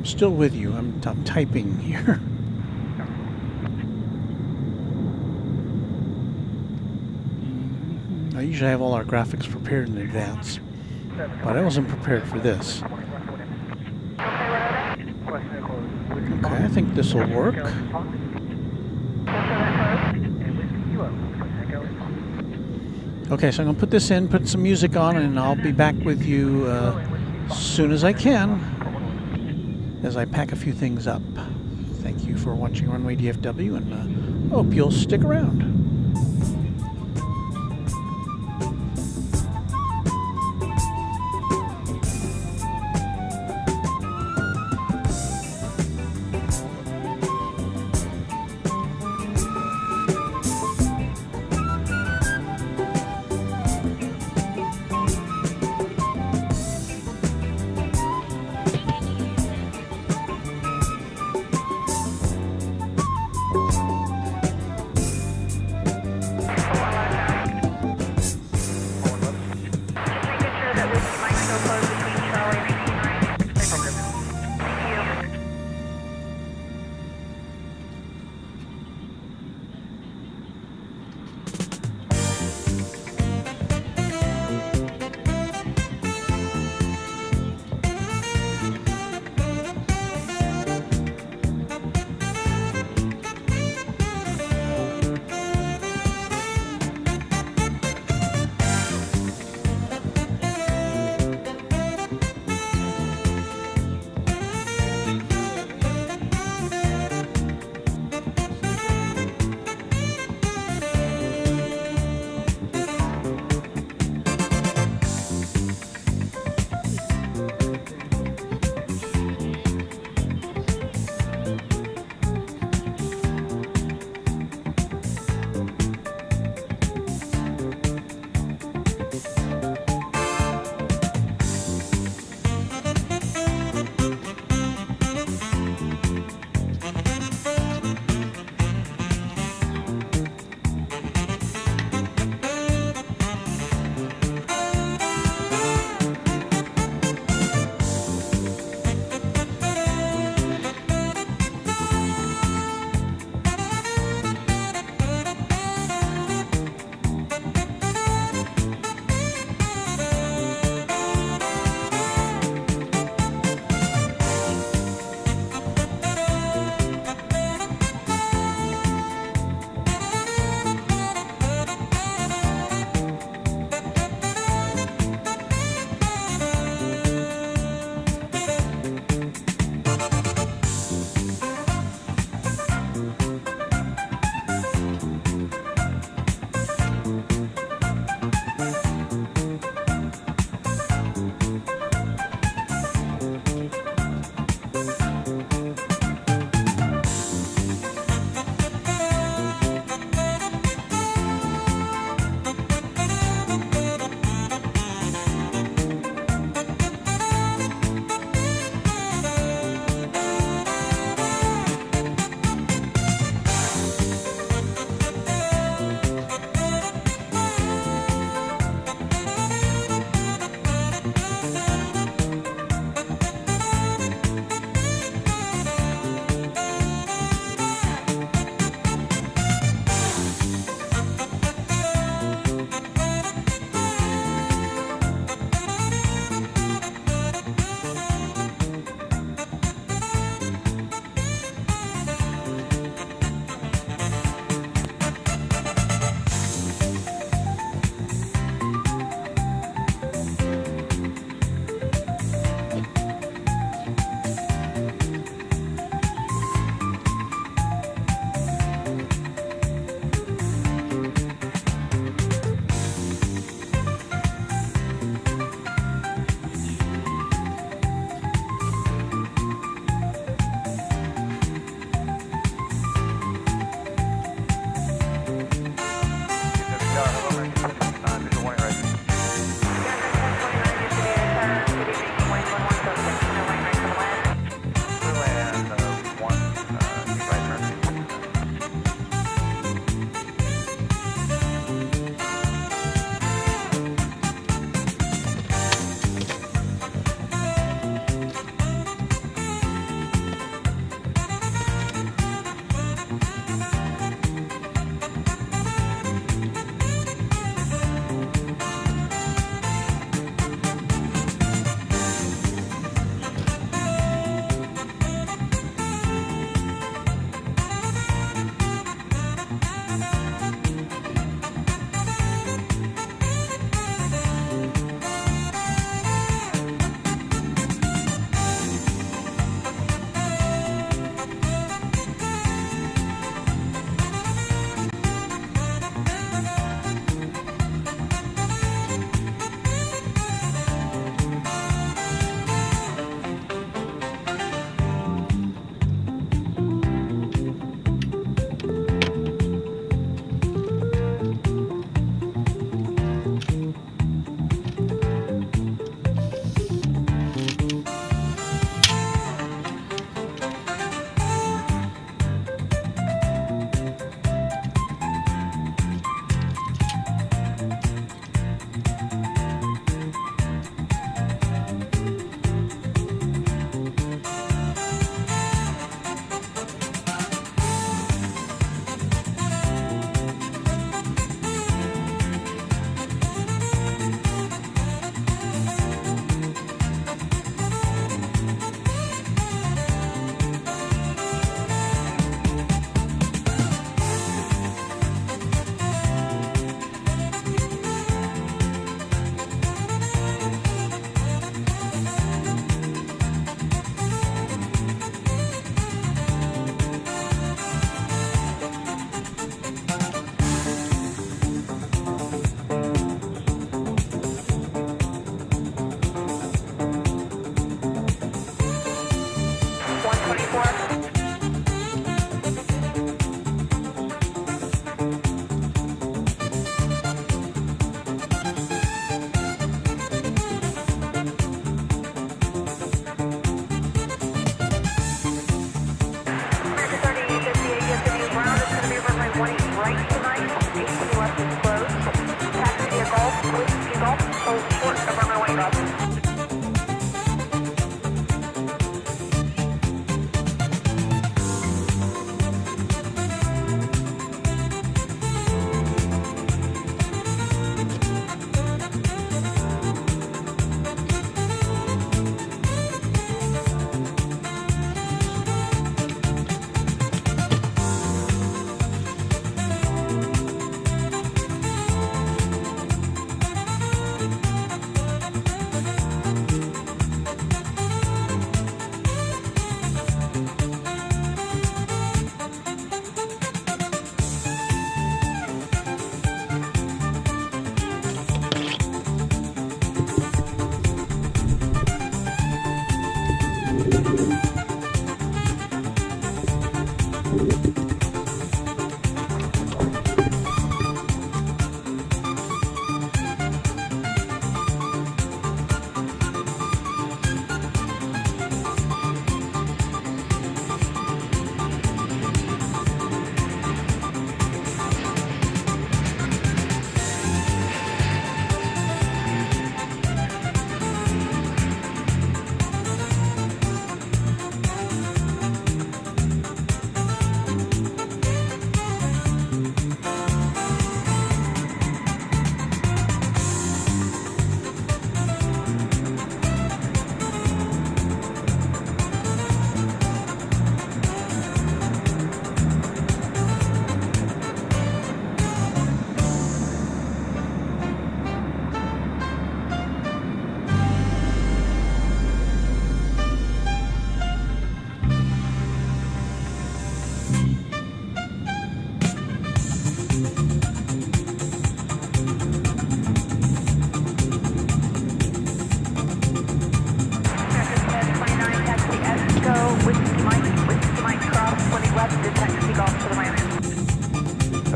Still with you. I'm typing here. I usually have all our graphics prepared in advance, but I wasn't prepared for this. Okay, I think this will work. Okay, so I'm going to put this in, put some music on, and I'll be back with you as soon as I can, as I pack a few things up. Thank you for watching Runway DFW, and hope you'll stick around.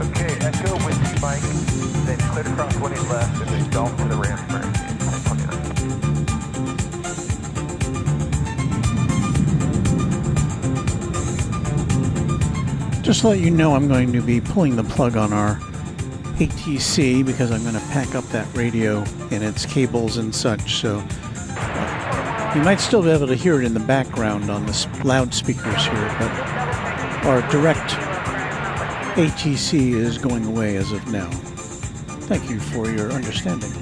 Okay, Echo Whiskey Mike, then clear to cross 1 left, and then golf to the ramp for 1029. Just to let you know, I'm going to be pulling the plug on our ATC because I'm going to pack up that radio and its cables and such, so you might still be able to hear it in the background on the loudspeakers here, but our direct ATC is going away as of now. Thank you for your understanding.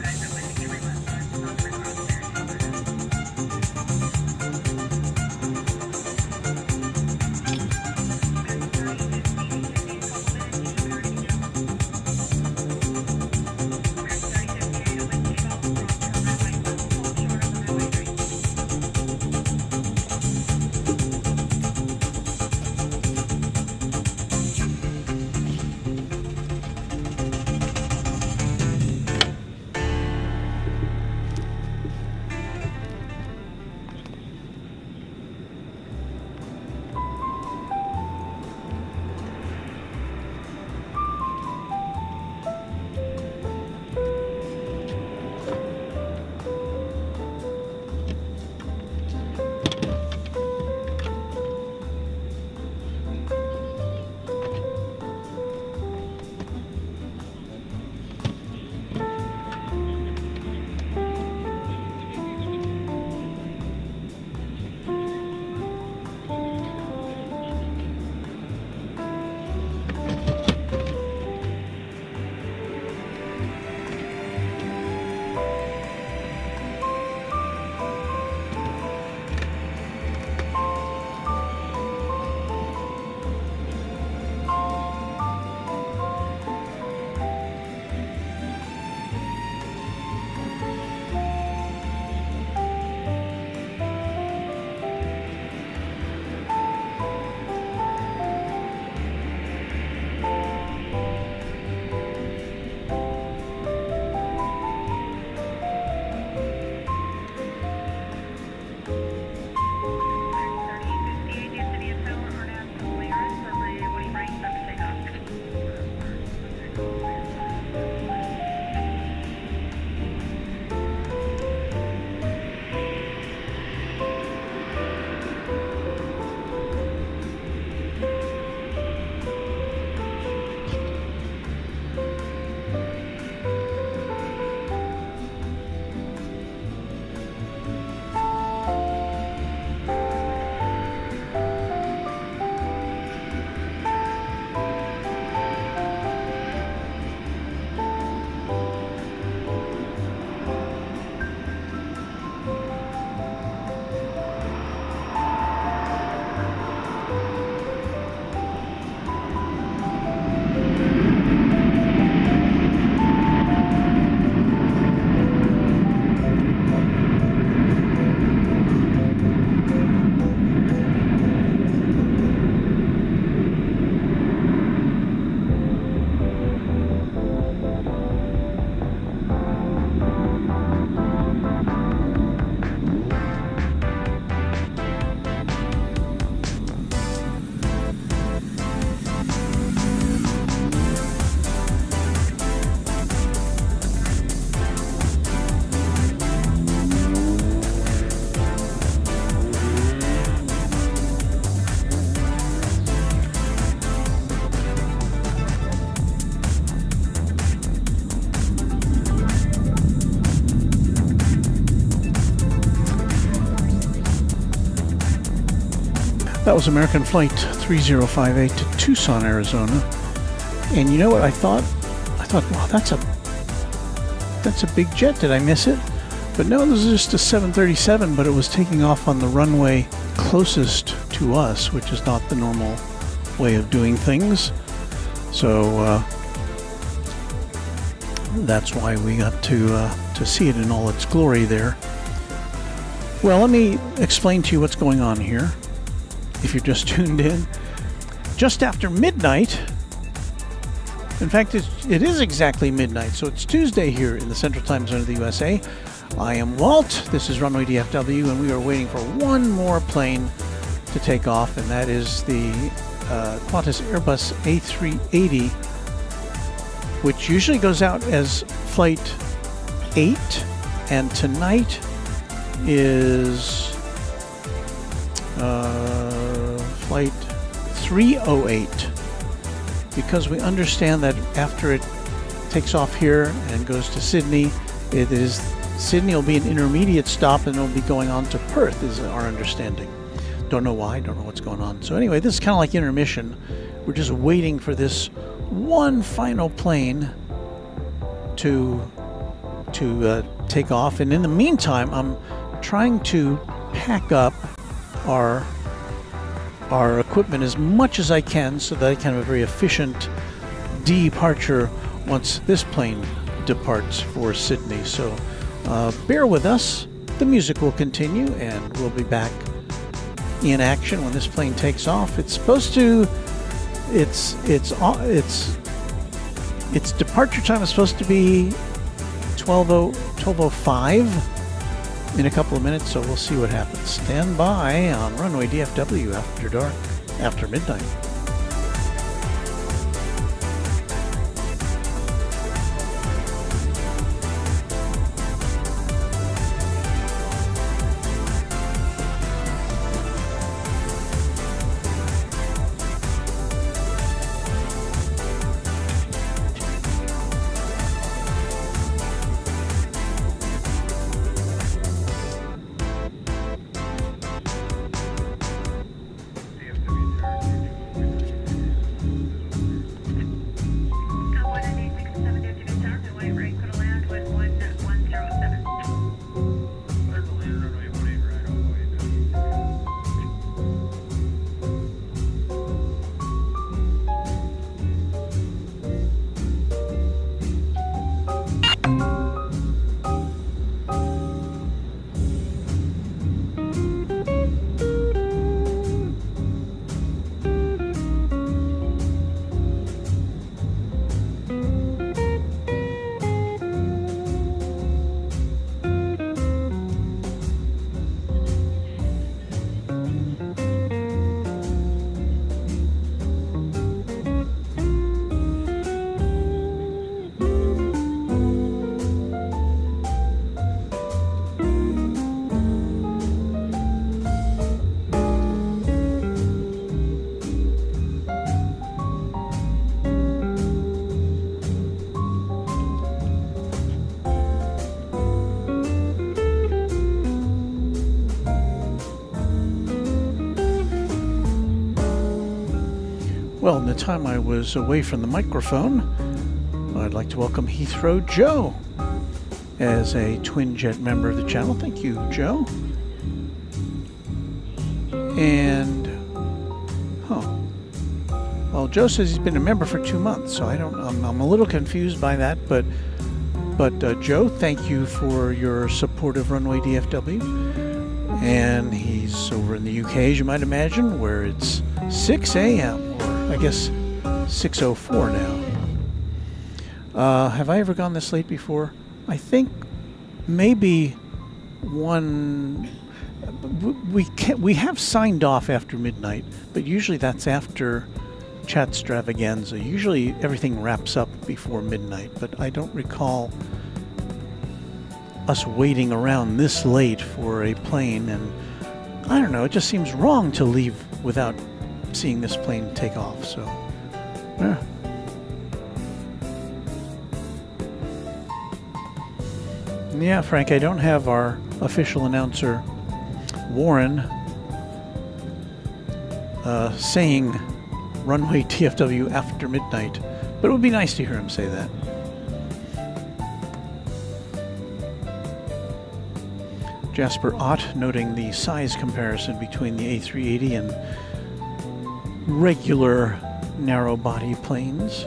That was American Flight 3058 to Tucson, Arizona. And you know what I thought? I thought, wow, that's a big jet. Did I miss it? But no, this is just a 737, but it was taking off on the runway closest to us, which is not the normal way of doing things. So that's why we got to see it in all its glory there. Well, let me explain to you what's going on here. If you're just tuned in, just after midnight, in fact, it is exactly midnight, so it's Tuesday here in the Central Time Zone of the USA. I am Walt, this is Runway DFW, and we are waiting for one more plane to take off, and that is the Qantas Airbus A380 which usually goes out as Flight 8, and tonight is Flight 308, because we understand that after it takes off here and goes to Sydney, Sydney will be an intermediate stop, and it'll be going on to Perth, is our understanding. Don't know why, don't know what's going on. So anyway, this is kind of like intermission. We're just waiting for this one final plane to take off, and in the meantime, I'm trying to pack up our equipment as much as I can so that I can have a very efficient departure once this plane departs for Sydney. So bear with us. The music will continue, and we'll be back in action when this plane takes off. It's supposed to. Its departure time is supposed to be 12:05 in a couple of minutes. So we'll see what happens. Stand by on Runway DFW after dark, after midnight. Well, in the time I was away from the microphone, I'd like to welcome Heathrow Joe as a Twin Jet member of the channel. Thank you, Joe. And, well, Joe says he's been a member for 2 months, so I'm a little confused by that, but Joe, thank you for your support of Runway DFW. And he's over in the UK, as you might imagine, where it's 6 a.m. I guess 6:04 now. Have I ever gone this late before? I think maybe one. We have signed off after midnight, but usually that's after chat extravaganza. Usually everything wraps up before midnight, but I don't recall us waiting around this late for a plane, and I don't know, it just seems wrong to leave without seeing this plane take off. So yeah, Frank, I don't have our official announcer Warren saying Runway DFW after midnight, but it would be nice to hear him say that. Jasper Ott noting the size comparison between the A380 and regular narrow body planes.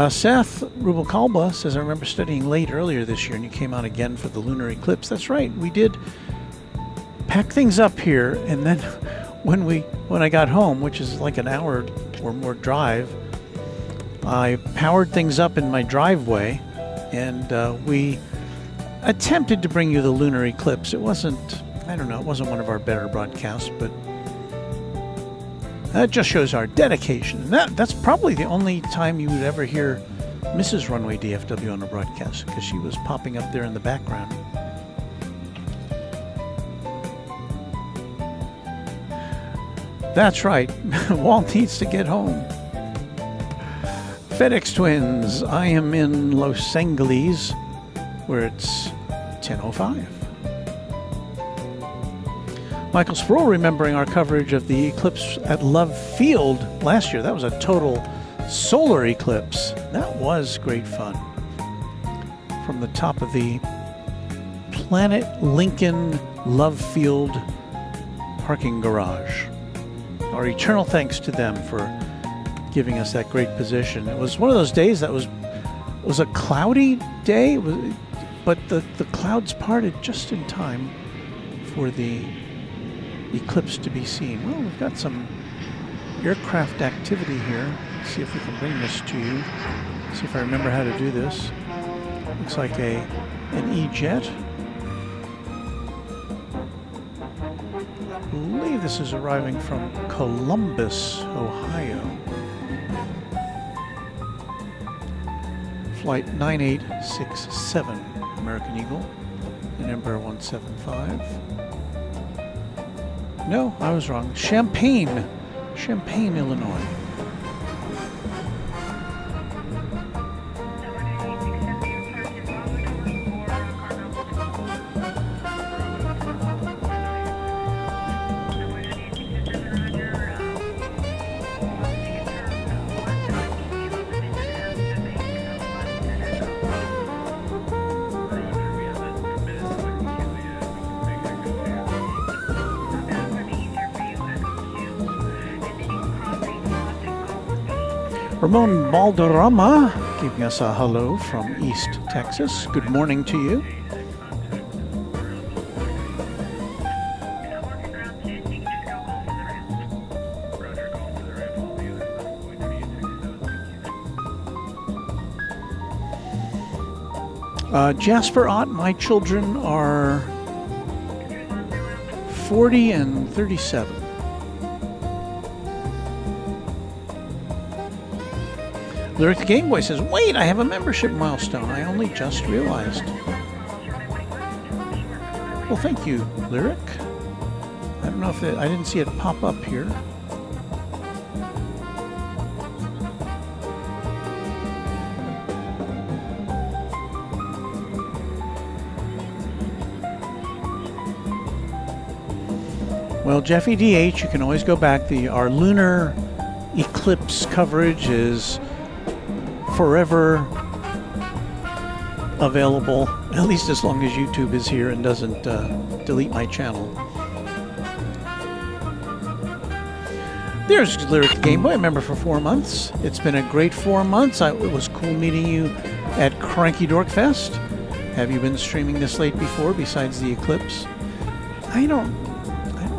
Seth Rubalcalba says, I remember studying late earlier this year and you came out again for the lunar eclipse. That's right, we did pack things up here, and then when I got home, which is like an hour or more drive, I powered things up in my driveway, and we attempted to bring you the lunar eclipse. It wasn't, I don't know, it wasn't one of our better broadcasts, but That just shows our dedication. That's probably the only time you would ever hear Mrs. Runway DFW on a broadcast, because she was popping up there in the background. That's right. Walt needs to get home. FedEx Twins, I am in Los Angeles, where it's 10:05. Michael Sproul remembering our coverage of the eclipse at Love Field last year. That was a total solar eclipse. That was great fun. From the top of the Planet Lincoln Love Field parking garage. Our eternal thanks to them for giving us that great position. It was one of those days that was a cloudy day, but the clouds parted just in time for the eclipse to be seen. Well, we've got some aircraft activity here. Let's see if we can bring this to you. See if I remember how to do this. Looks like an E-jet. I believe this is arriving from Columbus, Ohio. Flight 9867, American Eagle, and Embraer 175. No, I was wrong. Champaign, Illinois. Ramon Balderrama giving us a hello from East Texas. Good morning to you. Jasper Ott, my children are 40 and 37. Lyric the Game Boy says, wait, I have a membership milestone. I only just realized. Well, thank you, Lyric. I don't know if I didn't see it pop up here. Well, Jeffy DH, you can always go back. Our lunar eclipse coverage is forever available, at least as long as YouTube is here and doesn't delete my channel. There's Lyric Game Boy, a member for 4 months. It's been a great 4 months. It was cool meeting you at Cranky Dork Fest. Have you been streaming this late before besides the eclipse? I don't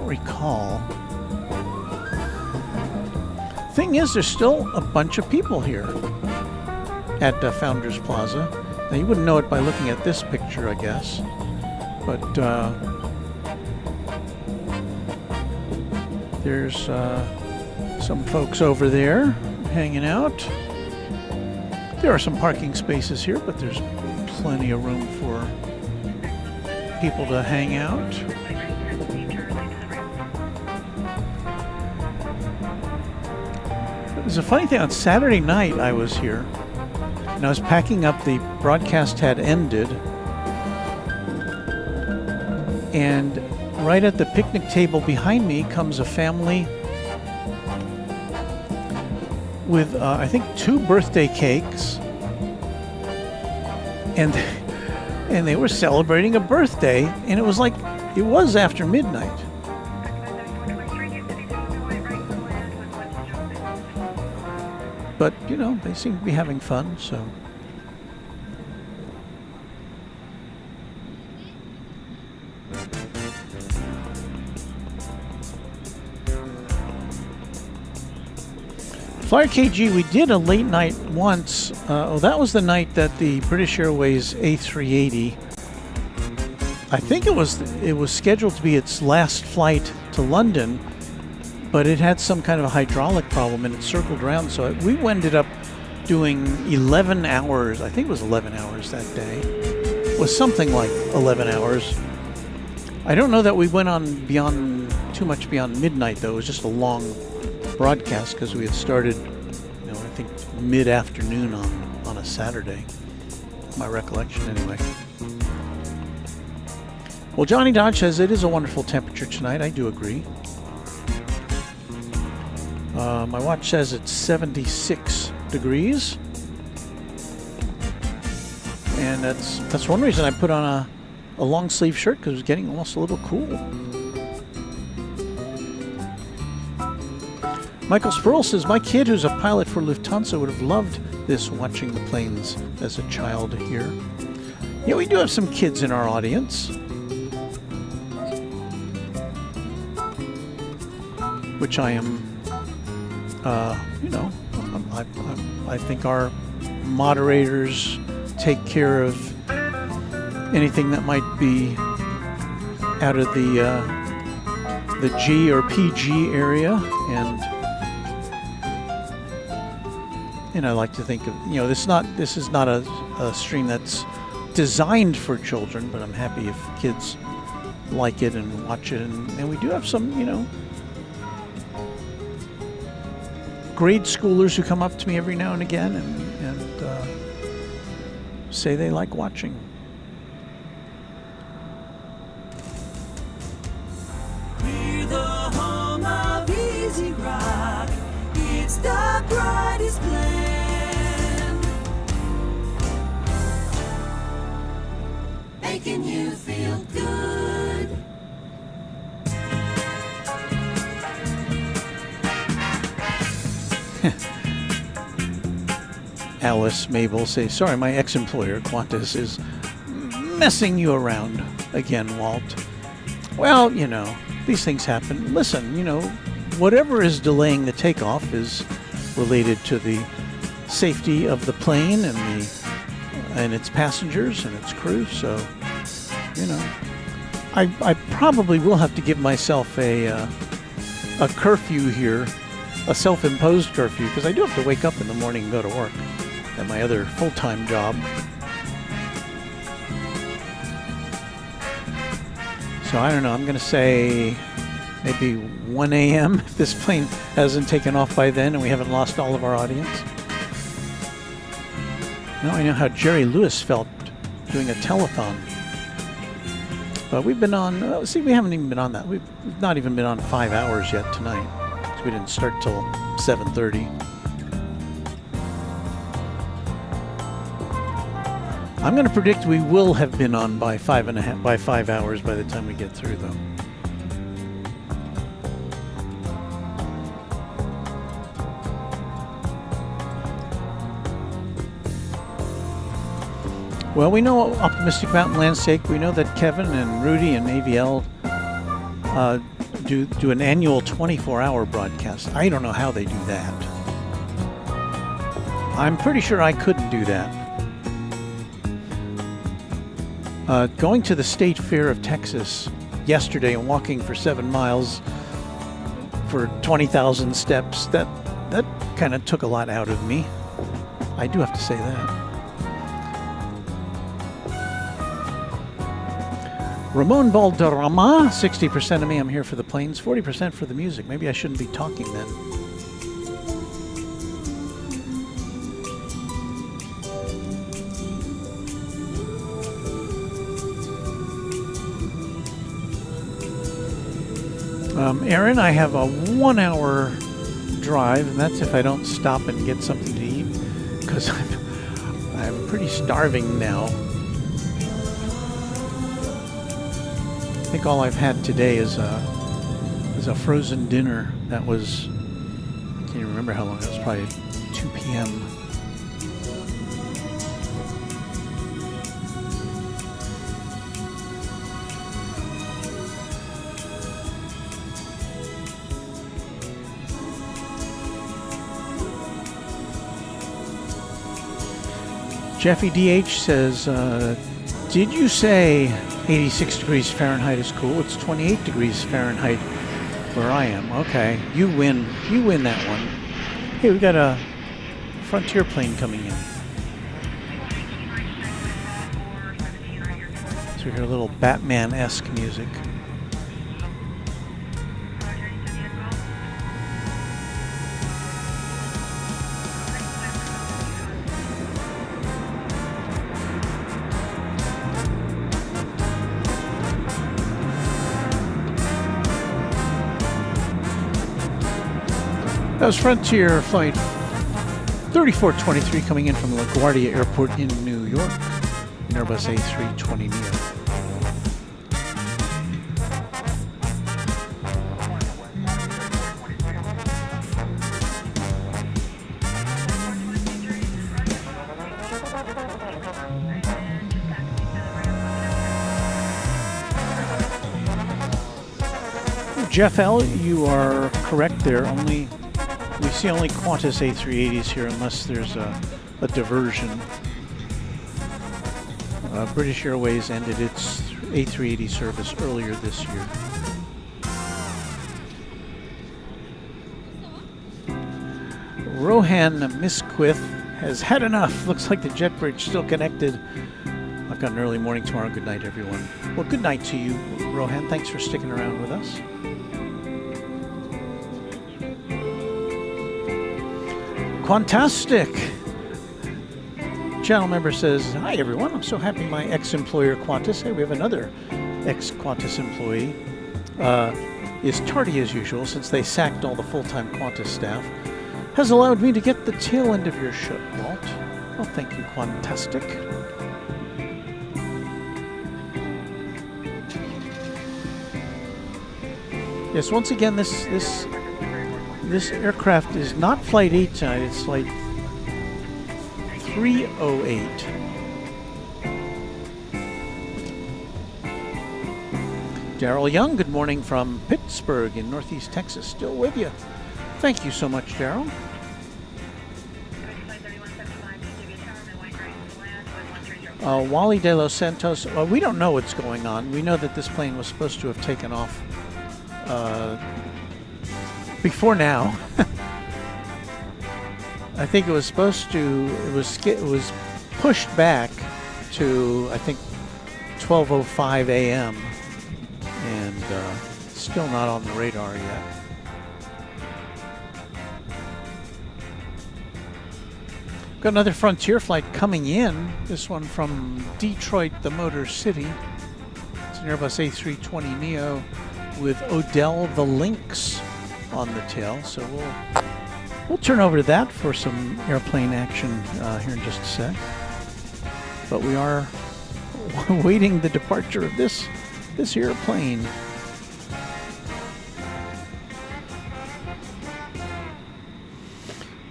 recall. Thing is, there's still a bunch of people here at Founders Plaza. Now, you wouldn't know it by looking at this picture, I guess. But there's some folks over there hanging out. There are some parking spaces here, but there's plenty of room for people to hang out. There's a funny thing. On Saturday night, I was here, and I was packing up. The broadcast had ended, and right at the picnic table behind me comes a family with, I think, 2 birthday cakes, and they were celebrating a birthday, and it was after midnight. But, you know, they seem to be having fun, so. Flyer KG, we did a late night once. That was the night that the British Airways A380, I think it was scheduled to be its last flight to London, but it had some kind of a hydraulic problem and it circled around. So we ended up doing 11 hours. I think it was 11 hours that day. It was something like 11 hours. I don't know that we went on too much beyond midnight, though. It was just a long broadcast because we had started, I think mid-afternoon on a Saturday. My recollection, anyway. Well, Johnny Dodge says it is a wonderful temperature tonight. I do agree. My watch says it's 76 degrees. And that's one reason I put on a long sleeve shirt, because it was getting almost a little cool. Michael Sproul says, my kid, who's a pilot for Lufthansa, would have loved this, watching the planes as a child here. Yeah, we do have some kids in our audience, which I am, I think our moderators take care of anything that might be out of the G or PG area, and I like to think of, this is not a stream that's designed for children, but I'm happy if kids like it and watch it, and we do have some, grade schoolers who come up to me every now and again and say they like watching. We're the home of easy rock. It's the brightest plan, making you feel good. Alice Mabel says, sorry, my ex-employer, Qantas, is messing you around again, Walt. Well, these things happen. Listen, whatever is delaying the takeoff is related to the safety of the plane and its passengers and its crew. So, I probably will have to give myself a curfew here, a self-imposed curfew, because I do have to wake up in the morning and go to work at my other full-time job. So I don't know, I'm going to say maybe 1 a.m. if this plane hasn't taken off by then and we haven't lost all of our audience. Now I know how Jerry Lewis felt doing a telethon. But we've been on, we haven't even been on that. We've not even been on 5 hours yet tonight. We didn't start till 7:30. I'm going to predict we will have been on by 5 hours by the time we get through, though. Well, we know Optimistic Mountain Landscape. We know that Kevin and Rudy and AVL do an annual 24-hour broadcast. I don't know how they do that. I'm pretty sure I couldn't do that. Going to the State Fair of Texas yesterday and walking for 7 miles for 20,000 steps, that kind of took a lot out of me. I do have to say that. Ramon Balderrama, 60% of me, I'm here for the planes, 40% for the music. Maybe I shouldn't be talking then. Aaron, I have a 1 hour drive, and that's if I don't stop and get something to eat, because I'm pretty starving now. I think all I've had today is a frozen dinner that was, I can't even remember how long it was, probably 2 p.m. Jeffy DH says, did you say 86 degrees Fahrenheit is cool? It's 28 degrees Fahrenheit where I am. Okay, you win. You win that one. Hey, we got a Frontier plane coming in. So we hear a little Batman-esque music. That was Frontier Flight 3423 coming in from LaGuardia Airport in New York. An Airbus A320 Neo. Jeff L., you are correct there. We see only Qantas A380s here unless there's a diversion. British Airways ended its A380 service earlier this year. Rohan Misquith has had enough. Looks like the jet bridge still connected. I've got an early morning tomorrow. Good night, everyone. Well, good night to you, Rohan. Thanks for sticking around with us. Fantastic. Channel member says, hi everyone, I'm so happy my ex-employer Qantas, hey, we have another ex-Qantas employee, is tardy as usual since they sacked all the full-time Qantas staff, has allowed me to get the tail end of your show, Walt. Well, thank you, Fantastic. Yes, once again, this aircraft is not Flight 8 tonight, it's Flight 308. Daryl Young, good morning from Pittsburgh in Northeast Texas. Still with you. Thank you so much, Daryl. Wally De Los Santos, we don't know what's going on. We know that this plane was supposed to have taken off before now. I think it was supposed to, it was pushed back to, I think, 12:05 a.m. and still not on the radar yet. Got another Frontier flight coming in, this one from Detroit, the Motor City. It's an Airbus A320 Neo with Odell the Lynx on the tail, so we'll turn over to that for some airplane action here in just a sec. But we are awaiting the departure of this airplane.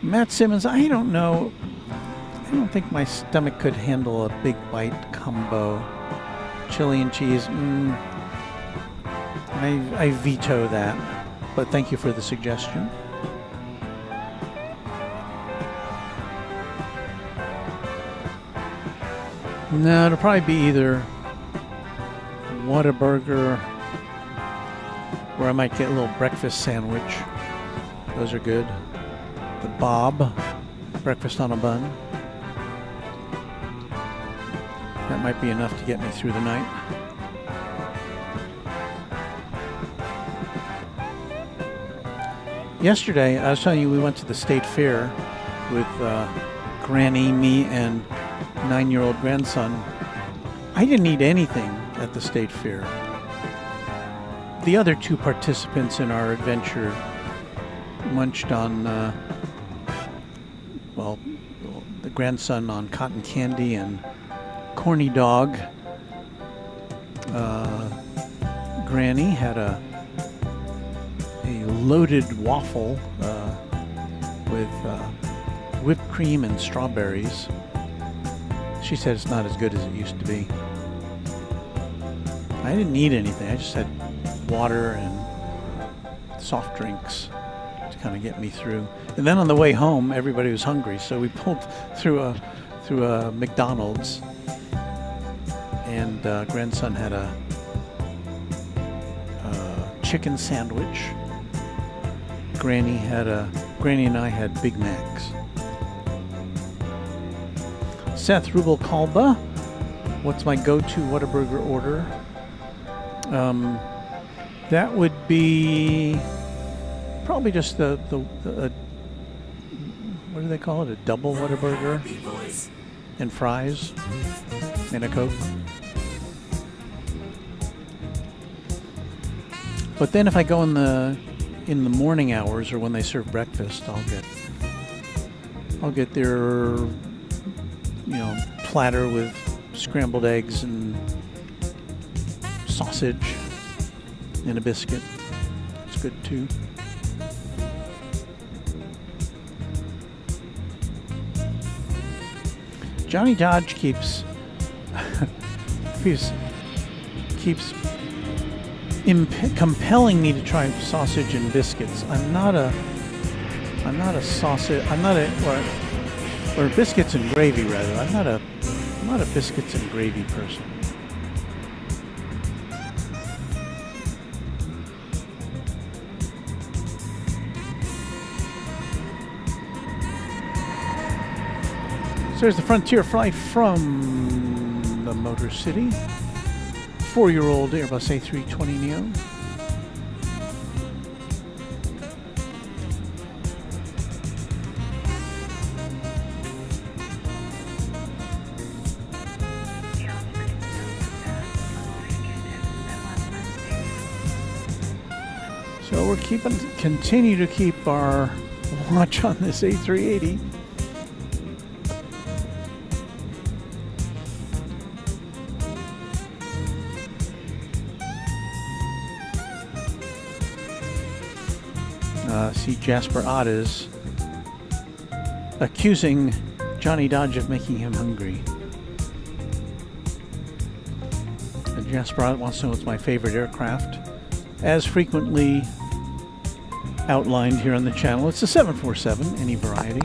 Matt Simmons, I don't know. I don't think my stomach could handle a big bite combo. Chili and cheese. I veto that. But thank you for the suggestion. No, it'll probably be either Whataburger or I might get a little breakfast sandwich. Those are good. The Bob, breakfast on a bun. That might be enough to get me through the night. Yesterday, I was telling you we went to the State Fair with Granny, me, and 9-year-old grandson. I didn't eat anything at the State Fair. The other two participants in our adventure munched on, well, the grandson on cotton candy and corny dog. Granny had a loaded waffle with whipped cream and strawberries. She said it's not as good as it used to be. I didn't eat anything. I just had water and soft drinks to kind of get me through. And then on the way home, everybody was hungry, so we pulled through a McDonald's, and grandson had a chicken sandwich Granny and I had Big Macs. Seth Rubalcalba, what's my go-to Whataburger order? That would be probably just the what do they call it? A double Whataburger and fries and a Coke. But then if I go in the morning hours or when they serve breakfast, I'll get their platter with scrambled eggs and sausage and a biscuit. It's good too. Johnny Dodge keeps compelling me to try sausage and biscuits. I'm not a or biscuits and gravy rather. I'm not a biscuits and gravy person. So there's the Frontier flight from the Motor City. 4-year-old Airbus A320 Neo. So we're continue to keep our watch on this A380. See Jasper Ottes accusing Johnny Dodge of making him hungry. And Jasper Ott wants to know what's my favorite aircraft. As frequently outlined here on the channel, it's a 747, any variety.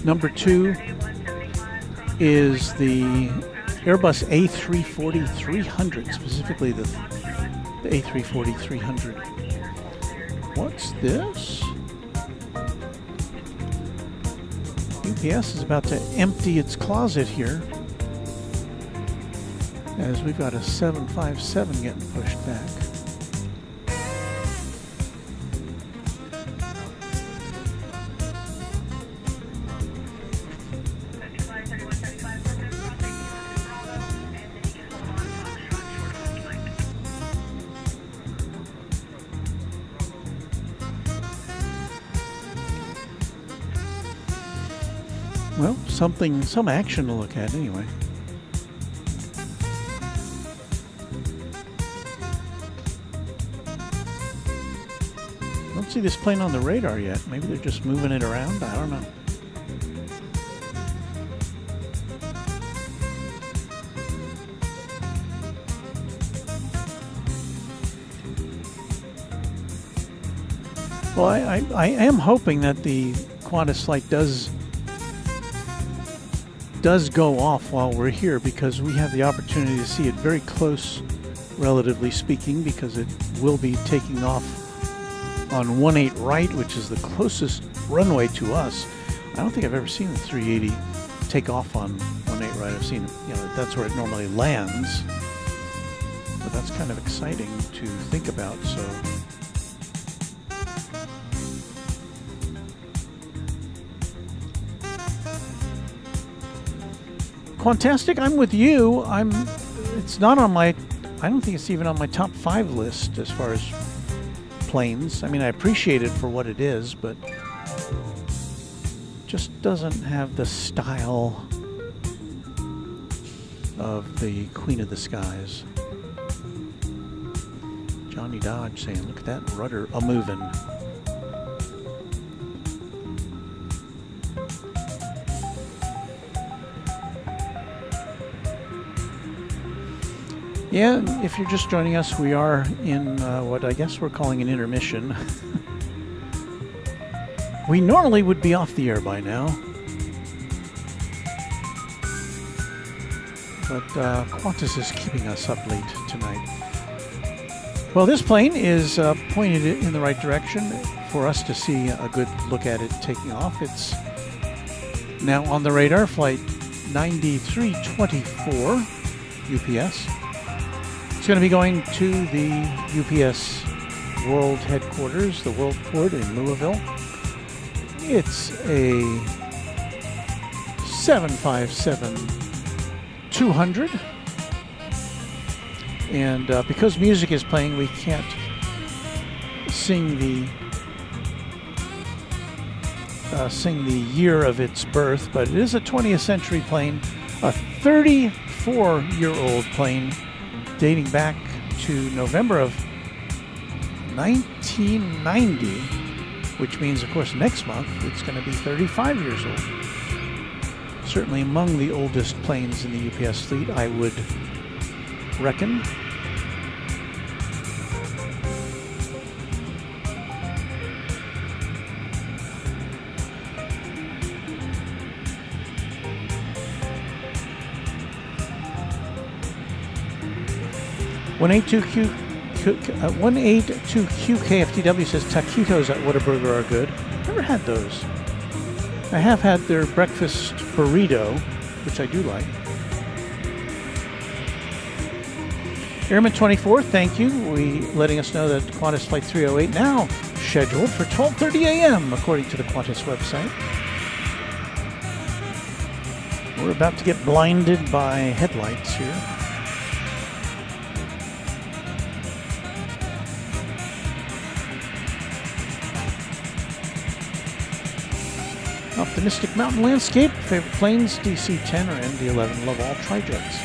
Number 2 is the Airbus A340-300, specifically the A340-300. What's this? UPS is about to empty its closet here as we've got a 757 getting pushed back. Well, some action to look at anyway. Don't see this plane on the radar yet. Maybe they're just moving it around. I don't know. Well, I am hoping that the Qantas Flight does go off while we're here, because we have the opportunity to see it very close, relatively speaking, because it will be taking off on 18 right, which is the closest runway to us. I don't think I've ever seen the 380 take off on 18 right. I've seen, that's where it normally lands, but that's kind of exciting to think about. So Quantastic, I'm with you. It's not on my, I don't think it's even on my top 5 list as far as planes. I mean, I appreciate it for what it is, but just doesn't have the style of the Queen of the Skies. Johnny Dodge saying, look at that rudder a-moving. Yeah, if you're just joining us, we are in what I guess we're calling an intermission. We normally would be off the air by now, but Qantas is keeping us up late tonight. Well, this plane is pointed in the right direction for us to see a good look at it taking off. It's now on the radar, flight 9324 UPS. It's going to be going to the UPS World Headquarters, the World Port in Louisville. It's a 757-200. And because music is playing, we can't sing the year of its birth, but it is a 20th century plane, a 34-year-old plane dating back to November of 1990, which means, of course, next month it's going to be 35 years old. Certainly among the oldest planes in the UPS fleet, I would reckon. $182QKFTW says taquitos at Whataburger are good. Never had those. I have had their breakfast burrito, which I do like. Airman 24, thank you. Letting us know that Qantas Flight 308 now scheduled for 12:30 a.m. according to the Qantas website. We're about to get blinded by headlights here. Optimistic mountain landscape. Favorite planes, DC-10 or MD-11. Love all tri-jets.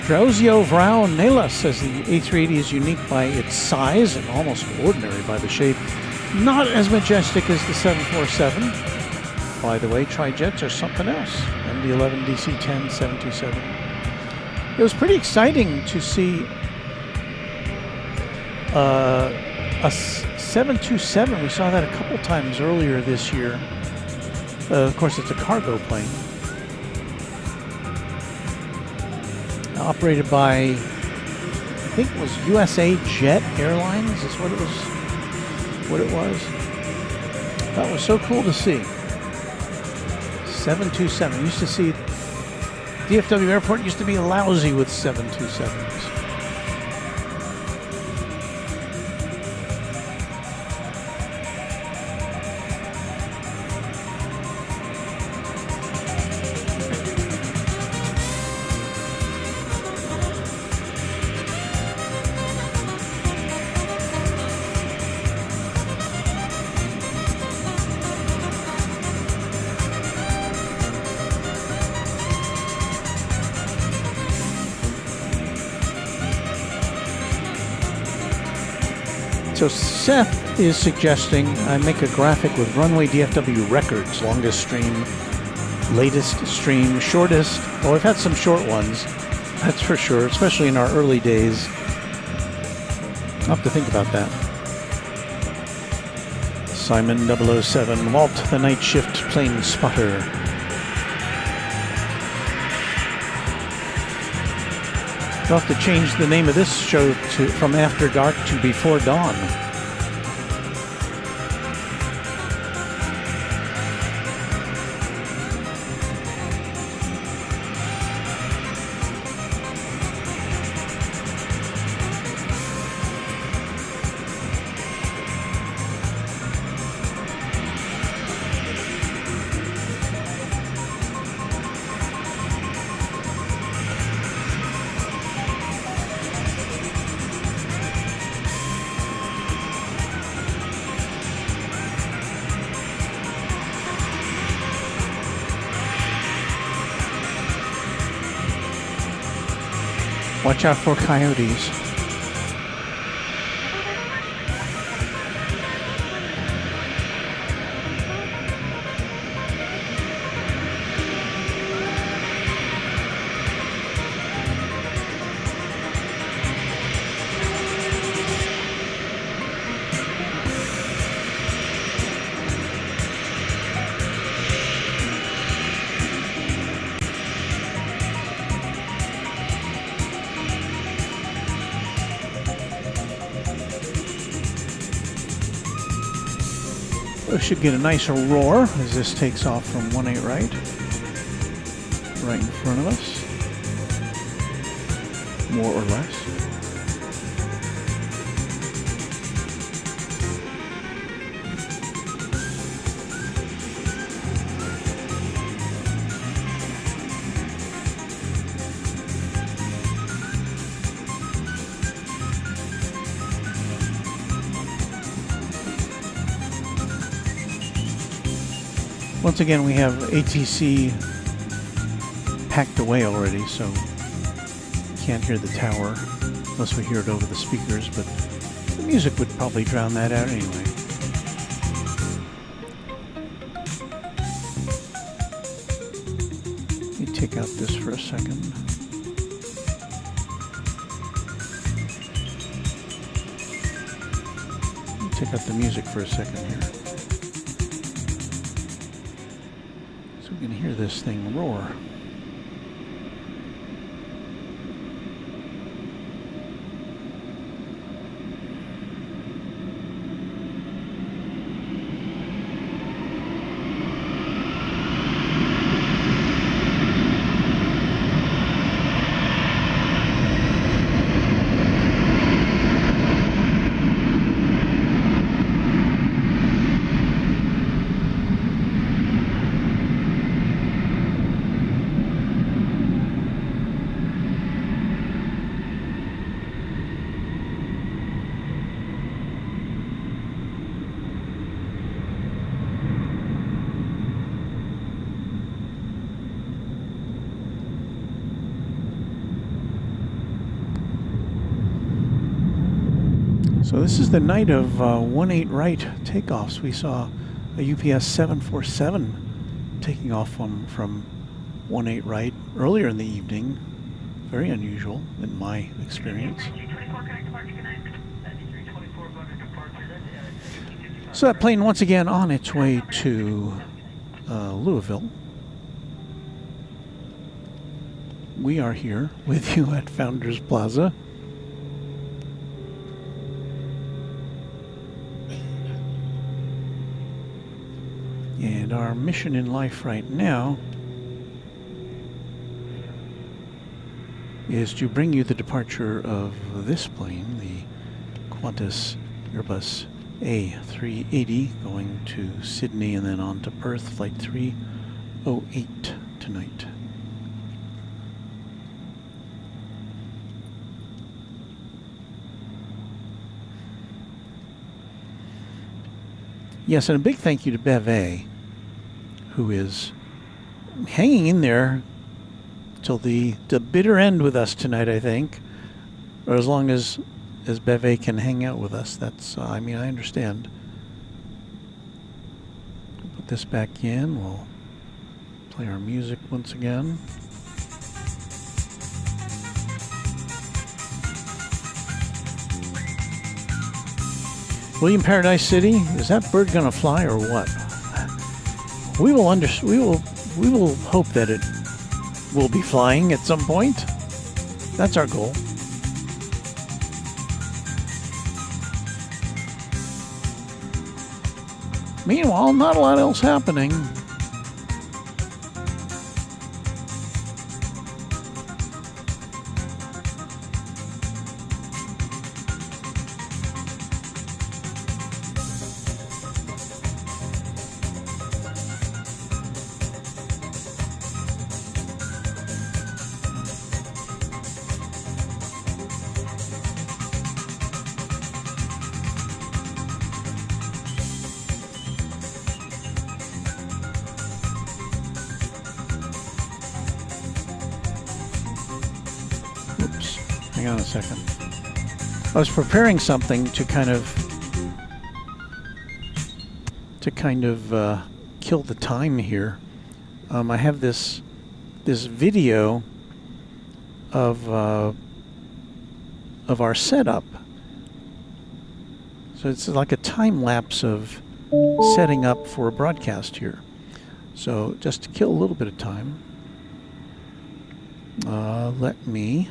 Drauzio Vrao Nela says the A380 is unique by its size and almost ordinary by the shape. Not as majestic as the 747. By the way, tri-jets are something else. MD-11, DC-10, 727. It was pretty exciting to see a 727. We saw that a couple times earlier this year. Of course, it's a cargo plane. Operated by, I think it was USA Jet Airlines is what it was. That was so cool to see. 727. Used to see DFW Airport used to be lousy with 727s. So Seth is suggesting I make a graphic with Runway DFW records, longest stream, latest stream, shortest. Well, we've had some short ones, that's for sure, especially in our early days. I'll have to think about that. Simon 007, Walt the night shift plane spotter. We'll have to change the name of this show from After Dark to Before Dawn. Watch out for coyotes. We should get a nicer roar as this takes off from 18 right in front of us, more or less. Once again, we have ATC packed away already, so you can't hear the tower unless we hear it over the speakers, but the music would probably drown that out anyway. Let me take out this for a second. Let me take out the music for a second here. You can hear this thing roar. So this is the night of 18 right takeoffs. We saw a UPS 747 taking off from 18 right earlier in the evening. Very unusual in my experience. So that plane once again on its way to Louisville. We are here with you at Founders Plaza. And our mission in life right now is to bring you the departure of this plane, the Qantas Airbus A380, going to Sydney and then on to Perth, flight 308 tonight. Yes, and a big thank you to Bev, who is hanging in there till the bitter end with us tonight, I think. Or as long as Bev can hang out with us. That's, I mean, I understand. Put this back in. We'll play our music once again. William Paradise City, is that bird gonna fly or what? We will hope that it will be flying at some point. That's our goal. Meanwhile, not a lot else happening. Hang on a second. I was preparing something to kind of kill the time here. I have this video of our setup. So it's like a time lapse of setting up for a broadcast here. So just to kill a little bit of time, let me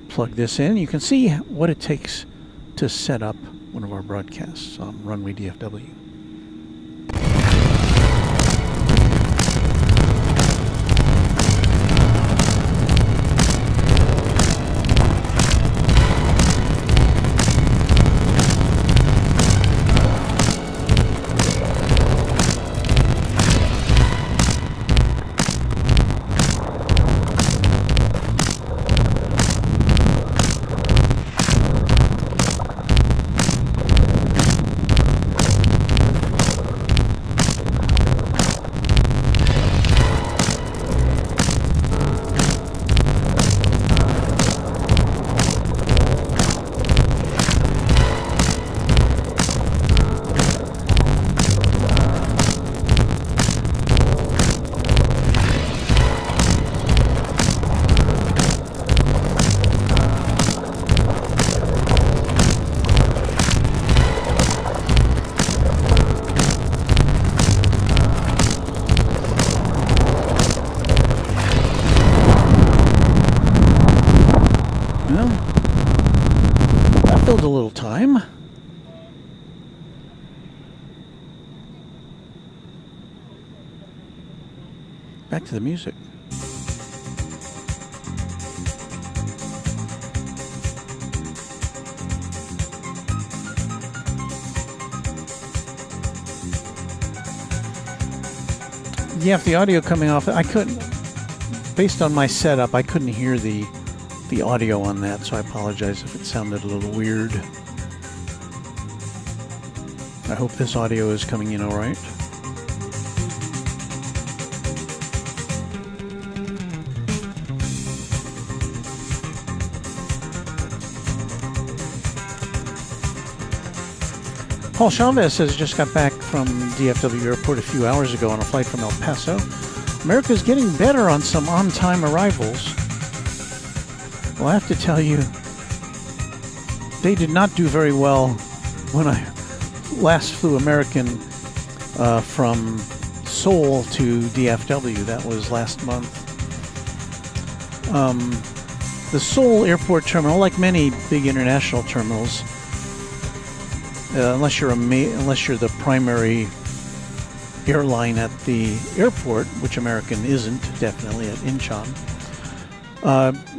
plug this in. You can see what it takes to set up one of our broadcasts on Runway DFW. time. Back to the music. Yeah, if the audio coming off, I couldn't, based on my setup, I couldn't hear the audio on that, so I apologize if it sounded a little weird. I hope this audio is coming in all right. Paul Chavez has just got back from DFW Airport a few hours ago on a flight from El Paso. America's getting better on some on-time arrivals. Well, I have to tell you, they did not do very well when I last flew American from Seoul to DFW. That was last month. The Seoul Airport terminal, like many big international terminals, unless you're the primary airline at the airport, which American isn't, definitely at Incheon,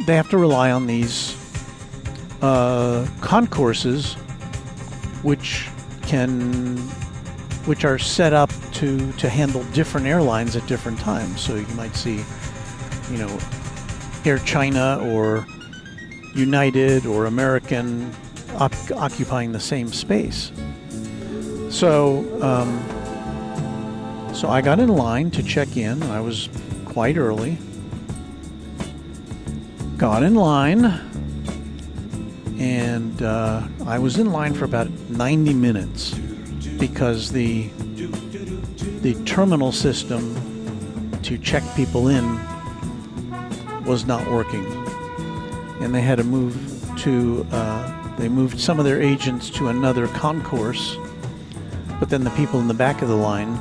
they have to rely on these concourses, which are set up to handle different airlines at different times. So you might see, Air China or United or American occupying the same space. So I got in line to check in. I was quite early. Got in line, and I was in line for about 90 minutes because the terminal system to check people in was not working, and they had to move to they moved some of their agents to another concourse, but then the people in the back of the line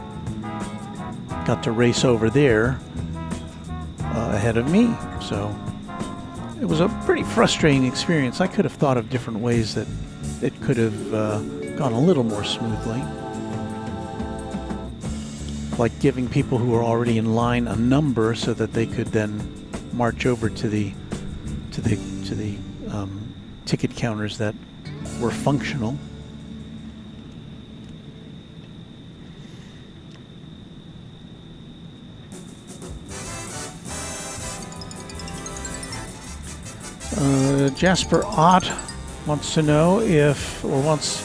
got to race over there ahead of me. So it was a pretty frustrating experience. I could have thought of different ways that it could have gone a little more smoothly, like giving people who are already in line a number so that they could then march over to the ticket counters that were functional. Jasper Ott wants to know wants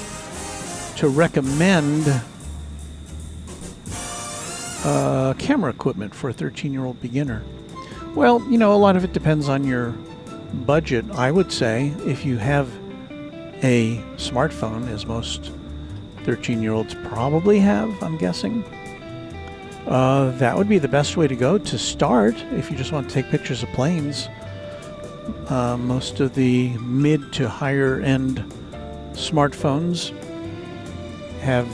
to recommend camera equipment for a 13-year-old beginner. Well, a lot of it depends on your budget. I would say if you have a smartphone, as most 13-year-olds probably have, I'm guessing, that would be the best way to go to start if you just want to take pictures of planes. Most of the mid to higher end smartphones have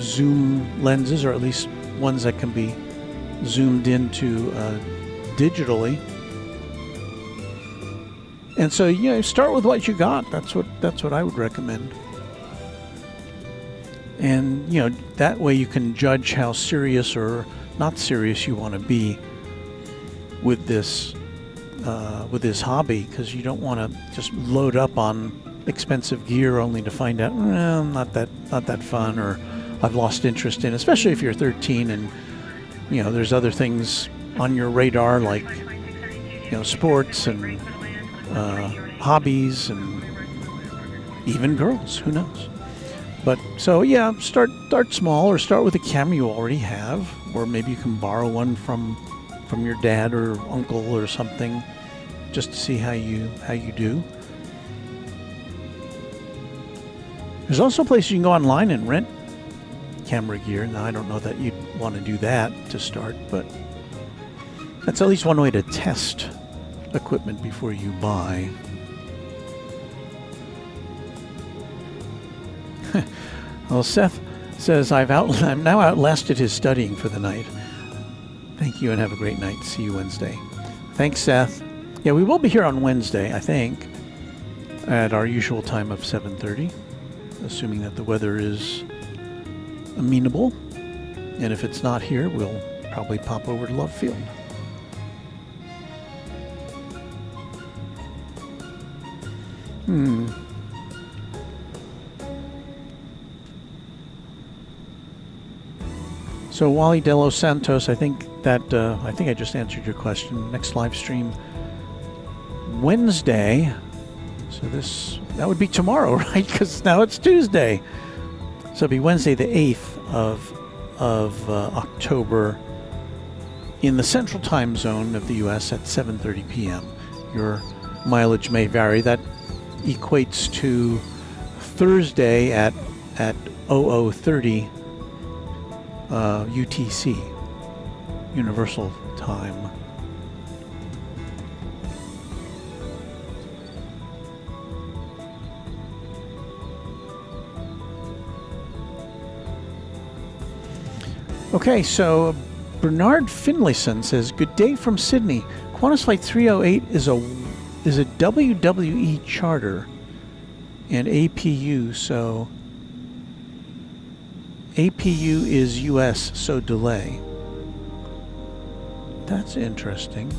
zoom lenses, or at least ones that can be zoomed into digitally. And so, start with what you got. That's what I would recommend. And that way you can judge how serious or not serious you want to be with this hobby, because you don't want to just load up on expensive gear only to find out not that fun, or I've lost interest in, especially if you're 13 and there's other things on your radar like sports and hobbies and even girls, who knows. But so start small, or start with a camera you already have, or maybe you can borrow one from your dad or uncle or something, just to see how you do. There's also places you can go online and rent camera gear. Now, I don't know that you'd want to do that to start, but that's at least one way to test equipment before you buy. Well, Seth says, I'm now outlasted his studying for the night. Thank you and have a great night. See you Wednesday. Thanks, Seth. Yeah, we will be here on Wednesday, I think. at our usual time of 7:30, assuming that the weather is amenable. And if it's not here, we'll probably pop over to Love Field. So Wally De Los Santos, I think I just answered your question. Next live stream Wednesday. So that would be tomorrow, right? Because now it's Tuesday. So it'll be Wednesday the 8th of October in the central time zone of the U.S. at 7:30 p.m. Your mileage may vary. That equates to Thursday at 00:30 UTC, Universal Time. Okay, so Bernard Finlayson says, "Good day from Sydney. Qantas Flight 308 is a WWE charter and APU, so APU is US, so delay." That's interesting.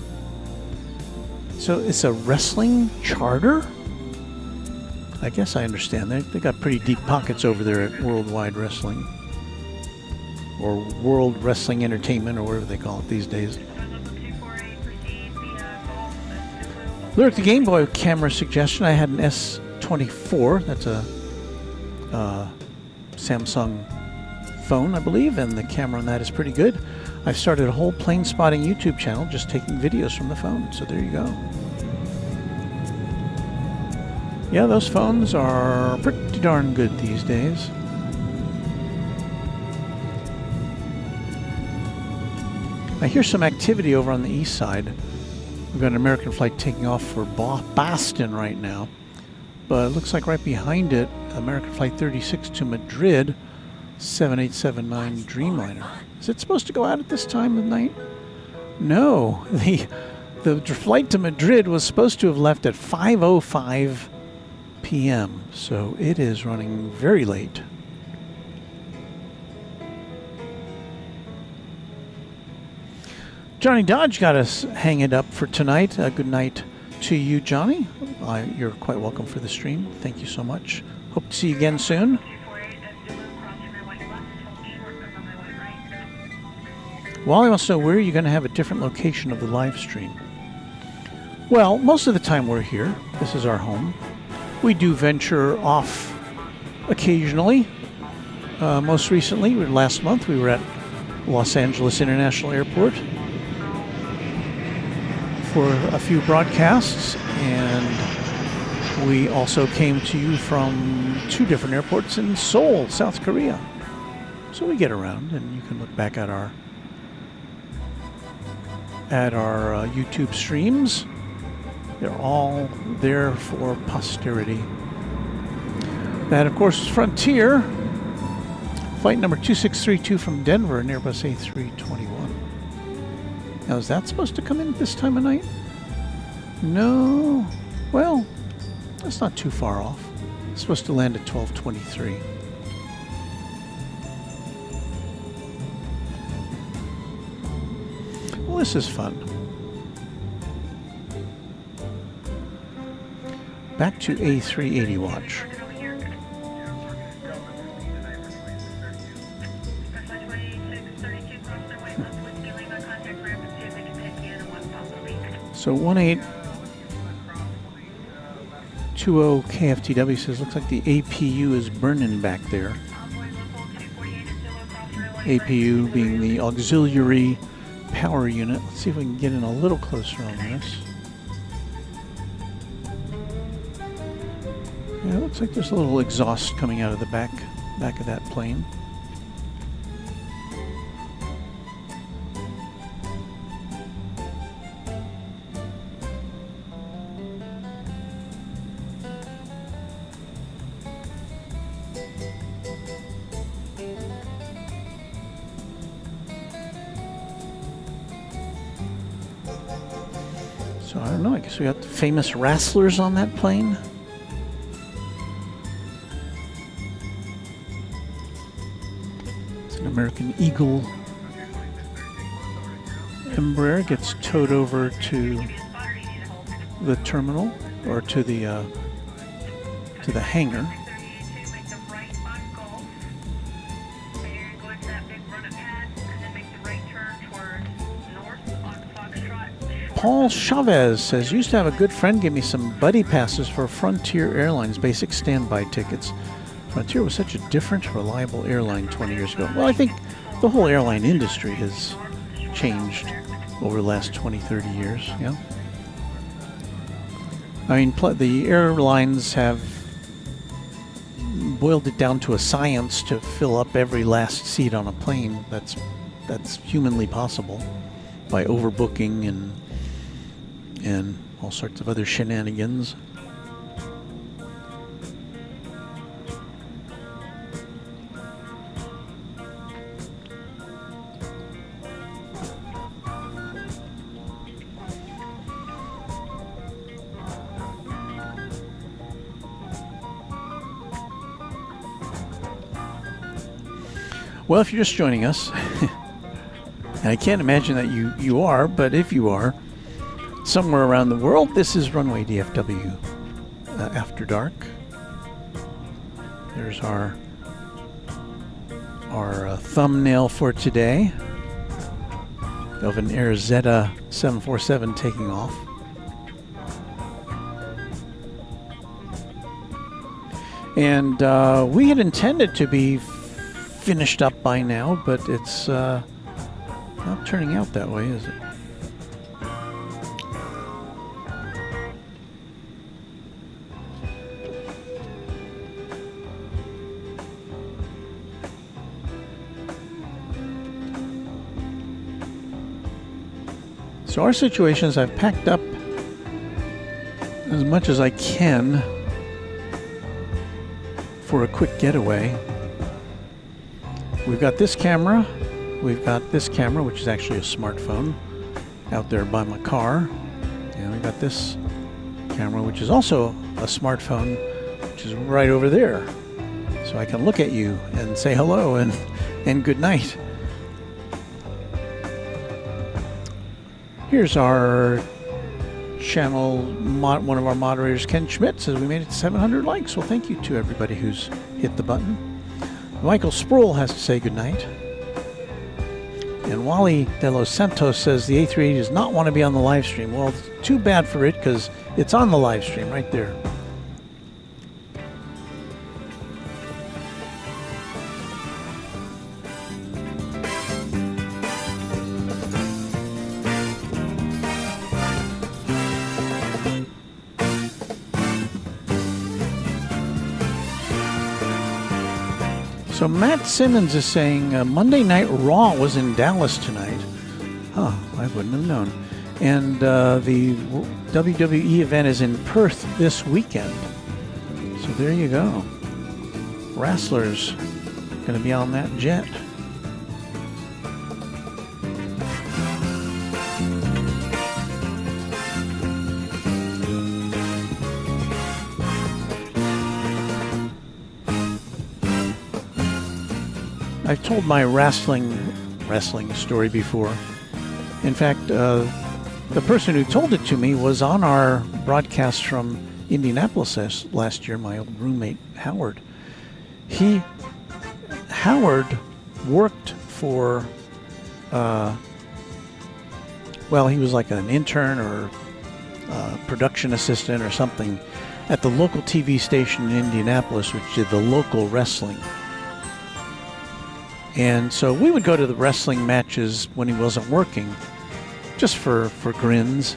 So it's a wrestling charter? I guess I understand. They got pretty deep pockets over there at Worldwide Wrestling. Or World Wrestling Entertainment, or whatever they call it these days. Lyric the Game Boy camera suggestion. I had an S24. That's a Samsung phone, I believe, and the camera on that is pretty good. I've started a whole plane spotting YouTube channel just taking videos from the phone. So there you go. Yeah, those phones are pretty darn good these days. I hear some activity over on the east side. We've got an American flight taking off for Boston right now. But it looks like right behind it, American Flight 36 to Madrid, 7879 Dreamliner. Is it supposed to go out at this time of night? No. The flight to Madrid was supposed to have left at 5:05 p.m. So it is running very late. Johnny Dodge got us hang it up for tonight. Good night to you, Johnny. You're quite welcome for the stream. Thank you so much. Hope to see you again soon. Wally wants to know, where are you going to have a different location of the live stream? Well, most of the time we're here. This is our home. We do venture off occasionally. Most recently, last month, we were at Los Angeles International Airport for a few broadcasts, and we also came to you from 2 different airports in Seoul, South Korea. So we get around, and you can look back at our YouTube streams. They're all there for posterity. That, of course, is Frontier. Flight number 2632 from Denver, an Airbus A321. Now, is that supposed to come in at this time of night? No. Well, that's not too far off. It's supposed to land at 12:23. Well, this is fun. Back to A380 watch. So 1820 KFTW says, looks like the APU is burning back there. APU being the auxiliary power unit. Let's see if we can get in a little closer on this. Yeah, it looks like there's a little exhaust coming out of the back of that plane. So I don't know, I guess we got the famous wrestlers on that plane. It's an American Eagle Embraer. Gets towed over to the terminal, or to the hangar. Paul Chavez says, used to have a good friend give me some buddy passes for Frontier Airlines basic standby tickets. Frontier was such a different, reliable airline 20 years ago. Well, I think the whole airline industry has changed over the last 20, 30 years, yeah. I mean, the airlines have boiled it down to a science to fill up every last seat on a plane that's humanly possible by overbooking and all sorts of other shenanigans. Well, if you're just joining us, and I can't imagine that you are, but if you are, somewhere around the world, this is Runway DFW After Dark. There's our thumbnail for today of an Air Zeta 747 taking off. And we had intended to be finished up by now, but it's not turning out that way, is it? So our situation is I've packed up as much as I can for a quick getaway. We've got this camera, which is actually a smartphone, out there by my car. And we've got this camera, which is also a smartphone, which is right over there. So I can look at you and say hello and good night. Here's our channel, one of our moderators, Ken Schmidt, says we made it to 700 likes. Well, thank you to everybody who's hit the button. Michael Sproul has to say goodnight. And Wally De Los Santos says the A380 does not want to be on the live stream. Well, it's too bad for it, because it's on the live stream right there. So Matt Simmons is saying Monday Night Raw was in Dallas tonight. Huh, I wouldn't have known. And the WWE event is in Perth this weekend. So there you go. Wrestlers going to be on that jet. I've told my wrestling story before. In fact, the person who told it to me was on our broadcast from Indianapolis last year, my old roommate, Howard. Howard worked for, he was like an intern or production assistant or something at the local TV station in Indianapolis, which did the local wrestling. And so we would go to the wrestling matches when he wasn't working, just for grins.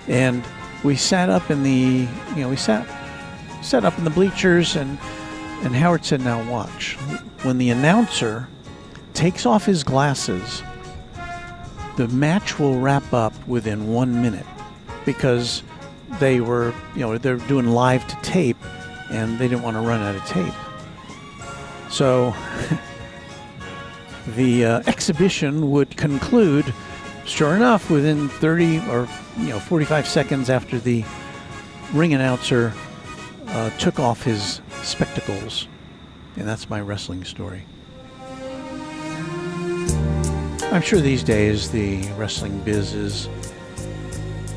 And we sat up in the, we sat up in the bleachers, and Howard said, now watch. When the announcer takes off his glasses, the match will wrap up within 1 minute, because they were, they're doing live to tape, and they didn't want to run out of tape. So the exhibition would conclude, sure enough, within 30 or 45 seconds after the ring announcer took off his spectacles. And that's my wrestling story. I'm sure these days the wrestling biz is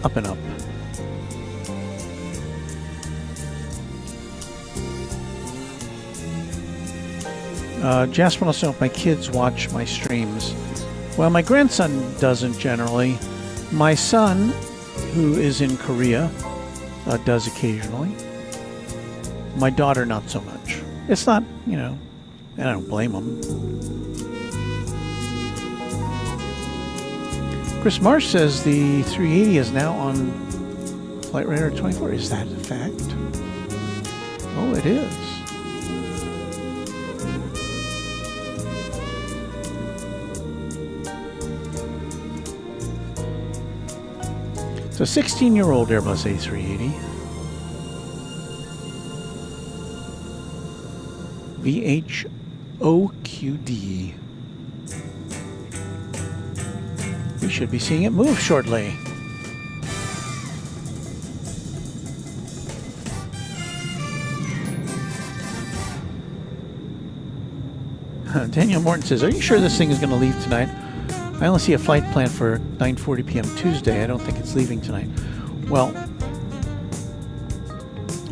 up and up. Jasper wants to know if my kids watch my streams. Well, my grandson doesn't generally. My son, who is in Korea, does occasionally. My daughter, not so much. It's not, you know, and I don't blame them. Chris Marsh says the 380 is now on Flight Radar 24. Is that a fact? Oh, it is. It's a 16-year-old Airbus A380. VHOQD. We should be seeing it move shortly. Daniel Morton says, are you sure this thing is going to leave tonight? I only see a flight planned for 9:40 p.m. Tuesday. I don't think it's leaving tonight. Well,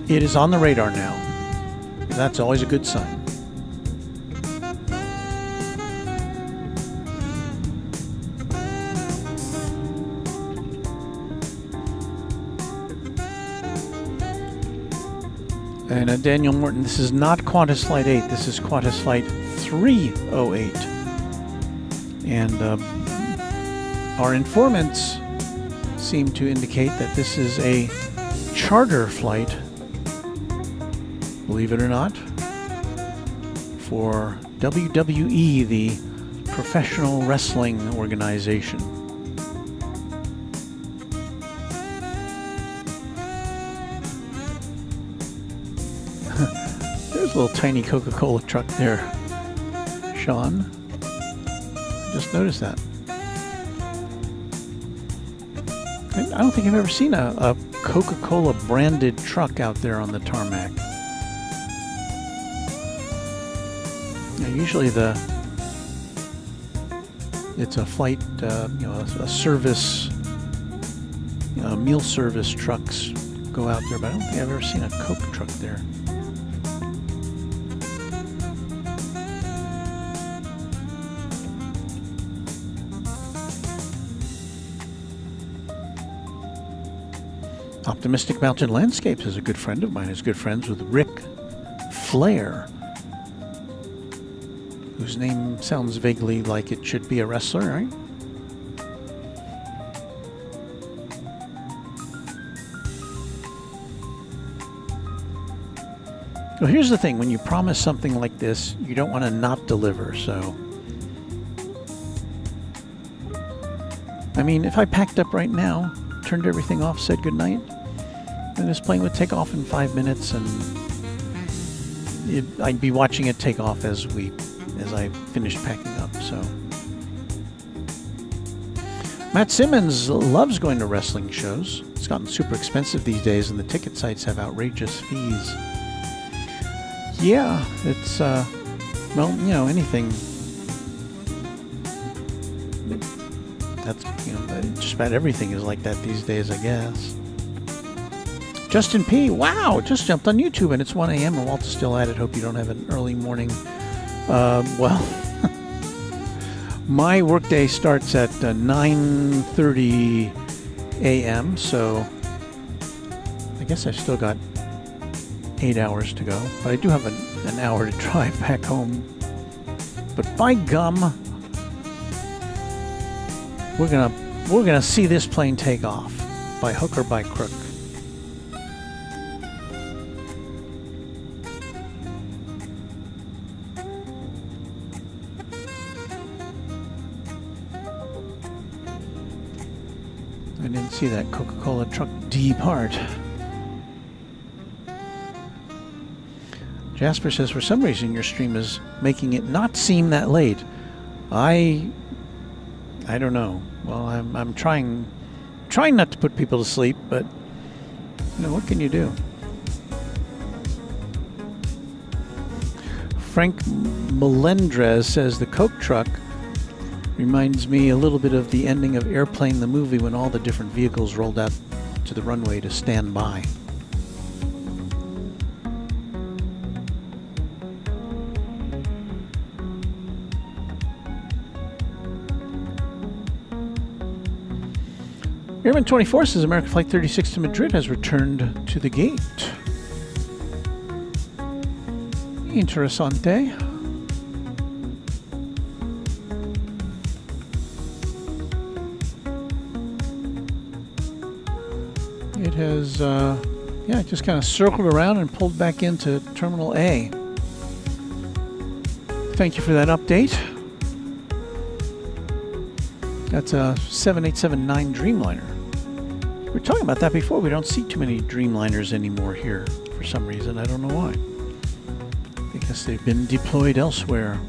it is on the radar now. That's always a good sign. And Daniel Morton, this is not Qantas Flight 8. This is Qantas Flight 308. And our informants seem to indicate that this is a charter flight, believe it or not, for WWE, the professional wrestling organization. There's a little tiny Coca-Cola truck there, Sean. Just noticed that. I don't think I've ever seen a Coca-Cola branded truck out there on the tarmac. Now, usually it's a flight, a service, meal service trucks go out there, but I don't think I've ever seen a Coke truck there. Optimistic Mountain Landscapes is a good friend of mine. He's good friends with Rick Flair, whose name sounds vaguely like it should be a wrestler, right? Well, here's the thing. When you promise something like this, you don't want to not deliver, so... I mean, if I packed up right now, turned everything off, said goodnight, and this plane would take off in 5 minutes, and I'd be watching it take off as I finished packing up. So Matt Simmons loves going to wrestling shows. It's gotten super expensive these days, and the ticket sites have outrageous fees. Yeah, it's well, you know, anything. That's, you know, just about everything is like that these days, I guess. Justin P. Wow, just jumped on YouTube and it's 1 a.m. and Walt's still at it. Hope you don't have an early morning. Well, my workday starts at 9:30 a.m. So I guess I've still got 8 hours to go. But I do have an hour to drive back home. But by gum, we're gonna see this plane take off by hook or by crook. I didn't see that Coca-Cola truck depart. Jasper says, for some reason your stream is making it not seem that late. I don't know. Well, I'm trying not to put people to sleep, but you know, what can you do? Frank Melendrez says the Coke truck Reminds me a little bit of the ending of Airplane the movie when all the different vehicles rolled out to the runway to stand by. Airman 24 says American Flight 36 to Madrid has returned to the gate. Interessante. It has, yeah, just kind of circled around and pulled back into Terminal A. Thank you for that update. That's a 7879 Dreamliner. We were talking about that before. We don't see too many Dreamliners anymore here for some reason. I don't know why. I guess they've been deployed elsewhere.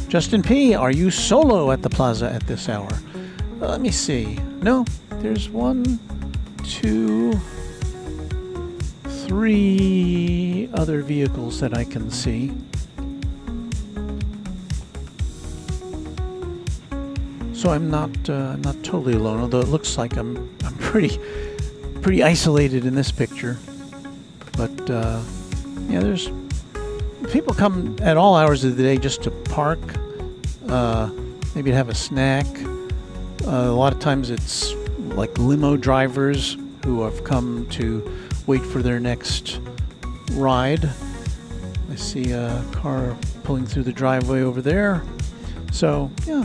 Justin P., are you solo at the plaza at this hour? Let me see. No, there's 1, 2, 3 other vehicles that I can see. So I'm not totally alone, although it looks like I'm pretty isolated in this picture. But yeah, there's people come at all hours of the day just to park, maybe to have a snack. A lot of times it's like limo drivers who have come to wait for their next ride. I see a car pulling through the driveway over there. So, yeah.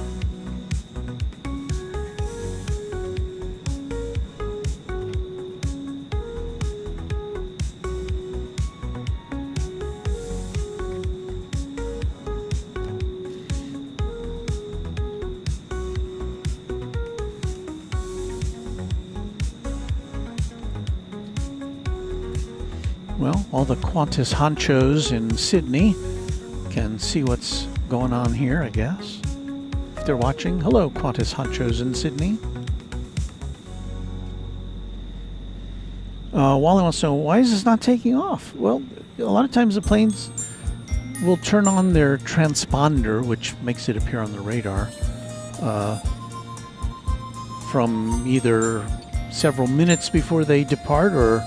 Well, all the Qantas honchos in Sydney can see what's going on here, I guess. If they're watching, hello, Qantas honchos in Sydney. Wally wants to know, why is this not taking off? Well, a lot of times the planes will turn on their transponder, which makes it appear on the radar, from either several minutes before they depart or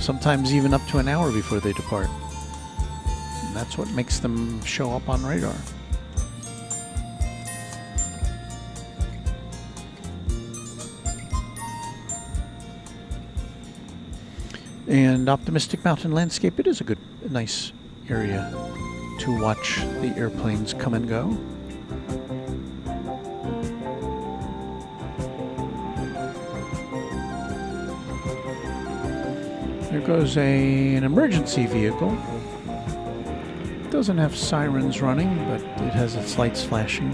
sometimes even up to an hour before they depart. And that's what makes them show up on radar. And Optimistic Mountain Landscape, it is a nice area to watch the airplanes come and go. There goes an emergency vehicle. It doesn't have sirens running, but it has its lights flashing.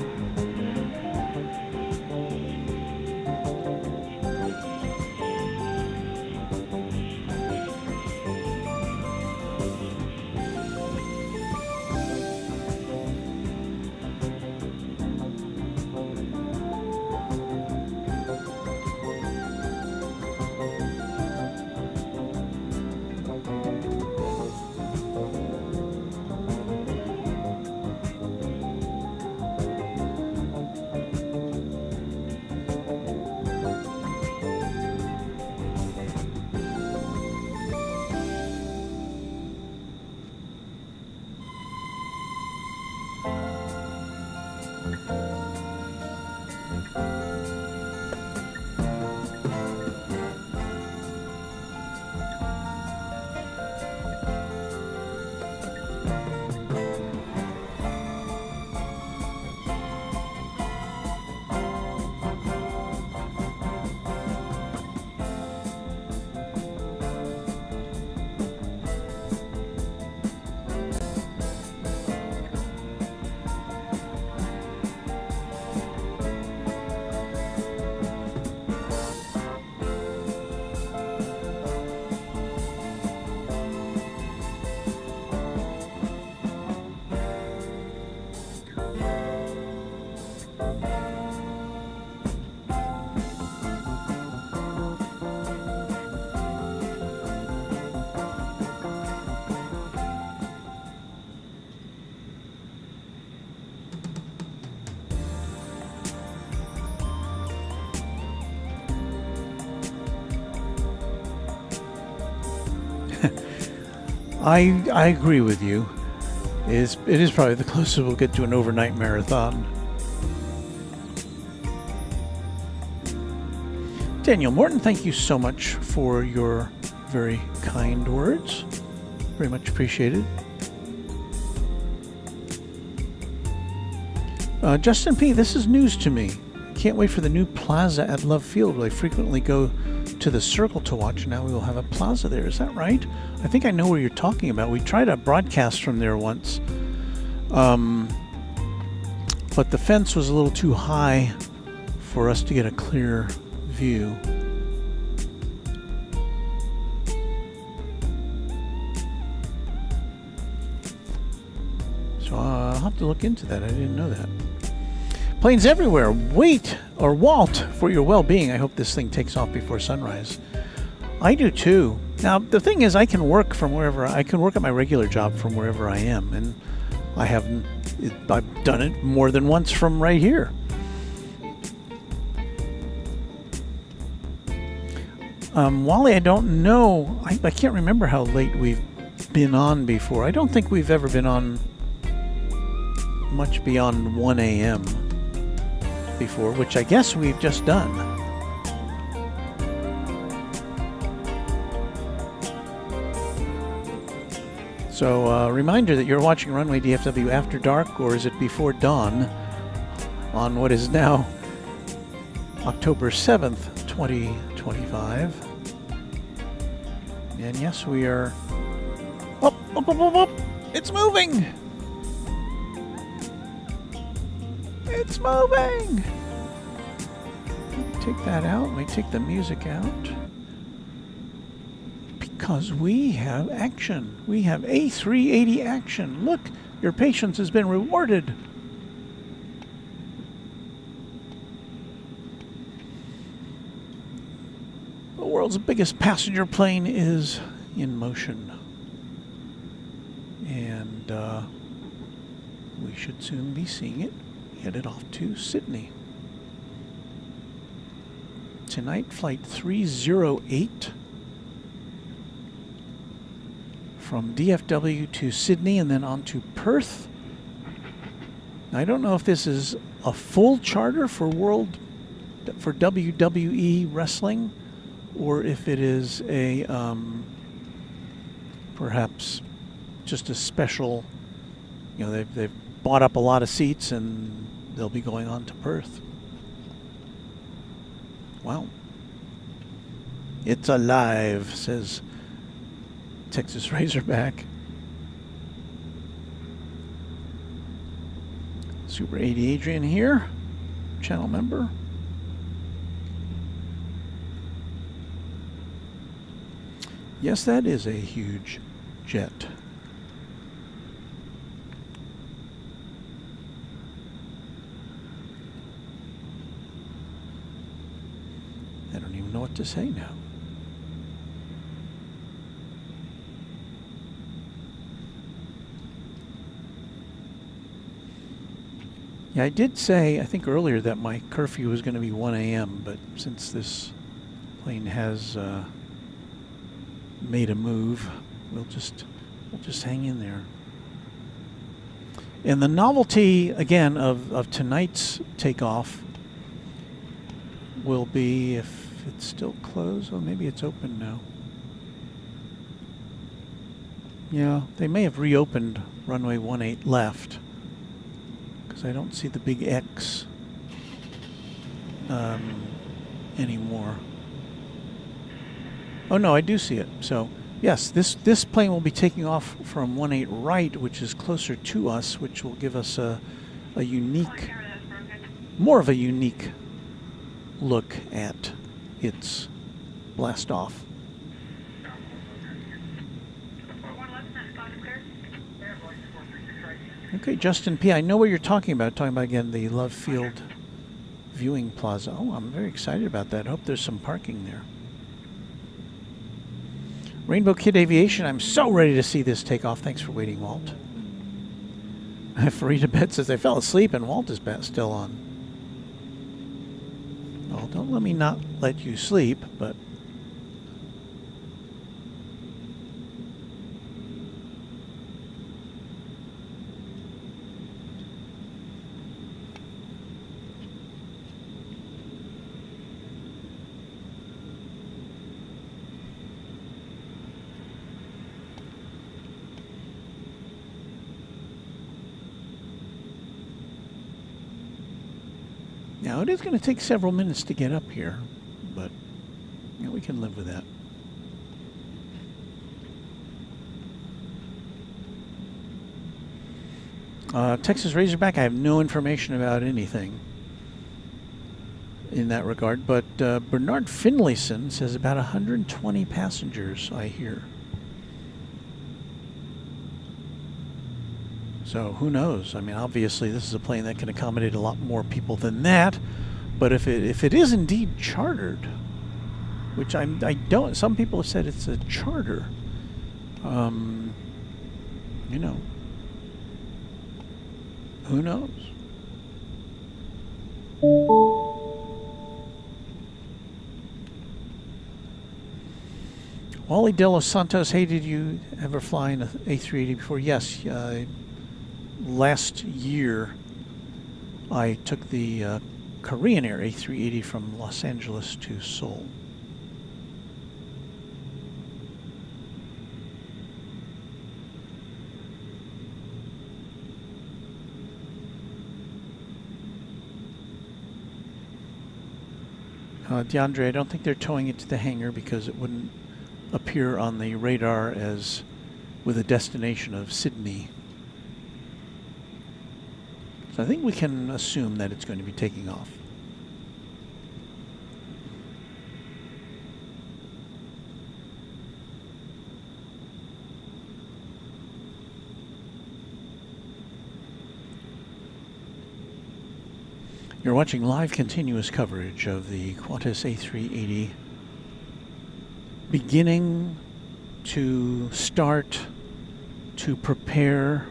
I agree with you. It is probably the closest we'll get to an overnight marathon. Daniel Morton, thank you so much for your very kind words. Very much appreciated. Justin P., this is news to me. Can't wait for the new plaza at Love Field. I frequently go to the Circle to watch. Now we will have a plaza there. Is that right? I think I know where you're talking about. We tried a broadcast from there once. But the fence was a little too high for us to get a clear view. So I'll have to look into that. I didn't know that. Planes everywhere. Wait, or Walt, for your well-being. I hope this thing takes off before sunrise. I do too. Now, the thing is, I can work from wherever. I can work at my regular job from wherever I am, and I've done it more than once from right here. Wally, I don't know. I can't remember how late we've been on before. I don't think we've ever been on much beyond 1 a.m. before, which I guess we've just done. So, reminder that you're watching Runway DFW After Dark, or is it Before Dawn, on what is now October 7th, 2025. And yes, we are... Up! It's moving! It's moving! Take that out. Let me take the music out. Because we have action. We have A380 action. Look, your patience has been rewarded. The world's biggest passenger plane is in motion. And we should soon be seeing it headed off to Sydney. Tonight, flight 308 from DFW to Sydney and then on to Perth. I don't know if this is a full charter for WWE wrestling, or if it is a perhaps just a special. You know, they've bought up a lot of seats and they'll be going on to Perth. Wow. It's alive, says Texas Razorback. Super 80 Adrian here, channel member. Yes, that is a huge jet. I don't even know what to say now. Yeah, I did say, I think earlier, that my curfew was going to be 1 a.m., but since this plane has made a move, we'll just hang in there. And the novelty, again, of tonight's takeoff will be, if it's still closed, or maybe it's open now. Yeah, they may have reopened runway 18 left, because I don't see the big X anymore. Oh no, I do see it. So yes, this plane will be taking off from 18 right, which is closer to us, which will give us a unique, more of a unique look at its blast off. Okay, Justin P., I know what you're talking about. Talking about, again, the Love Field viewing plaza. Oh, I'm very excited about that. I hope there's some parking there. Rainbow Kid Aviation, I'm so ready to see this take off. Thanks for waiting, Walt. Farida Bet says they fell asleep and Walt is still on. Well, don't let me not let you sleep, but... Now, it is going to take several minutes to get up here, but we can live with that. Texas Razorback, I have no information about anything in that regard, but Bernard Finlayson says about 120 passengers, I hear. So who knows? I mean, obviously this is a plane that can accommodate a lot more people than that, but if it is indeed chartered, which I don't, some people have said it's a charter, you know, who knows? Wally De Los Santos, hey, did you ever fly in an A380 before? Yes, last year I took the Korean Air A380 from Los Angeles to Seoul. DeAndre, I don't think they're towing it to the hangar because it wouldn't appear on the radar as with a destination of Sydney. So I think we can assume that it's going to be taking off. You're watching live continuous coverage of the Qantas A380 beginning to start, to prepare,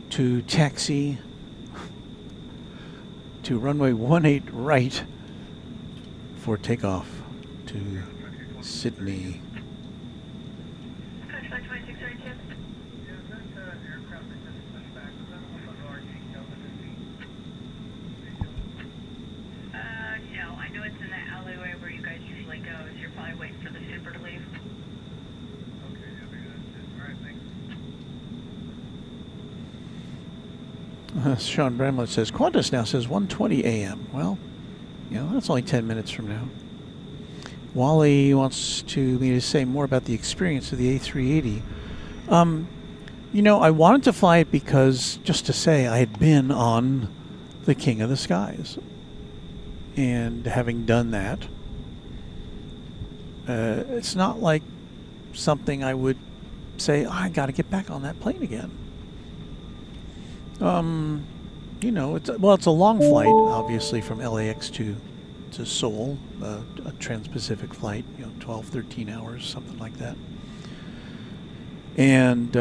to taxi, to runway 18 right for takeoff to Sydney. Sean Bramlett says, Qantas now says 1:20 a.m. Well, you know, that's only 10 minutes from now. Wally wants me to say more about the experience of the A380. You know, I wanted to fly it because, just to say, I had been on the King of the Skies. And having done that, it's not like something I would say, I got to get back on that plane again. You know, it's a long flight, obviously, from LAX to Seoul, a trans-Pacific flight, you know, 12, 13 hours, something like that. And,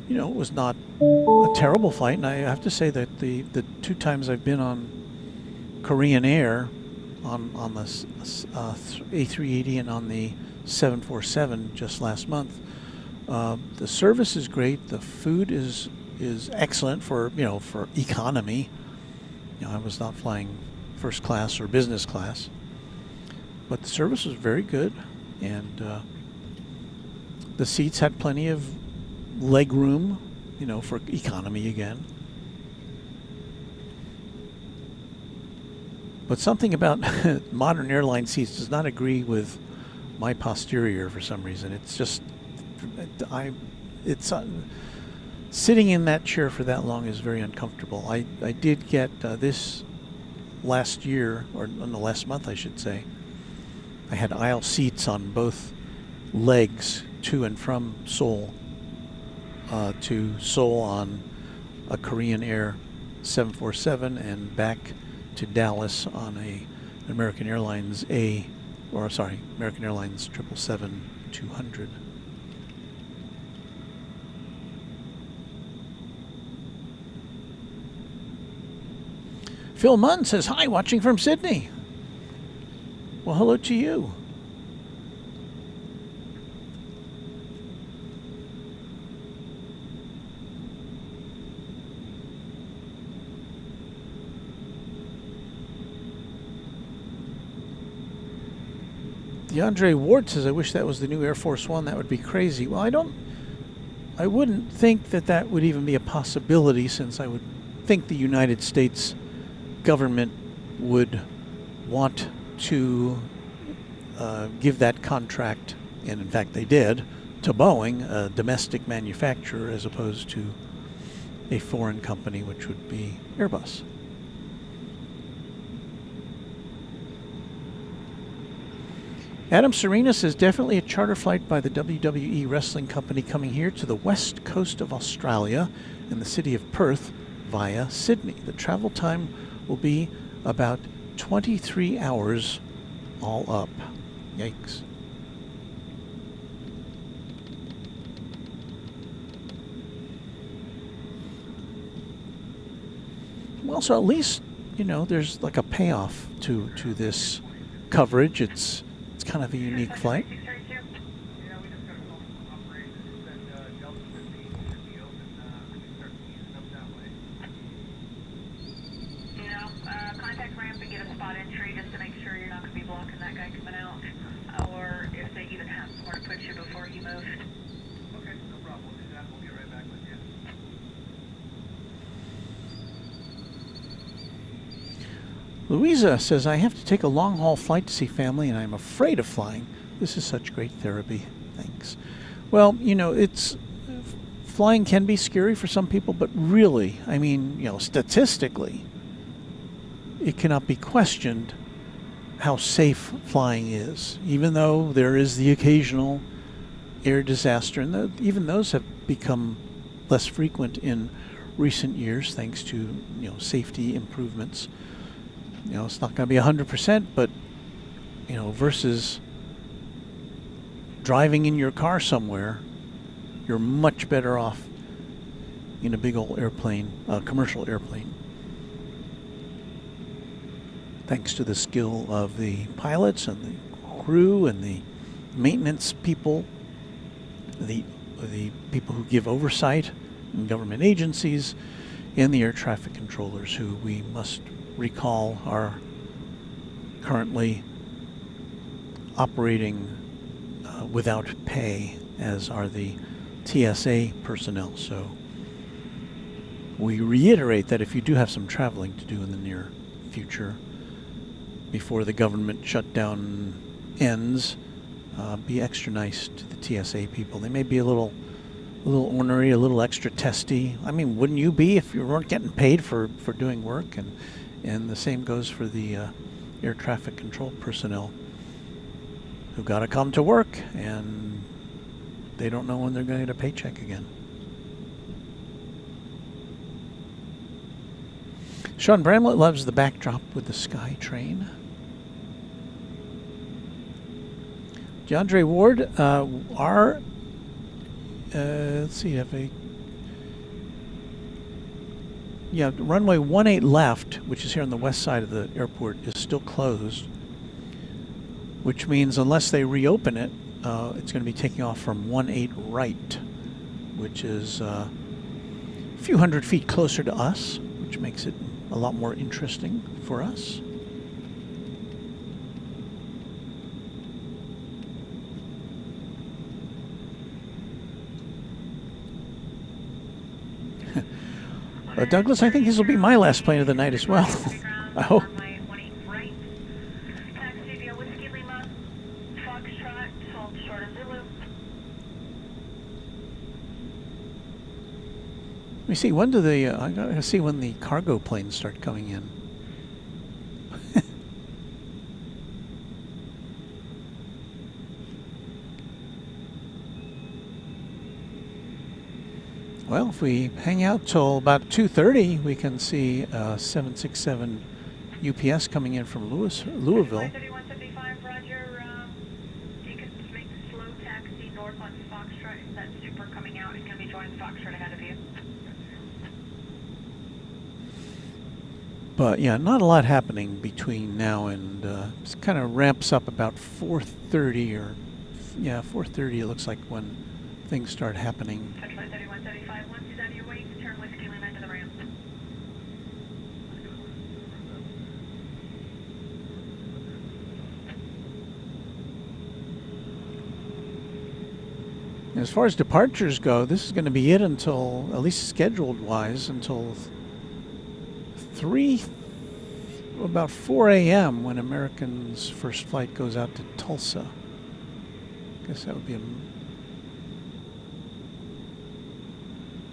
you know, it was not a terrible flight, and I have to say that the 2 times I've been on Korean Air, on the A380 and on the 747 just last month, the service is great. The food is excellent for, you know, for economy. You know, I was not flying first class or business class, but the service was very good, and the seats had plenty of leg room, you know, for economy again. But something about modern airline seats does not agree with my posterior for some reason. It's just, sitting in that chair for that long is very uncomfortable. I did get this last year, or in the last month I should say, I had aisle seats on both legs to and from Seoul to Seoul on a Korean Air 747 and back to Dallas on American Airlines American Airlines 777-200. Phil Munn says, hi, watching from Sydney. Well, hello to you. DeAndre Ward says, I wish that was the new Air Force One. That would be crazy. Well, I wouldn't think that would even be a possibility, since I would think the United States government would want to give that contract, and in fact they did, to Boeing, a domestic manufacturer, as opposed to a foreign company, which would be Airbus. Adam Serena says, definitely a charter flight by the WWE wrestling company coming here to the west coast of Australia and the city of Perth via Sydney. The travel time will be about 23 hours all up. Yikes. Well, so at least, you know, there's like a payoff to this coverage. It's kind of a unique flight. Contact ramp and get a spot entry just to make sure you're not going to be blocking that guy coming out, or if they even have somewhere to put you before he moves. Okay, no problem. We'll do that. We'll get right back with you. Louisa says, I have to take a long-haul flight to see family, and I'm afraid of flying. This is such great therapy. Thanks. Well, you know, flying can be scary for some people, but really, I mean, you know, statistically, it cannot be questioned how safe flying is, even though there is the occasional air disaster, and even those have become less frequent in recent years thanks to, you know, safety improvements. You know, it's not going to be 100%, but, you know, versus driving in your car somewhere, you're much better off in a big old airplane, commercial airplane. Thanks to the skill of the pilots and the crew and the maintenance people, the people who give oversight in government agencies, and the air traffic controllers, who we must recall are currently operating without pay, as are the TSA personnel. So we reiterate that if you do have some traveling to do in the near future, before the government shutdown ends, be extra nice to the TSA people. They may be a little ornery, a little extra testy. I mean, wouldn't you be if you weren't getting paid for doing work? And the same goes for the air traffic control personnel, who got to come to work, and they don't know when they're going to get a paycheck again. Sean Bramlett loves the backdrop with the Sky Train. DeAndre Ward, let's see, runway 18 left, which is here on the west side of the airport, is still closed, which means unless they reopen it, it's going to be taking off from 18 right, which is a few hundred feet closer to us, which makes it a lot more interesting for us. Douglas, I think this will be my last plane of the night as well. I hope. Let me see, when do I gotta see when the cargo planes start coming in. Well, if we hang out till about 2:30, we can see 767 UPS coming in from Louisville. 3175, Roger. You can make a slow taxi north on Foxtrot. That super coming out is going to be joining Foxtrot ahead of you. But yeah, not a lot happening between now and it kind of ramps up about 4:30 or 4:30. It looks like when things start happening. Touchline 3175. Once he's out of your way, turn whiskey lima into the ramp. As far as departures go, this is going to be it until, at least scheduled wise, until about 4 a.m. when American's first flight goes out to Tulsa. Guess that would be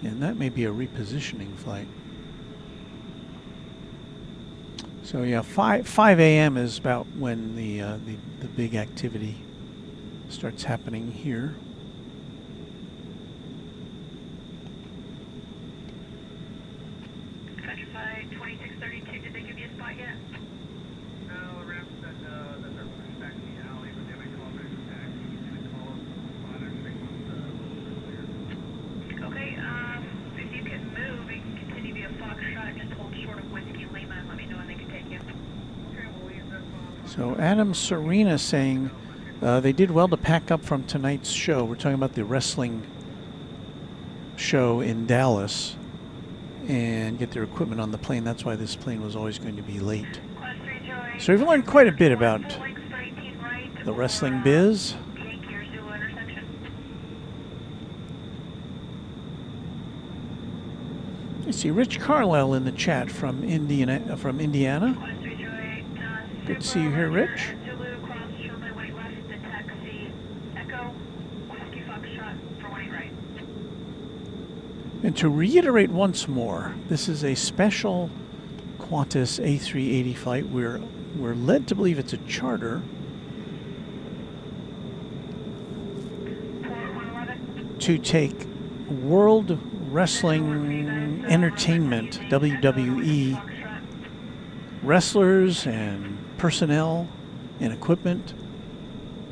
and that may be a repositioning flight. So yeah, 5 a.m. is about when the big activity starts happening here. Flight 2632, did they give you a spot yet? No, Ramp said that they're pushing back in the alley, but they might call back to taxi. He's going to call us on the spot and make us a little bit clear. Okay, if you can move, you can continue via Foxtrot, just hold short of Whiskey Lima and let me know when they can take you. Okay, we'll leave this on. So Adam Serena saying they did well to pack up from tonight's show. We're talking about the wrestling show in Dallas and get their equipment on the plane. That's why this plane was always going to be late. So we've learned quite a bit about the wrestling biz. I see Rich Carlisle in the chat from Indiana. Good to see you here, Rich. And to reiterate once more, this is a special Qantas A380 flight. We're led to believe it's a charter to take World Wrestling Entertainment, WWE, wrestlers and personnel and equipment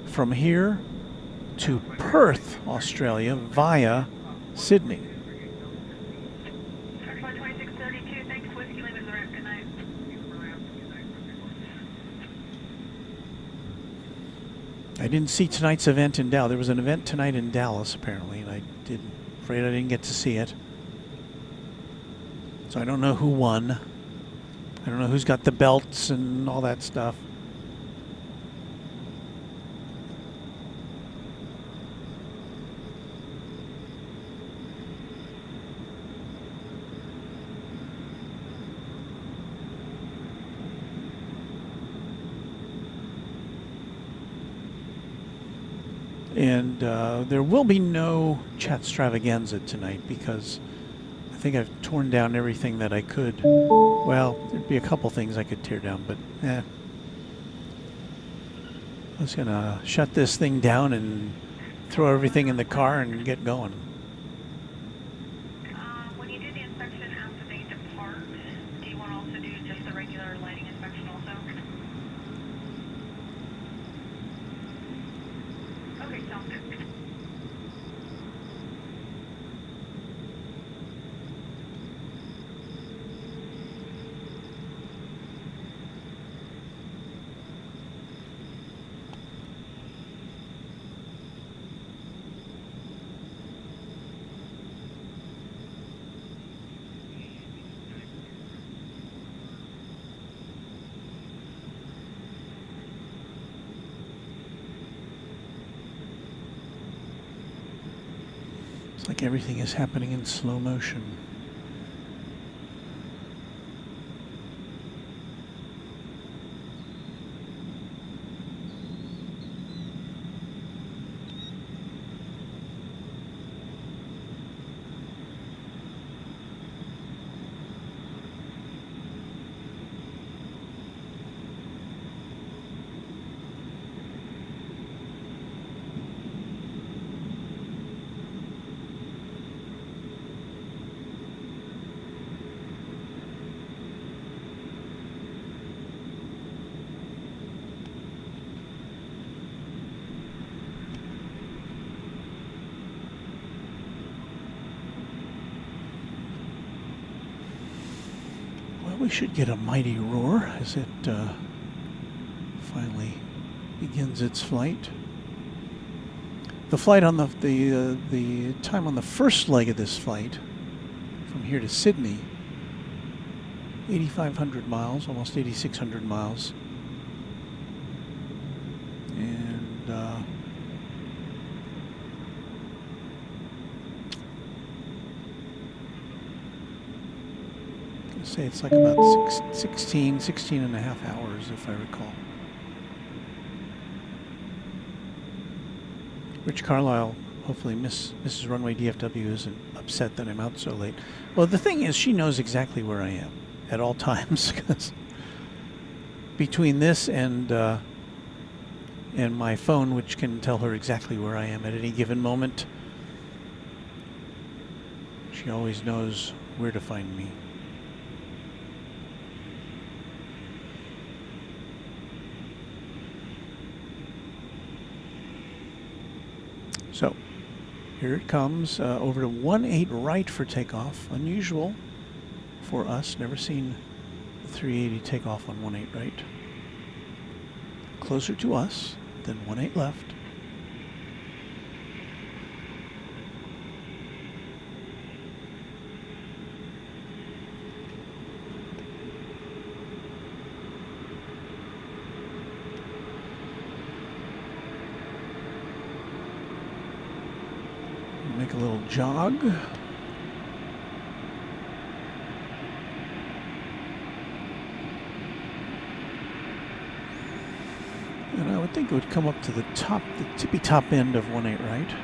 from here to Perth, Australia via Sydney. I didn't see tonight's event in Dallas. There was an event tonight in Dallas, apparently, and afraid I didn't get to see it. So I don't know who won. I don't know who's got the belts and all that stuff. And there will be no chat extravaganza tonight because I think I've torn down everything that I could. Well, there'd be a couple things I could tear down, but I was going to shut this thing down and throw everything in the car and get going. When you do the inspection after they depart, do you want to also do just the regular lighting inspection also? Okay, sounds good. It's like everything is happening in slow motion. We should get a mighty roar as it finally begins its flight. The flight on the time on the first leg of this flight from here to Sydney, 8,500 miles, almost 8,600 miles, and Say it's like about 16 and a half hours, if I recall. Rich Carlisle, hopefully Mrs. Runway DFW isn't upset that I'm out so late. Well, the thing is, she knows exactly where I am at all times, because between this and my phone, which can tell her exactly where I am at any given moment, she always knows where to find me. So, here it comes, over to 18 right for takeoff. Unusual for us, never seen the 380 take off on 18 right. Closer to us than 18 left. Make a little jog. And I would think it would come up to the top, the tippy top end of 18 right.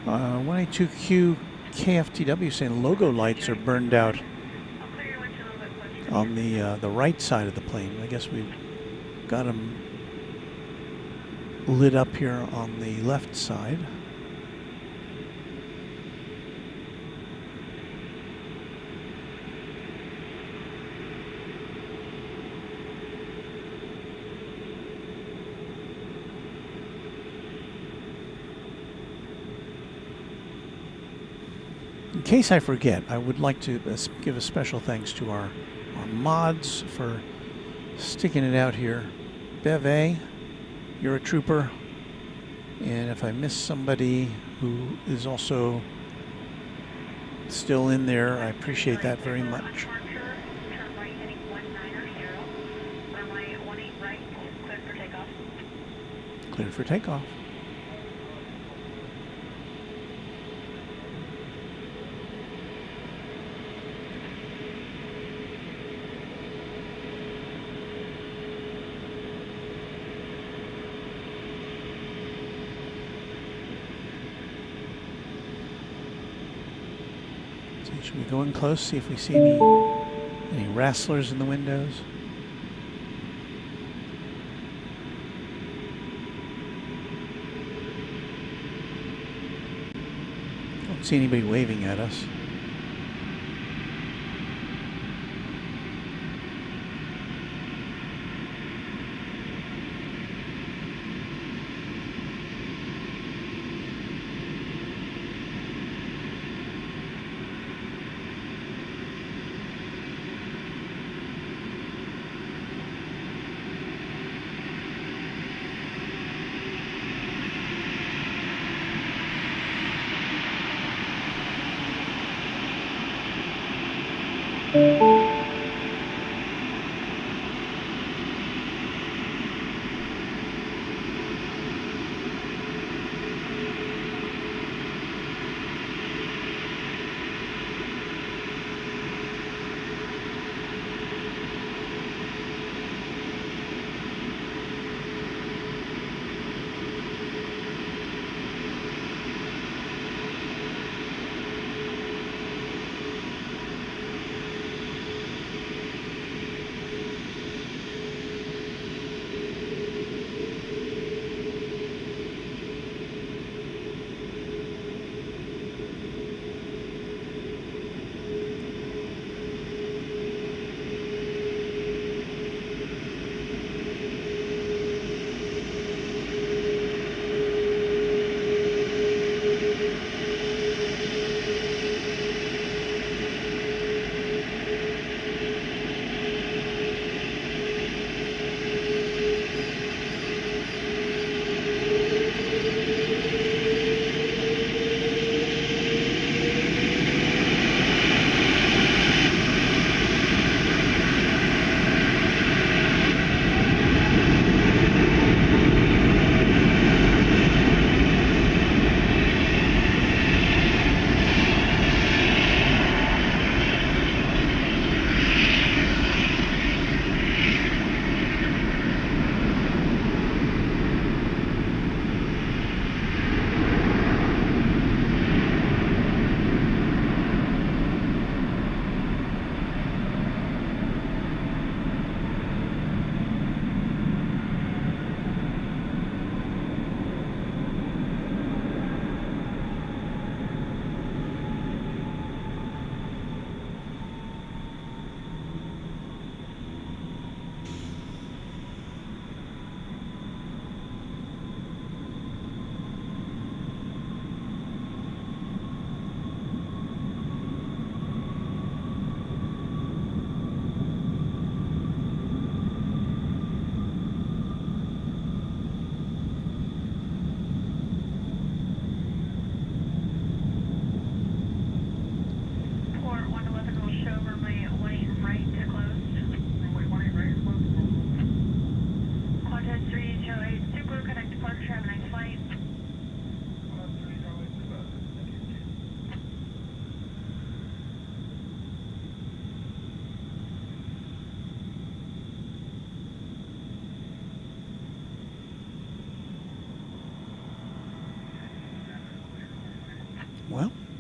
Uh, 182Q KFTW saying logo lights are burned out on the right side of the plane. I guess we've got them lit up here on the left side. In case I forget, I would like to give a special thanks to our mods for sticking it out here. Bev A, you're a trooper. And if I miss somebody who is also still in there, I appreciate that very much. Cleared for takeoff. Should we go in close, see if we see any wrestlers in the windows? Don't see anybody waving at us.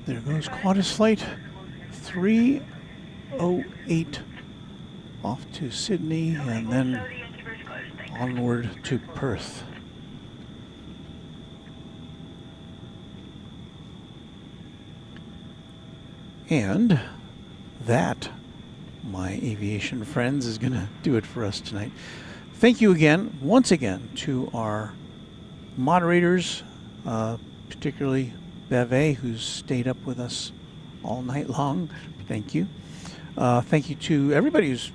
There goes Qantas Flight 308 off to Sydney and then onward to Perth. And that, my aviation friends, is going to do it for us tonight. Thank you again, once again, to our moderators, particularly Beve, who's stayed up with us all night long. Thank you. Thank you to everybody who's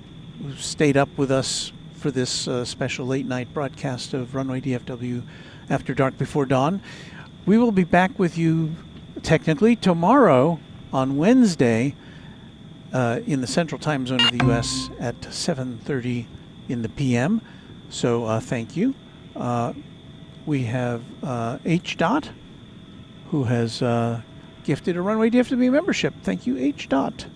stayed up with us for this special late night broadcast of Runway DFW After Dark Before Dawn. We will be back with you technically tomorrow on Wednesday in the central time zone of the U.S. at 7:30 in the p.m. So thank you. We have H. Dot, who has gifted a Runway DFW membership. Thank you, H. Dot.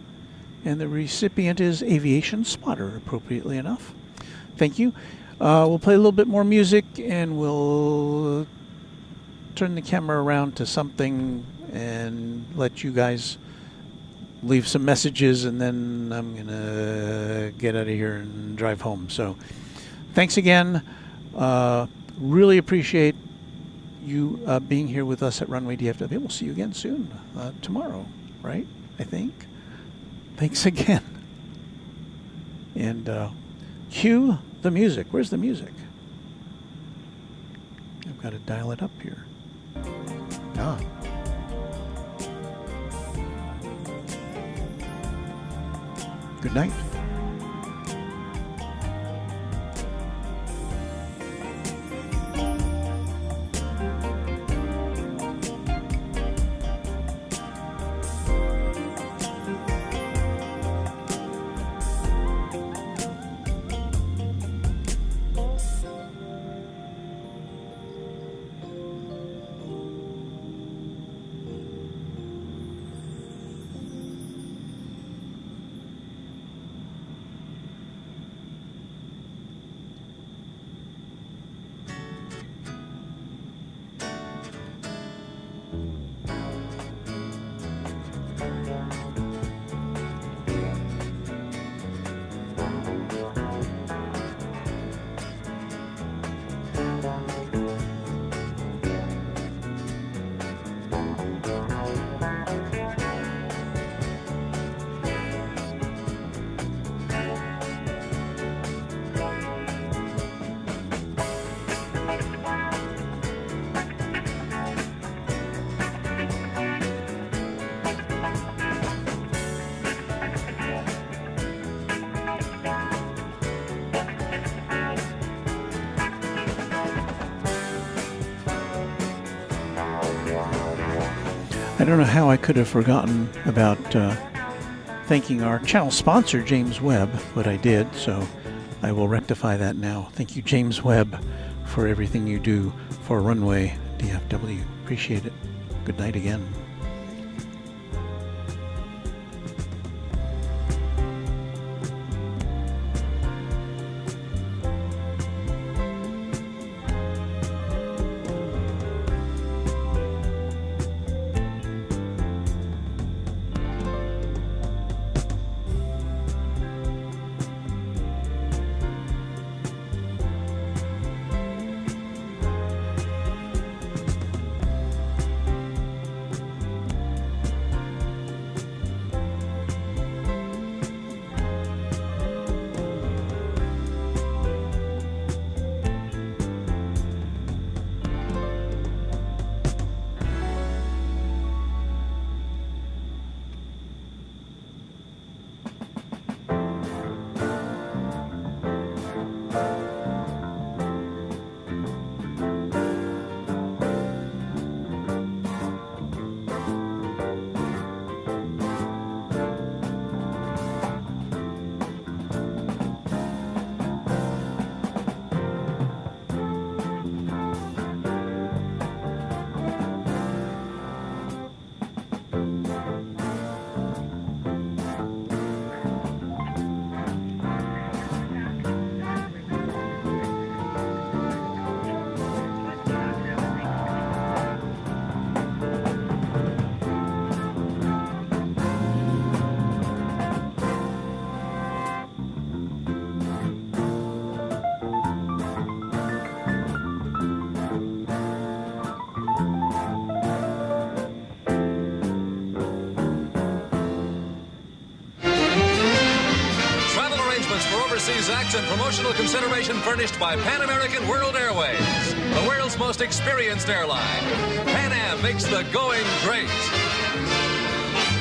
And the recipient is Aviation Spotter, appropriately enough. Thank you. We'll play a little bit more music, and we'll turn the camera around to something and let you guys leave some messages, and then I'm going to get out of here and drive home. So thanks again. Really appreciate you being here with us at Runway DFW. We'll see you again soon, tomorrow, right? I think. Thanks again. And cue the music. Where's the music? I've got to dial it up here. Ah. Good night. I don't know how I could have forgotten about thanking our channel sponsor, James Webb, but I did, so I will rectify that now. Thank you, James Webb, for everything you do for Runway DFW. Appreciate it. Good night again. Overseas acts and promotional consideration furnished by Pan American World Airways, the world's most experienced airline. Pan Am makes the going great.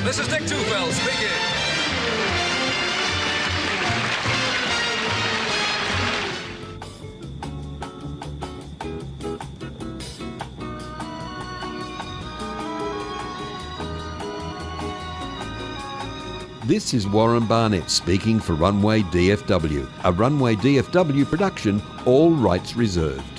This is Dick Tufeld speaking. This is Warren Barnett speaking for Runway DFW, a Runway DFW production, all rights reserved.